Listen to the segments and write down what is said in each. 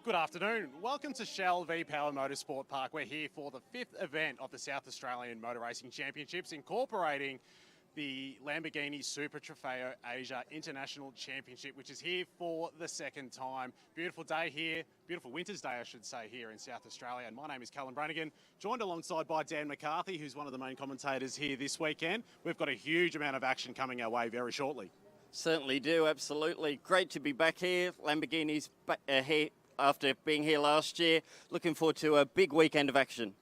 Good afternoon. Welcome to Shell V-Power Motorsport Park. We're here for the 5th event of the South Australian Motor Racing Championships, incorporating the Lamborghini Super Trofeo Asia International Championship, which is here for the second time. Beautiful day here, beautiful winter's day, I should say, here in South Australia. And my name is Callum Brannigan, joined alongside by Dan McCarthy, who's one of the main commentators here this weekend. We've got a huge amount of action coming our way very shortly. Certainly do, absolutely. Great to be back here. Lamborghini's here after being here last year. Looking forward to a big weekend of action.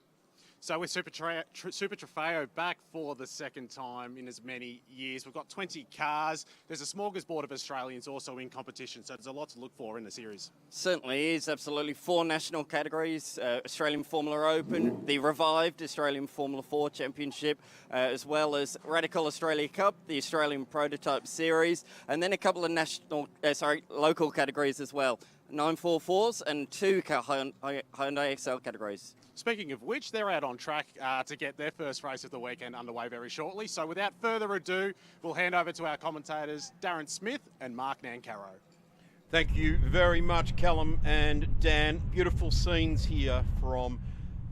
So with Super Trofeo back for the second time in as many years. We've got 20 cars. There's a smorgasbord of Australians also in competition, so there's a lot to look for in the series. Certainly is, absolutely. 4 national categories, Australian Formula Open, the revived Australian Formula 4 Championship, as well as Radical Australia Cup, the Australian Prototype Series, and then a couple of local categories as well. 944s and 2 Hyundai XL categories. Speaking of which, they're out on track to get their first race of the weekend underway very shortly. So without further ado, we'll hand over to our commentators, Darren Smith and Mark Nancaro. Thank you very much, Callum and Dan. Beautiful scenes here from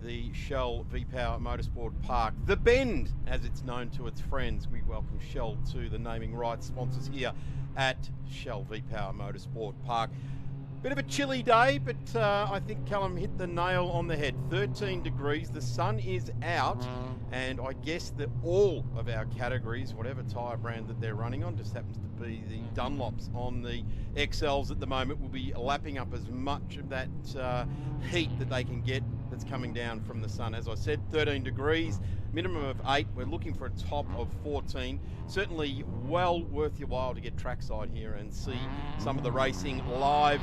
the Shell V-Power Motorsport Park. The Bend, as it's known to its friends. We welcome Shell to the naming rights sponsors here at Shell V-Power Motorsport Park. Bit of a chilly day, but I think Callum hit the nail on the head. 13 degrees, the sun is out, and I guess that all of our categories, whatever tyre brand that they're running on, just happens to be the Dunlops on the XLs at the moment, will be lapping up as much of that heat that they can get that's coming down from the sun. As I said, 13 degrees, minimum of 8. We're looking for a top of 14. Certainly well worth your while to get trackside here and see some of the racing live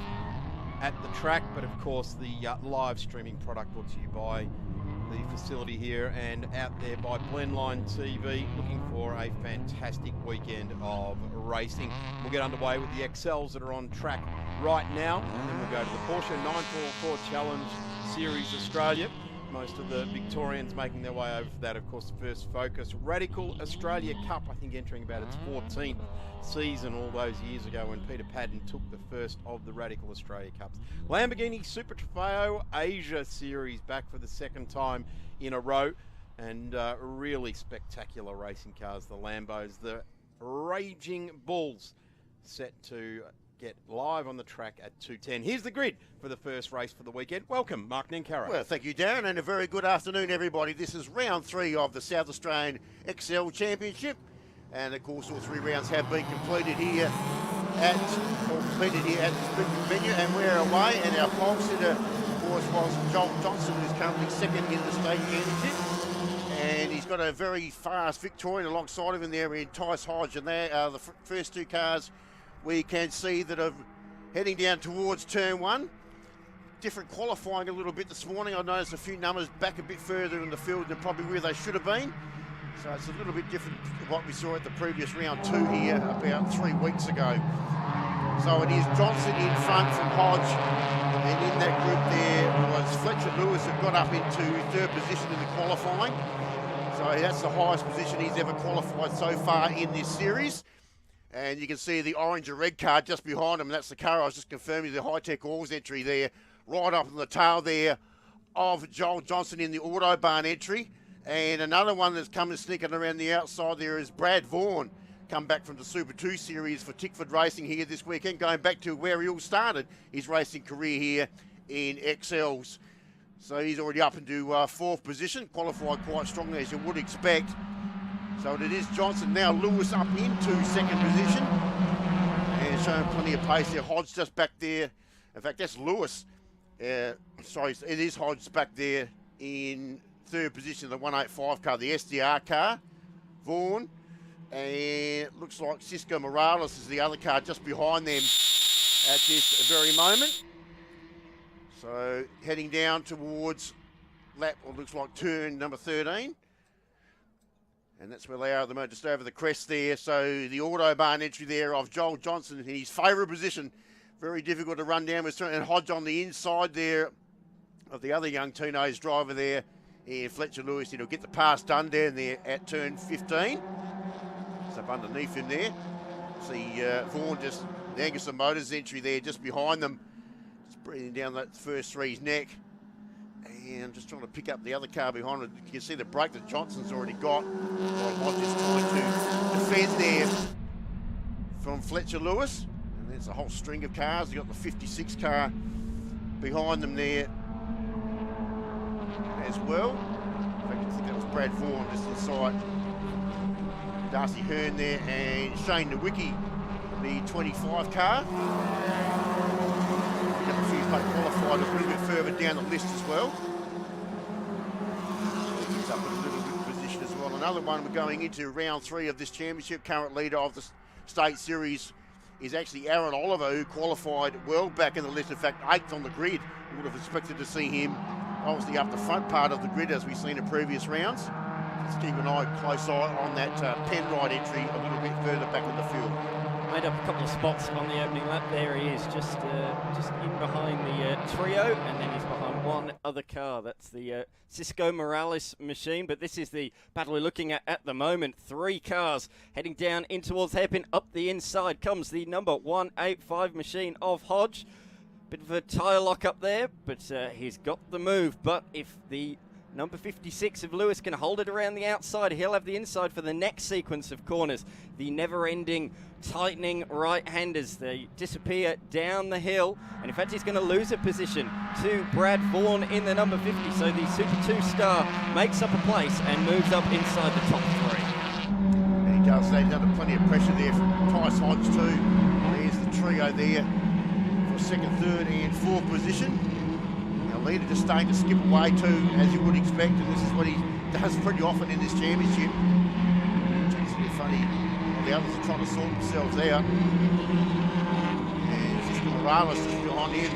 at the track, but of course the live streaming product brought to you by the facility here and out there by Blendline TV. Looking for a fantastic weekend of racing. We'll get underway with the XLs that are on track right now, and then we'll go to the Porsche 944 Challenge Series Australia. Most of the Victorians making their way over for that. Of course, the first focus, Radical Australia Cup, I think entering about its 14th season all those years ago when Peter Padden took the first of the Radical Australia Cups. Lamborghini Super Trofeo Asia Series back for the second time in a row, and really spectacular racing cars, the Lambos, the Raging Bulls, set to get live on the track at 2:10. Here's the grid for the first race for the weekend. Welcome, Mark Nancaro. Well, thank you, Darren, and a very good afternoon, everybody. This is round 3 of the South Australian XL Championship, and of course, all 3 rounds have been completed here at the Sprinting venue, and we're away. And our pole sitter, of course, was Joel Johnson, who's currently second in the state championship, and he's got a very fast Victorian alongside of him there in Tice Hodge, and they are the first 2 cars we can see that are heading down towards turn 1. Different qualifying a little bit this morning. I noticed a few numbers back a bit further in the field than probably where they should have been. So it's a little bit different to what we saw at the previous round 2 here about 3 weeks ago. So it is Johnson in front from Hodge, and in that group there was Fletcher Lewis, who got up into 3rd position in the qualifying. So that's the highest position he's ever qualified so far in this series. And you can see the orange and red car just behind him. That's the car I was just confirming, the High-Tech Oils entry there, right up on the tail there of Joel Johnson in the Autobahn entry. And another one that's coming sneaking around the outside there is Brad Vaughan, come back from the Super 2 Series for Tickford Racing here this weekend, going back to where he all started his racing career here in XLs. So he's already up into 4th position, qualified quite strongly as you would expect. So it is Johnson now, Lewis up into 2nd position, and showing plenty of pace there. Hodge just back there. In fact, that's Lewis. Sorry, it is Hodge back there in 3rd position, the 185 car, the SDR car. Vaughan, and it looks like Cisco Morales is the other car just behind them at this very moment. So heading down towards lap, what looks like turn number 13. And that's where they are at the moment, just over the crest there. So the Autobahn entry there of Joel Johnson in his favourite position. Very difficult to run down with, and Hodge on the inside there of the other young teenage driver there. And Fletcher Lewis, he'll get the pass done down there at turn 15. It's up underneath him there. See Vaughan just, the Angus and Motors entry there just behind them. breathing down that first three's neck. And just trying to pick up the other car behind it. You can see the break that Johnson's already got. While Hodge is trying to defend there from Fletcher Lewis. And there's a whole string of cars. You've got the 56 car behind them there as well. In fact, I think that was Brad Vaughan just inside Darcy Hearn there, and Shane Nowicki, the 25 car. Got the few qualified a little bit further down the list as well. He's up in a little good position as well. Another one, we're going into round 3 of this championship. Current leader of the state series is actually Aaron Oliver, who qualified well back in the list. In fact, 8th on the grid. We would have expected to see him obviously up the front part of the grid as we've seen in previous rounds. Let's keep an close eye on that Penrite entry a little bit further back in the field. Made up a couple of spots on the opening lap. There he is, just in behind the trio, and then he's behind one other car. That's the Cisco Morales machine, but this is the battle we're looking at the moment. 3 cars heading down in towards hairpin. Up the inside comes the number 185 machine of Hodge. Bit of a tyre lock up there, but he's got the move. But if the number 56 of Lewis can hold it around the outside, he'll have the inside for the next sequence of corners. The never-ending, tightening right-handers. They disappear down the hill. And in fact, he's going to lose a position to Brad Vaughan in the number 50. So the Super 2 star makes up a place and moves up inside the top 3. And he does that. He's under plenty of pressure there from Tyce Hodge too. There's the trio there for second, third and fourth position. Our leader just starting to skip away too, as you would expect, and this is what he does pretty often in this championship. It's a bit funny. Well, the others are trying to sort themselves out. And Cisco Morales is behind him.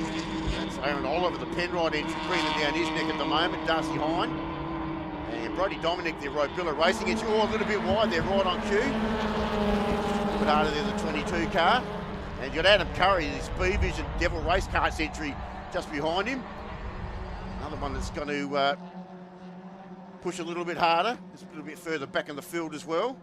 That's Aaron Oliver, the Penrite entry, breathing down his neck at the moment. Darcy Hine. And Brody Dominic, the Robilla Racing entry. Oh, a little bit wide there, right on cue. A bit harder than the 22 car. And you've got Adam Curry, the Speed Vision Devil Race Carts entry just behind him. Another one that's going to push a little bit harder. Just a little bit further back in the field as well.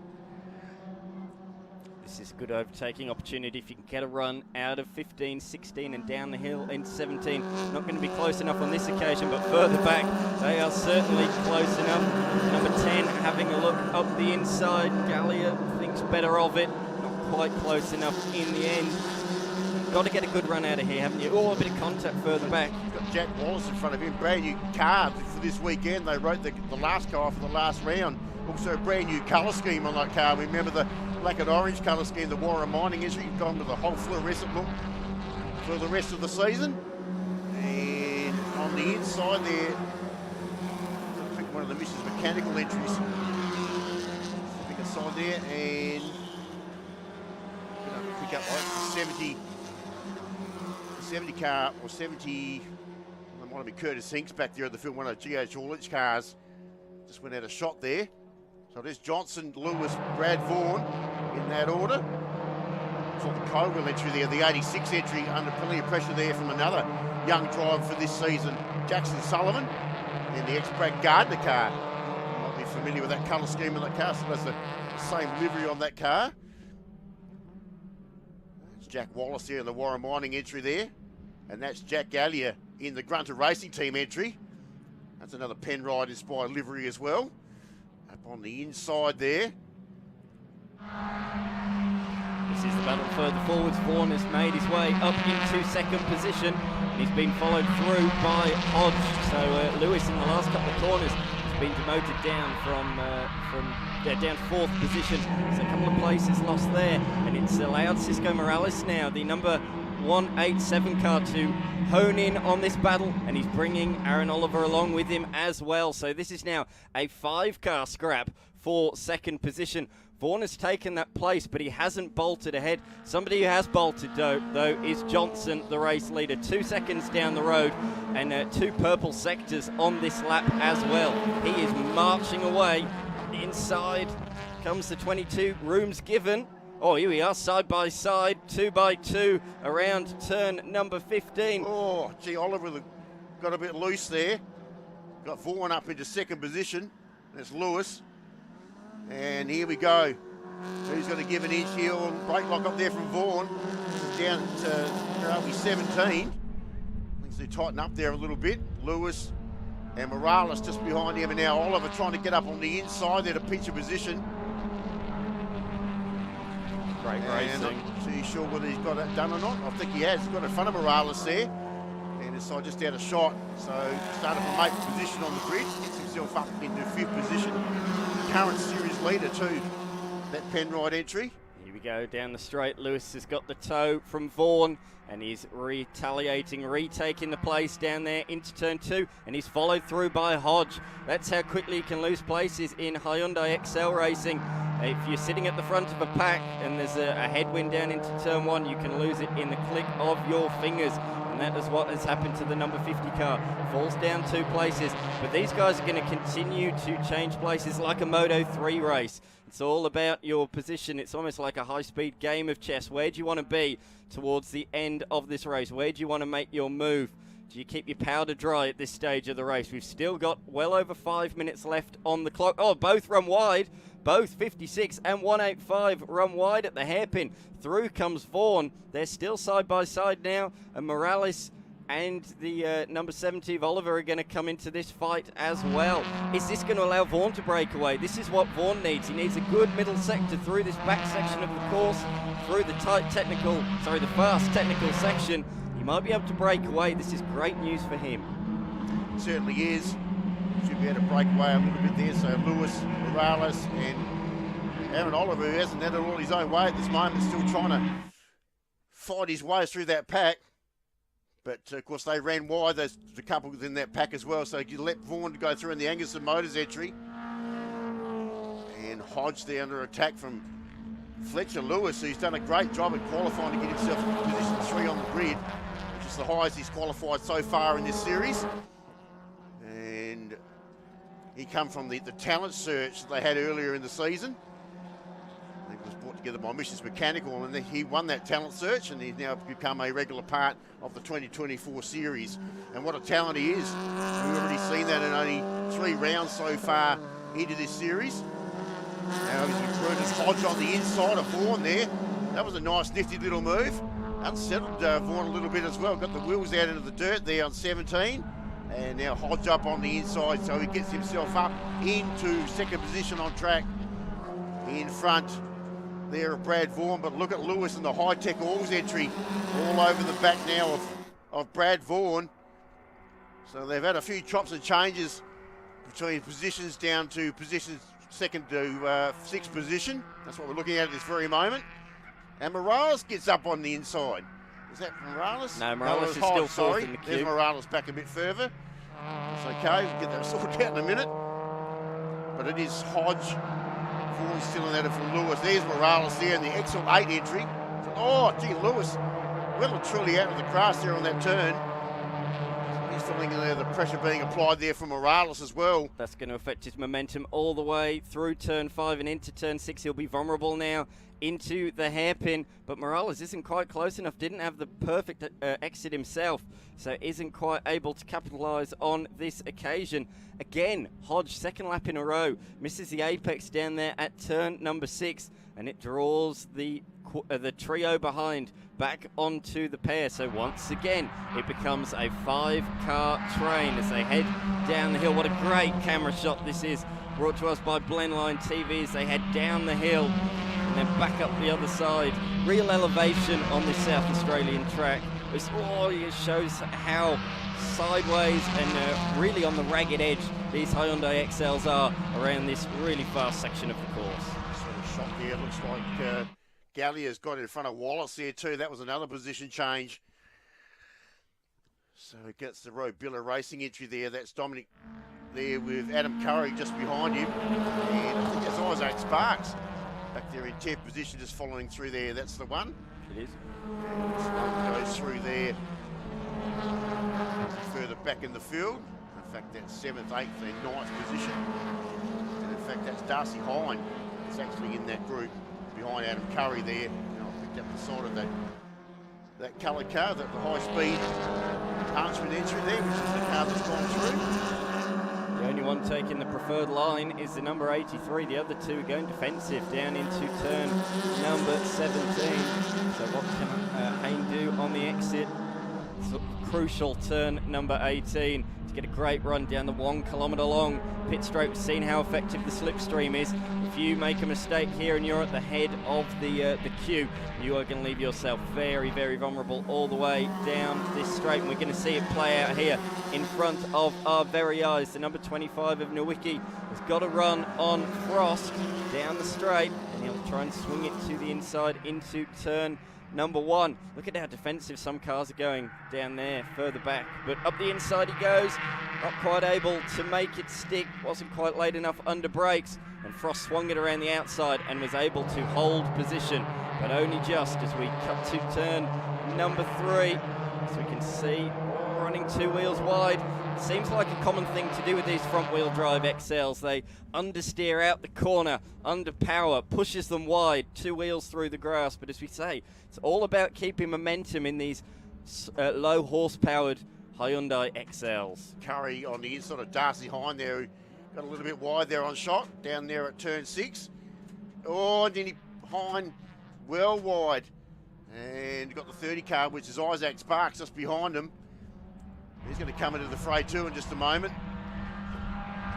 This is a good overtaking opportunity if you can get a run out of 15, 16 and down the hill into 17. Not going to be close enough on this occasion, but further back they are certainly close enough. Number 10 having a look up the inside. Gallia thinks better of it. Not quite close enough in the end. Got to get a good run out of here, haven't you? Oh, a bit of contact further back. You've got Jack Wallace in front of him. Brand new car for this weekend. They wrote the last car for the last round. Also a brand new colour scheme on that car. Remember the black and orange colour scheme, the Warren Mining entry. You've gone with the whole fluorescent look for the rest of the season. And on the inside there, I think one of the Mrs. Mechanical entries. Pick aside there and pick up like 70 car or 70. There might have been Curtis Hinks back there at the field. One of GH Haulage cars just went out of shot there. So there's Johnson, Lewis, Brad Vaughan in that order. So the Colwell entry there, the 86 entry, under plenty of pressure there from another young driver for this season, Jackson Sullivan, and the ex-Brad Gardner car. You might be familiar with that colour scheme on that car, so that's the same livery on that car. There's Jack Wallace there in the Warren Mining entry there, and that's Jack Gallia in the Grunter Racing Team entry. That's another Penrite inspired livery as well. Up on the inside there. This is the battle further forwards. Vaughan has made his way up into second position. And he's been followed through by Hodge. So Lewis in the last couple of corners has been demoted down from down fourth position. So a couple of places lost there. And it's allowed Cisco Morales now, the number 187 car, to hone in on this battle, and he's bringing Aaron Oliver along with him as well. So this is now a 5-car scrap for second position. Vaughan has taken that place, but he hasn't bolted ahead. Somebody who has bolted, though, is Johnson, the race leader. 2 seconds down the road, and 2 purple sectors on this lap as well. He is marching away. Inside comes the 22, rooms given. Oh, here we are, side by side, 2 by 2, around turn number 15. Oh, gee, Oliver got a bit loose there. Got Vaughan up into second position. There's Lewis. And here we go. Who's going to give an inch here? Brake lock up there from Vaughan. Down to 17. As they tighten up there a little bit, Lewis and Morales just behind him, and now Oliver trying to get up on the inside there to pinch a position. Great racing. Not too sure whether he's got it done or not. I think he has. He's got in front of Morales there. And his side just out of shot. So started from 8th position on the grid. Gets himself up into 5th position. Current series leader too. That Penrite entry. Here we go down the straight. Lewis has got the toe from Vaughan. And he's retaliating, retaking the place down there into turn 2. And he's followed through by Hodge. That's how quickly you can lose places in Hyundai XL racing. If you're sitting at the front of a pack and there's a headwind down into turn 1, you can lose it in the click of your fingers. And that is what has happened to the number 50 car. Falls down 2 places. But these guys are going to continue to change places like a Moto 3 race. It's all about your position. It's almost like a high-speed game of chess. Where do you want to be towards the end of this race? Where do you want to make your move? Do you keep your powder dry at this stage of the race? We've still got well over 5 minutes left on the clock. Oh, both run wide. Both 56 and 185 run wide at the hairpin. Through comes Vaughan. They're still side by side now. And Morales and the number 70 of Oliver are going to come into this fight as well. Is this going to allow Vaughan to break away? This is what Vaughan needs. He needs a good middle sector through this back section of the course, through the the fast technical section. He might be able to break away. This is great news for him. It certainly is. Should be able to break away a little bit there. So Lewis, Morales, and Aaron Oliver, who hasn't had it all his own way at this moment, still trying to fight his way through that pack. But, of course, they ran wide. There's a couple within that pack as well. So you let Vaughan go through in the Angus Motors entry. And Hodge there under attack from Fletcher Lewis, who's done a great job at qualifying to get himself in position 3 on the grid, which is the highest he's qualified so far in this series. And he come from the talent search that they had earlier in the season. It was brought together by Missions Mechanical, and he won that talent search, and he's now become a regular part of the 2024 series. And what a talent he is. We've already seen that in only 3 rounds so far into this series. Now he's recruited Hodge on the inside of Vaughan there. That was a nice nifty little move. Unsettled Vaughan a little bit as well. Got the wheels out into the dirt there on 17. And now Hodge up on the inside, so he gets himself up into 2nd position on track in front there of Brad Vaughan. But look at Lewis and the high-tech Alls entry all over the back now of Brad Vaughan. So they've had a few chops and changes between positions down to positions 2nd to 6th position. That's what we're looking at this very moment. And Morales gets up on the inside. Is that Morales? No, Morales is still 4th in the queue. There's Morales back a bit further. It's okay, we'll get that sorted out in a minute. But it is Hodge. Vaughan still in that from Lewis. There's Morales there in the XL8 entry. Oh, gee, Lewis well and truly out of the grass there on that turn. He's feeling the pressure being applied there from Morales as well. That's going to affect his momentum all the way through turn 5 and into turn 6. He'll be vulnerable now into the hairpin, but Morales isn't quite close enough, didn't have the perfect exit himself, so isn't quite able to capitalise on this occasion. Again, Hodge, 2nd lap in a row, misses the apex down there at turn number 6, and it draws the trio behind back onto the pair. So once again, it becomes a 5-car train as they head down the hill. What a great camera shot this is, brought to us by Blendline TV as they head down the hill and then back up the other side. Real elevation on this South Australian track. It shows how sideways and really on the ragged edge these Hyundai XLs are around this really fast section of the course. Sort of shot there, looks like Gallier's got in front of Wallace there too. That was another position change. So it gets the Robilla Racing entry there. That's Dominic there with Adam Curry just behind him. And I think that's Isaac Sparks back there in 10th position, just following through there. That's the one. It is. And this one goes through there further back in the field. In fact, that's 7th, 8th and 9th position. And in fact, that's Darcy Hine. It's actually in that group behind Adam Curry there. And I picked up the side of that coloured car, the high-speed Huntsman entry there, which is the car that's gone through. The only one taking the preferred line is the number 83. The other two are going defensive down into turn number 17. So what can Hayne do on the exit? crucial turn number 18 to get a great run down the 1 kilometre long pit straight. We've seen how effective the slipstream is. If you make a mistake here and you're at the head of the queue, you are going to leave yourself very, very vulnerable all the way down this straight. And we're going to see it play out here in front of our very eyes. The number 25 of Nowicki has got a run on Frost down the straight, and he'll try and swing it to the inside into turn number 1. Look at how defensive some cars are going down there, further back. But up the inside he goes, not quite able to make it stick, wasn't quite late enough under brakes, and Frost swung it around the outside and was able to hold position, but only just as we cut to turn number 3. As we can see, running 2 wheels wide. It seems like a common thing to do with these front-wheel drive XLs. They understeer out the corner, under power, pushes them wide, 2 wheels through the grass. But as we say, it's all about keeping momentum in these low horsepowered Hyundai XLs. Curry on the inside of Darcy Hine there, who got a little bit wide there on shot, down there at turn 6. Oh, and then Hine well wide. And got the 30 car, which is Isaac Sparks just behind him. He's going to come into the fray too in just a moment.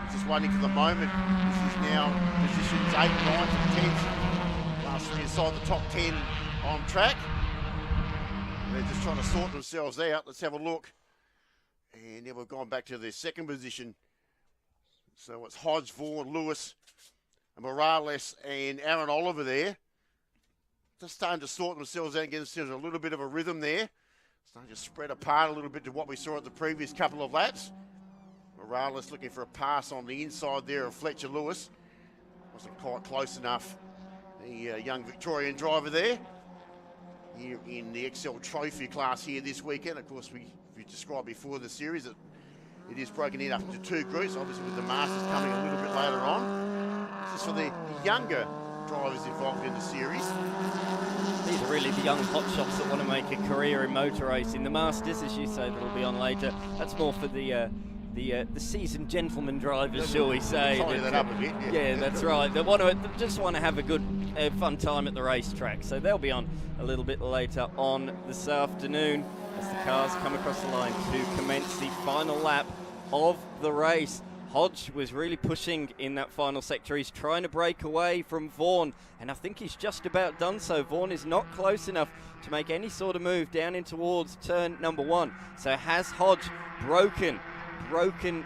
He's just waiting for the moment. This is now positions 8, 9, and 10. Last year inside the top 10 on track. They're just trying to sort themselves out. Let's have a look. And then we've gone back to their second position. So it's Hodge, Vaughan, Lewis, and Morales, and Aaron Oliver there. Just starting to sort themselves out and get themselves a little bit of a rhythm there. Starting to spread apart a little bit to what we saw at the previous couple of laps. Morales looking for a pass on the inside there of Fletcher Lewis. Wasn't quite close enough. The young Victorian driver there. Here in the XL Trophy class here this weekend. Of course, we described before the series that it is broken in up into 2 groups, obviously with the Masters coming a little bit later on. This is for the younger drivers involved in the series. These are really the young hotshots that want to make a career in motor racing. The Masters, as you say, that'll be on later. That's more for the seasoned gentleman drivers, shall we say? That up a bit, yeah, that's right. They just want to have a good, fun time at the racetrack. So they'll be on a little bit later on this afternoon as the cars come across the line to commence the final lap of the race. Hodge was really pushing in that final sector. He's trying to break away from Vaughan, and I think he's just about done so. Vaughan is not close enough to make any sort of move down in towards turn number 1. So has Hodge broken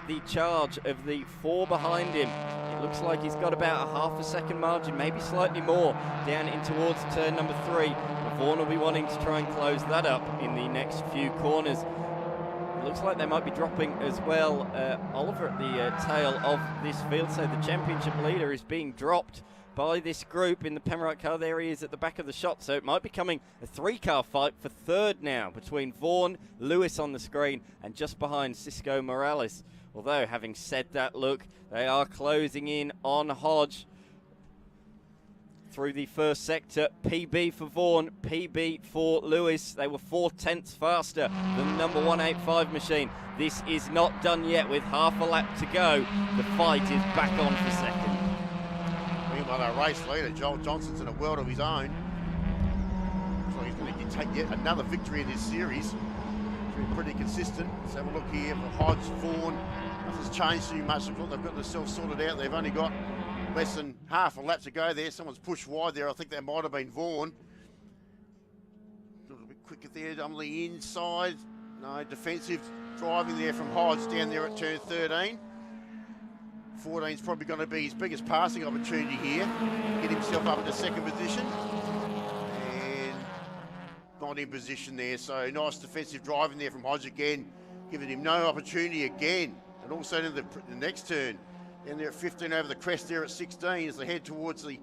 the charge of the 4 behind him? It looks like he's got about a half a second margin, maybe slightly more, down in towards turn number 3. But Vaughan will be wanting to try and close that up in the next few corners. Looks like they might be dropping as well. Oliver at the tail of this field, so the championship leader is being dropped by this group in the Pemberite car. There he is at the back of the shot, so it might be coming a 3-car fight for 3rd now between Vaughan, Lewis on the screen, and just behind Cisco Morales. Although, having said that, look, they are closing in on Hodge through the first sector. PB for Vaughan, PB for Lewis. They were 4/10 faster than number 185 machine. This is not done yet with half a lap to go. The fight is back on for second. Meanwhile, our race leader, Joel Johnson's in a world of his own. So he's going to take yet another victory in this series. He's been pretty consistent. Let's have a look here for Hodge, Vaughan. Nothing's changed too much. They've got themselves sorted out. They've only got less than half a lap to go there. Someone's pushed wide there. I think that might have been Vaughan. A little bit quicker there on the inside. No, defensive driving there from Hodge down there at turn 13. 14's probably going to be his biggest passing opportunity here. Get himself up into second position. And not in position there. So nice defensive driving there from Hodge again, giving him no opportunity again. And also in the next turn. Down there at 15 over the crest there at 16 as they head towards the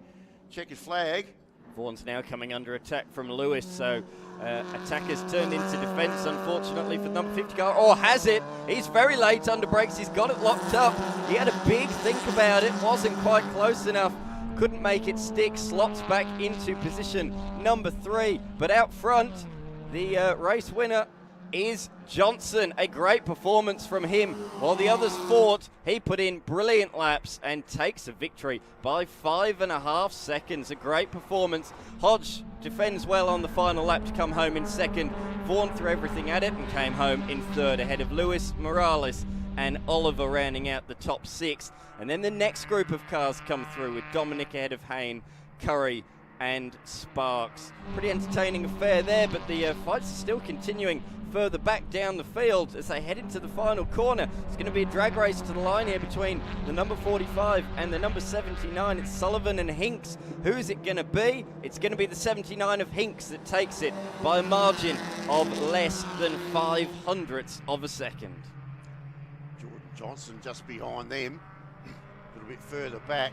checkered flag. Vaughan's now coming under attack from Lewis, so attack has turned into defence, unfortunately, for the number 50 car. Or has it? He's very late under brakes. He's got it locked up. He had a big think about it. Wasn't quite close enough. Couldn't make it stick. Slots back into position number 3. But out front, the race winner is Johnson. A great performance from him. While the others fought, he put in brilliant laps and takes a victory by 5.5 seconds. A great performance. Hodge defends well on the final lap to come home in second. Vaughan threw everything at it and came home in third, ahead of Lewis, Morales and Oliver rounding out the top 6. And then the next group of cars come through with Dominic ahead of Hayne, Curry and Sparks. Pretty entertaining affair there, but the fights are still continuing further back down the field as they head into the final corner. It's going to be a drag race to the line here between the number 45 and the number 79. It's Sullivan and Hinks. Who is it going to be? It's going to be the 79 of Hinks that takes it by a margin of less than 0.05 of a second. Jordan Johnson just behind them, a little bit further back.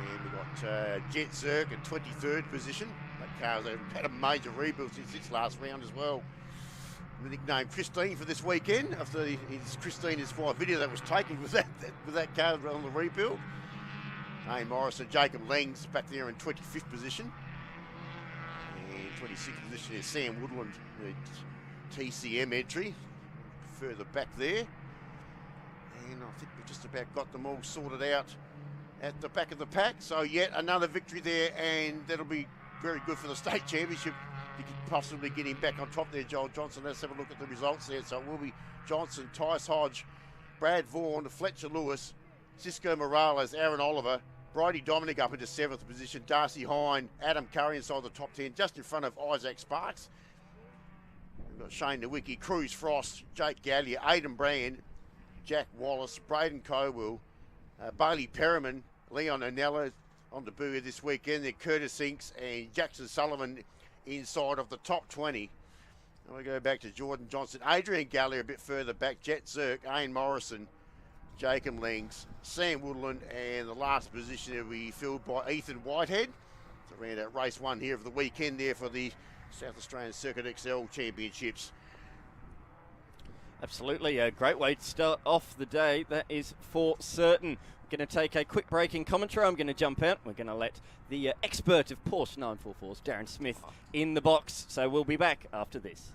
And we've got Jet Zerk in 23rd position. That car's had a major rebuild since its last round as well. The nickname Christine for this weekend after Christine is for a video that was taken with that car on the rebuild. Hey Morrison, Jacob Langs back there in 25th position. And 26th position is Sam Woodland, the TCM entry. Further back there. And I think we've just about got them all sorted out at the back of the pack. So yet another victory there, and that'll be very good for the state championship. You could possibly get him back on top there, Joel Johnson. Let's have a look at the results there. So it will be Johnson, Tice Hodge, Brad Vaughan, Fletcher Lewis, Cisco Morales, Aaron Oliver, Bridie Dominic up into 7th position, Darcy Hine, Adam Curry inside the top 10, just in front of Isaac Sparks. We've got Shane Nowicki, Cruz Frost, Jake Gallier, Aidan Brand, Jack Wallace, Braden Cowell, Bailey Perriman, Leon Onella on the buoy this weekend. Then Curtis Inks and Jackson Sullivan inside of the top 20. And we go back to Jordan Johnson, Adrian Gallier a bit further back, Jet Zerk, Ian Morrison, Jacob Langs, Sam Woodland, and the last position will be filled by Ethan Whitehead. So around out race 1 here of the weekend there for the South Australian Circuit XL Championships. Absolutely, a great way to start off the day, that is for certain. We're going to take a quick break in commentary. I'm going to jump out. We're going to let the expert of Porsche 944s, Darren Smith, in the box. So we'll be back after this.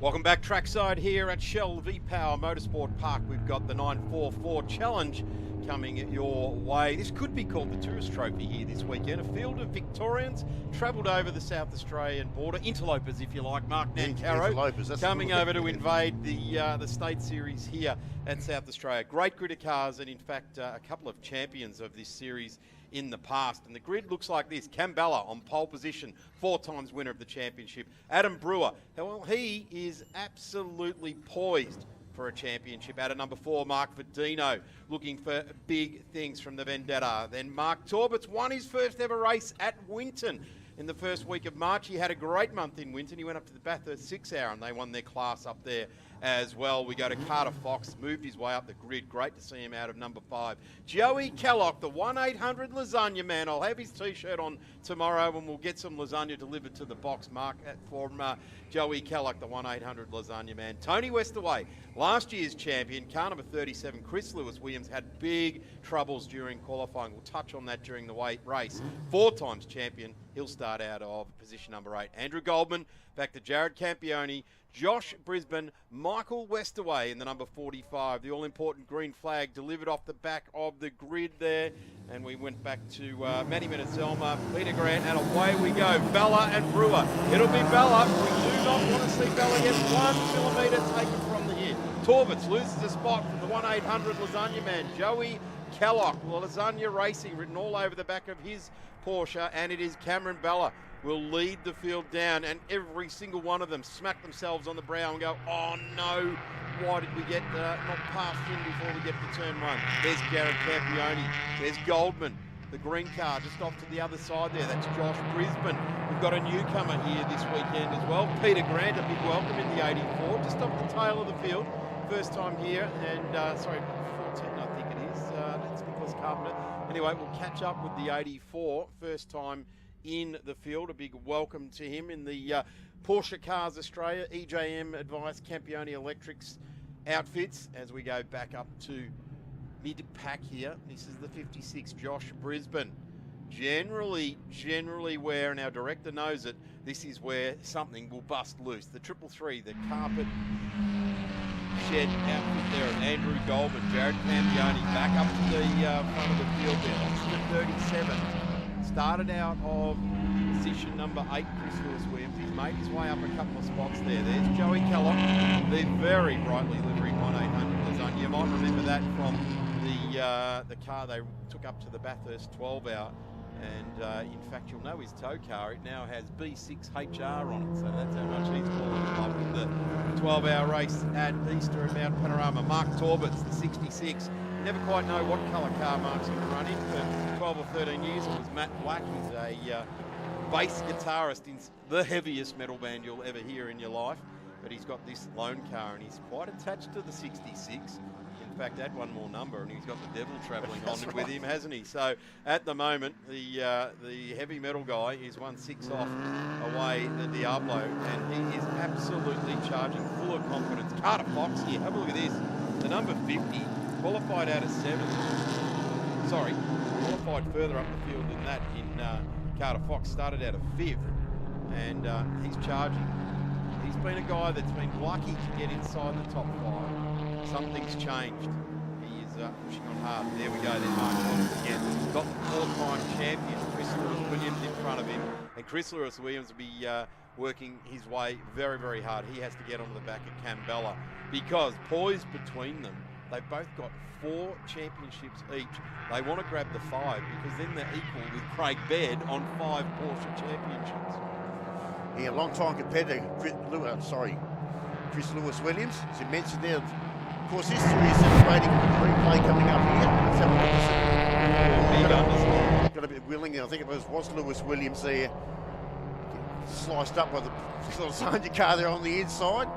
Welcome back trackside here at Shell V-Power Motorsport Park. We've got the 944 Challenge coming your way. This could be called the Tourist Trophy here this weekend. A field of Victorians travelled over the South Australian border, interlopers if you like, Mark Nancaro, coming over to invade the State Series here at South Australia. Great grid of cars, and in fact a couple of champions of this series in the past. And the grid looks like this. Cambella on pole position, 4 times winner of the championship. Adam Brewer, well, he is absolutely poised for a championship. Out of number 4, Mark Verdino, looking for big things from the Vendetta. Then Mark Torbert's won his first ever race at Winton in the first week of March. He had a great month in Winton. He went up to the Bathurst 6 Hour and they won their class up there as well. We go to Carter Fox, moved his way up the grid. Great to see him out of number 5. Joey Kellock, the 1-800 lasagna man. I'll have his t-shirt on tomorrow and we'll get some lasagna delivered to the box, Mark, from Joey Kellock, the 1-800 lasagna man. Tony Westaway, last year's champion, car number 37, Chris Lewis-Williams, had big troubles during qualifying. We'll touch on that during the race. 4 times champion. He'll start out of position number 8. Andrew Goldman, back to Jared Campione, Josh Brisbane, Michael Westaway in the number 45. The all-important green flag delivered off the back of the grid there. And we went back to Matty Menezelma, Peter Grant, and away we go. Bella and Brewer. It'll be Bella. We do not want to see Bella get 1 kilometre taken from the hit. Torberts loses a spot from the 1-800 lasagna man, Joey Kellock. Lasagna Racing written all over the back of his Porsche, and it is Cameron Bella will lead the field down, and every single one of them smack themselves on the brow and go, oh no, why did we get not past him before we get to turn 1? There's Jared Campione, there's Goldman, the green car just off to the other side there. That's Josh Brisbane. We've got a newcomer here this weekend as well, Peter Grant, a big welcome in the 84, just off the tail of the field, first time here, and sorry, 14 I think it is, that's Nicholas Carpenter. Anyway, we'll catch up with the 84, first time in the field. A big welcome to him in the Porsche Cars Australia, EJM Advice, Campione Electrics outfits as we go back up to mid-pack here. This is the 56, Josh Brisbane. Generally where, and our director knows it, this is where something will bust loose. The 333, the carpet shed outfit there, and Andrew Goldman, Jared Campione back up to the front of the field there. That's the 37. Started out of position number 8, Chris Lewis-Williams. He's made his way up a couple of spots there. There's Joey Kellock, the very brightly liveried 1-800 lasagna. You might remember that from the car they took up to the Bathurst 12 Hour. And in fact, you'll know his tow car. It now has B6HR on it, so that's how much he's fallen in love with the 12-hour race at Easter at Mount Panorama. Mark Torberts, the 66. Never quite know what colour car Mark's going to run in. For 12 or 13 years, it was Matt Black. He's a bass guitarist in the heaviest metal band you'll ever hear in your life. But he's got this lone car, and he's quite attached to the 66. In fact, add one more number, and he's got the devil travelling on with him, hasn't he? So at the moment, the heavy metal guy is 1-6 off away the Diablo, and he is absolutely charging, full of confidence. Carter Fox here, have a look at this. The number 50, qualified out of 7th. Sorry, qualified further up the field than that in Carter Fox, started out of 5th, and he's charging. He's been a guy that's been lucky to get inside the top 5. Something's changed. He is pushing on hard. There we go. There's Mark Torberts again. Got the 4-time champion, Chris Lewis-Williams, in front of him. And Chris Lewis-Williams will be working his way very, very hard. He has to get onto the back of Cambella because poised between them, they've both got 4 championships each. They want to grab the 5 because then they're equal with Craig Baird on 5 Porsche championships. Yeah, long-time competitor, Chris Lewis-Williams, as you mentioned there. Of course, history is celebrating replay coming up here. Let's have a look. Got a bit willing. I think it was Lewis-Williams there, sliced up by the lasagna car there on the inside.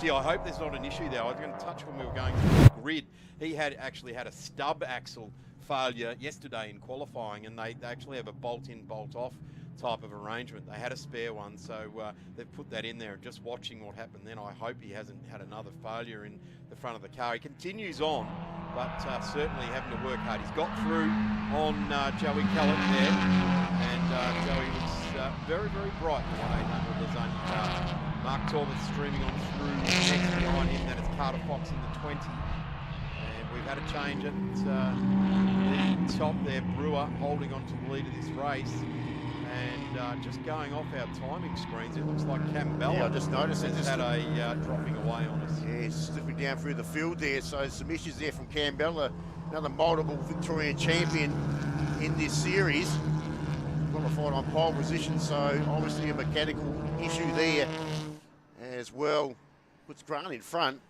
Gee, I hope there's not an issue there. I was going to touch when we were going through the grid. He had actually had a stub axle failure yesterday in qualifying, and they actually have a bolt-in, bolt-off type of arrangement. They had a spare one, so they've put that in there. Just watching what happened then, I hope he hasn't had another failure in the front of the car. He continues on, but certainly having to work hard. He's got through on Joey Kellock there, and Joey looks very, very bright, the 1-800 lasagna car. Mark Torvald streaming on through. Next behind him, then it's Carter Fox in the 20. And we've had a change at the top there. Brewer holding on to the lead of this race. And just going off our timing screens, it looks like Cam Bella, Yeah, I just noticed has had a dropping away on us. Yeah, he's slipping down through the field there. So some issues there from Cam Bella, another multiple Victorian champion in this series. Qualified on pole position, so obviously a mechanical issue there as well. Puts Grant in front.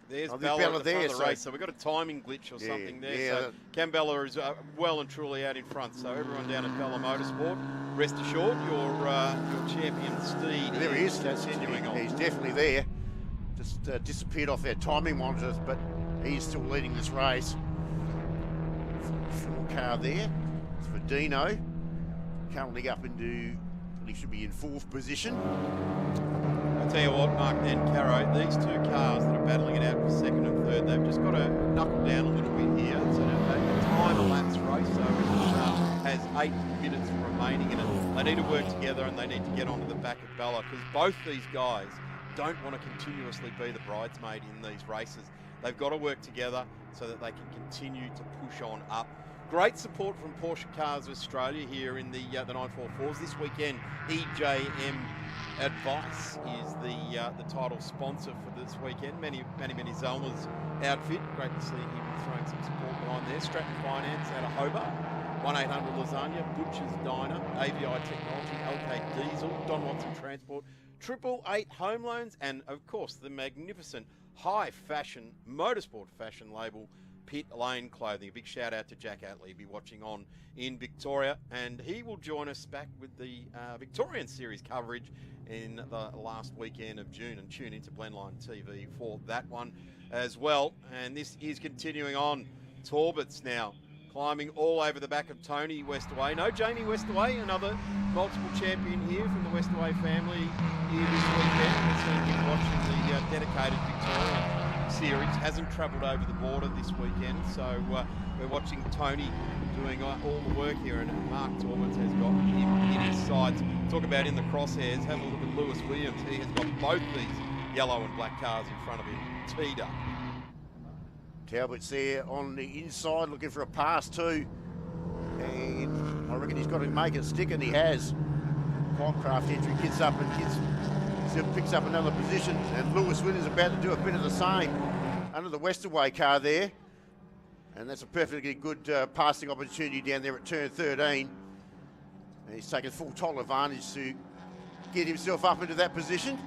There's Oh, Bella Bella at the front there, of the race, so we've got a timing glitch or something there. yeah, So Cam Bella is well and truly out in front. So everyone down at Bella Motorsport, rest assured, your champion steed. There he is. That's continuing on. He's definitely there. Just disappeared off our timing monitors, but he's still leading this race. Full car there. It's for Dino. Currently up into, he should be in 4th position. I'll tell you what, Mark and Caro, these two cars that are battling it out for 2nd and 3rd, they've just got to knuckle down a little bit here. So a time elapsed race, so it has 8 minutes remaining in it. They need to work together and they need to get onto the back of Bella, because both these guys don't want to continuously be the bridesmaid in these races. They've got to work together so that they can continue to push on up. Great support from Porsche Cars Australia here in the 944s. This weekend, EJM Advice is the title sponsor for this weekend. Manny Zellmer's outfit. Great to see him throwing some support behind there. Stratton Finance out of Hobart. 1-800 Lasagna, Butcher's Diner, AVI Technology, LK Diesel, Don Watson Transport, 888 Home Loans, and of course the magnificent high fashion motorsport fashion label Pit Lane Clothing. A big shout out to Jack Atley. He'll be watching on in Victoria, and he will join us back with the Victorian Series coverage in the last weekend of June, and tune into Blendline TV for that one as well. And this is continuing on. Torbert's now climbing all over the back of Tony Westaway. No Jamie Westaway, another multiple champion here from the Westaway family here this weekend. We're certainly watching the dedicated Victorian Series. Hasn't travelled over the border this weekend, so we're watching Tony doing all the work here, and Mark Torberts has got him in his sights. Talk about in the crosshairs. Have a look at Lewis Williams. He has got both these yellow and black cars in front of him, teed up. Talbot's there on the inside looking for a pass too, and I reckon he's got to make it stick, and he has. Cockcraft entry gets up and picks up another position, and Lewis Williams about to do a bit of the same under the Westaway car there, and that's a perfectly good passing opportunity down there at turn 13, and he's taken full total advantage to get himself up into that position.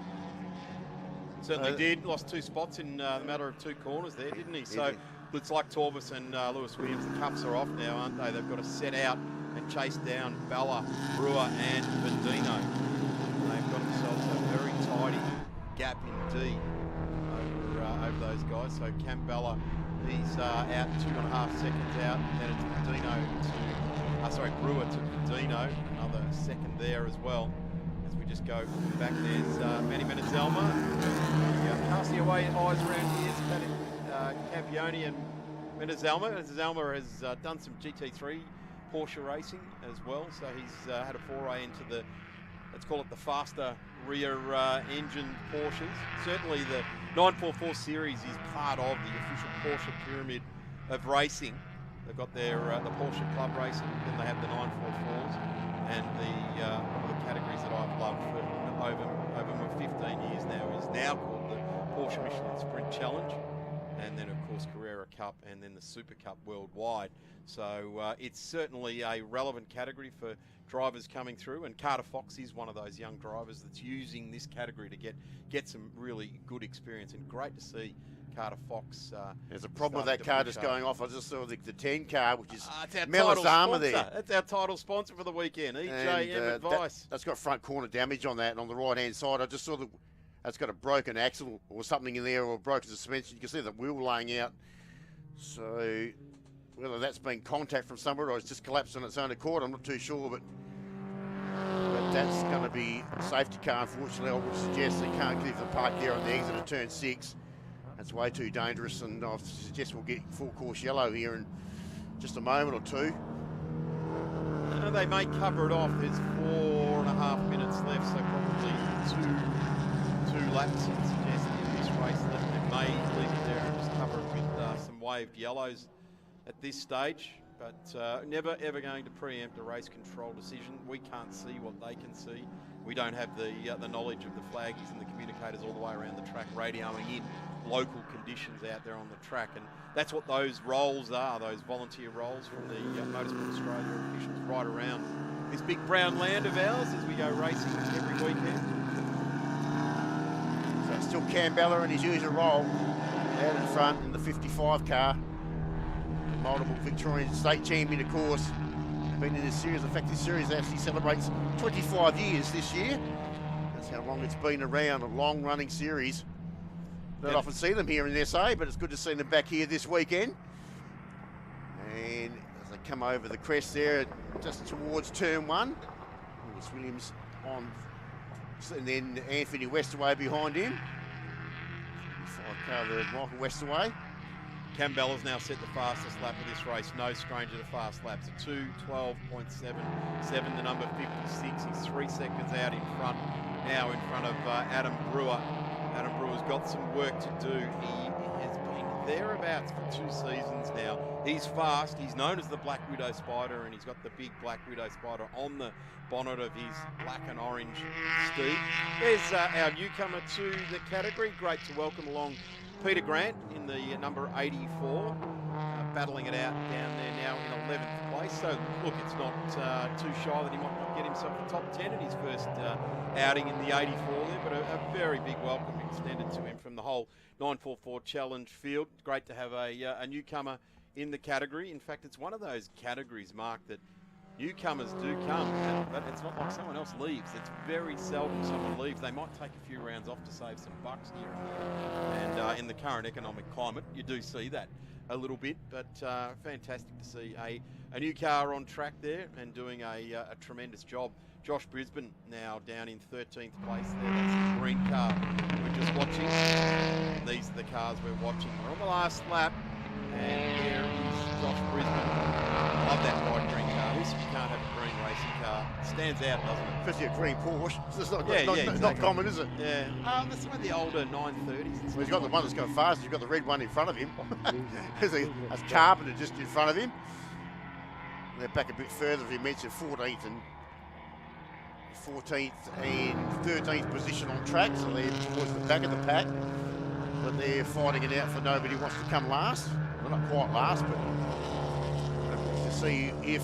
Certainly did. Lost 2 spots in a matter of 2 corners there, didn't he? So looks like Torbus and Lewis Williams, the cuffs are off now, aren't they? They've got to set out and chase down Bella, Brewer and Vendino. They've got themselves a very tidy gap indeed over those guys. So Cam Bella, he's out 2.5 seconds out, and then it's Brewer to Vendino, another second there as well. We just go back, there's Manny Menezelma. Casting away eyes around here, Campione and Menezelma. Menezelma has done some GT3 Porsche racing as well, so he's had a foray into the, let's call it the faster rear engine Porsches. Certainly the 944 series is part of the official Porsche pyramid of racing. They've got their the Porsche Club Racing, then they have the 944s, and one of the categories that I've loved for over my 15 years now is now called the Porsche Michelin Sprint Challenge, and then of course Carrera Cup, and then the Super Cup worldwide. So it's certainly a relevant category for drivers coming through, and Carter Fox is one of those young drivers that's using this category to get some really good experience, and great to see Carter Fox. There's a problem with that car just going off. I just saw the 10 car, which is our Melisama there. That's our title sponsor for the weekend, EJM Advice. That's got front corner damage on that, and on the right-hand side, I just saw that's got a broken axle or something in there, or a broken suspension. You can see the wheel laying out. So whether that's been contact from somewhere or it's just collapsed on its own accord, I'm not too sure, but that's going to be a safety car, unfortunately. I would suggest they can't leave the park there on the exit of turn 6. That's way too dangerous, and I suggest we'll get full course yellow here in just a moment or two. They may cover it off. There's 4.5 minutes left, so probably two laps it's suggested in this race. They may leave it there and just cover it with some waved yellows at this stage. But never ever going to preempt a race control decision. We can't see what they can see. We don't have the knowledge of the flaggies and the communicators all the way around the track, radioing in local conditions out there on the track, and that's what those roles are, those volunteer roles from the Motorsport Australia officials right around this big brown land of ours as we go racing every weekend. So it's still Campbell in his usual role, out in front in the 55 car. Multiple Victorian state champion, of course. Been in this series. In fact, this series actually celebrates 25 years this year. That's how long it's been around, a long-running series. Don't often see them here in SA, but it's good to see them back here this weekend. And as they come over the crest there, just towards turn 1, Lewis Williams on, and then Anthony Westaway behind him. 55 car, the Michael Westaway. Campbella's now set the fastest lap of this race. No stranger to fast laps. A 2:12.77, the number 56. He's 3 seconds out in front, now in front of Adam Brewer. Adam Brewer's got some work to do. He has been thereabouts for 2 seasons now. He's fast. He's known as the Black Widow Spider, and he's got the big Black Widow Spider on the bonnet of his black and orange Steed. There's our newcomer to the category. Great to welcome along Peter Grant in the number 84, battling it out down there now in 11th place. So look, it's not too shy that he might not get himself a top 10 in his first outing in the 84 there, but a very big welcome extended to him from the whole 944 Challenge field. Great to have a newcomer in the category. In fact, it's one of those categories, Mark, that newcomers do come, but it's not like someone else leaves. It's very seldom someone leaves. They might take a few rounds off to save some bucks here and there. And in the current economic climate, you do see that a little bit, but fantastic to see a new car on track there and doing a tremendous job. Josh Brisbane now down in 13th place there. That's the green car we're just watching. And these are the cars we're watching. We're on the last lap, and there is Josh Brisbane. Love that white green car. Who said you can't have a green racing car? It stands out, doesn't it? Especially a green Porsche. It's not, Exactly. not common, is it? Yeah. That's some of the older 930s. Well, he's got the one that's going fast. He's got the red one in front of him. There's Carpenter just in front of him. They're back a bit further, as you mentioned, 14th and 13th position on track, so they're towards the back of the pack. But they're fighting it out for nobody wants to come last. Well, not quite last, but to see if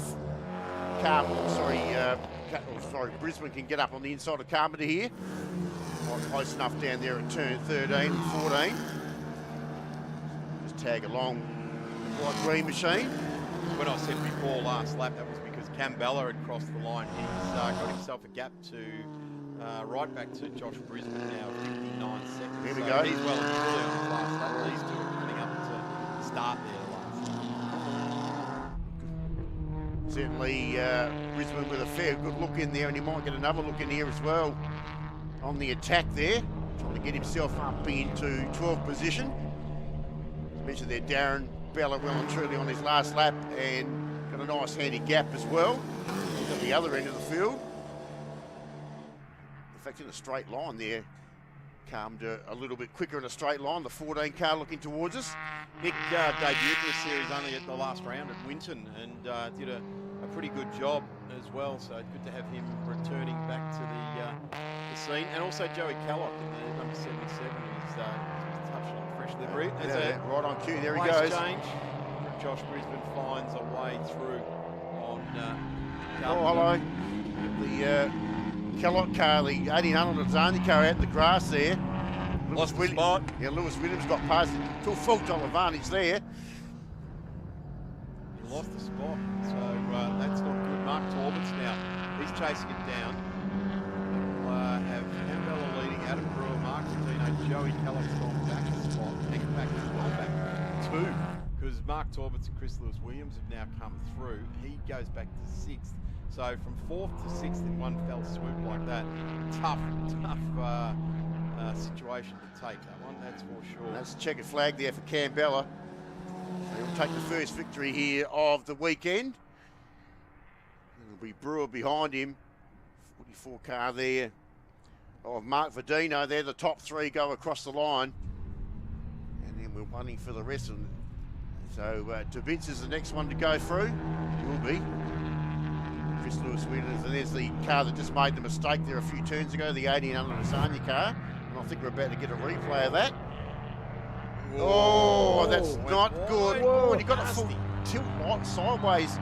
Brisbane can get up on the inside of Carpenter here. Quite close enough down there at turn 13 and 14. Just tag along the white green machine. When I said before last lap, that was because Campbell had crossed the line. He's got himself a gap to right back to Josh Brisbane now, 59 seconds. Here we so go. He's well and truly on his last lap. These two are coming up to start there last. Certainly Brisbane with a fair good look in there, and he might get another look in here as well on the attack there, trying to get himself up into 12th position. Mentioned there Darren Bella well and truly on his last lap, and got a nice handy gap as well. He's at the other end of the field. In fact, in a straight line there, calmed a little bit quicker in a straight line. The 14 car looking towards us. Nick debuted in the series only at the last round at Winton and did a pretty good job as well. So good to have him returning back to the scene. And also Joey Kellogg in the number 77. He's touched on fresh livery. Right on cue, there he Race goes. change. Josh Brisbane finds a way through on hello. The Kellogg car, the 1800 Zani car out in the grass there. Lost the spot. Yeah, Lewis Williams got past it. Full full-time advantage there. He lost the spot, so that's not good. Mark Torbert's now, he's chasing it down. We'll have Campbell leading, Adam Brewer, Mark Martino, Joey Kellogg's gone back a spot. Nick Pack as well back 2, because Mark Torberts and Chris Lewis-Williams have now come through. He goes back to 6th. So from 4th to 6th in one fell swoop like that, tough situation to take that one, that's for sure. And that's a checkered flag there for Campbell. He'll take the first victory here of the weekend. It'll be Brewer behind him. 44 car there of Mark Verdino. They're the top three go across the line. And then we're waiting for the rest of them. So Dubitz is the next one to go through. Will be. Chris Lewis Williams, and there's the car that just made the mistake there a few turns ago, the 1800 Lasagna car. And I think we're about to get a replay of that. Oh, that's not good. Oh, and he got a full tilt right sideways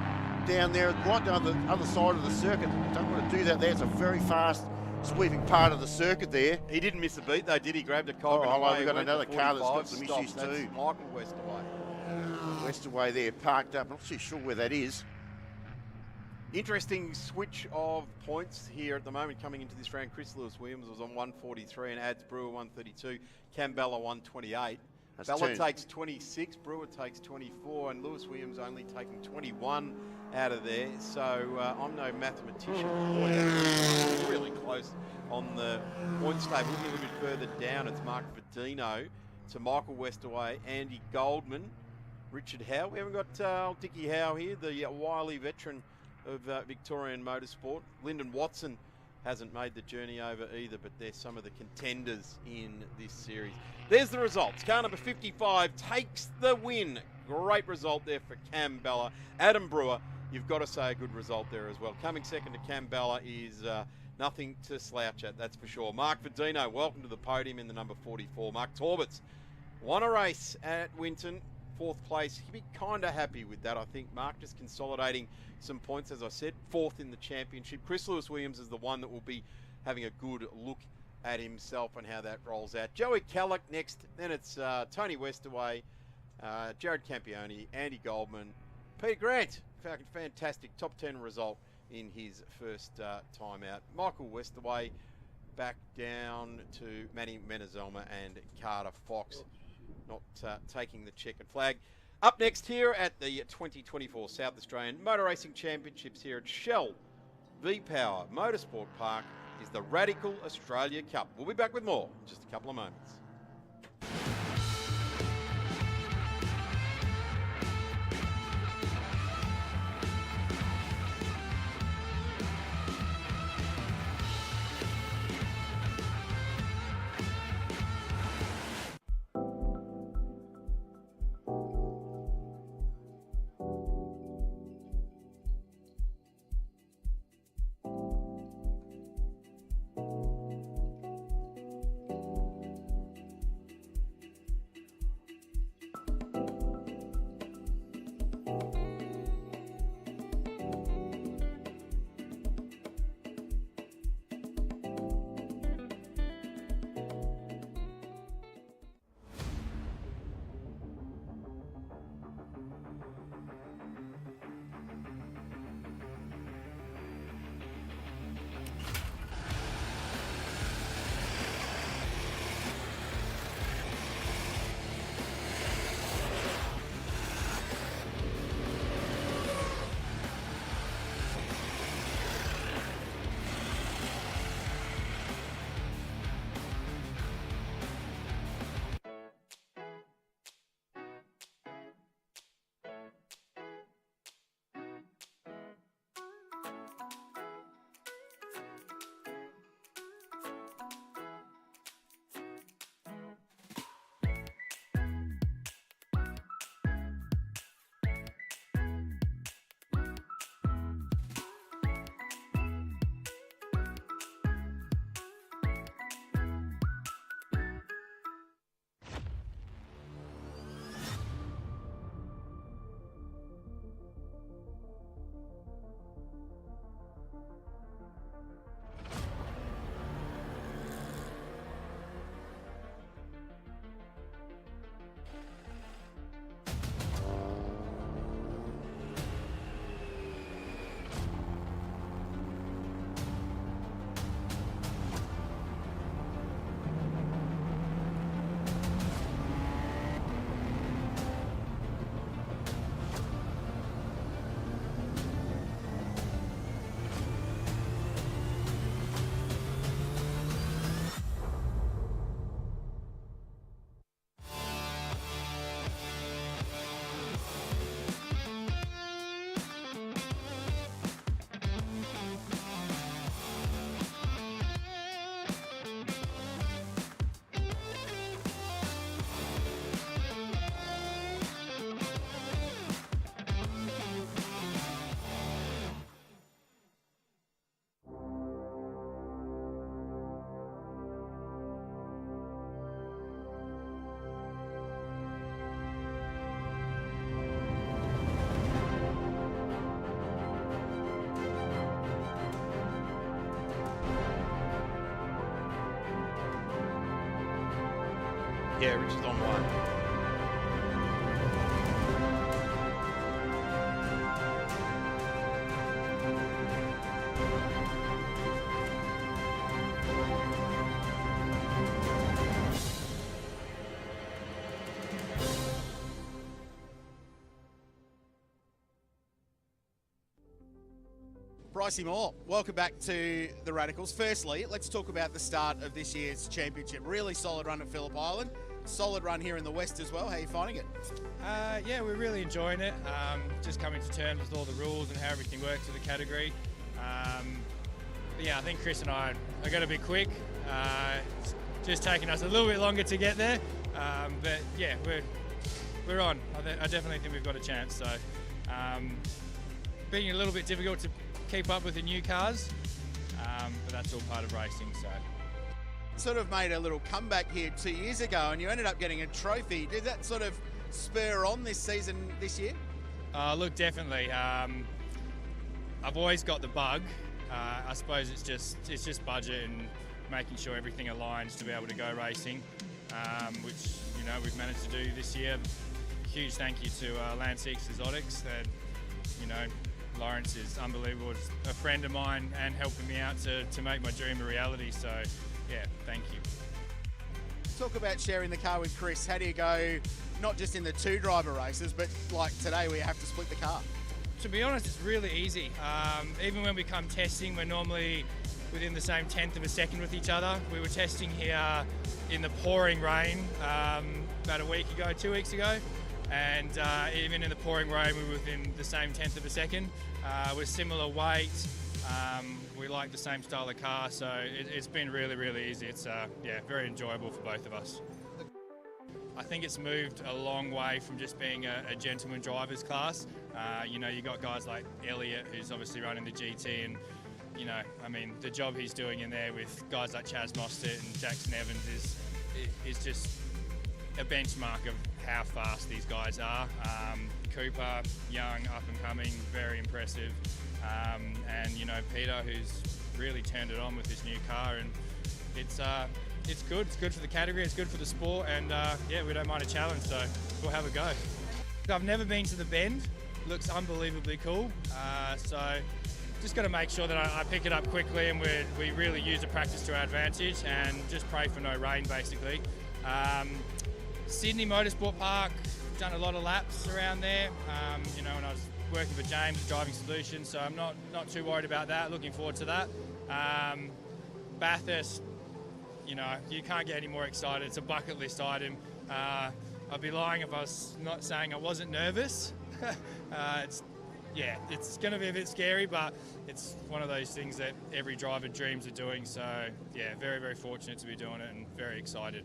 down there, right down the other side of the circuit. Don't want to do that there. It's a very fast sweeping part of the circuit there. He didn't miss a beat though, did he? Grabbed a cog. Oh, away, we've got another car that's got some stopped. issues That's too. Michael Westaway. Westaway there, parked up. Not too sure where that is. Interesting switch of points here at the moment coming into this round. Chris Lewis Williams was on 143 and adds Brewer 132. Cam Bella 128. Bella takes 26, Brewer takes 24, and Lewis Williams only taking 21 out of there. So I'm no mathematician. Really close on the points table. Looking a little bit further down, it's Mark Verdino to Michael Westaway, Andy Goldman, Richard Howe. We haven't got old Dickie Howe here, the wily veteran of Victorian Motorsport. Lyndon Watson hasn't made the journey over either, but they're some of the contenders in this series. There's the results. Car number 55 takes the win. Great result there for Cam Bella. Adam Brewer, you've got to say a good result there as well. Coming second to Cam Bella is nothing to slouch at, that's for sure. Mark Verdino, welcome to the podium in the number 44. Mark Torbitz won a race at Winton, 4th place. He'd be kind of happy with that, I think. Mark just consolidating some points, as I said, 4th in the championship. Chris Lewis Williams is the one that will be having a good look at himself and how that rolls out. Joey Kellock next, then it's Tony Westaway, Jared Campione, Andy Goldman, Peter Grant. Fantastic top 10 result in his first time out. Michael Westaway back down to Manny Menezoma and Carter Fox, not taking the checkered flag. Up next here at the 2024 South Australian Motor Racing Championships here at Shell V-Power Motorsport Park is the Radical Australia Cup. We'll be back with more in just a couple of moments. Yeah, Rich is on one. Brycey Moore, welcome back to the Radicals. Firstly, let's talk about the start of this year's championship. Really solid run at Phillip Island, solid run here in the West as well. How are you finding it? Yeah, we're really enjoying it. Just coming to terms with all the rules and how everything works with the category. But yeah, I think Chris and I are going to be quick. It's just taking us a little bit longer to get there. But yeah, we're on. I definitely think we've got a chance. So being a little bit difficult to keep up with the new cars, but that's all part of racing. So Sort of made a little comeback here 2 years ago, and you ended up getting a trophy. Did that sort of spur on this season this year? Look, definitely. I've always got the bug. I suppose it's just budget and making sure everything aligns to be able to go racing, which we've managed to do this year. Huge thank you to Land 6 Exotics. That Lawrence is unbelievable. It's a friend of mine and helping me out to make my dream a reality. So yeah, thank you. Talk about sharing the car with Chris. How do you go, not just in the two driver races, but like today where you have to split the car? To be honest, it's really easy. Even when we come testing, we're normally within the same 1/10 of a second with each other. We were testing here in the pouring rain about a week ago, 2 weeks ago. And even in the pouring rain, we were within the same 1/10 of a second. We're similar weight. We like the same style of car, so it's been really, really easy. It's very enjoyable for both of us. I think it's moved a long way from just being a gentleman driver's class. You got guys like Elliot, who's obviously running the GT, and the job he's doing in there with guys like Chaz Mostert and Jackson Evans is just a benchmark of how fast these guys are. Cooper, young, up and coming, very impressive. And Peter, who's really turned it on with this new car, and it's good. It's good for the category, it's good for the sport, and we don't mind a challenge, so we'll have a go. I've never been to the bend. Looks unbelievably cool. So just got to make sure that I pick it up quickly, and we really use the practice to our advantage, and just pray for no rain, basically. Sydney Motorsport Park, done a lot of laps around there. When I was working for James Driving Solutions, so I'm not too worried about that. Looking forward to that. Bathurst, you can't get any more excited. It's a bucket list item. I'd be lying if I was not saying I wasn't nervous. It's going to be a bit scary, but it's one of those things that every driver dreams of doing. So yeah, very, very fortunate to be doing it and very excited.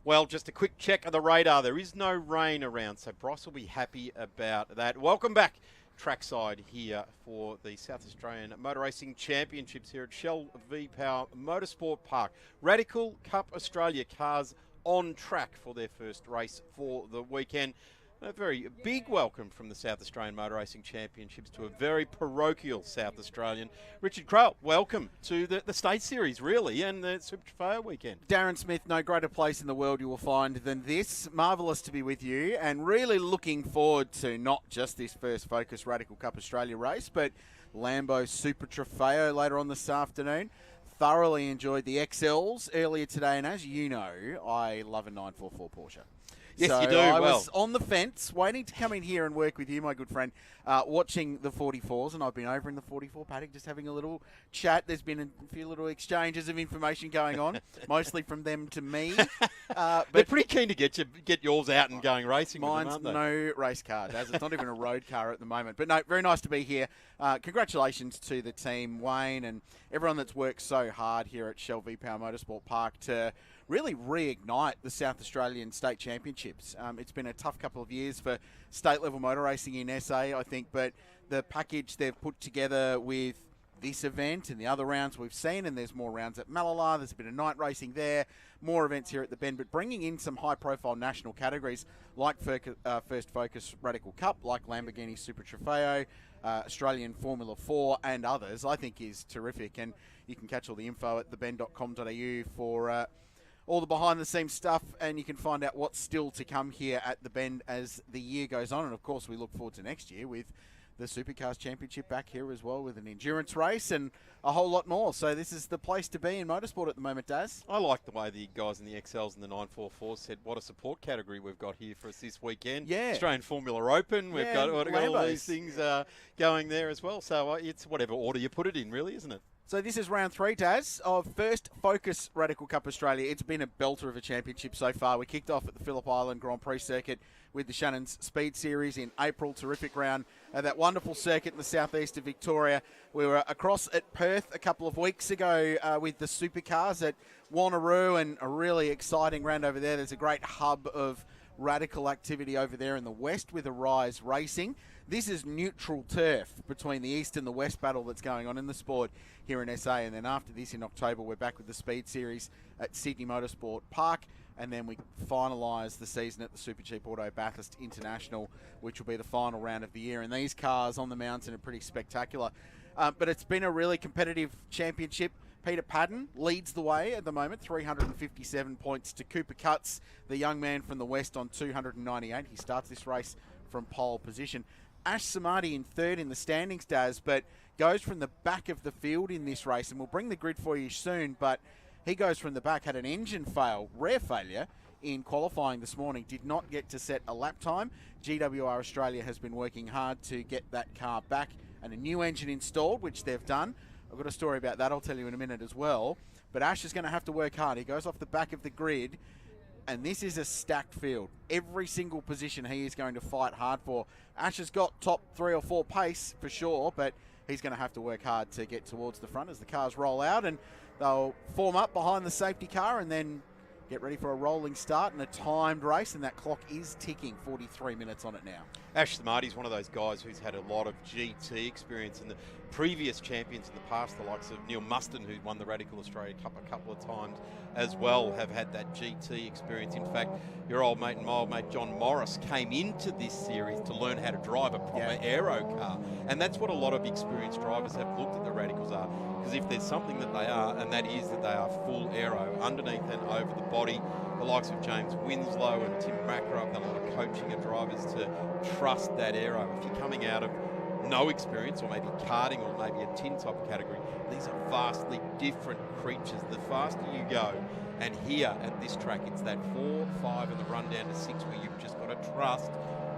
Well, just a quick check of the radar. There is no rain around, so Bryce will be happy about that. Welcome back trackside here for the South Australian Motor Racing Championships here at Shell V-Power Motorsport Park. Radical Cup Australia cars on track for their first race for the weekend. A very big welcome from the South Australian Motor Racing Championships to a very parochial South Australian. Richard Crowell, welcome to the State Series, really, and the Super Trofeo weekend. Darren Smith, no greater place in the world you will find than this. Marvellous to be with you, and really looking forward to not just this first Focus Radical Cup Australia race, but Lambo Super Trofeo later on this afternoon. Thoroughly enjoyed the XLs earlier today, and as you know, I love a 944 Porsche. Yes, so you do. I was on the fence, waiting to come in here and work with you, my good friend, watching the 44s, and I've been over in the 44 paddock just having a little chat. There's been a few little exchanges of information going on, mostly from them to me. But they're pretty keen to get yours out and going racing. Mine's with them, no race car, Daz. It's not even a road car at the moment. But no, very nice to be here. Congratulations to the team, Wayne, and everyone that's worked so hard here at Shell V-Power Motorsport Park to really reignite the South Australian State Championships. It's been a tough couple of years for state-level motor racing in SA, I think, but the package they've put together with this event and the other rounds we've seen, and there's more rounds at Malala, there's a bit of night racing there, more events here at the Bend, but bringing in some high-profile national categories like First Focus Radical Cup, like Lamborghini Super Trofeo, Australian Formula 4 and others, I think is terrific. And you can catch all the info at thebend.com.au for all the behind-the-scenes stuff, and you can find out what's still to come here at the Bend as the year goes on. And, of course, we look forward to next year with the Supercars Championship back here as well, with an endurance race and a whole lot more. So this is the place to be in motorsport at the moment, Daz. I like the way the guys in the XLs and the 944 said what a support category we've got here for us this weekend. Yeah. Australian Formula Open. We've got all Lambos. these things going there as well. So it's whatever order you put it in, really, isn't it? So this is round 3, Daz, of First Focus Radical Cup Australia. It's been a belter of a championship so far. We kicked off at the Phillip Island Grand Prix circuit with the Shannon's Speed Series in April. Terrific round at that wonderful circuit in the southeast of Victoria. We were across at Perth a couple of weeks ago with the supercars at Wanneroo, and a really exciting round over there. There's a great hub of radical activity over there in the west with Arise Racing. This is neutral turf between the east and the west battle that's going on in the sport here in SA. And then after this in October, we're back with the Speed Series at Sydney Motorsport Park. And then we finalise the season at the Super Cheap Auto Bathurst International, which will be the final round of the year. And these cars on the mountain are pretty spectacular. But it's been a really competitive championship. Peter Padden leads the way at the moment, 357 points to Cooper Cutts, the young man from the west, on 298. He starts this race from pole position. Ash Samadhi in third in the standings, Daz, but goes from the back of the field in this race, and we'll bring the grid for you soon, but he goes from the back, had an engine fail, rare failure, in qualifying this morning, did not get to set a lap time. GWR Australia has been working hard to get that car back and a new engine installed, which they've done. I've got a story about that I'll tell you in a minute as well, but Ash is going to have to work hard. He goes off the back of the grid, and this is a stacked field. Every single position he is going to fight hard for. Ash has got top 3 or 4 pace for sure, but he's going to have to work hard to get towards the front as the cars roll out, and they'll form up behind the safety car and then get ready for a rolling start and a timed race, and that clock is ticking. 43 minutes on it now. Ash Samadhi is one of those guys who's had a lot of GT experience, and the previous champions in the past, the likes of Neil Muston, who won the Radical Australia Cup a couple of times as well, have had that GT experience. In fact, your old mate and my old mate John Morris came into this series to learn how to drive a proper aero car, and that's what a lot of experienced drivers have looked at the Radicals are, because if there's something that they are, and that is that they are full aero, underneath and over the body. The likes of James Winslow and Tim Macker have done a lot of coaching of drivers to trust that aero. If you're coming out of no experience, or maybe karting, or maybe a tin type category, these are vastly different creatures. The faster you go, and here at this track, it's that 4, 5 and the run down to 6 where you've just got to trust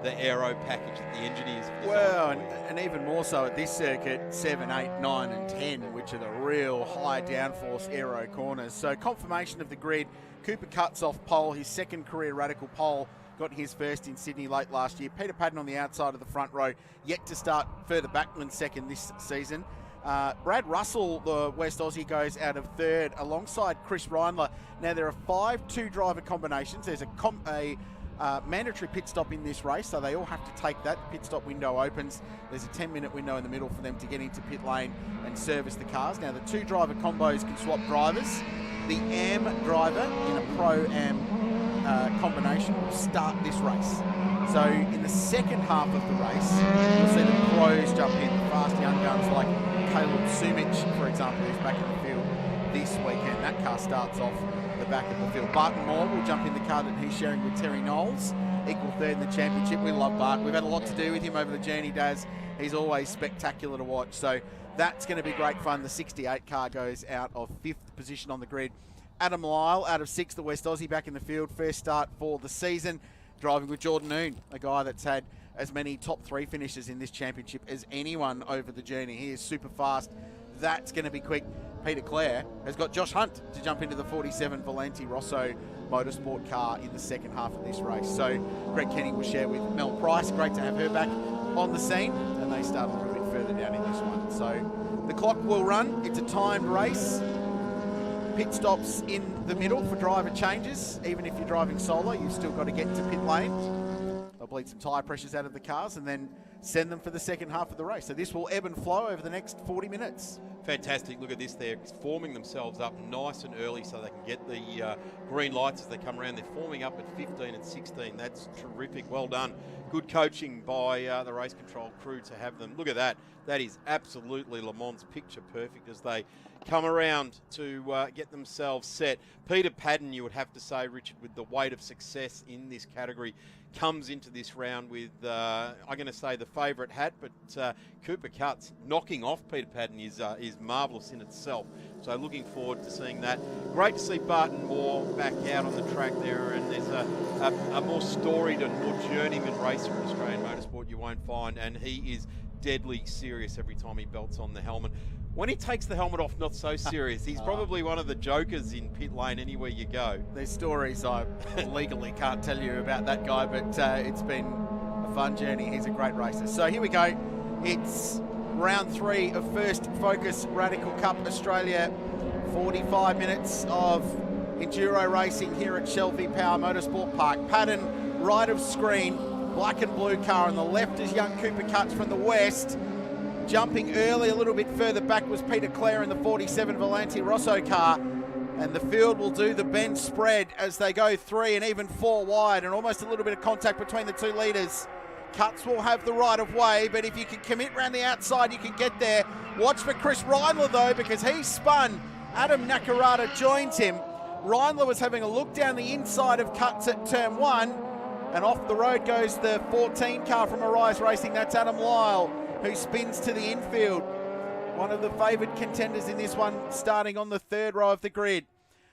the aero package that the engineers have designed. Well, and even more so at this circuit, 7, 8, 9 and 10, which are the real high downforce aero corners. So confirmation of the grid. Cooper Cutts off pole, his second career Radical pole, got his first in Sydney late last year. Peter Padden on the outside of the front row, yet to start further back than second this season. Brad Russell, the West Aussie, goes out of third alongside Chris Reindler. Now there are 5 two-driver combinations. There's a mandatory pit stop in this race, so they all have to take that. The pit stop window opens. There's a 10-minute window in the middle for them to get into pit lane and service the cars. Now the two-driver combos can swap drivers. The AM driver in a Pro-Am combination will start this race. So in the second half of the race, you'll see the pros jump in, the fast young guns like Caleb Sumich, for example, who's back in the field this weekend. That car starts off the back of the field. Barton Moore will jump in the car that he's sharing with Terry Knowles, equal third in the championship. We love Bart. We've had a lot to do with him over the journey, Daz. He's always spectacular to watch. So that's going to be great fun. The 68 car goes out of 5th position on the grid. Adam Lyle out of 6th, the West Aussie back in the field. First start for the season, driving with Jordan Noon, a guy that's had as many top 3 finishes in this championship as anyone over the journey. He is super fast. That's going to be quick. Peter Clare has got Josh Hunt to jump into the 47 Valenti Rosso Motorsport car in the second half of this race. So Greg Kenny will share with Mel Price. Great to have her back on the scene, and they start a little bit further down in this one. So the clock will run. It's a timed race. Pit stops in the middle for driver changes. Even if you're driving solo, you've still got to get to pit lane. They'll bleed some tyre pressures out of the cars, and then send them for the second half of the race. So this will ebb and flow over the next 40 minutes. Fantastic. Look at this. They're forming themselves up nice and early so they can get the green lights as they come around. They're forming up at 15 and 16. That's terrific. Well done. Good coaching by the race control crew to have them. Look at that. That is absolutely Le Mans picture perfect as they come around to get themselves set. Peter Padden, you would have to say, Richard, with the weight of success in this category, comes into this round with, I'm going to say, the favourite hat, but Cooper Cutts knocking off Peter Padden is marvellous in itself. So looking forward to seeing that. Great to see Barton Moore back out on the track there, and there's a more storied and more journeyman racer in Australian motorsport you won't find, and he is deadly serious every time he belts on the helmet. When he takes the helmet off, not so serious. He's probably one of the jokers in pit lane anywhere you go. There's stories I legally can't tell you about that guy, but it's been a fun journey. He's a great racer. So here we go. It's round 3 of First Focus Radical Cup Australia. 45 minutes of enduro racing here at Shell V-Power Motorsport Park. Padden, right of screen, black and blue car. On the left is young Cooper Cutts from the west. Jumping early, a little bit further back was Peter Clare in the 47 Volante Rosso car. And the field will do the bend spread as they go 3 and even 4 wide, and almost a little bit of contact between the 2 leaders. Cutts will have the right of way, but if you can commit around the outside, you can get there. Watch for Chris Reindler though, because he's spun. Adam Nakarada joins him. Reindler was having a look down the inside of Cutts at turn 1, and off the road goes the 14 car from Arise Racing. That's Adam Lyle, who spins to the infield. One of the favoured contenders in this one, starting on the 3rd row of the grid.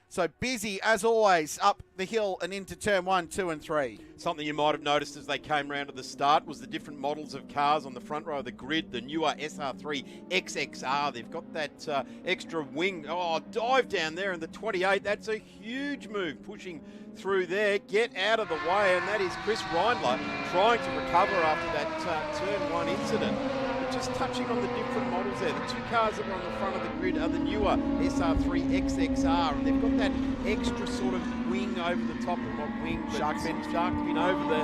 So busy, as always, up the hill and into turn 1, 2 and 3. Something you might have noticed as they came round to the start was the different models of cars on the front row of the grid. The newer SR3 XXR, they've got that extra wing. Oh, dive down there in the 28. That's a huge move, pushing through there. Get out of the way, and that is Chris Reindler trying to recover after that turn 1 incident. Just touching on the different models there. The 2 cars that are on the front of the grid are the newer SR3 XXR, and they've got that extra sort of wing over the top of what wing? Shark fin over the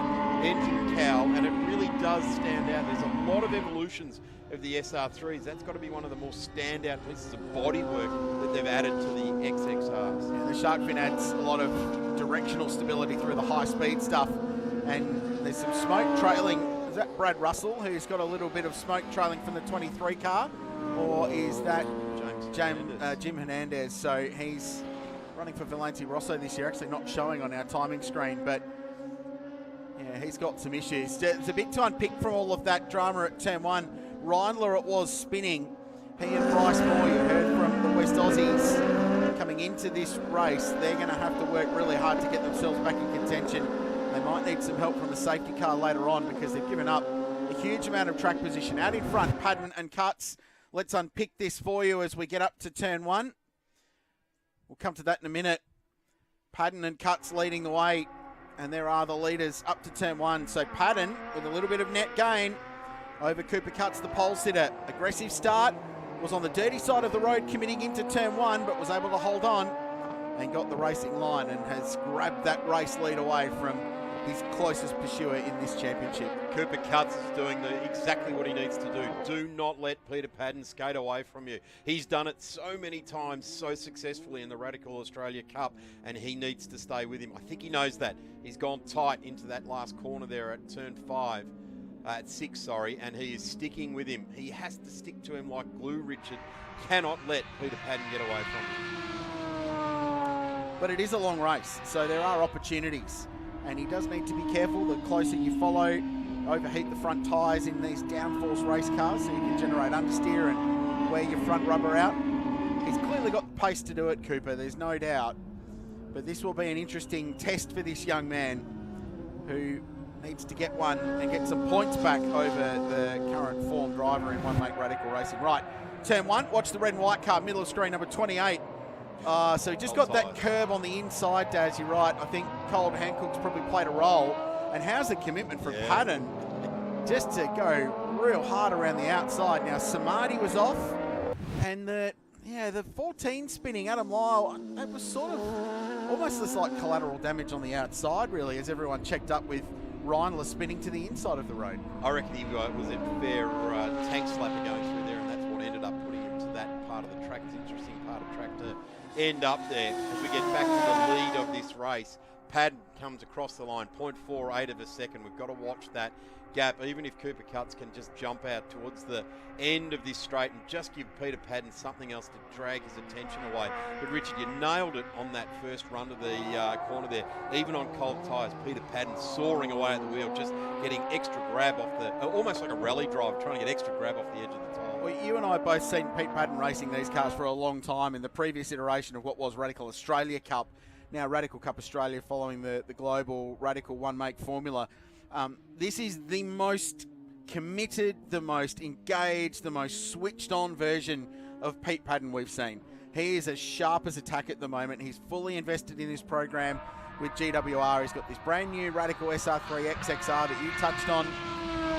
engine cowl, and it really does stand out. There's a lot of evolutions of the SR3s. That's got to be one of the more standout pieces of bodywork that they've added to the XXRs. Yeah, the shark fin adds a lot of directional stability through the high-speed stuff, and there's some smoke trailing. Is that Brad Russell, who's got a little bit of smoke trailing from the 23 car? Or is that Jim Hernandez? So he's running for Valente Rosso this year, actually not showing on our timing screen, but yeah, he's got some issues. It's a bit to unpick from all of that drama at turn 1. Reindler, it was spinning. He and Bryce Moore, you heard from the West Aussies, coming into this race, they're going to have to work really hard to get themselves back in contention. They might need some help from the safety car later on because they've given up a huge amount of track position. Out in front, Padden and Cutts. Let's unpick this for you as we get up to turn 1. We'll come to that in a minute. Padden and Cutts leading the way, and there are the leaders up to turn 1. So Padden with a little bit of net gain over Cooper Cutts, the pole sitter. Aggressive start, was on the dirty side of the road committing into turn 1, but was able to hold on and got the racing line and has grabbed that race lead away from his closest pursuer in this championship. Cooper Cutts is doing exactly what he needs to do. Do not let Peter Padden skate away from you. He's done it so many times, so successfully in the Radical Australia Cup, and he needs to stay with him. I think he knows that. He's gone tight into that last corner there at turn 6, sorry, and he is sticking with him. He has to stick to him like glue, Richard. Cannot let Peter Padden get away from him. But it is a long race, so there are opportunities. And he does need to be careful. The closer you follow, overheat the front tyres in these downforce race cars so you can generate understeer and wear your front rubber out. He's clearly got the pace to do it, Cooper, there's no doubt. But this will be an interesting test for this young man who needs to get one and get some points back over the current form driver in One Lake Radical Racing. Right, turn 1, watch the red and white car, middle of screen, number 28. So he just got that curb on the inside, Daz, you're right. I think Cold Hancock's probably played a role. And how's the commitment from Padden just to go real hard around the outside. Now, Samadhi was off, and the 14 spinning, Adam Lyle, that was sort of almost just like collateral damage on the outside, really, as everyone checked up with Reindler spinning to the inside of the road. I reckon he was a fair tank slapper going through there, and that's what ended up putting him to that part of the track. It's an interesting part of track to end up there. As we get back to the lead of this race, Padden comes across the line, 0.48 of a second. We've got to watch that gap, even if Cooper Cutts can just jump out towards the end of this straight and just give Peter Padden something else to drag his attention away. But Richard, you nailed it on that first run to the corner there. Even on cold tyres, Peter Padden soaring away at the wheel, just getting extra grab off the, almost like a rally drive, trying to get extra grab off the edge of the tyre. Well, you and I have both seen Pete Padden racing these cars for a long time in the previous iteration of what was Radical Australia Cup, now Radical Cup Australia, following the global Radical one-make formula. This is the most committed, the most engaged, the most switched-on version of Pete Padden we've seen. He is as sharp as a tack at the moment. He's fully invested in this program with GWR. He's got this brand new Radical SR3 XXR that you touched on.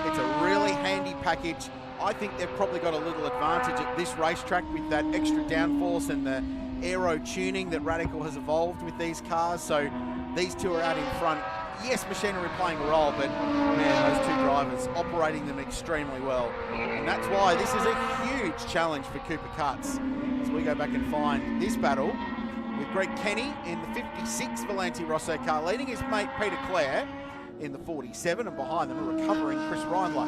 It's a really handy package. I think they've probably got a little advantage at this racetrack with that extra downforce and the aero tuning that Radical has evolved with these cars. So these two are out in front. Yes, machinery playing a role, but man, those two drivers operating them extremely well. And that's why this is a huge challenge for Cooper Cutts as we go back and find this battle with Greg Kenny in the 56 Valenti Rosso car, leading his mate Peter Clare in the 47, and behind them a recovering Chris Reindler,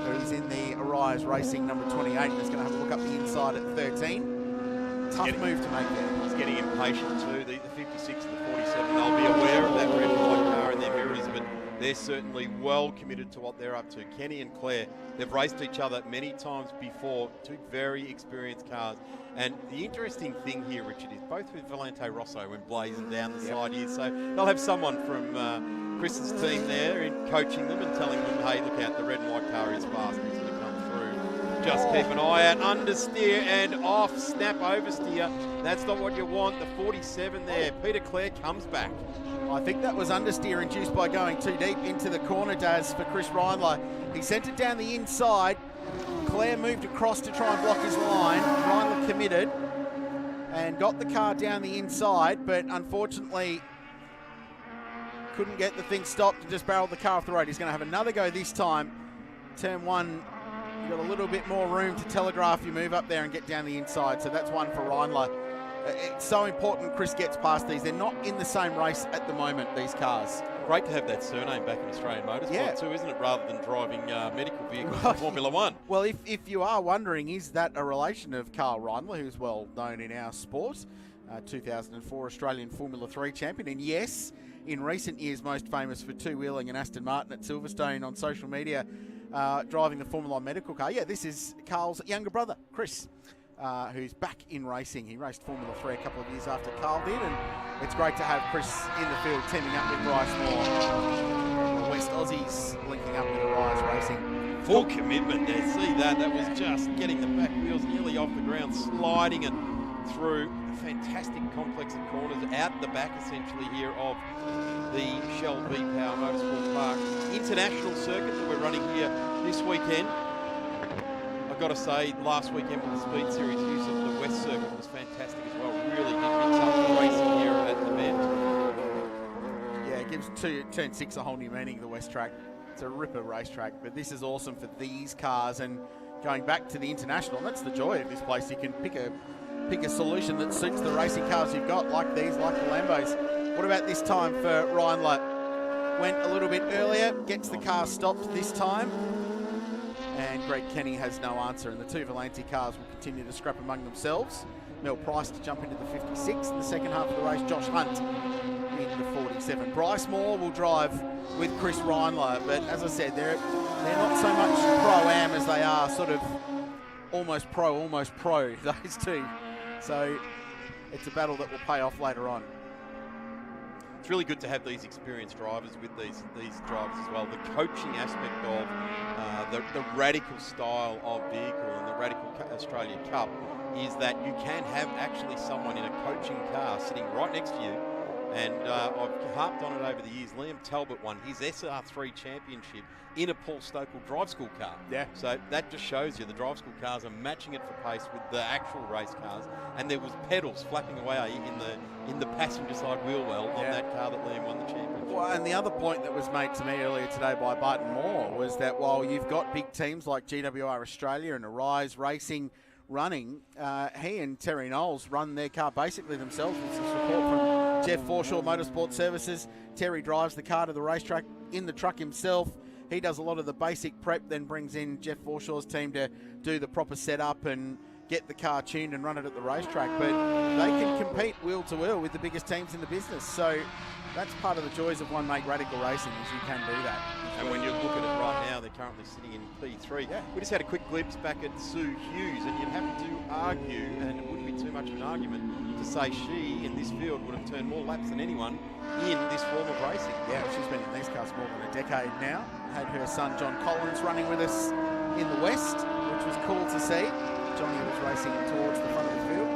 who's in the Arise Racing number 28 and is going to have a look up the inside at 13. Tough move to make there. He's getting impatient too. The 56 and the 47, they'll be aware of that red and white car in their mirrors, but they're certainly well committed to what they're up to. Kenny and Claire, they've raced each other many times before, two very experienced cars. And the interesting thing here, Richard, is both with Valente Rosso and blazing down the side here, so they'll have someone from Chris's team there in coaching them and telling them, hey, look out, the red and white car is fast, it's going to come through. Just keep an eye out, understeer and off, snap oversteer. That's not what you want. The 47 there, Peter Clare comes back. I think that was understeer induced by going too deep into the corner, Daz, for Chris Reindler. He sent it down the inside. Clare moved across to try and block his line. Reindler committed and got the car down the inside, but unfortunately couldn't get the thing stopped and just barreled the car off the road. He's going to have another go this time. Turn one, you've got a little bit more room to telegraph your move up there and get down the inside, so that's one for Reindler. It's so important Chris gets past these. They're not in the same race at the moment, these cars. Great to have that surname back in Australian Motorsport too, isn't it, rather than driving medical vehicles in Formula One. Well, if you are wondering, is that a relation of Carl Reindler, who's well known in our sport, 2004 Australian Formula 3 champion, and yes, in recent years most famous for two-wheeling an Aston Martin at Silverstone on social media, driving the Formula 1 medical car. Yeah, this is Carl's younger brother, Chris. Who's back in racing. He raced Formula 3 a couple of years after Carl did, and it's great to have Chris in the field teaming up with Bryce Moore. The West Aussies linking up with Arise Racing. Full commitment there. See that? That was just getting the back wheels nearly off the ground, sliding it through a fantastic complex of corners out the back essentially here of the Shell V-Power Motorsport Park International Circuit that we're running here this weekend. I've got to say, last weekend with the Speed Series use of the West Circuit was fantastic as well. Really did mix up the racing here at the bend. Yeah, it gives turn 6 a whole new meaning, the West track. It's a ripper racetrack, but this is awesome for these cars. And going back to the International, that's the joy of this place. You can pick a solution that suits the racing cars you've got, like these, like the Lambos. What about this time for Reindler? Went a little bit earlier, gets the car stopped this time. And Greg Kenny has no answer, and the two Valenti cars will continue to scrap among themselves. Mel Price to jump into the 56 in the second half of the race. Josh Hunt in the 47. Bryce Moore will drive with Chris Reindler, but as I said, they're not so much pro-am as they are sort of almost pro, those two. So it's a battle that will pay off later on. It's really good to have these experienced drivers with these drivers as well. The coaching aspect of the radical style of vehicle and the Radical Australia Cup is that you can have actually someone in a coaching car sitting right next to you. And I've harped on it over the years. Liam Talbot won his SR3 championship in a Paul Stokell drive school car. Yeah. So that just shows you the drive school cars are matching it for pace with the actual race cars. And there was pedals flapping away in the passenger side wheel well on that car that Liam won the championship. Well, And the other point that was made to me earlier today by Barton Moore was that while you've got big teams like GWR Australia and Arise Racing running, he and Terry Knowles run their car basically themselves with some support from Jeff Forshaw Motorsport Services. Terry drives the car to the racetrack in the truck himself. He does a lot of the basic prep, then brings in Jeff Forshaw's team to do the proper setup and get the car tuned and run it at the racetrack. But they can compete wheel to wheel with the biggest teams in the business. So that's part of the joys of One Make Radical Racing, is you can do that. And when you look at it right now, they're currently sitting in P3. Yeah. We just had a quick glimpse back at Sue Hughes, and you'd have to argue, and it wouldn't be too much of an argument, to say she, in this field, would have turned more laps than anyone in this form of racing. Yeah, she's been in these cars more than a decade now. Had her son John Collins running with us in the West, which was cool to see. Johnny was racing towards the front of the field.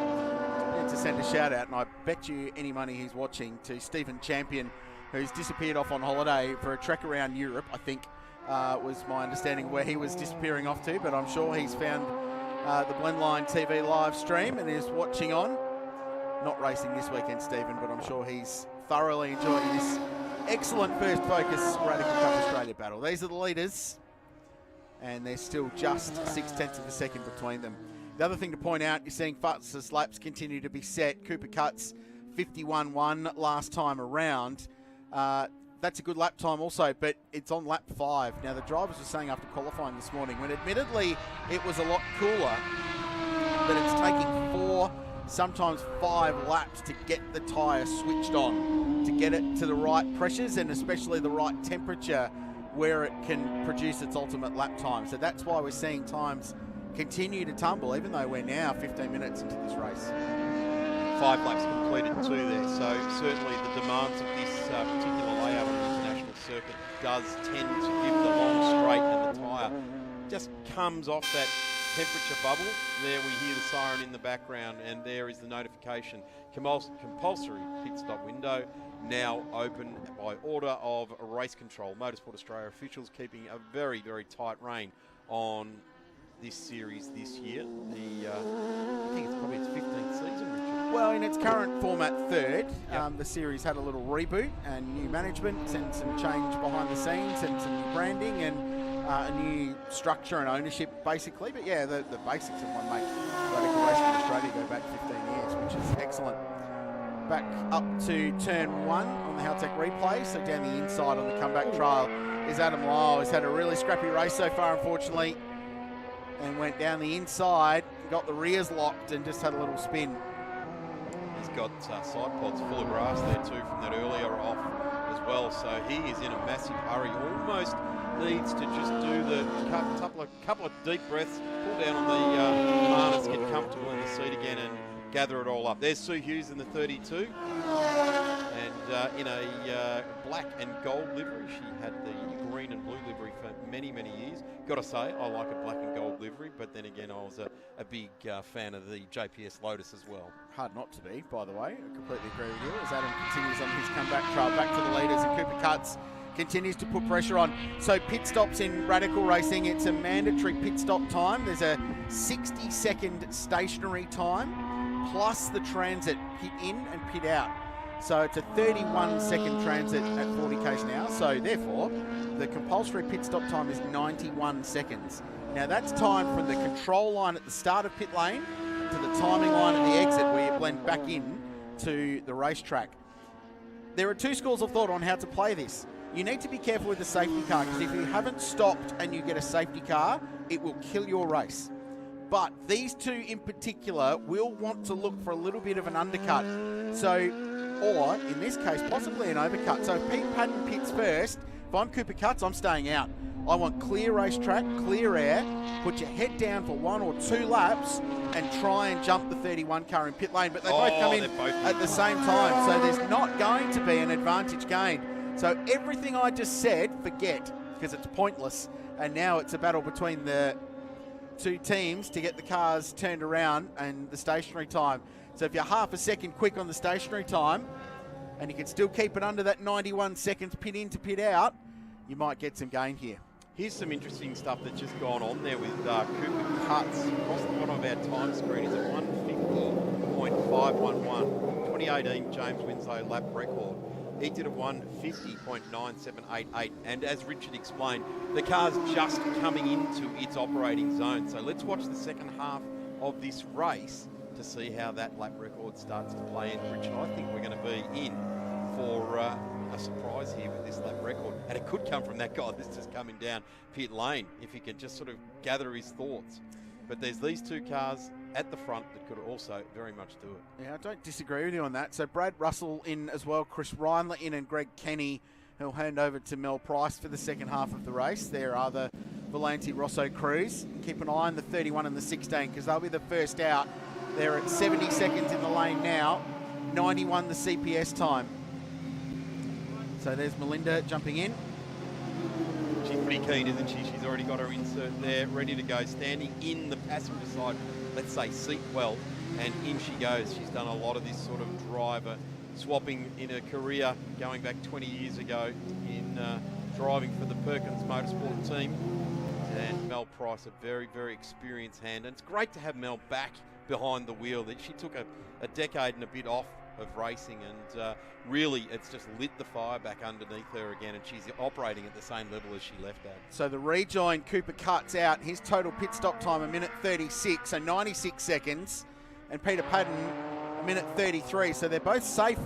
And to send a shout out, and I bet you any money he's watching, to Stephen Champion, who's disappeared off on holiday for a trek around Europe, I think was my understanding where he was disappearing off to, but I'm sure he's found the Blendline TV live stream and is watching on. Not racing this weekend, Stephen, but I'm sure he's thoroughly enjoying this excellent First Focus Radical Cup Australia battle. These are the leaders, and there's still just 0.6 of a second between them. The other thing to point out, you're seeing fastest laps continue to be set. Cooper Cuts 51.1 last time around. That's a good lap time also, but it's on lap 5. Now, the drivers were saying after qualifying this morning, when admittedly it was a lot cooler, that it's taking 4, sometimes 5 laps to get the tyre switched on, to get it to the right pressures and especially the right temperature where it can produce its ultimate lap time. So that's why we're seeing times continue to tumble, even though we're now 15 minutes into this race. 5 laps completed 2 there, so certainly the demands of this particular layout on the international circuit does tend to give the long straight, and the tyre just comes off that temperature bubble. There we hear the siren in the background, and there is the notification. Compulsory pit stop window now open by order of Race Control. Motorsport Australia officials keeping a very, very tight rein on this series this year. I think it's probably its 15th season, Richard. Well, in its current format, third. The series had a little reboot and new management and some change behind the scenes and some new branding and a new structure and ownership, basically. But yeah, the basics of One Make Radical Racing in Australia go back 15 years, which is excellent. Back up to turn 1 on the Haltech replay. So down the inside on the comeback trail is Adam Lyle. He's had a really scrappy race so far, unfortunately, and went down the inside, got the rears locked and just had a little spin. He's got side pods full of grass there too from that earlier off as well, so he is in a massive hurry. Almost needs to just do the couple of deep breaths, pull down on the harness, get comfortable in the seat again and gather it all up. There's Sue Hughes in the 32, and in a black and gold livery. She had the green and blue livery for many, many years. Got to say, I like a black and gold livery, but then again, I was a big fan of the JPS Lotus as well. Hard not to be, by the way. I completely agree with you. As Adam continues on his comeback trail back to the leaders, and Cooper Cuts continues to put pressure on. So pit stops in Radical Racing, it's a mandatory pit stop time. There's a 60-second stationary time, plus the transit pit in and pit out. So it's a 31-second transit at 40 k's an hour. So therefore, the compulsory pit stop time is 91 seconds. Now that's time from the control line at the start of pit lane to the timing line at the exit where you blend back in to the racetrack. There are 2 schools of thought on how to play this. You need to be careful with the safety car, because if you haven't stopped and you get a safety car, it will kill your race. But these 2 in particular will want to look for a little bit of an undercut. Or in this case, possibly an overcut. So if Pete Patton pits first, if I'm Cooper Cuts, I'm staying out. I want clear racetrack, clear air, put your head down for 1 or 2 laps and try and jump the 31 car in pit lane. But they both come in at the same time. So there's not going to be an advantage gained. So everything I just said, forget, because it's pointless. And now it's a battle between the 2 teams to get the cars turned around and the stationary time. So if you're half a second quick on the stationary time and you can still keep it under that 91 seconds pit in to pit out, you might get some gain here. Here's some interesting stuff that's just gone on there with Cooper Cuts. Across the bottom of our time screen is at 150.511. 2018 James Winslow lap record. He did a 1:50.9788. And as Richard explained, the car's just coming into its operating zone. So let's watch the second half of this race to see how that lap record starts to play in. Richard, I think we're going to be in for a surprise here with this lap record. And it could come from that guy that's just coming down pit lane, if he can just sort of gather his thoughts. But there's these two cars at the front that could also very much do it. Yeah, I don't disagree with you on that. So Brad Russell in as well, Chris Reindler in, and Greg Kenny, who'll hand over to Mel Price for the second half of the race. There are the Valenti Rosso crews. Keep an eye on the 31 and the 16 because they'll be the first out. They're at 70 seconds in the lane now, 91 the CPS time. So there's Melinda jumping in. She's pretty keen, isn't she? She's already got her insert there, ready to go, standing in the passenger side, let's say seat well, and in she goes. She's done a lot of this sort of driver swapping in her career, going back 20 years ago in driving for the Perkins Motorsport team. And Mel Price, a very, very experienced hand. And it's great to have Mel back behind the wheel. She took a decade and a bit off of racing, and really it's just lit the fire back underneath her again, and she's operating at the same level as she left at. So the rejoin, Cooper cuts out his total pit stop time, 1:36, so 96 seconds, and Peter Padden 1:33, so they're both safe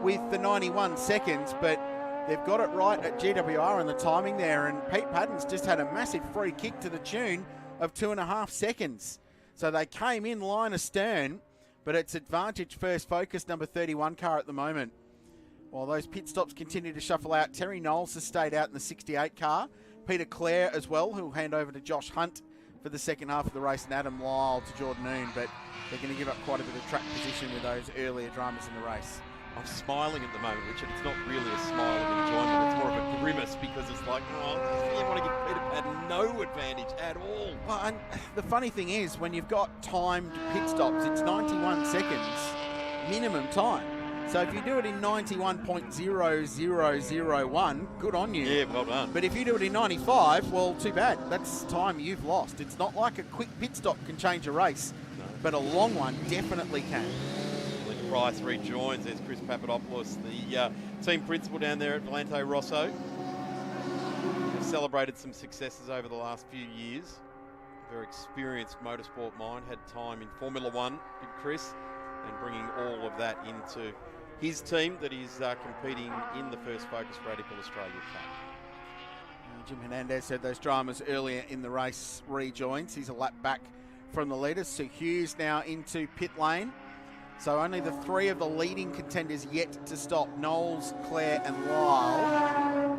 with the 91 seconds, but they've got it right at GWR on the timing there, and Pete Padden's just had a massive free kick to the tune of 2.5 seconds. So they came in line astern, but it's advantage first focus number 31 car at the moment. While those pit stops continue to shuffle out, Terry Knowles has stayed out in the 68 car. Peter Clare as well, who'll hand over to Josh Hunt for the second half of the race, and Adam Lyle to Jordan Noon, but they're going to give up quite a bit of track position with those earlier dramas in the race. I'm smiling at the moment, Richard. It's not really a smile of enjoyment. It's more of a grimace because it's like, oh, you want to give Peter Padden no advantage at all. Well, and the funny thing is, when you've got timed pit stops, it's 91 seconds minimum time. So if you do it in 91.0001, good on you. Yeah, well done. But if you do it in 95, well, too bad. That's time you've lost. It's not like a quick pit stop can change a race, but a long one definitely can. Price rejoins. There's Chris Papadopoulos, the team principal down there at Valenti Rosso. They've celebrated some successes over the last few years. Very experienced motorsport mind, had time in Formula One, did Chris, and bringing all of that into his team that is competing in the first Focus Radical Australia Cup. Jim Hernandez said those dramas earlier in the race rejoins. He's a lap back from the leaders. So Hughes now into pit lane. So only the three of the leading contenders yet to stop, Knowles, Clare and Lyle.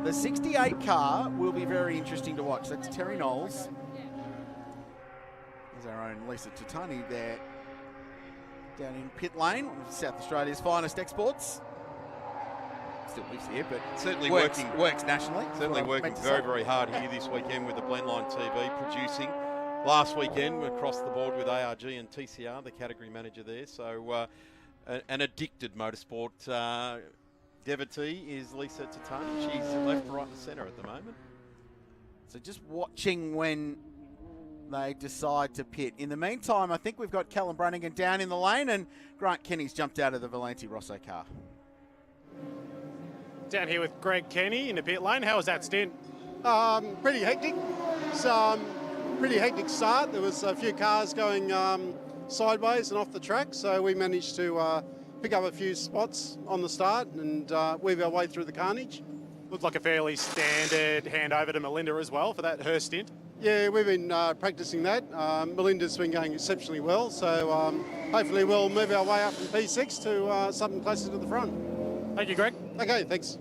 The 68 car will be very interesting to watch. That's Terry Knowles. There's our own Lisa Tutani there down in pit lane, one of South Australia's finest exports. Still lives here, but certainly works nationally. Certainly working very, very hard here this weekend with the Blendline TV, producing. Last weekend, across the board with ARG and TCR, the category manager there. So an addicted motorsport devotee is Lisa Tutani. She's left, right and centre at the moment. So just watching when they decide to pit. In the meantime, I think we've got Callum Brannigan down in the lane, and Grant Kenny's jumped out of the Valenti Rosso car. Down here with Greg Kenny in the pit lane. How was that stint? Pretty hectic. Pretty hectic start. There was a few cars going sideways and off the track, so we managed to pick up a few spots on the start and weave our way through the carnage. Looked like a fairly standard handover to Melinda as well for her stint. Yeah, we've been practicing that. Melinda's been going exceptionally well, so hopefully we'll move our way up from P6 to something closer to the front. Thank you, Greg. Okay, thanks.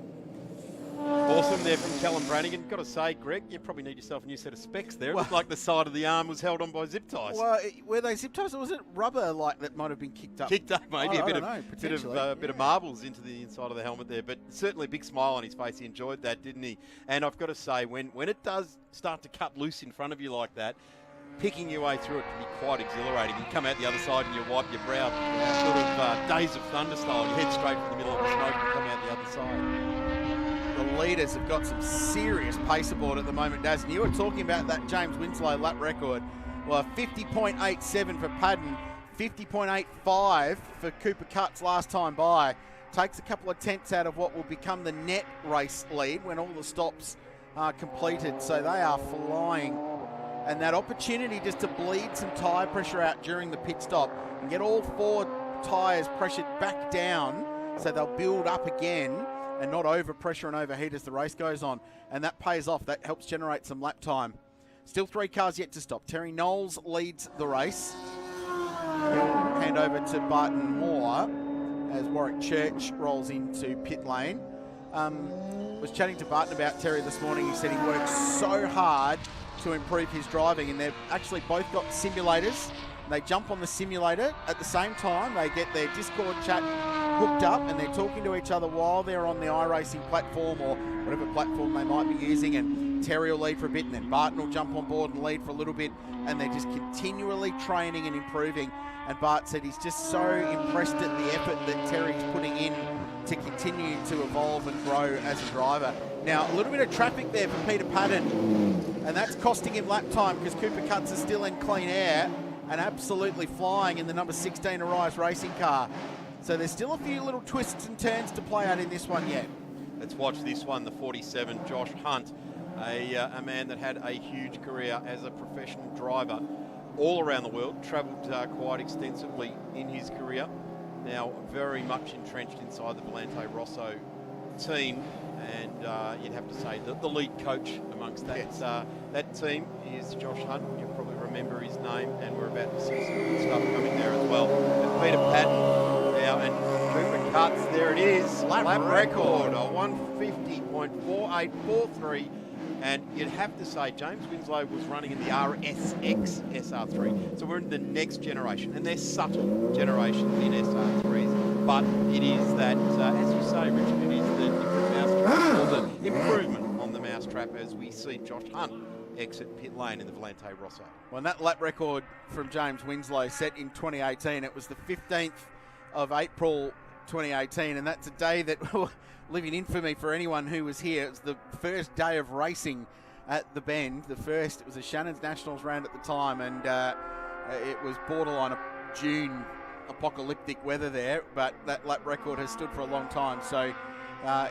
Awesome there from Callum Brannigan. Got to say, Greg, you probably need yourself a new set of specs there. It looked like the side of the arm was held on by zip ties. Well, were they zip ties or was it rubber like that might have been kicked up? Kicked up, maybe a bit of Yeah. marbles into the inside of the helmet there. But certainly a big smile on his face. He enjoyed that, didn't he? And I've got to say, when it does start to cut loose in front of you like that, picking your way through it can be quite exhilarating. You come out the other side and you wipe your brow, sort of Days of Thunder style. You head straight for the middle of the smoke and come out the other side. The leaders have got some serious pace aboard at the moment, Daz. And you were talking about that James Winslow lap record. Well, 50.87 for Padden, 50.85 for Cooper Cutts last time by. takes a couple of tenths out of what will become the net race lead when all the stops are completed. So they are flying. And that opportunity just to bleed some tyre pressure out during the pit stop and get all 4 tyres pressured back down so they'll build up again and not over pressure and overheat as the race goes on. And that pays off. That helps generate some lap time. Still 3 cars yet to stop. Terry Knowles leads the race. He'll hand over to Barton Moore as Warwick Church rolls into pit lane. Was chatting to Barton about Terry this morning. He said he works so hard to improve his driving, and they've actually both got simulators. They jump on the simulator at the same time. They get their Discord chat hooked up and they're talking to each other while they're on the iRacing platform or whatever platform they might be using, and Terry will lead for a bit and then Barton will jump on board and lead for a little bit, and they're just continually training and improving. And Bart said he's just so impressed at the effort that Terry's putting in to continue to evolve and grow as a driver. Now, a little bit of traffic there for Peter Patton, and that's costing him lap time because Cooper Cutts is still in clean air and absolutely flying in the number 16 Arise racing car. So there's still a few little twists and turns to play out in this one yet. Let's watch this one, the 47, Josh Hunt, a man that had a huge career as a professional driver all around the world, travelled quite extensively in his career. Now very much entrenched inside the Volante Rosso team, and you'd have to say that the lead coach amongst that that team is Josh Hunt. You'll probably remember his name, and we're about to see some good stuff coming there as well. And Peter Patton now, and Cooper Cutts, there it is, lap record, a 150.4843. And you'd have to say James Winslow was running in the RSX SR3. So we're in the next generation, and they're subtle generations in SR3s. But it is that, as you say, Richard, it is the different mousetrap, or the improvement on the mousetrap as we see Josh Hunt exit pit lane in the Volante Rosso. Well, and that lap record from James Winslow set in 2018. It was the 15th of April 2018, and that's a day that will live in infamy for anyone who was here. It was the first day of racing at the Bend. It was a Shannon's Nationals round at the time, and it was borderline of June apocalyptic weather there, but that lap record has stood for a long time. So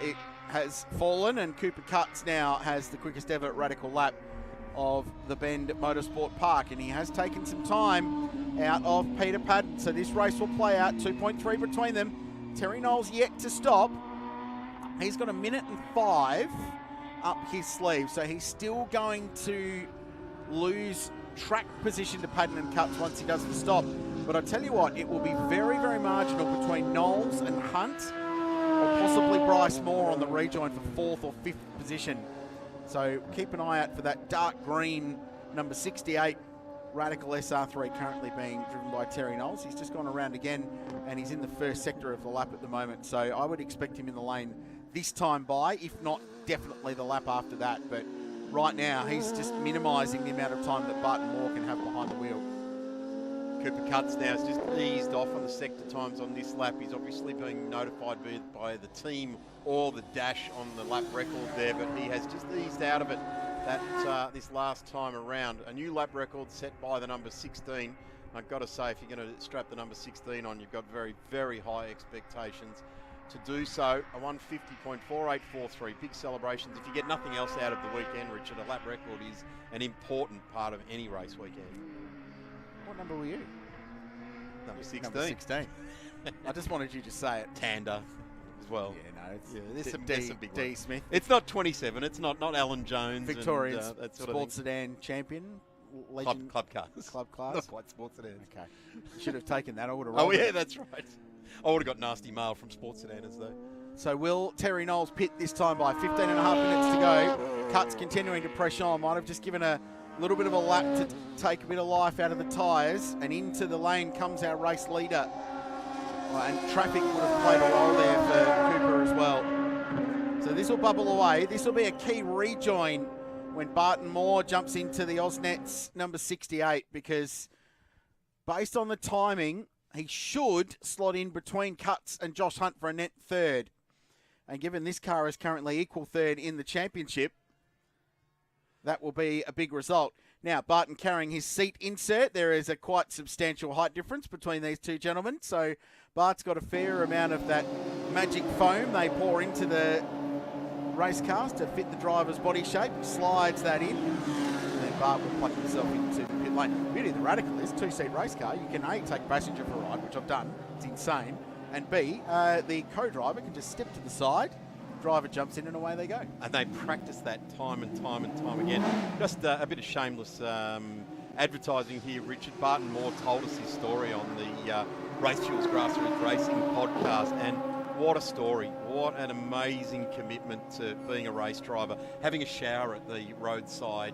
it has fallen, and Cooper Cutts now has the quickest ever radical lap of the Bend Motorsport Park, and he has taken some time out of Peter Patton. So this race will play out, 2.3 between them. Terry Knowles yet to stop. He's got 1:05 up his sleeve, so he's still going to lose track position to Patton and Cutts once he doesn't stop. But I tell you what, it will be very, very marginal between Knowles and Hunt, or possibly Bryce Moore on the rejoin for 4th or 5th position. So keep an eye out for that dark green number 68 Radical SR3 currently being driven by Terry Knowles. He's just gone around again, and he's in the first sector of the lap at the moment. So I would expect him in the lane this time by, if not definitely the lap after that. But right now, he's just minimising the amount of time that Barton Moore can have behind the wheel. Cooper Cutts now has just eased off on the sector times on this lap. He's obviously being notified by the team or the dash on the lap record there, but he has just eased out of it this last time around. A new lap record set by the number 16. I've got to say, if you're going to strap the number 16 on, you've got very, very high expectations to do so. A 150.4843, big celebrations. If you get nothing else out of the weekend, Richard, a lap record is an important part of any race weekend. What number were you? Number 16. Number 16. I just wanted you to say it. Tander as well. Yeah, no, it's there's some big D. ones. Smith. It's not 27. It's not Alan Jones. Victorian and, that sort sports of thing. sedan champion. Legend. Club cars. Club class. Not quite sports sedans. Okay. You should have taken that. I would have. Oh, yeah, that's right. I would have got nasty mail from sports sedans, though. So will Terry Knowles pit this time by 15 and a half minutes to go. Cutts continuing to press on. Might have just given a little bit of a lap to take a bit of life out of the tyres, and into the lane comes our race leader. And traffic would have played a role there for Cooper as well. So this will bubble away. This will be a key rejoin when Barton Moore jumps into the Osnets number 68, because based on the timing, he should slot in between Cutts and Josh Hunt for a net third. And given this car is currently equal third in the championship, that will be a big result. Now, Barton carrying his seat insert. There is a quite substantial height difference between these two gentlemen. So Bart's got a fair amount of that magic foam they pour into the race cars to fit the driver's body shape. He slides that in, and then Bart will plug himself into the pit lane. The beauty of the Radical is 2-seat race car. You can A, take passenger for a ride, which I've done. It's insane. And B, the co-driver can just step to the side, driver jumps in and away they go. And they practice that time and time and time again. Just a bit of shameless advertising here, Richard. Barton Moore told us his story on the Race Fuels Grassroots Racing podcast, and what a story. What an amazing commitment to being a race driver. Having a shower at the roadside,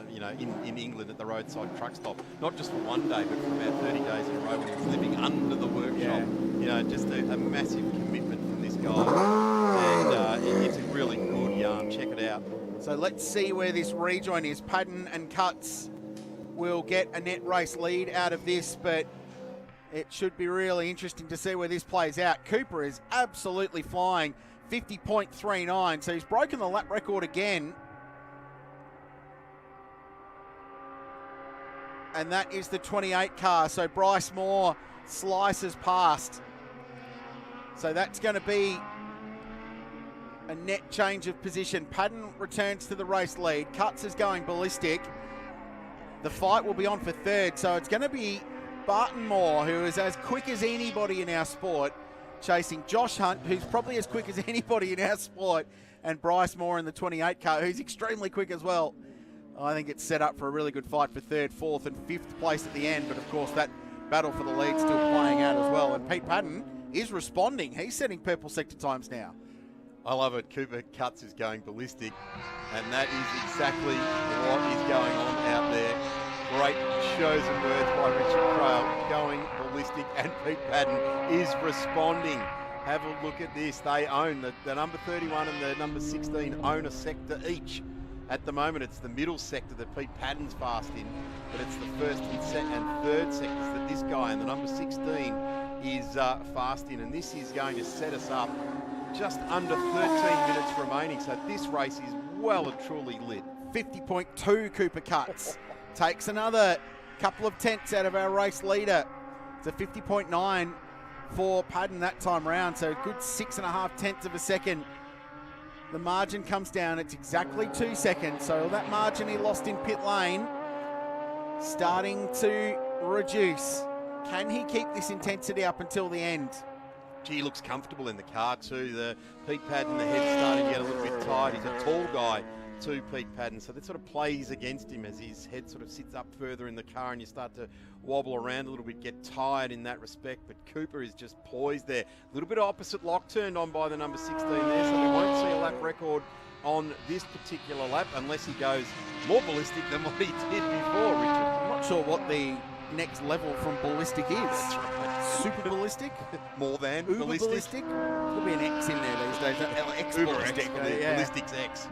in England at the roadside truck stop. Not just for one day, but for about 30 days in a row when he was living under the workshop. Yeah. Just a massive commitment from this guy. And it's a really good yarn. Check it out. So let's see where this rejoin is. Padden and Cutts will get a net race lead out of this, but it should be really interesting to see where this plays out. Cooper is absolutely flying, 50.39, so he's broken the lap record again. And that is the 28 car, so Bryce Moore slices past. So that's going to be a net change of position. Padden returns to the race lead. Cutts is going ballistic. The fight will be on for third, so it's going to be Barton Moore, who is as quick as anybody in our sport, chasing Josh Hunt, who's probably as quick as anybody in our sport, and Bryce Moore in the 28 car, who's extremely quick as well. I think it's set up for a really good fight for third, fourth, and fifth place at the end, but of course that battle for the lead still playing out as well. And Pete Padden is responding. He's setting purple sector times now. I love it. Cooper Cutts is going ballistic, and that is exactly what is going on out there. Great shows of words by Richard Crail, going ballistic, and Pete Padden is responding. Have a look at this. They own the number 31 and the number 16 own a sector each. At the moment, it's the middle sector that Pete Padden's fast in, but it's the first and third sectors that this guy and the number 16 is fast in, and this is going to set us up just under 13 minutes remaining. So this race is well and truly lit. 50.2 Cooper Cutts. Takes another couple of tenths out of our race leader. It's a 50.9 for Padden that time round, so a good 6.5 tenths of a second. The margin comes down, it's exactly 2 seconds, so that margin he lost in pit lane starting to reduce. Can he keep this intensity up until the end? Gee, he looks comfortable in the car too. The Pete Padden, the head's starting to get a little bit tight. He's a tall guy to Pete Padden, so that sort of plays against him as his head sort of sits up further in the car and you start to wobble around a little bit, get tired in that respect. But Cooper is just poised there. A little bit of opposite lock turned on by the number 16 there, so we won't see a lap record on this particular lap unless he goes more ballistic than what he did before, Richard. I'm not sure what the next level from ballistic is. That's right. Super ballistic? More than Uber ballistic? There'll be an X in there these days. X ballistic. Ballistics X.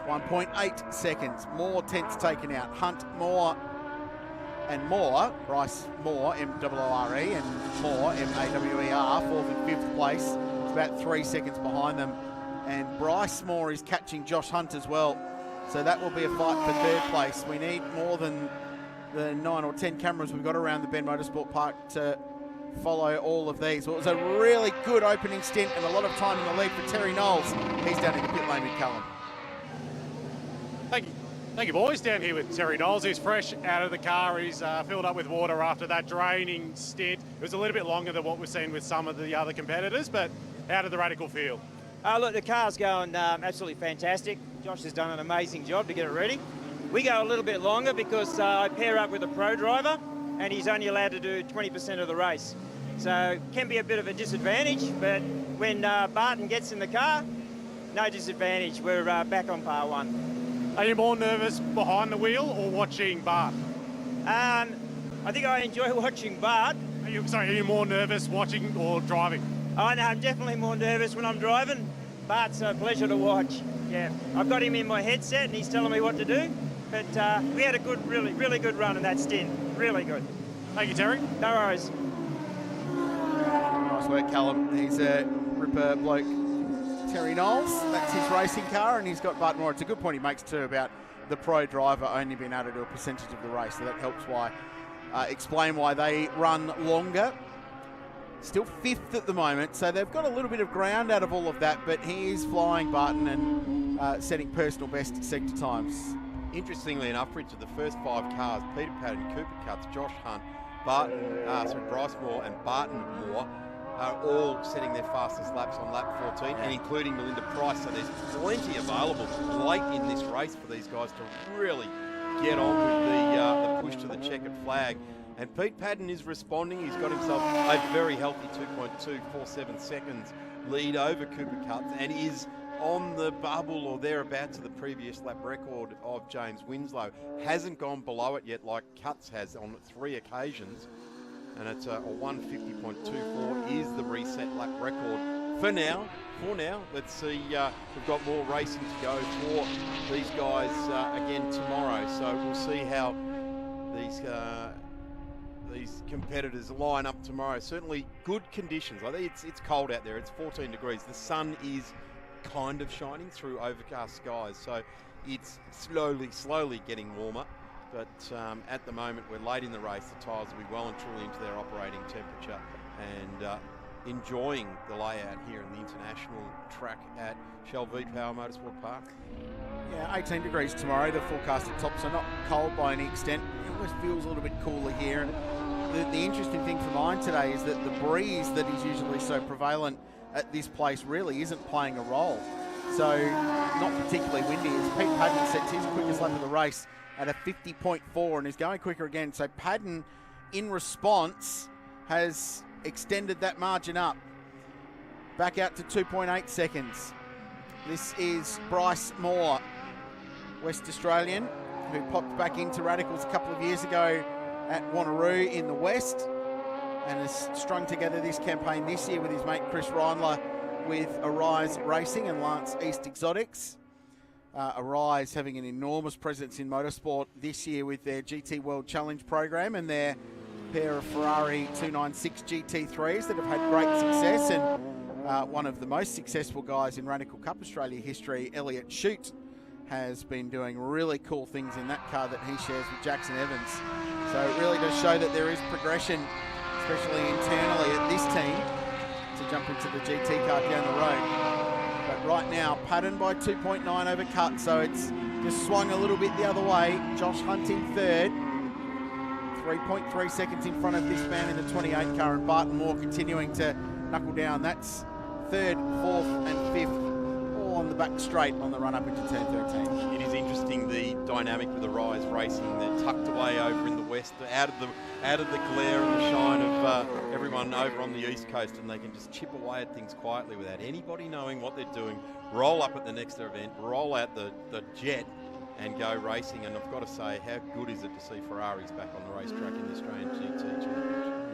1.8 seconds. More tenths taken out. Hunt, Moore, and Moore. Bryce Moore, M-O-O-R-E, and Moore, M-A-W-E-R, fourth and fifth place. It's about 3 seconds behind them. And Bryce Moore is catching Josh Hunt as well. So that will be a fight for third place. We need more than the 9 or 10 cameras we've got around the Ben Motorsport Park to follow all of these. Well, it was a really good opening stint and a lot of time in the lead for Terry Knowles. He's down in the pit lane with Callum. Thank you, boys. Down here with Terry Knowles. He's fresh out of the car. He's filled up with water after that draining stint. It was a little bit longer than what we've seen with some of the other competitors, but how did the Radical feel? Look, the car's going absolutely fantastic. Josh has done an amazing job to get it ready. We go a little bit longer because I pair up with a pro driver and he's only allowed to do 20% of the race. So it can be a bit of a disadvantage, but when Barton gets in the car, no disadvantage. We're back on par one. Are you more nervous behind the wheel or watching Bart? I think I enjoy watching Bart. Are you more nervous watching or driving? Oh, no, I'm definitely more nervous when I'm driving. Bart's a pleasure to watch. Yeah, I've got him in my headset and he's telling me what to do. But we had a good, really good run in that stint. Really good. Thank you, Terry. No worries. Nice work, Callum. He's a ripper bloke. Terry Knowles, that's his racing car, and he's got Barton Moore. It's a good point he makes too about the pro driver only being able to do a percentage of the race, so that helps explain why they run longer Still 5th at the moment, so they've got a little bit of ground out of all of that, but he is flying Barton and setting personal best sector times. Interestingly enough, Richard, the first 5 cars, Peter Paddon, Cooper Cutts, Josh Hunt, Bryce Moore and Barton Moore, are all setting their fastest laps on lap 14, and including Melinda Price, so there's plenty available late in this race for these guys to really get on with the push to the checkered flag. And Pete Paddon is responding. He's got himself a very healthy 2.247 seconds lead over Cooper Cutts and is on the bubble or thereabouts of the previous lap record of James Winslow. Hasn't gone below it yet like Cutts has on 3 occasions. And it's a 150.24 is the reset lap record for now. Let's see, we've got more racing to go for these guys again tomorrow. So we'll see how these competitors line up tomorrow. Certainly good conditions. I think it's cold out there. It's 14 degrees. The sun is kind of shining through overcast skies. So it's slowly getting warmer. But at the moment, we're late in the race. The tyres will be well and truly into their operating temperature and enjoying the layout here in the international track at Shell V-Power Motorsport Park. Yeah, 18 degrees tomorrow, the forecasted top, so not cold by any extent. It always feels a little bit cooler here. And the interesting thing for mine today is that the breeze that is usually so prevalent at this place really isn't playing a role. So not particularly windy. As Pete Paddon sets his quickest lap of the race at a 50.4 and is going quicker again. So Paddon, in response, has extended that margin up. Back out to 2.8 seconds. This is Bryce Moore, West Australian, who popped back into Radicals a couple of years ago at Wanneroo in the West and has strung together this campaign this year with his mate Chris Reindler with Arise Racing and Lance East Exotics. Arise having an enormous presence in motorsport this year with their GT World Challenge program and their pair of Ferrari 296 GT3s that have had great success, and one of the most successful guys in Radical Cup Australia history, Elliot Shute, has been doing really cool things in that car that he shares with Jackson Evans. So it really does show that there is progression, especially internally at this team, to jump into the GT car down the road. But right now, Paddon by 2.9 over Cut, so it's just swung a little bit the other way. Josh Hunt in third, 3.3 seconds in front of this man in the 28 car, and Barton Moore continuing to knuckle down. That's third, fourth and fifth, all on the back straight on the run up into turn 13. It is interesting, the dynamic with the Rise Racing. They're tucked away over in the west, out of the glare and the shine of everyone over on the east coast, and they can just chip away at things quietly without anybody knowing what they're doing. Roll up at the next event, roll out the jet, and go racing. And I've got to say, how good is it to see Ferraris back on the racetrack in the Australian GT Championship?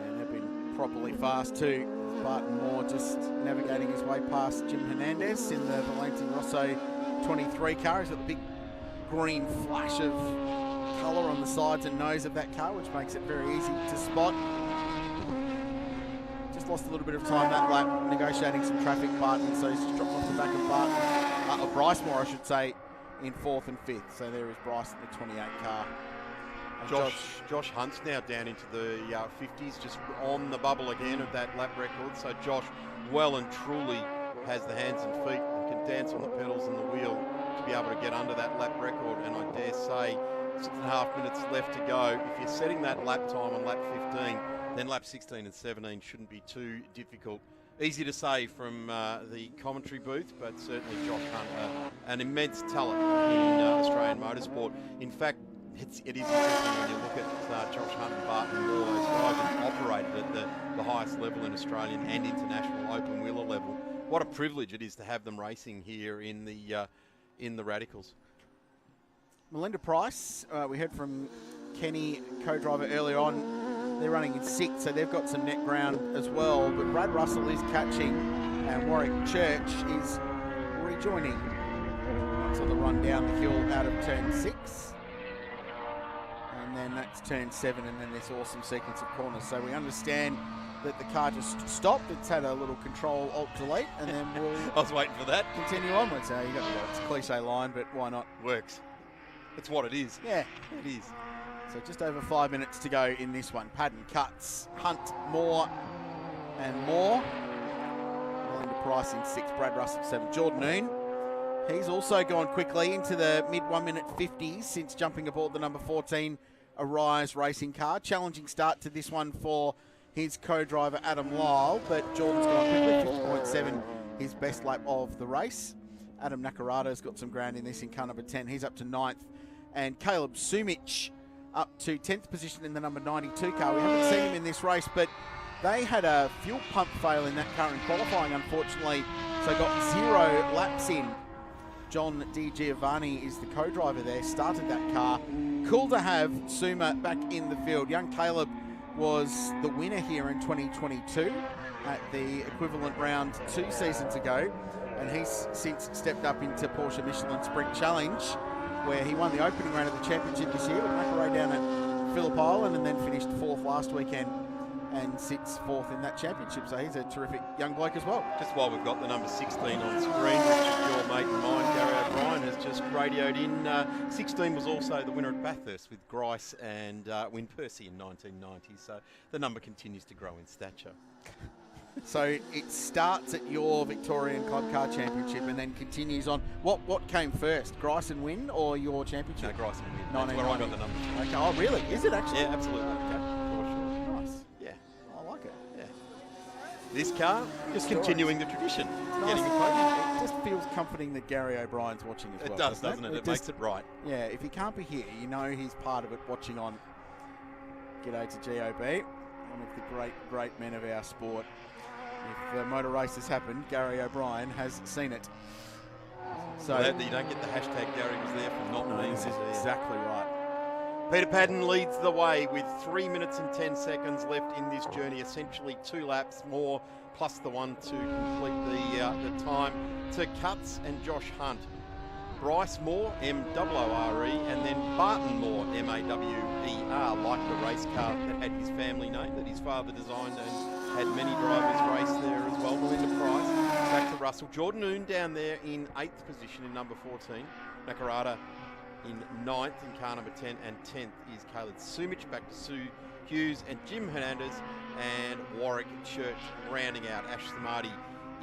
And they've been properly fast too. Barton Moore just navigating his way past Jim Hernandez in the Valentino Rosso 23 car. He's got the big green flash of colour on the sides and nose of that car, which makes it very easy to spot. Just lost a little bit of time that lap negotiating some traffic, Barton, so he's just dropped off the back of Barton, of Bryce Moore, I should say, in fourth and fifth. So there is Bryce in the 28 car. Josh Hunt's now down into the 50s, just on the bubble again of that lap record. So Josh well and truly has the hands and feet and can dance on the pedals and the wheel to be able to get under that lap record. And I dare say 6.5 minutes left to go. If you're setting that lap time on lap 15, then lap 16 and 17 shouldn't be too difficult. Easy to say from the commentary booth, but certainly Josh Hunt, an immense talent in Australian motorsport. In fact, it is interesting when you look at Josh Hunt and Barton Moore. Those guys have operated at the highest level in Australian and international open wheeler level. What a privilege it is to have them racing here in the Radicals. Melinda Price, we heard from Kenny, co-driver, earlier on. They're running in sixth, so they've got some net ground as well. But Brad Russell is catching, and Warwick Church is rejoining. It's on the run down the hill out of turn 6. And then that's turn 7, and then this awesome sequence of corners. So we understand that the car just stopped. It's had a little control alt-delete, and then we'll I was waiting for that. Continue onwards. You got it's a cliche line, but why not? Works. It's what it is. Yeah, it is. So just over 5 minutes to go in this one. Paddon, Cutts, Hunt, Moore, and more. Melinda Price in 6th, Brad Russell 7th. Jordan Noon, he's also gone quickly into the mid 1 minute 50s since jumping aboard the number 14 Arise racing car. Challenging start to this one for his co-driver Adam Lyle, but Jordan's gone quickly, 50.7, his best lap of the race. Adam Nakarada's got some ground in this in car number 10. He's up to 9th. And Caleb Sumich up to 10th position in the number 92 car. We haven't seen him in this race, but they had a fuel pump fail in that car in qualifying, unfortunately, so got 0 laps in. John Di Giovanni is the co-driver there, started that car. Cool to have Suma back in the field. Young Caleb was the winner here in 2022 at the equivalent round 2 seasons ago, and he's since stepped up into Porsche Michelin Sprint Challenge, where he won the opening round of the championship this year with McElroy down at Phillip Island, and then finished 4th last weekend and sits 4th in that championship. So he's a terrific young bloke as well. Just while we've got the number 16 on screen, Richard, your mate and mine, Gary O'Brien, has just radioed in. 16 was also the winner at Bathurst with Grice and Win Percy in 1990. So the number continues to grow in stature. So it starts at your Victorian Club Car Championship and then continues on. What came first, Grice and Win or your championship? No, Grice and Win. That's where I got the number. Okay. Oh, really? Is it actually? Yeah, absolutely. Okay. Nice. Yeah. I like it. Yeah. This car, just continuing the tradition. Nice. Getting a podium. It just feels comforting that Gary O'Brien's watching as well. It does, doesn't it? It makes it right. Yeah, if he can't be here, you know he's part of it watching on. G'day to GOB, one of the great men of our sport. If the motor race has happened, Gary O'Brien has seen it. So Glad that you don't get the hashtag Gary was there for not being there. Exactly right. Peter Padden leads the way with 3 minutes and 10 seconds left in this journey. Essentially 2 laps more, plus the one to complete the time to Cutts and Josh Hunt. Bryce Moore, M-O-O-R-E, and then Barton Moore, M-A-W-E-R, like the race car that had his family name that his father designed and had many drivers race there as well. Melinda Price, back to Russell. Jordan Noon down there in 8th position in number 14. Nakarada in 9th in car number 10, and 10th is Caleb Sumich, back to Sue Hughes and Jim Hernandez, and Warwick Church rounding out. Ash Samardi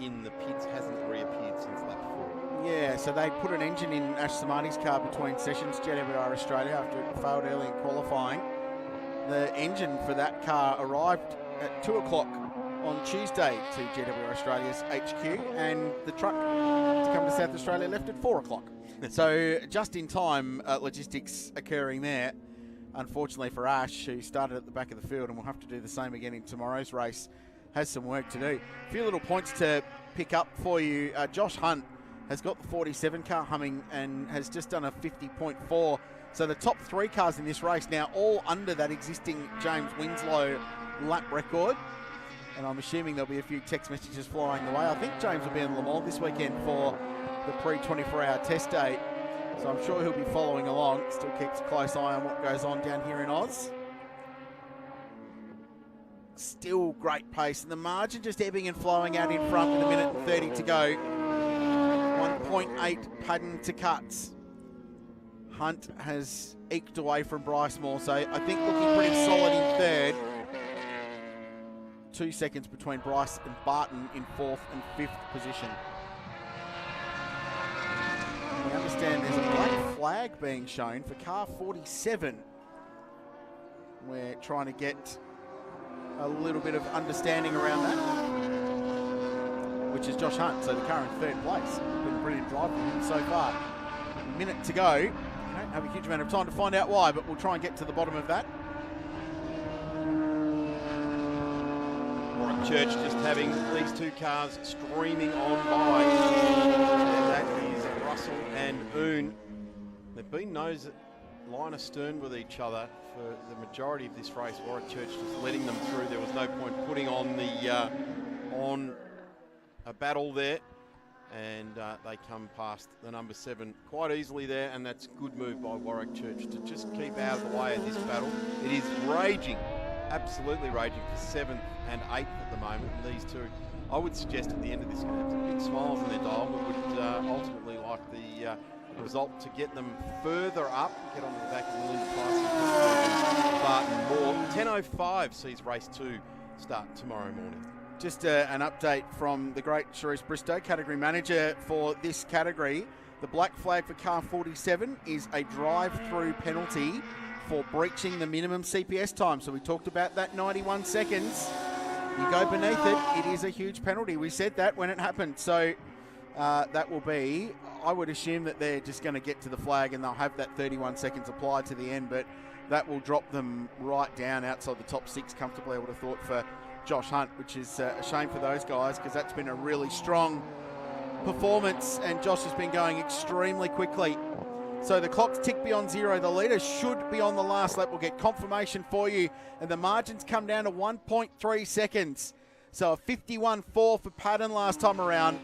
in the pits, hasn't reappeared since lap 4. Yeah, so they put an engine in Ash Samardi's car between sessions, JWR Australia, after it failed early in qualifying. The engine for that car arrived at 2 o'clock on Tuesday to JWR Australia's HQ, and the truck to come to South Australia left at 4 o'clock. So just in time logistics occurring there. Unfortunately for Ash, who started at the back of the field and will have to do the same again in tomorrow's race, has some work to do. A few little points to pick up for you. Josh Hunt has got the 47 car humming and has just done a 50.4. So the top 3 cars in this race now all under that existing James Winslow lap record. And I'm assuming there'll be a few text messages flying the way. I think James will be in Le Mans this weekend for the pre-24-hour test date. So I'm sure he'll be following along. Still keeps a close eye on what goes on down here in Oz. Still great pace. And the margin just ebbing and flowing out in front with 1 minute and 30 to go. 1.8 Padden to Cutts. Hunt has eked away from Bryce Moore, so I think looking pretty solid in 3rd. 2 seconds between Bryce and Barton in 4th and 5th position. We understand there's a black flag being shown for car 47. We're trying to get a little bit of understanding around that, which is Josh Hunt, so the car in 3rd place. Been a brilliant drive for him so far. A minute to go. We don't have a huge amount of time to find out why, but we'll try and get to the bottom of that. Warwick Church just having these 2 cars streaming on by. And that is Russell and Oon. They've been nose line astern with each other for the majority of this race. Warwick Church just letting them through. There was no point putting on the on a battle there, and they come past the number 7 quite easily there, and that's a good move by Warwick Church to just keep out of the way of this battle. It is raging, absolutely raging for 7th and 8th at the moment, and these 2, I would suggest at the end of this, going to have some big smiles on their dial, but would ultimately like the result to get them further up, get onto the back of Melinda Price and Barton Moore. 10:05 sees race 2 start tomorrow morning. just an update from the great Charisse Bristow, category manager for this category. The black flag for car 47 is a drive-through penalty for breaching the minimum CPS time. So we talked about that 91 seconds. You go beneath it, it is a huge penalty. We said that when it happened. So that will be, I would assume that they're just going to get to the flag and they'll have that 31 seconds applied to the end, but that will drop them right down outside the top 6 comfortably, I would have thought, for Josh Hunt, which is a shame for those guys because that's been a really strong performance and Josh has been going extremely quickly. So the clock's ticked beyond 0. The leader should be on the last lap. We'll get confirmation for you. And the margins come down to 1.3 seconds. So a 51.4 for Patton last time around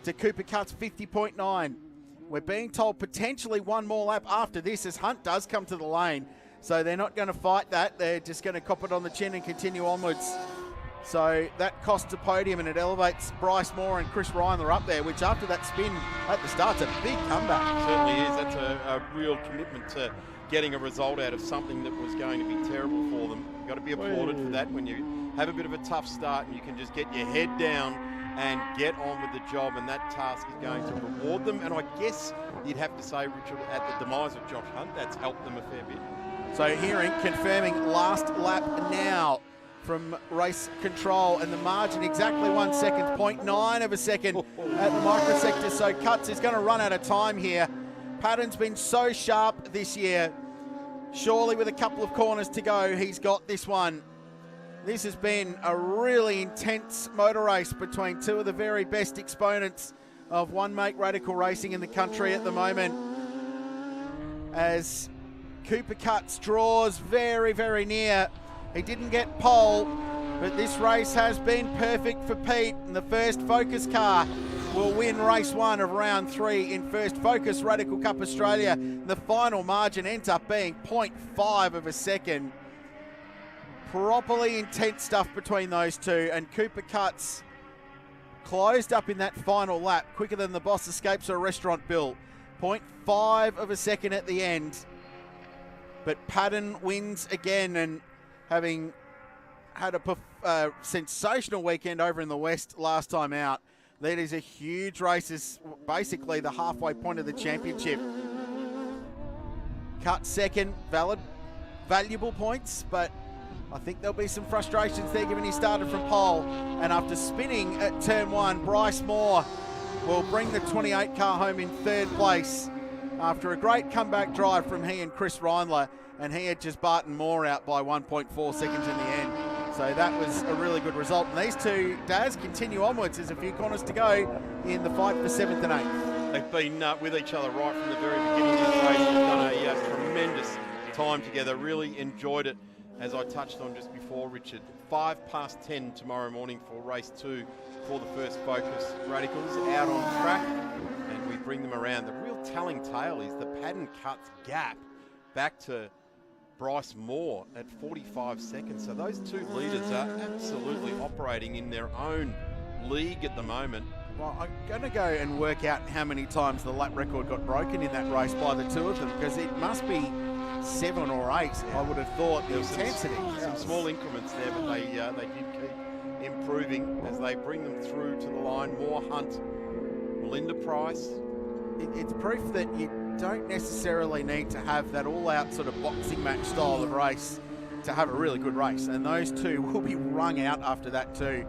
to Cooper Cutt's 50.9. We're being told potentially one more lap after this as Hunt does come to the lane. So they're not going to fight that. They're just going to cop it on the chin and continue onwards. So that costs a podium and it elevates Bryce Moore and Chris Reindler up there, which after that spin at the start's a big comeback. Certainly is. That's a real commitment to getting a result out of something that was going to be terrible for them. You've got to be applauded for that when you have a bit of a tough start and you can just get your head down and get on with the job, and that task is going to reward them. And I guess you'd have to say, Richard, at the demise of Josh Hunt, that's helped them a fair bit. So hearing, confirming last lap now from race control, and the margin exactly 1 second, 0.9 of a second at the microsector. So Cutts is going to run out of time here. Patton's been so sharp this year. Surely with a couple of corners to go, he's got this one. This has been a really intense motor race between two of the very best exponents of one-make radical racing in the country at the moment. As Cooper Cutts draws very, very near. He didn't get pole, but this race has been perfect for Pete. And the first Focus car will win race 1 of round 3 in First Focus Radical Cup Australia. The final margin ends up being 0.5 of a second. Properly intense stuff between those two, and Cooper Cutts closed up in that final lap quicker than the boss escapes a restaurant bill. 0.5 of a second at the end. But Patton wins again, and having had a sensational weekend over in the West last time out, that is a huge race. Is basically the halfway point of the championship. Cut second, valuable points, but I think there'll be some frustrations there given he started from pole. And after spinning at turn 1, Bryce Moore will bring the 28 car home in 3rd place after a great comeback drive from he and Chris Reindler, and he had just Barton Moore out by 1.4 seconds in the end. So that was a really good result. And these two, Daz, continue onwards. There's a few corners to go in the fight for 7th and 8th. They've been with each other right from the very beginning of this race. They've done a tremendous time together. Really enjoyed it, as I touched on just before, Richard. 10:05 tomorrow morning for race 2 for the First Focus Radicals out on track, and we bring them around. The real telling tale is the Patton Cutts gap back to Bryce Moore at 45 seconds. So those two leaders are absolutely operating in their own league at the moment. Well, I'm going to go and work out how many times the lap record got broken in that race by the two of them, because it must be 7 or 8, I would have thought, the intensity. Some small increments there, but they did keep improving as they bring them through to the line. Moore, Hunt, Melinda Price. It's proof that you don't necessarily need to have that all-out sort of boxing match style of race to have a really good race. And those two will be wrung out after that too,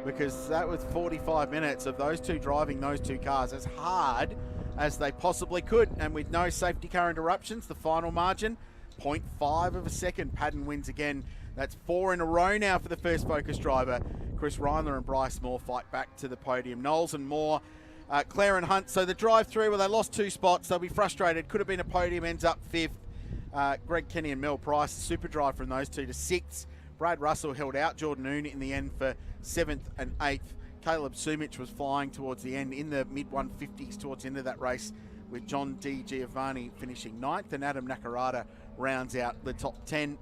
because that was 45 minutes of those two driving those two cars as hard as they possibly could, and with no safety car interruptions. The final margin, 0.5 of a second. Patton wins again. That's 4 in a row now for the First Focus driver. Chris Reindler and Bryce Moore fight back to the podium. Knowles and Moore, Clare and Hunt. So the drive-through, well, they lost 2 spots. They'll be frustrated. Could have been a podium, ends up 5th. Greg Kenny and Mel Price, super drive from those two to 6th. Brad Russell held out Jordan Oon in the end for 7th and 8th. Caleb Sumich was flying towards the end in the mid-150s towards the end of that race, with John D. Giovanni finishing 9th, and Adam Nakarada rounds out the top 10.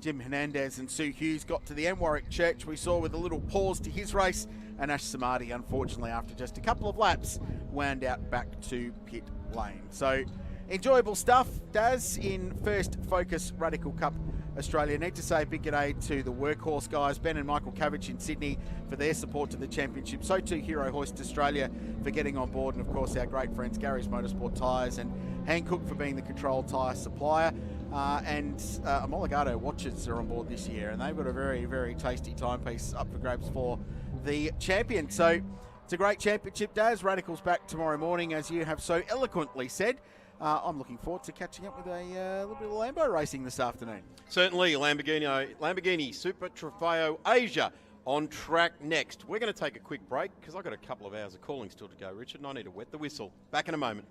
Jim Hernandez and Sue Hughes got to the end. Warwick Church we saw with a little pause to his race, and Ash Samadhi, unfortunately, after just a couple of laps, wound out back to pit lane. So enjoyable stuff, Daz, in First Focus Radical Cup Australia. Need to say a big g'day to the Workhorse guys, Ben and Michael Cavic in Sydney, for their support to the championship. So too Hero Hoist Australia for getting on board, and of course our great friends Gary's Motorsport Tyres and Hankook for being the control tyre supplier. And Homologato watches are on board this year, and they've got a very, very tasty timepiece up for grabs for the champion. So it's a great championship, Daz. Radicals back tomorrow morning, as you have so eloquently said. I'm looking forward to catching up with a little bit of Lambo racing this afternoon. Certainly, Lamborghini Super Trofeo Asia on track next. We're going to take a quick break because I've got a couple of hours of calling still to go, Richard, and I need to wet the whistle. Back in a moment.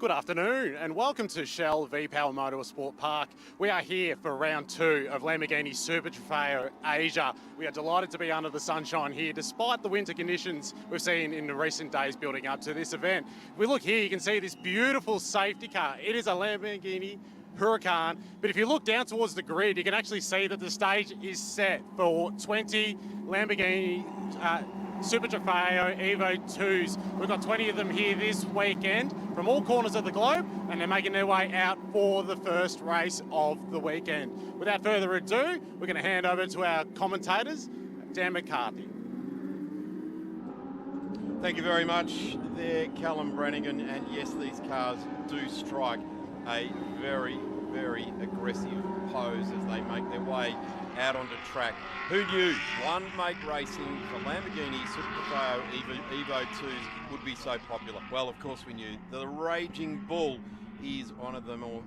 Good afternoon and welcome to Shell V-Power Motorsport Park. We are here for round 2 of Lamborghini Super Trofeo Asia. We are delighted to be under the sunshine here despite the winter conditions we've seen in the recent days building up to this event. If we look here, you can see this beautiful safety car. It is a Lamborghini Huracan, but if you look down towards the grid, you can actually see that the stage is set for 20 Lamborghini Super Trofeo Evo 2s. We've got 20 of them here this weekend from all corners of the globe, and they're making their way out for the first race of the weekend. Without further ado, we're going to hand over to our commentators, Dan McCarthy. Thank you very much there, Callum Brannigan. And yes, these cars do strike a very, very aggressive pose as they make their way out onto track. Who knew one-make racing for Lamborghini Super Trofeo Evo 2s would be so popular? Well, of course we knew. The Raging Bull is one of the more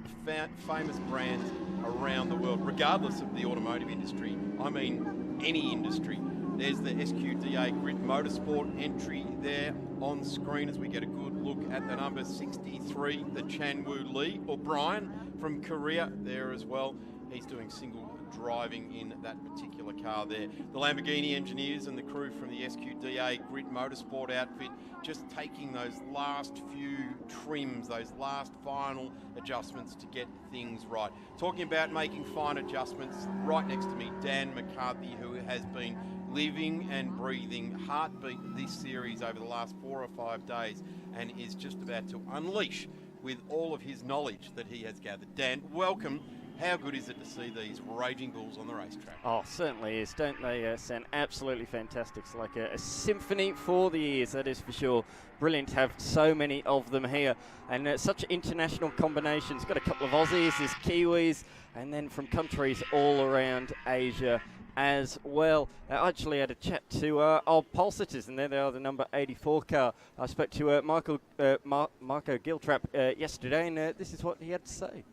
famous brands around the world, regardless of the automotive industry. I mean, any industry. There's the SQDA Grid Motorsport entry there on screen as we get a good look at the number 63, the Chanwoo Lee, or Brian from Korea there as well. He's doing single driving in that particular car there. The Lamborghini engineers and the crew from the SQDA Grid Motorsport outfit just taking those last few trims, those last final adjustments to get things right. Talking about making fine adjustments, right next to me, Dan McCarthy, who has been living and breathing heartbeat this series over the last 4 or 5 days and is just about to unleash with all of his knowledge that he has gathered. Dan, welcome. How good is it to see these Raging Bulls on the racetrack? Oh, certainly is. Don't they sound absolutely fantastic? It's like a symphony for the ears, that is for sure. Brilliant to have so many of them here. And such international combinations. Got a couple of Aussies, there's Kiwis, and then from countries all around Asia as well. I actually had a chat to our pole sitters, and there they are, the number 84 car. I spoke to Marco Giltrap yesterday, and this is what he had to say.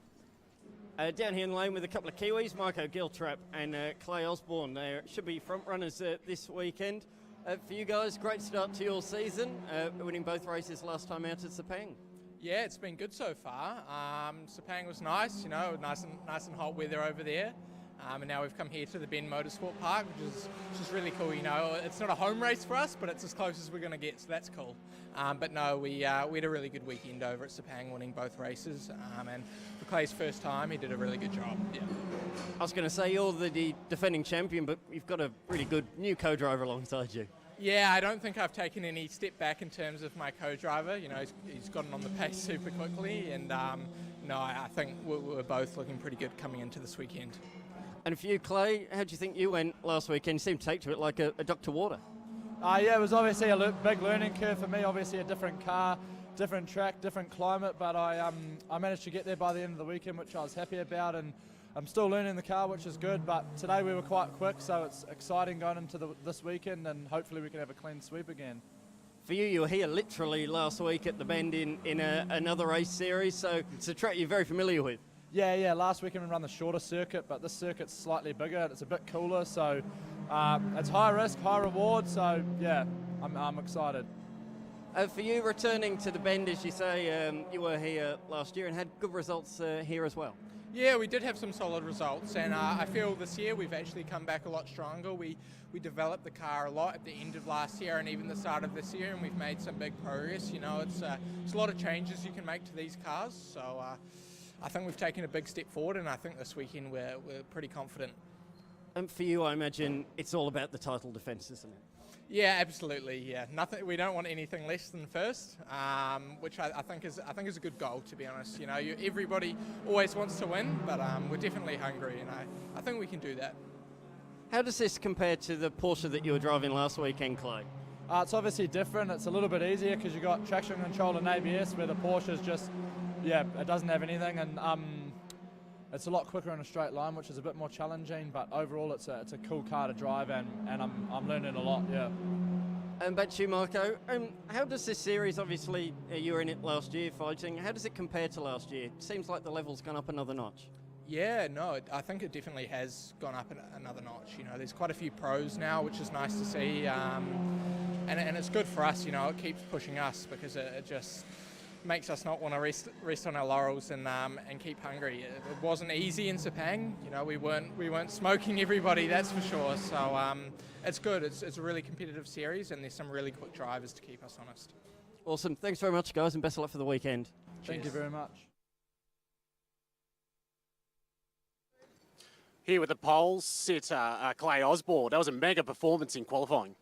Down here in the lane with a couple of Kiwis, Marco Giltrap and Clay Osborne. They should be front runners this weekend. For you guys, great start to your season, winning both races last time out at Sepang. Yeah, it's been good so far. Sepang was nice, you know, nice and hot weather over there. And now we've come here to the Bend Motorsport Park, which is really cool. You know, it's not a home race for us, but it's as close as we're going to get, so that's cool. But no, we had a really good weekend over at Sepang, winning both races. And for Clay's first time, he did a really good job. Yeah. I was going to say you're the defending champion, but you've got a really good new co-driver alongside you. Yeah, I don't think I've taken any step back in terms of my co-driver. You know, he's gotten on the pace super quickly, and no, I think we're both looking pretty good coming into this weekend. And for you, Clay, how do you think you went last weekend? You seemed to take to it like a duck to water. Yeah, it was obviously a big learning curve for me. Obviously a different car, different track, different climate, but I managed to get there by the end of the weekend, which I was happy about, and I'm still learning the car, which is good, but today we were quite quick, so it's exciting going into this weekend, and hopefully we can have a clean sweep again. For you were here literally last week at the Bend in another race series, so it's a track you're very familiar with. Yeah. Last weekend we ran the shorter circuit, but this circuit's slightly bigger. It's a bit cooler, so it's high risk, high reward. So yeah, I'm excited. For you, returning to the Bend, as you say, you were here last year and had good results here as well. Yeah, we did have some solid results, and I feel this year we've actually come back a lot stronger. We developed the car a lot at the end of last year and even the start of this year, and we've made some big progress. You know, it's a lot of changes you can make to these cars, so I think we've taken a big step forward, and I think this weekend we're pretty confident. And for you, I imagine it's all about the title defence, isn't it? Yeah, absolutely. Yeah, nothing. We don't want anything less than first, which I think is a good goal, to be honest. You know, everybody always wants to win, but we're definitely hungry, and I think we can do that. How does this compare to the Porsche that you were driving last weekend, Clay? It's obviously different. It's a little bit easier because you've got traction control and ABS, where the Porsche is just, it doesn't have anything, and it's a lot quicker in a straight line, which is a bit more challenging, but overall it's a cool car to drive, and I'm learning a lot, yeah. And back to you, Marco. How does this series, obviously you were in it last year fighting, how does it compare to last year? It seems like the level's gone up another notch. Yeah, no, I think it definitely has gone up another notch. You know, there's quite a few pros now, which is nice to see, and it's good for us. You know, it keeps pushing us because it just makes us not want to rest on our laurels and keep hungry. It wasn't easy in Sepang. You know, we weren't smoking everybody, that's for sure. So it's good. It's a really competitive series, and there's some really quick drivers to keep us honest. Awesome. Thanks very much, guys, and best of luck for the weekend. Thank you very much. Here with the poles sit Clay Osborne. That was a mega performance in qualifying.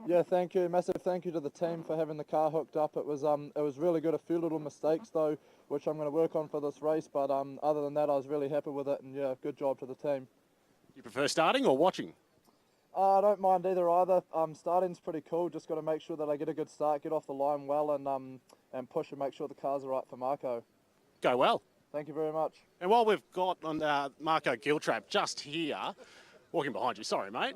Yeah, thank you. Massive thank you to the team for having the car hooked up. It was really good. A few little mistakes though, which I'm going to work on for this race. But other than that, I was really happy with it. And yeah, good job to the team. You prefer starting or watching? I don't mind either. Starting's pretty cool. Just got to make sure that I get a good start, get off the line well, and push and make sure the cars are right for Marco. Go well. Thank you very much. And while we've got on Marco Giltrap just here, walking behind you, sorry mate,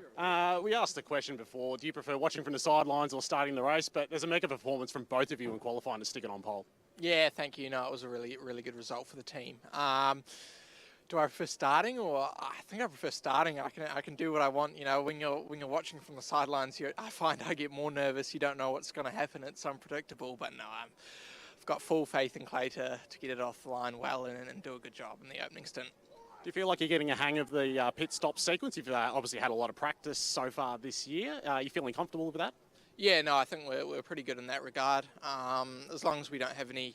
we asked the question before, do you prefer watching from the sidelines or starting the race? But there's a mega performance from both of you in qualifying to stick it on pole. Yeah, thank you. No, it was a really, really good result for the team. Do I prefer starting, or I think I prefer starting. I can do what I want. You know, when you're watching from the sidelines, I find I get more nervous. You don't know what's going to happen. It's unpredictable. But no, I've got full faith in Clay to get it off the line well and do a good job in the opening stint. Do you feel like you're getting a hang of the pit stop sequence? You've obviously had a lot of practice so far this year. Are you feeling comfortable with that? Yeah, no, I think we're pretty good in that regard. As long as we don't have any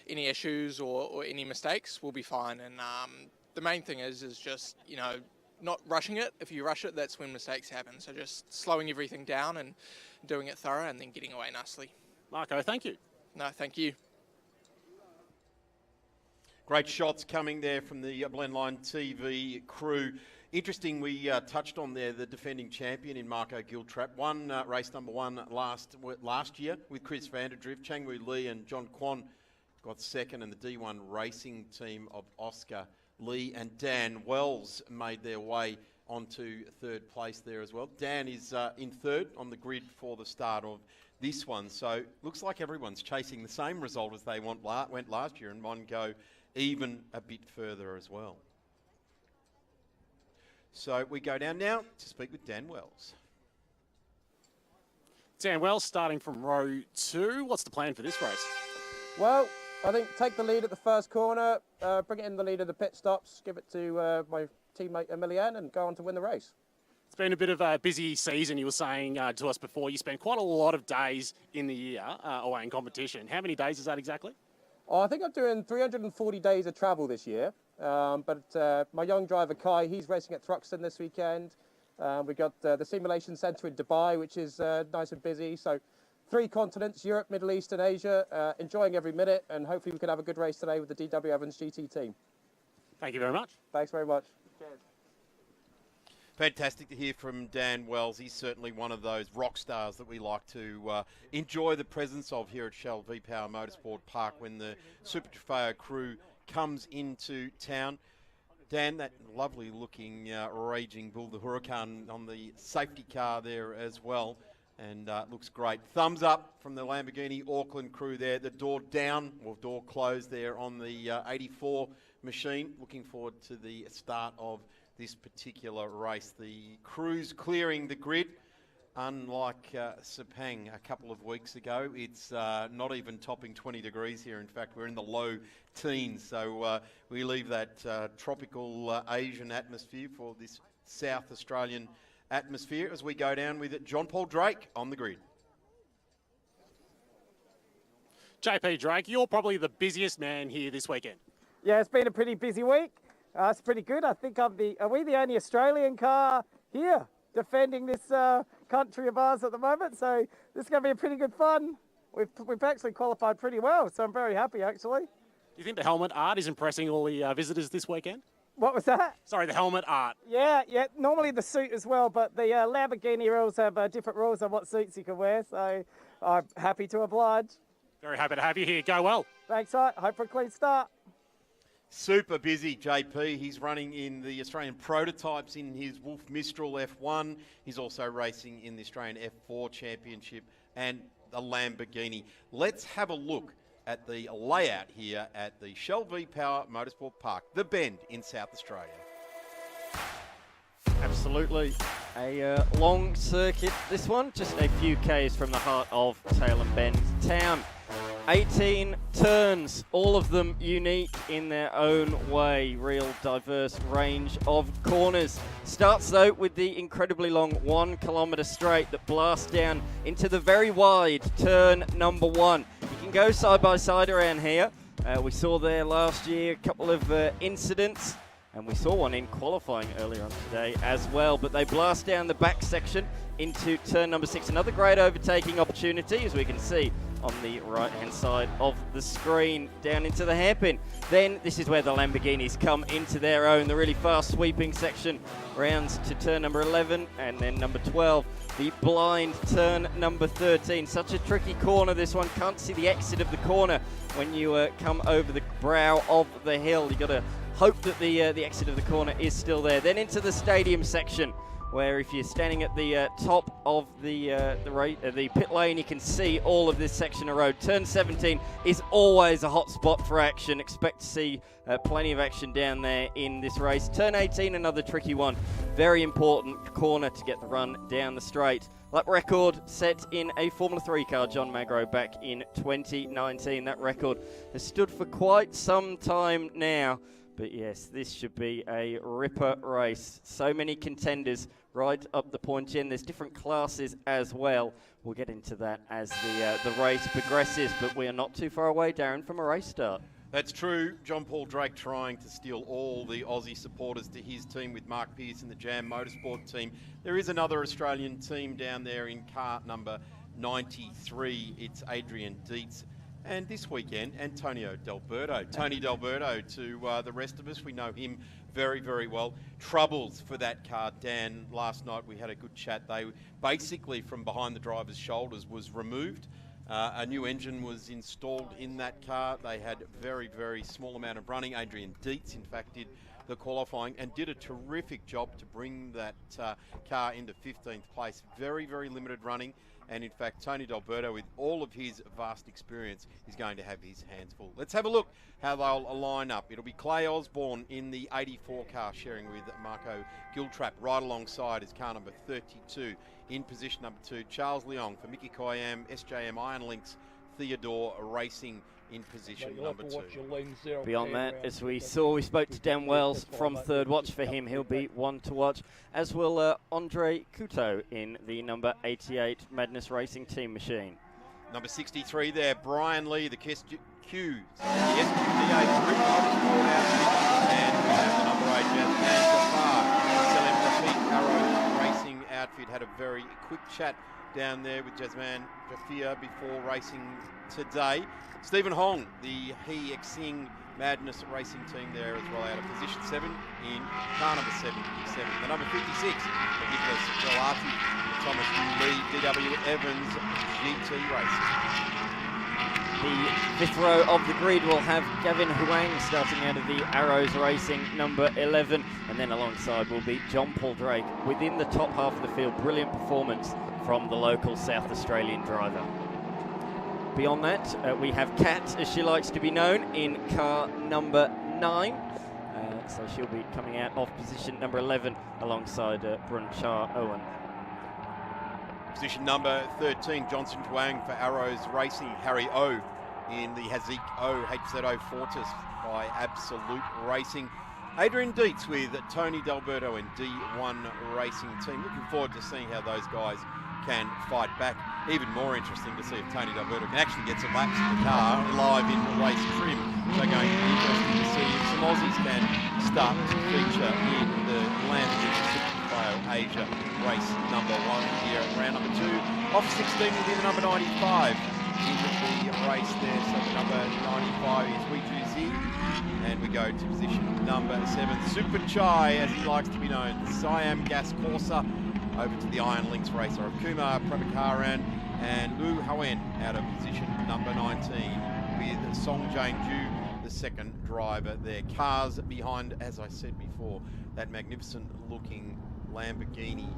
issues or any mistakes, we'll be fine. And the main thing is just, you know, not rushing it. If you rush it, that's when mistakes happen. So just slowing everything down and doing it thorough and then getting away nicely. Marco, thank you. No, thank you. Great shots coming there from the Blendline TV crew. Interesting, we touched on there the defending champion in Marco Giltrap. Won race number 1 last year with Chris Vanderdrift. Changwoo Lee and John Kwan got second, and the D1 racing team of Oscar Lee and Dan Wells made their way onto third place there as well. Dan is in third on the grid for the start of this one. So looks like everyone's chasing the same result as they went last year, and one go even a bit further as well. So we go down now to speak with Dan Wells. Dan Wells starting from row 2. What's the plan for this race? Well, I think take the lead at the first corner, bring it in the lead of the pit stops, give it to my teammate Emilian and go on to win the race. It's been a bit of a busy season. You were saying to us before, you spent quite a lot of days in the year away in competition. How many days is that exactly? Oh, I think I'm doing 340 days of travel this year. But my young driver Kai, he's racing at Thruxton this weekend. We got the simulation centre in Dubai, which is nice and busy. So 3 continents, Europe, Middle East and Asia, enjoying every minute, and hopefully we can have a good race today with the DW Evans GT team. Thank you very much. Thanks very much. Cheers. Fantastic to hear from Dan Wells. He's certainly one of those rock stars that we like to enjoy the presence of here at Shell V-Power Motorsport Park when the Super Trofeo crew comes into town. Dan, that lovely looking raging bull, the Huracan on the safety car there as well, and looks great. Thumbs up from the Lamborghini Auckland crew there. The door down, or door closed there on the 84 machine. Looking forward to the start of this particular race. The crew's clearing the grid. Unlike Sepang a couple of weeks ago, it's not even topping 20 degrees here. In fact, we're in the low teens. So we leave that tropical Asian atmosphere for this South Australian atmosphere as we go down with John Paul Drake on the grid. JP Drake, you're probably the busiest man here this weekend. Yeah, it's been a pretty busy week. It's pretty good. I think are we the only Australian car here defending this country of ours at the moment? So this is going to be a pretty good fun. We've actually qualified pretty well, so I'm very happy actually. Do you think the helmet art is impressing all the visitors this weekend? What was that? Sorry, the helmet art. Yeah. Normally the suit as well, but the Lamborghini rules have different rules on what suits you can wear, so I'm happy to oblige. Very happy to have you here. Go well. Thanks, I hope for a clean start. Super busy, JP. He's running in the Australian prototypes in his Wolf Mistral F1. He's also racing in the Australian F4 Championship and the Lamborghini. Let's have a look at the layout here at the Shell V-Power Motorsport Park, The Bend in South Australia. Absolutely. A long circuit, this one, just a few Ks from the heart of Tailem Bend town. 18 turns, all of them unique in their own way. Real diverse range of corners. Starts though with the incredibly long 1 kilometre straight that blasts down into the very wide turn number 1. You can go side by side around here. We saw there last year a couple of incidents, and we saw one in qualifying earlier on today as well. But they blast down the back section into turn number 6. Another great overtaking opportunity, as we can see on the right-hand side of the screen, down into the hairpin. Then this is where the Lamborghinis come into their own. The really fast sweeping section rounds to turn number 11 and then number 12. The blind turn number 13. Such a tricky corner, this one. Can't see the exit of the corner when you come over the brow of the hill. You've got to hope that the exit of the corner is still there. Then into the stadium section, where if you're standing at the top of the pit lane, you can see all of this section of road. Turn 17 is always a hot spot for action. Expect to see plenty of action down there in this race. Turn 18, another tricky one. Very important corner to get the run down the straight. Lap record set in a Formula 3 car, John Magro, back in 2019. That record has stood for quite some time now. But yes, this should be a ripper race. So many contenders right up the point in. There's different classes as well. We'll get into that as the race progresses, but we are not too far away, Darren, from a race start. That's true. John Paul Drake trying to steal all the Aussie supporters to his team with Mark Pearce and the Jam Motorsport team. There is another Australian team down there in car number 93. It's Adrian Dietz. And this weekend, Antonio D'Alberto. Tony D'Alberto, to the rest of us, we know him very, very well. Troubles for that car, Dan. Last night we had a good chat. They basically, from behind the driver's shoulders, was removed. A new engine was installed in that car. They had very, very small amount of running. Adrian Dietz, in fact, did the qualifying and did a terrific job to bring that car into 15th place. Very, very limited running. And in fact, Tony D'Alberto, with all of his vast experience, is going to have his hands full. Let's have a look how they'll line up. It'll be Clay Osborne in the 84 car, sharing with Marco Giltrap right alongside as car number 32. In position number 2, Charles Leong for Mickey Koyam, SJM Iron Links, Theodore Racing in position number 2. Beyond that, as we saw, we spoke to Dan Wells from Third Watch. For him, he'll be one to watch, as will Andre Couto in the number 88 Madness Racing Team Machine. Number 63 there, Brian Lee, the Q, the SQDA Group Motorsport outfit, and we have the number 8, Jasman Jafar, Selim Rafik Arrow Racing outfit. Had a very quick chat down there with Jasman Jafar before racing today. Stephen Hong, the He Exing Madness Racing team there as well, out of position 7 in car number 77. The number 56, Nicholas Galati, Thomas Lee, DW Evans, GT Racing. The fifth row of the grid will have Gavin Huang starting out of the Arrows Racing number 11, and then alongside will be John Paul Drake within the top half of the field. Brilliant performance from the local South Australian driver. Beyond that, we have Kat, as she likes to be known, in car number 9. So she'll be coming out of position number 11 alongside Brun Cha Owen. Position number 13, Johnson Chuang for Arrows Racing. Harry O in the Hazik O HZO Fortis by Absolute Racing. Adrian Dietz with Tony D'Alberto and D1 Racing Team. Looking forward to seeing how those guys can fight back. Even more interesting to see if Tony D'Alberto can actually get some laps in the car live in race trim. So going to be interesting to see if some Aussies can start to feature in the Lamborghini Asia race number 1 here at round number 2. Off 16 will be the number 95 in the race there. So the number 95 is Weiju Zi. And we go to position number 7, Super Chai, as he likes to be known, Siam Gas Corsa. Over to the Iron Links racer of Kumar Prabhakaran and Lu Hoen out of position number 19 with Song Jane Ju, the second driver there. Cars behind, as I said before, that magnificent looking Lamborghini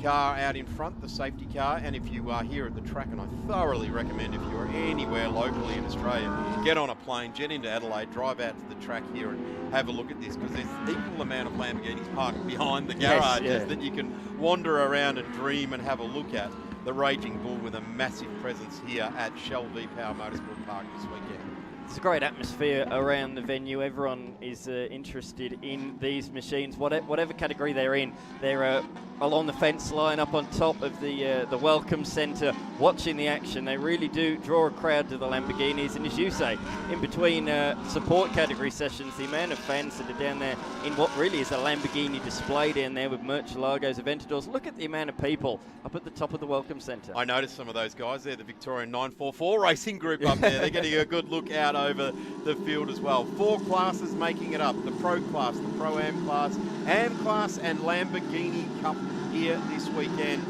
car out in front, the safety car. And if you are here at the track, and I thoroughly recommend if you're anywhere locally in Australia, get on a plane, jet into Adelaide, drive out to the track here and have a look at this, because there's equal amount of Lamborghinis parked behind the garages that you can wander around and dream and have a look at. the Raging Bull with a massive presence here at Shell V-Power Motorsport Park this weekend. It's a great atmosphere around the venue. Everyone is interested in these machines, whatever category they're in. They're along the fence line up on top of the welcome centre, watching the action. They really do draw a crowd to the Lamborghinis. And as you say, in between support category sessions, the amount of fans that are down there in what really is a Lamborghini display down there with Murcielagos, Aventadors. Look at the amount of people up at the top of the welcome centre. I noticed some of those guys there, the Victorian 944 racing group up there. They're getting a good look out over the field as well. 4 classes making it up: the Pro class, the Pro-Am class, Am class, and Lamborghini Cup here this weekend.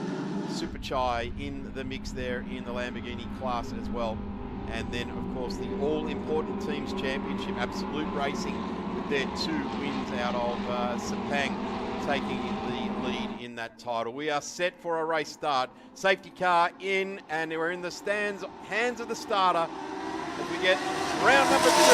Super Chai in the mix there in the Lamborghini class as well. And then, of course, the all-important teams championship, Absolute Racing, with their 2 wins out of Sepang, taking the lead in that title. We are set for a race start. Safety car in, and we're in the stands, hands of the starter, as we get round number 2 of the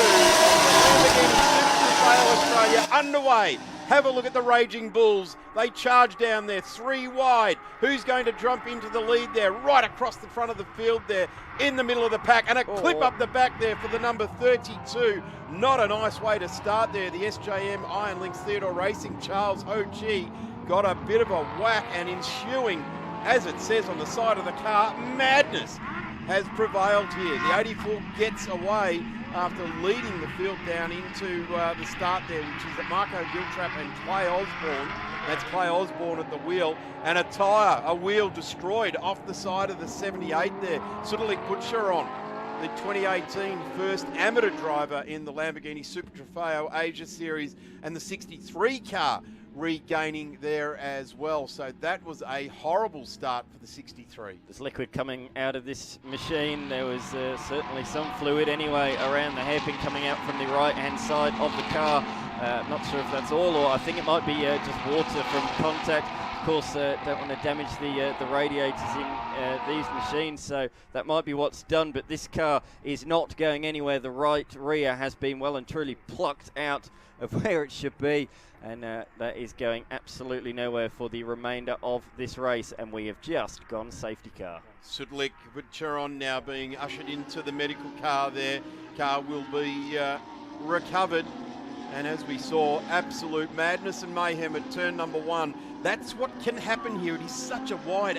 Lamborghini Super Trofeo Australia underway. Have a look at the Raging Bulls. They charge down there, 3 wide. Who's going to jump into the lead there? Right across the front of the field there, in the middle of the pack, and a clip up the back there for the number 32. Not a nice way to start there. The SJM Iron Links Theodore Racing, Charles Ho Chi, got a bit of a whack, and ensuing, as it says on the side of the car, madness has prevailed here. The 84 gets away after leading the field down into the start there, which is Marco Giltrap and Clay Osborne. That's Clay Osborne at the wheel, and a wheel destroyed off the side of the 78 there. Sudelik Butcheron, the 2018 first amateur driver in the Lamborghini Super Trofeo Asia Series, and the 63 car regaining there as well. So that was a horrible start for the 63. There's liquid coming out of this machine. There was certainly some fluid anyway around the hairpin coming out from the right-hand side of the car. Not sure if that's all, or I think it might be just water from contact. Of course, don't want to damage the radiators in these machines, so that might be what's done, but this car is not going anywhere. The right rear has been well and truly plucked out of where it should be, and that is going absolutely nowhere for the remainder of this race, and we have just gone safety car. Sudelik Butcheron now being ushered into the medical car there. Car will be recovered, and as we saw, absolute madness and mayhem at turn number 1. That's what can happen here. It is such a wide,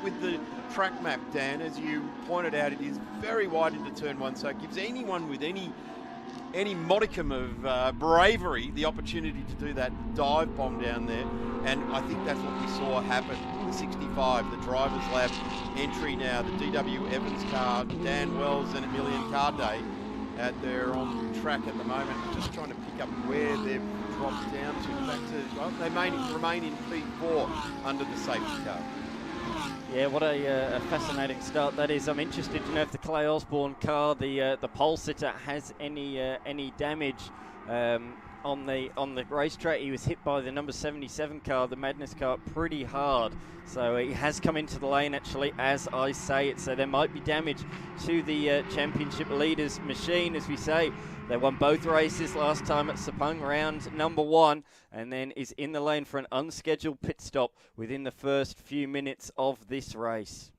with the track map, Dan, as you pointed out, it is very wide into turn 1, so it gives anyone with any modicum of bravery the opportunity to do that dive bomb down there, and I think that's what we saw happen. The 65, the driver's lap entry now, the DW Evans car, Dan Wells and Emilian Carday, they're on track at the moment, just trying to pick up where they've dropped down to. They may remain in P4 under the safety car. Yeah, what a fascinating start that is. I'm interested to know if the Clay Osborne car, the pole sitter, has any damage on the racetrack. He was hit by the number 77 car, the Madness car, pretty hard. So he has come into the lane, actually, as I say it. So there might be damage to the championship leaders machine, as we say. They won both races last time at Sepang, round number 1, and then is in the lane for an unscheduled pit stop within the first few minutes of this race.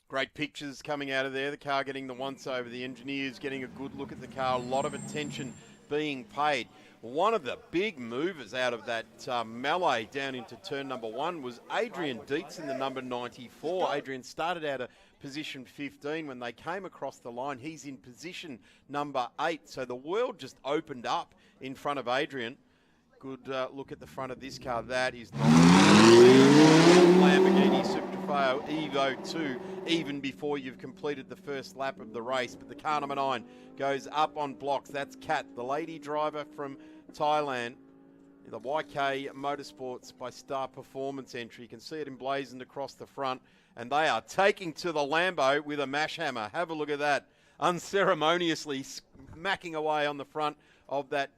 Great pictures coming out of there. The car getting the once-over. The engineers getting a good look at the car. A lot of attention being paid. One of the big movers out of that melee down into turn number 1 was Adrian Dietz in the number 94. Adrian started out of position 15 when they came across the line. He's in position number 8. So the world just opened up in front of Adrian. Good look at the front of this car. That is not Lamborghini Super Trofeo Evo 2, even before you've completed the first lap of the race. But the car number 9 goes up on blocks. That's Kat, the lady driver from Thailand. The YK Motorsports by Star Performance entry. You can see it emblazoned across the front. And they are taking to the Lambo with a mash hammer. Have a look at that. Unceremoniously smacking away on the front of that.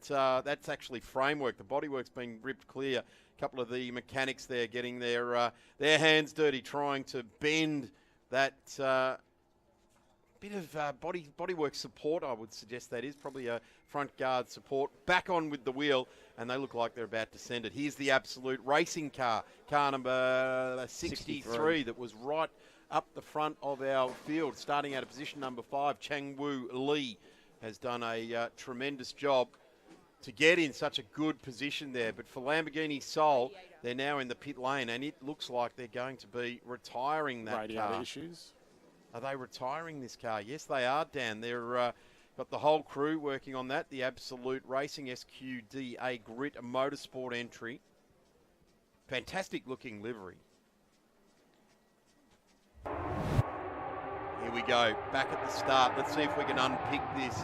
That's actually framework. The bodywork's been ripped clear. A couple of the mechanics there getting their hands dirty, trying to bend that bit of bodywork support, I would suggest that is. Probably a front guard support. Back on with the wheel, and they look like they're about to send it. Here's the Absolute Racing car, car number 63, that was right up the front of our field, starting out of position number 5, Changwoo Lee has done a tremendous job to get in such a good position there. But for Lamborghini Soul, they're now in the pit lane, and it looks like they're going to be retiring that Radiator car. issues. Are they retiring this car? Yes, they are, Dan. They're got the whole crew working on that. The Absolute Racing SQDA Grit Motorsport entry. Fantastic looking livery. Here we go, back at the start. Let's see if we can unpick this.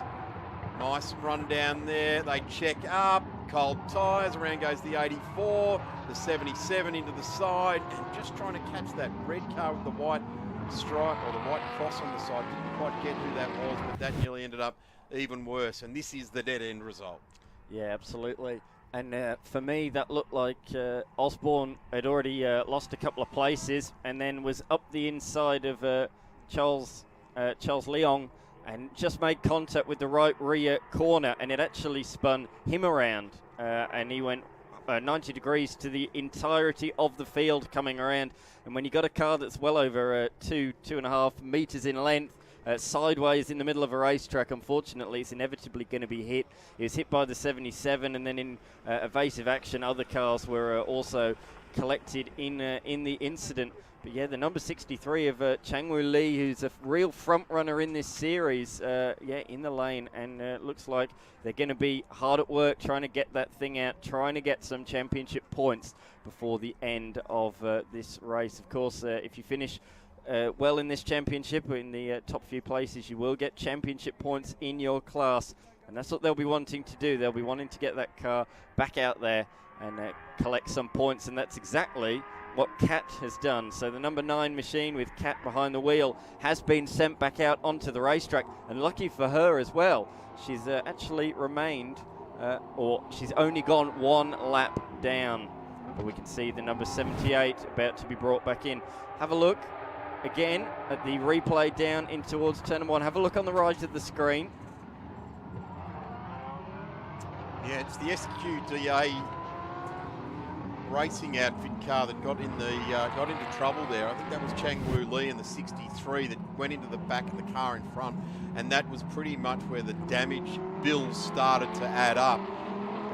Nice run down there. They check up. Cold tyres. Around goes the 84. The 77 into the side. And just trying to catch that red car with the white stripe or the white cross on the side. Didn't quite get who that was, but that nearly ended up even worse. And this is the dead end result. Yeah, absolutely. And for me, that looked like Osborne had already lost a couple of places and then was up the inside of Charles Leong and just made contact with the right rear corner, and it actually spun him around, and he went 90 degrees to the entirety of the field coming around. And when you got a car that's well over 2.5 meters in length, sideways in the middle of a racetrack, unfortunately, it's inevitably going to be hit. He was hit by the 77, and then in evasive action, other cars were also collected in the incident. But yeah, the number 63 of Changwoo Lee, who's a real front runner in this series, in the lane, and looks like they're going to be hard at work trying to get that thing out, trying to get some championship points before the end of this race. Of course, if you finish well in this championship, in the top few places, you will get championship points in your class, and that's what they'll be wanting to do. They'll be wanting to get that car back out there and collect some points, and that's exactly what Kat has done. So the number 9 machine with Kat behind the wheel has been sent back out onto the racetrack, and lucky for her as well, she's actually remained, or she's only gone 1 lap down. But we can see the number 78 about to be brought back in. Have a look again at the replay down in towards turn 1. Have a look on the right of the screen. Yeah, it's the SQDA racing outfit car that got into trouble there. I think that was Changwoo Lee in the 63 that went into the back of the car in front, and that was pretty much where the damage bills started to add up.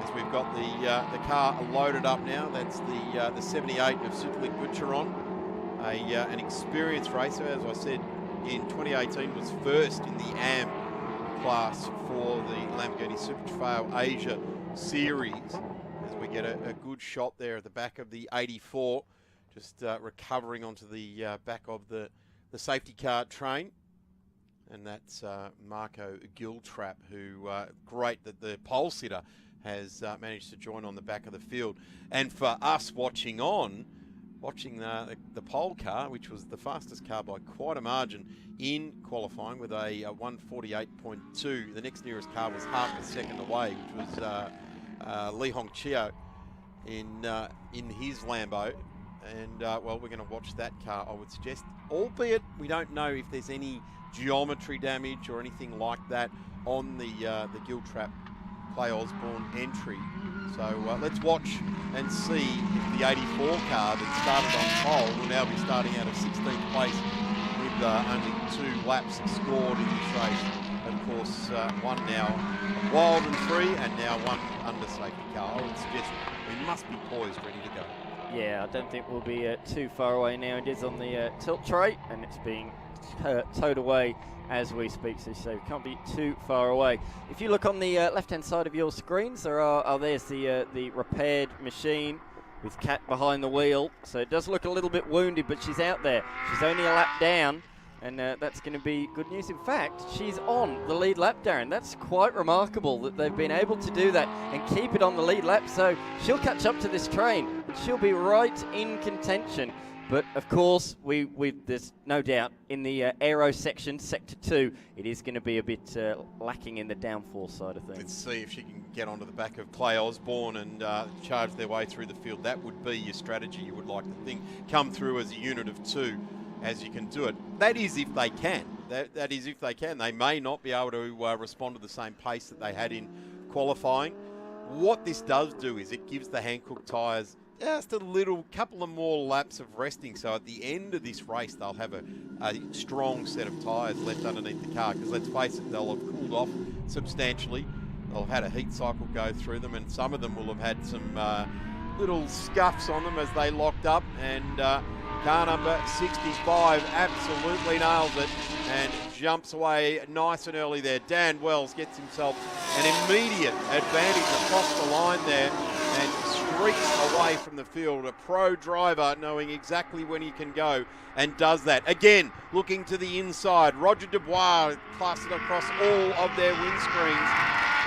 As we've got the car loaded up now, that's the 78 of Sutlik Butcheron, an experienced racer. As I said, in 2018 was first in the AM class for the Lamborghini Super Trofeo Asia Series. We get a good shot there at the back of the 84, just recovering onto the back of the safety car train. And that's Marco Giltrap, who, great that the pole sitter has managed to join on the back of the field. And for us watching the pole car, which was the fastest car by quite a margin in qualifying with a 148.2, the next nearest car was half a second away, which was Li Hong Chio in his Lambo, and we're going to watch that car, I would suggest, albeit we don't know if there's any geometry damage or anything like that on the Giltrap Clay Osborne entry. So let's watch and see if the 84 car that started on pole will now be starting out of 16th place with only 2 laps scored in this race. Of course, one now wild and free, and now one under safety car. I would suggest we must be poised, ready to go. Yeah, I don't think we'll be too far away now. It is on the tilt tray, and it's being towed away as we speak, so we can't be too far away. If you look on the left-hand side of your screens, there's the repaired machine with Kat behind the wheel. So it does look a little bit wounded, but she's out there. She's only a lap down. And that's going to be good news. In fact, she's on the lead lap, Darren. That's quite remarkable that they've been able to do that and keep it on the lead lap. So she'll catch up to this train, and she'll be right in contention. But, of course, there's no doubt in the aero section, Sector 2, it is going to be a bit lacking in the downforce side of things. Let's see if she can get onto the back of Clay Osborne and charge their way through the field. That would be your strategy. You would like to think come through as a unit of 2. As you can do it. That is if they can. That is if they can. They may not be able to respond to the same pace that they had in qualifying. What this does do is it gives the Hankook tyres just a little couple of more laps of resting. So at the end of this race, they'll have a strong set of tyres left underneath the car, because let's face it, they'll have cooled off substantially. They'll have had a heat cycle go through them, and some of them will have had some little scuffs on them as they locked up. And car number 65 absolutely nails it and jumps away nice and early there. Dan Wells gets himself an immediate advantage across the line there and streaks away from the field. A pro driver knowing exactly when he can go, and does that. Again, looking to the inside. Roger Dubois plastered across all of their windscreens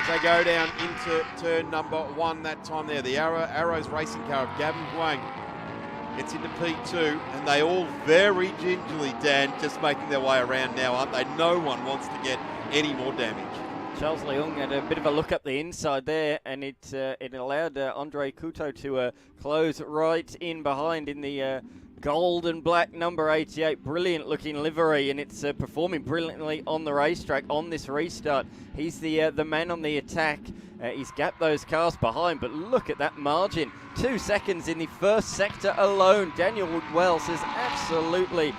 as they go down into turn number 1 that time there. The Arrows racing car of Gavin Huang gets into P2, and they all very gingerly, Dan, just making their way around now, aren't they? No one wants to get any more damage. Charles Leung had a bit of a look up the inside there, and it allowed Andre Couto to close right in behind in the gold and black number 88. Brilliant looking livery, and it's performing brilliantly on the racetrack on this restart. He's the man on the attack. He's gapped those cars behind, but look at that margin. 2 seconds in the first sector alone. Daniel Wells has absolutely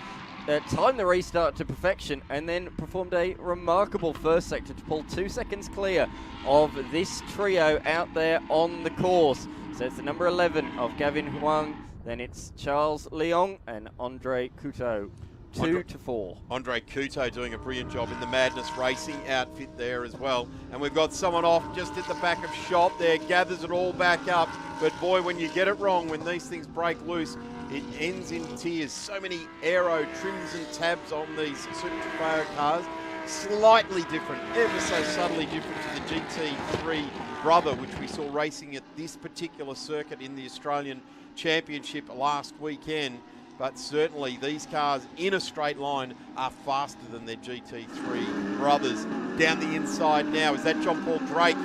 timed the restart to perfection, and then performed a remarkable first sector to pull 2 seconds clear of this trio out there on the course. So it's the number 11 of Gavin Huang, then it's Charles Leong and Andre Couto. 2 to 4. Andre Couto doing a brilliant job in the Madness Racing outfit there as well. And we've got someone off just at the back of shop there, gathers it all back up. But boy, when you get it wrong, when these things break loose, it ends in tears. So many aero trims and tabs on these Super Trofeo cars. Slightly different, ever so subtly different to the GT3 brother, which we saw racing at this particular circuit in the Australian Championship last weekend. But certainly these cars in a straight line are faster than their GT3 brothers. Down the inside now, is that John Paul Drake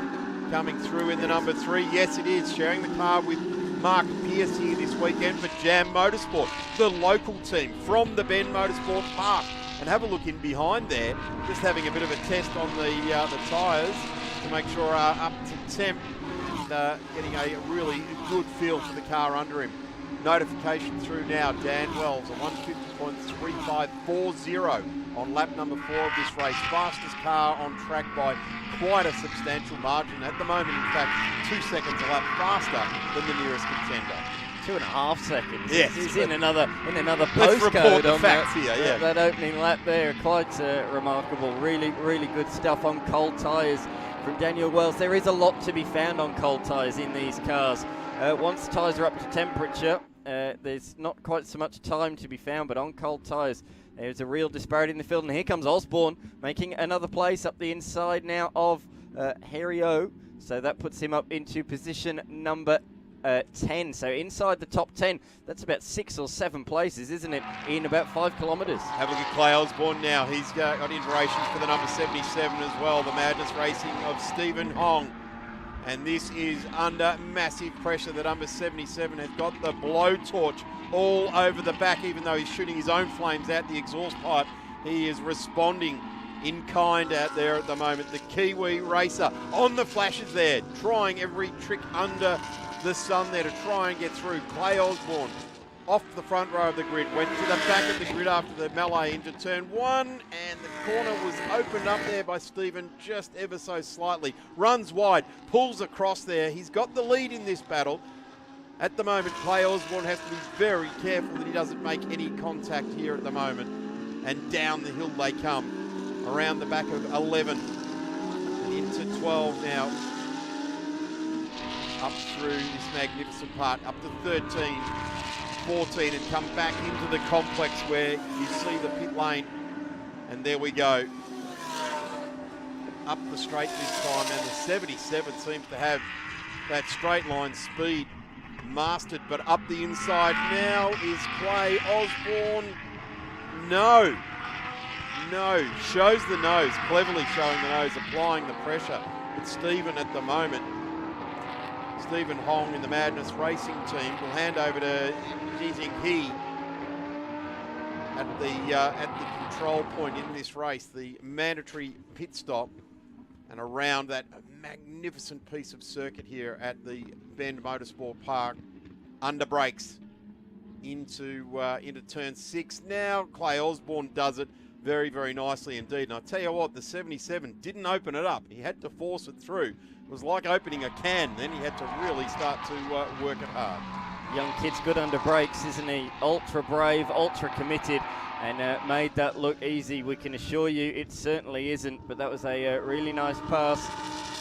coming through in the number 3? Yes, it is, sharing the car with Mark Pearce here this weekend for Jam Motorsport, the local team from the Bend Motorsport Park. And have a look in behind there, just having a bit of a test on the tyres to make sure up to temp, and getting a really good feel for the car under him. Notification through now. Dan Wells, a 150.3540 on lap number 4 of this race. Fastest car on track by quite a substantial margin. At the moment, in fact, 2 seconds a lap faster than the nearest contender. 2.5 seconds. Yes. He's in another Let's postcode report the on facts here, yeah. that opening lap there. Quite remarkable. Really, really good stuff on cold tyres from Daniel Wells. There is a lot to be found on cold tyres in these cars. Once the tyres are up to temperature, there's not quite so much time to be found, but on cold tyres, there's a real disparity in the field. And here comes Osborne making another place up the inside now of Harry O. So that puts him up into position number 10. So inside the top 10, that's about 6 or 7 places, isn't it, in about 5 kilometres. Have a look at Clay Osborne now. He's got iterations for the number 77 as well. The Madness Racing of Stephen Hong. And this is under massive pressure. The number 77 has got the blowtorch all over the back, even though he's shooting his own flames out the exhaust pipe. He is responding in kind out there at the moment. The Kiwi racer on the flashes there, trying every trick under the sun there to try and get through. Clay Osborne off the front row of the grid, went to the back of the grid after the melee into turn 1, and the corner was opened up there by Stephen just ever so slightly. Runs wide, pulls across there. He's got the lead in this battle. At the moment, Clay Osborne has to be very careful that he doesn't make any contact here at the moment. And down the hill they come, around the back of 11 and into 12 now. Up through this magnificent part, up to 13. 14, and come back into the complex where you see the pit lane, and there we go, up the straight this time. And the 77 seems to have that straight line speed mastered, but up the inside now is Clay Osborne. No, shows the nose, cleverly showing the nose, applying the pressure. It's Stephen at the moment. Stephen Hong in the Madness Racing team will hand over to Jijing He at the control point in this race, the mandatory pit stop, and around that magnificent piece of circuit here at the Bend Motorsport Park. under brakes into turn 6. Now Clay Osborne does it very, very nicely indeed. And I tell you what, the 77 didn't open it up. He had to force it through. It was like opening a can. Then he had to really start to work it hard. Young kid's good under brakes, isn't he? Ultra brave, ultra committed, and made that look easy. We can assure you it certainly isn't, but that was a really nice pass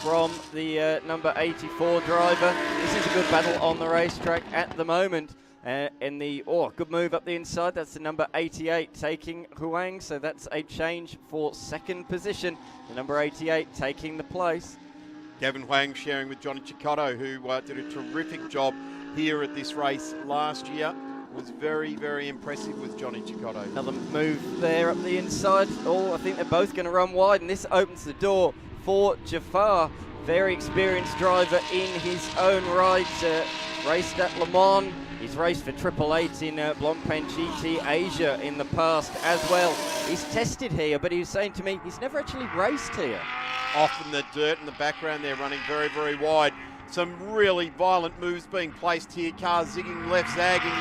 from the number 84 driver. This is a good battle on the racetrack at the moment. Good move up the inside. That's the number 88 taking Huang, so that's a change for second position. The number 88 taking the place. Gavin Huang sharing with Johnny Cicotto, who did a terrific job here at this race last year. Was very, very impressive with Johnny Cicotto. Another move there up the inside. I think they're both going to run wide, and this opens the door for Jafar. Very experienced driver in his own right. Raced at Le Mans. He's raced for 888 in Blancpain GT Asia in the past as well. He's tested here, but he was saying to me he's never actually raced here. Off in the dirt in the background, they're running very, very wide. Some really violent moves being placed here. Cars zigging left, zagging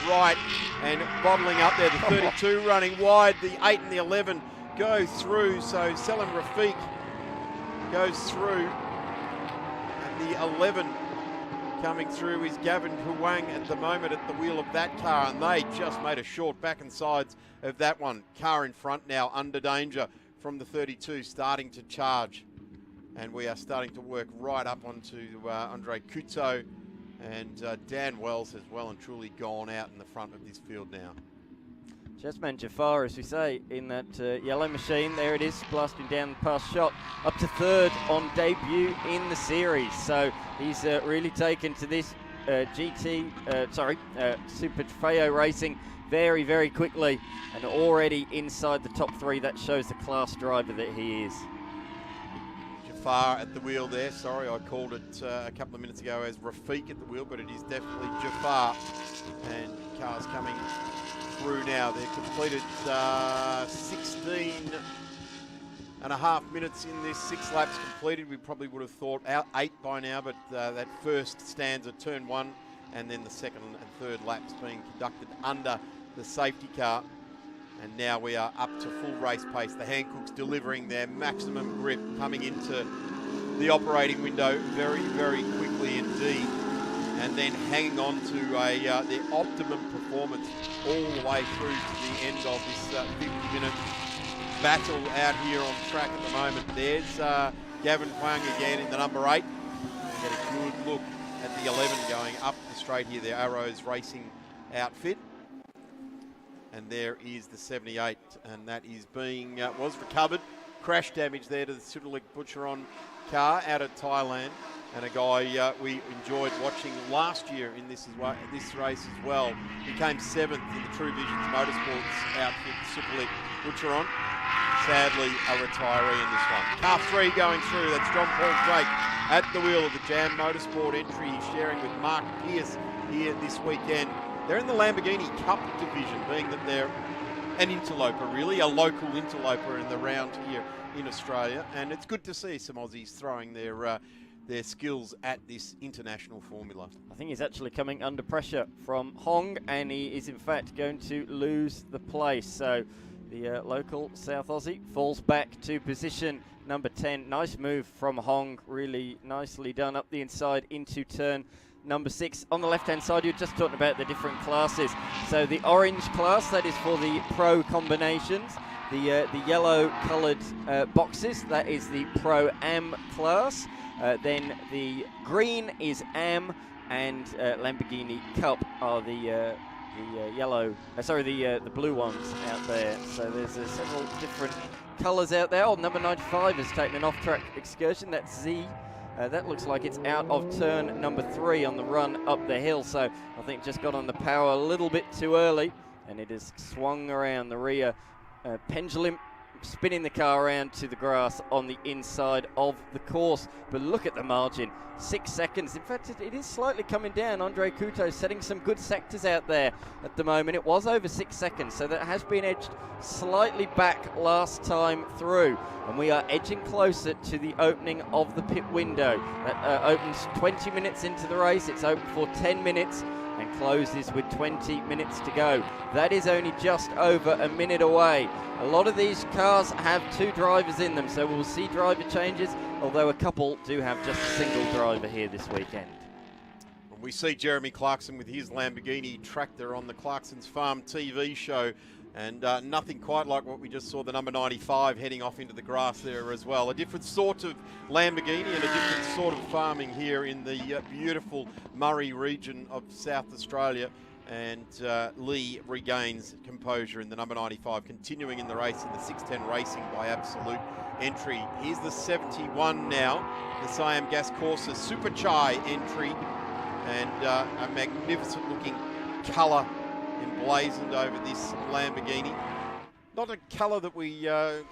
right, and bottling up there. The 32 running wide. The 8 and the 11 go through. So Selim Rafiq goes through. And the 11 coming through is Gavin Huang at the moment at the wheel of that car. And they just made a short back and sides of that one. Car in front now under danger from the 32 starting to charge. And we are starting to work right up onto Andre Couto, and Dan Wells has well and truly gone out in the front of this field now. Jasmine Jafar, as we say, in that yellow machine. There it is, blasting down the past shot, up to third on debut in the series. So he's really taken to this Super Trofeo racing very, very quickly, and already inside the top 3. That shows the class driver that he is. Jafar at the wheel there. Sorry, I called it a couple of minutes ago as Rafiq at the wheel, but it is definitely Jafar. And cars coming through now. They've completed 16 and a half minutes in this. 6 laps completed. We probably would have thought 8 by now, but that first stanza, turn 1, and then the second and third laps being conducted under the safety car. And now we are up to full race pace. The Hancooks delivering their maximum grip, coming into the operating window very, very quickly indeed. And then hanging on to their optimum performance all the way through to the end of this 50-minute battle out here on track at the moment. There's Gavin Huang again in the number 8. We get a good look at the 11 going up the straight here, the Arrows Racing outfit. And there is the 78, and that is being was recovered. Crash damage there to the Sudulik Butcheron car out of Thailand, and a guy we enjoyed watching last year in this race as well. He came 7th in the True Visions Motorsports outfit, Sudulik Butcheron. Sadly, a retiree in this one. Car 3 going through. That's John Paul Drake at the wheel of the Jam Motorsport entry. He's sharing with Mark Pierce here this weekend. They're in the Lamborghini Cup division, being that they're an interloper, really, a local interloper in the round here in Australia. And it's good to see some Aussies throwing their skills at this international formula. I think he's actually coming under pressure from Hong, and he is in fact going to lose the place. So the local South Aussie falls back to position number 10. Nice move from Hong, really nicely done up the inside into turn number 6. On the left-hand side, you're just talking about the different classes. So the orange class, that is for the pro combinations. The yellow-coloured boxes, that is the Pro-Am class. Then the green is Am, and Lamborghini Cup are the blue ones out there. So there's several different colours out there. Oh, number 95 has taken an off-track excursion. That's Z. That looks like it's out of turn number 3 on the run up the hill. So I think just got on the power a little bit too early, and it has swung around the rear pendulum, spinning the car around to the grass on the inside of the course. But look at the margin, 6 seconds. In fact, it is slightly coming down. Andre Couto setting some good sectors out there at the moment. It was over 6 seconds, so that has been edged slightly back last time through. And we are edging closer to the opening of the pit window. That opens 20 minutes into the race. It's open for 10 minutes. and closes with 20 minutes to go. That is only just over a minute away. A lot of these cars have 2 drivers in them, so we'll see driver changes, although a couple do have just a single driver here this weekend. We see Jeremy Clarkson with his Lamborghini tractor on the Clarkson's Farm TV show, and nothing quite like what we just saw the number 95 heading off into the grass there as well. A different sort of Lamborghini and a different sort of farming here in the beautiful Murray region of South Australia. And Lee regains composure in the number 95, continuing in the race in the 610 Racing by absolute entry. Here's the 71 now, the Siam Gas Corsa Super Chai entry, and a magnificent looking colour emblazoned over this Lamborghini. Not a colour that we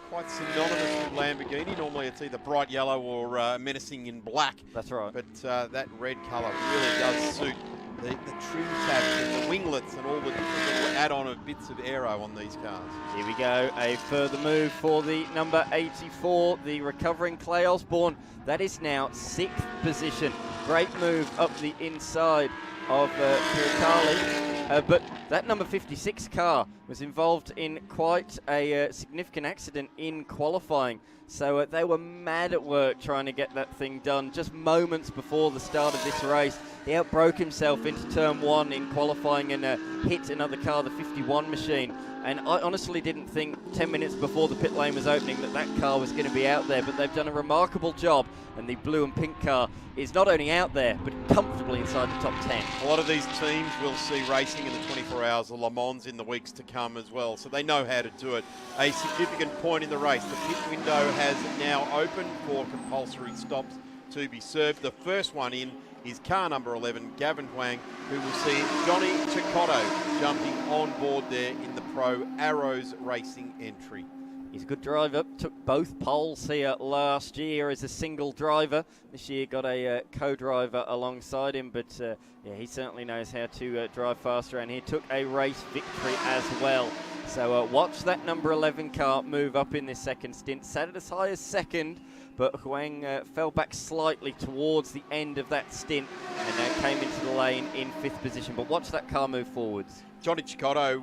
quite synonymous with Lamborghini. Normally it's either bright yellow or menacing in black. That's right. But that red colour really does suit the trim tabs and the winglets and all the different little add-on of bits of aero on these cars. Here we go, a further move for the number 84, the recovering Clay Osborne. That is now 6th position. Great move up the inside of Pirikali. But that number 56 car was involved in quite a significant accident in qualifying. So they were mad at work trying to get that thing done just moments before the start of this race. He outbroke himself into turn 1 in qualifying and hit another car, the 51 machine. And I honestly didn't think 10 minutes before the pit lane was opening that that car was going to be out there, but they've done a remarkable job, and the blue and pink car is not only out there, but comfortably inside the top 10. A lot of these teams will see racing in the 24 hours of Le Mans in the weeks to come as well, so they know how to do it. A significant point in the race. The pit window has now opened for compulsory stops to be served. The first one in is car number 11, Gavin Huang, who will see Johnny Cecotto jumping on board there in the Pro Arrows Racing entry. He's a good driver, took both poles here last year as a single driver. This year got a co-driver alongside him, but yeah, he certainly knows how to drive fast around here. Took a race victory as well. So watch that number 11 car move up in this second stint. Sat at as high as 2nd, but Huang fell back slightly towards the end of that stint and came into the lane in 5th position. But watch that car move forwards. Johnny Cecotto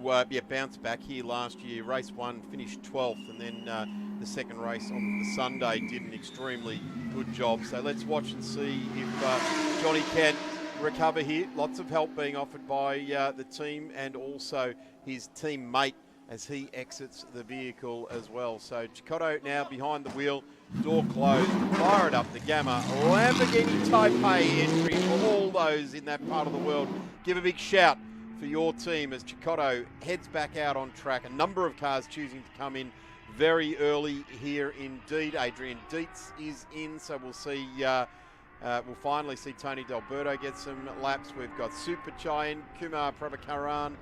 bounced back here last year. Race 1 finished 12th, and then the second race on the Sunday did an extremely good job. So let's watch and see if Johnny can recover here. Lots of help being offered by the team and also his teammate as he exits the vehicle as well. So Cecotto now behind the wheel, door closed, fire it up the Gamma. Lamborghini Taipei entry for all those in that part of the world. Give a big shout for your team as Cecotto heads back out on track. A number of cars choosing to come in very early here indeed. Adrian Dietz is in, so we'll see. We'll finally see Tony D'Alberto get some laps. We've got Super Chai in, Kumar Prabhakaran,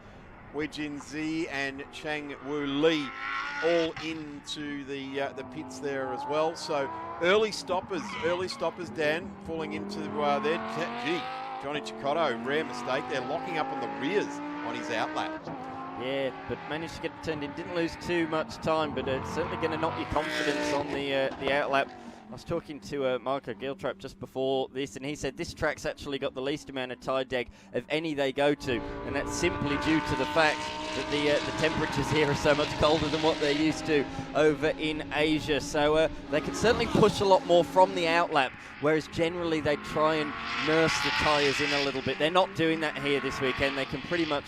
Wei Jin Zi and Chang Wu Li all into the pits there as well. So early stoppers, Dan, falling into there. Gee, Johnny Cecotto, rare mistake. They're locking up on the rears on his outlap. Yeah, but managed to get it turned in. Didn't lose too much time, but it's certainly going to knock your confidence on the outlap. I was talking to Marco Giltrap just before this, and he said this track's actually got the least amount of tide deg of any they go to, and that's simply due to the fact that the temperatures here are so much colder than what they're used to over in Asia. So they can certainly push a lot more from the outlap, whereas generally they try and nurse the tyres in a little bit. They're not doing that here this weekend. They can pretty much,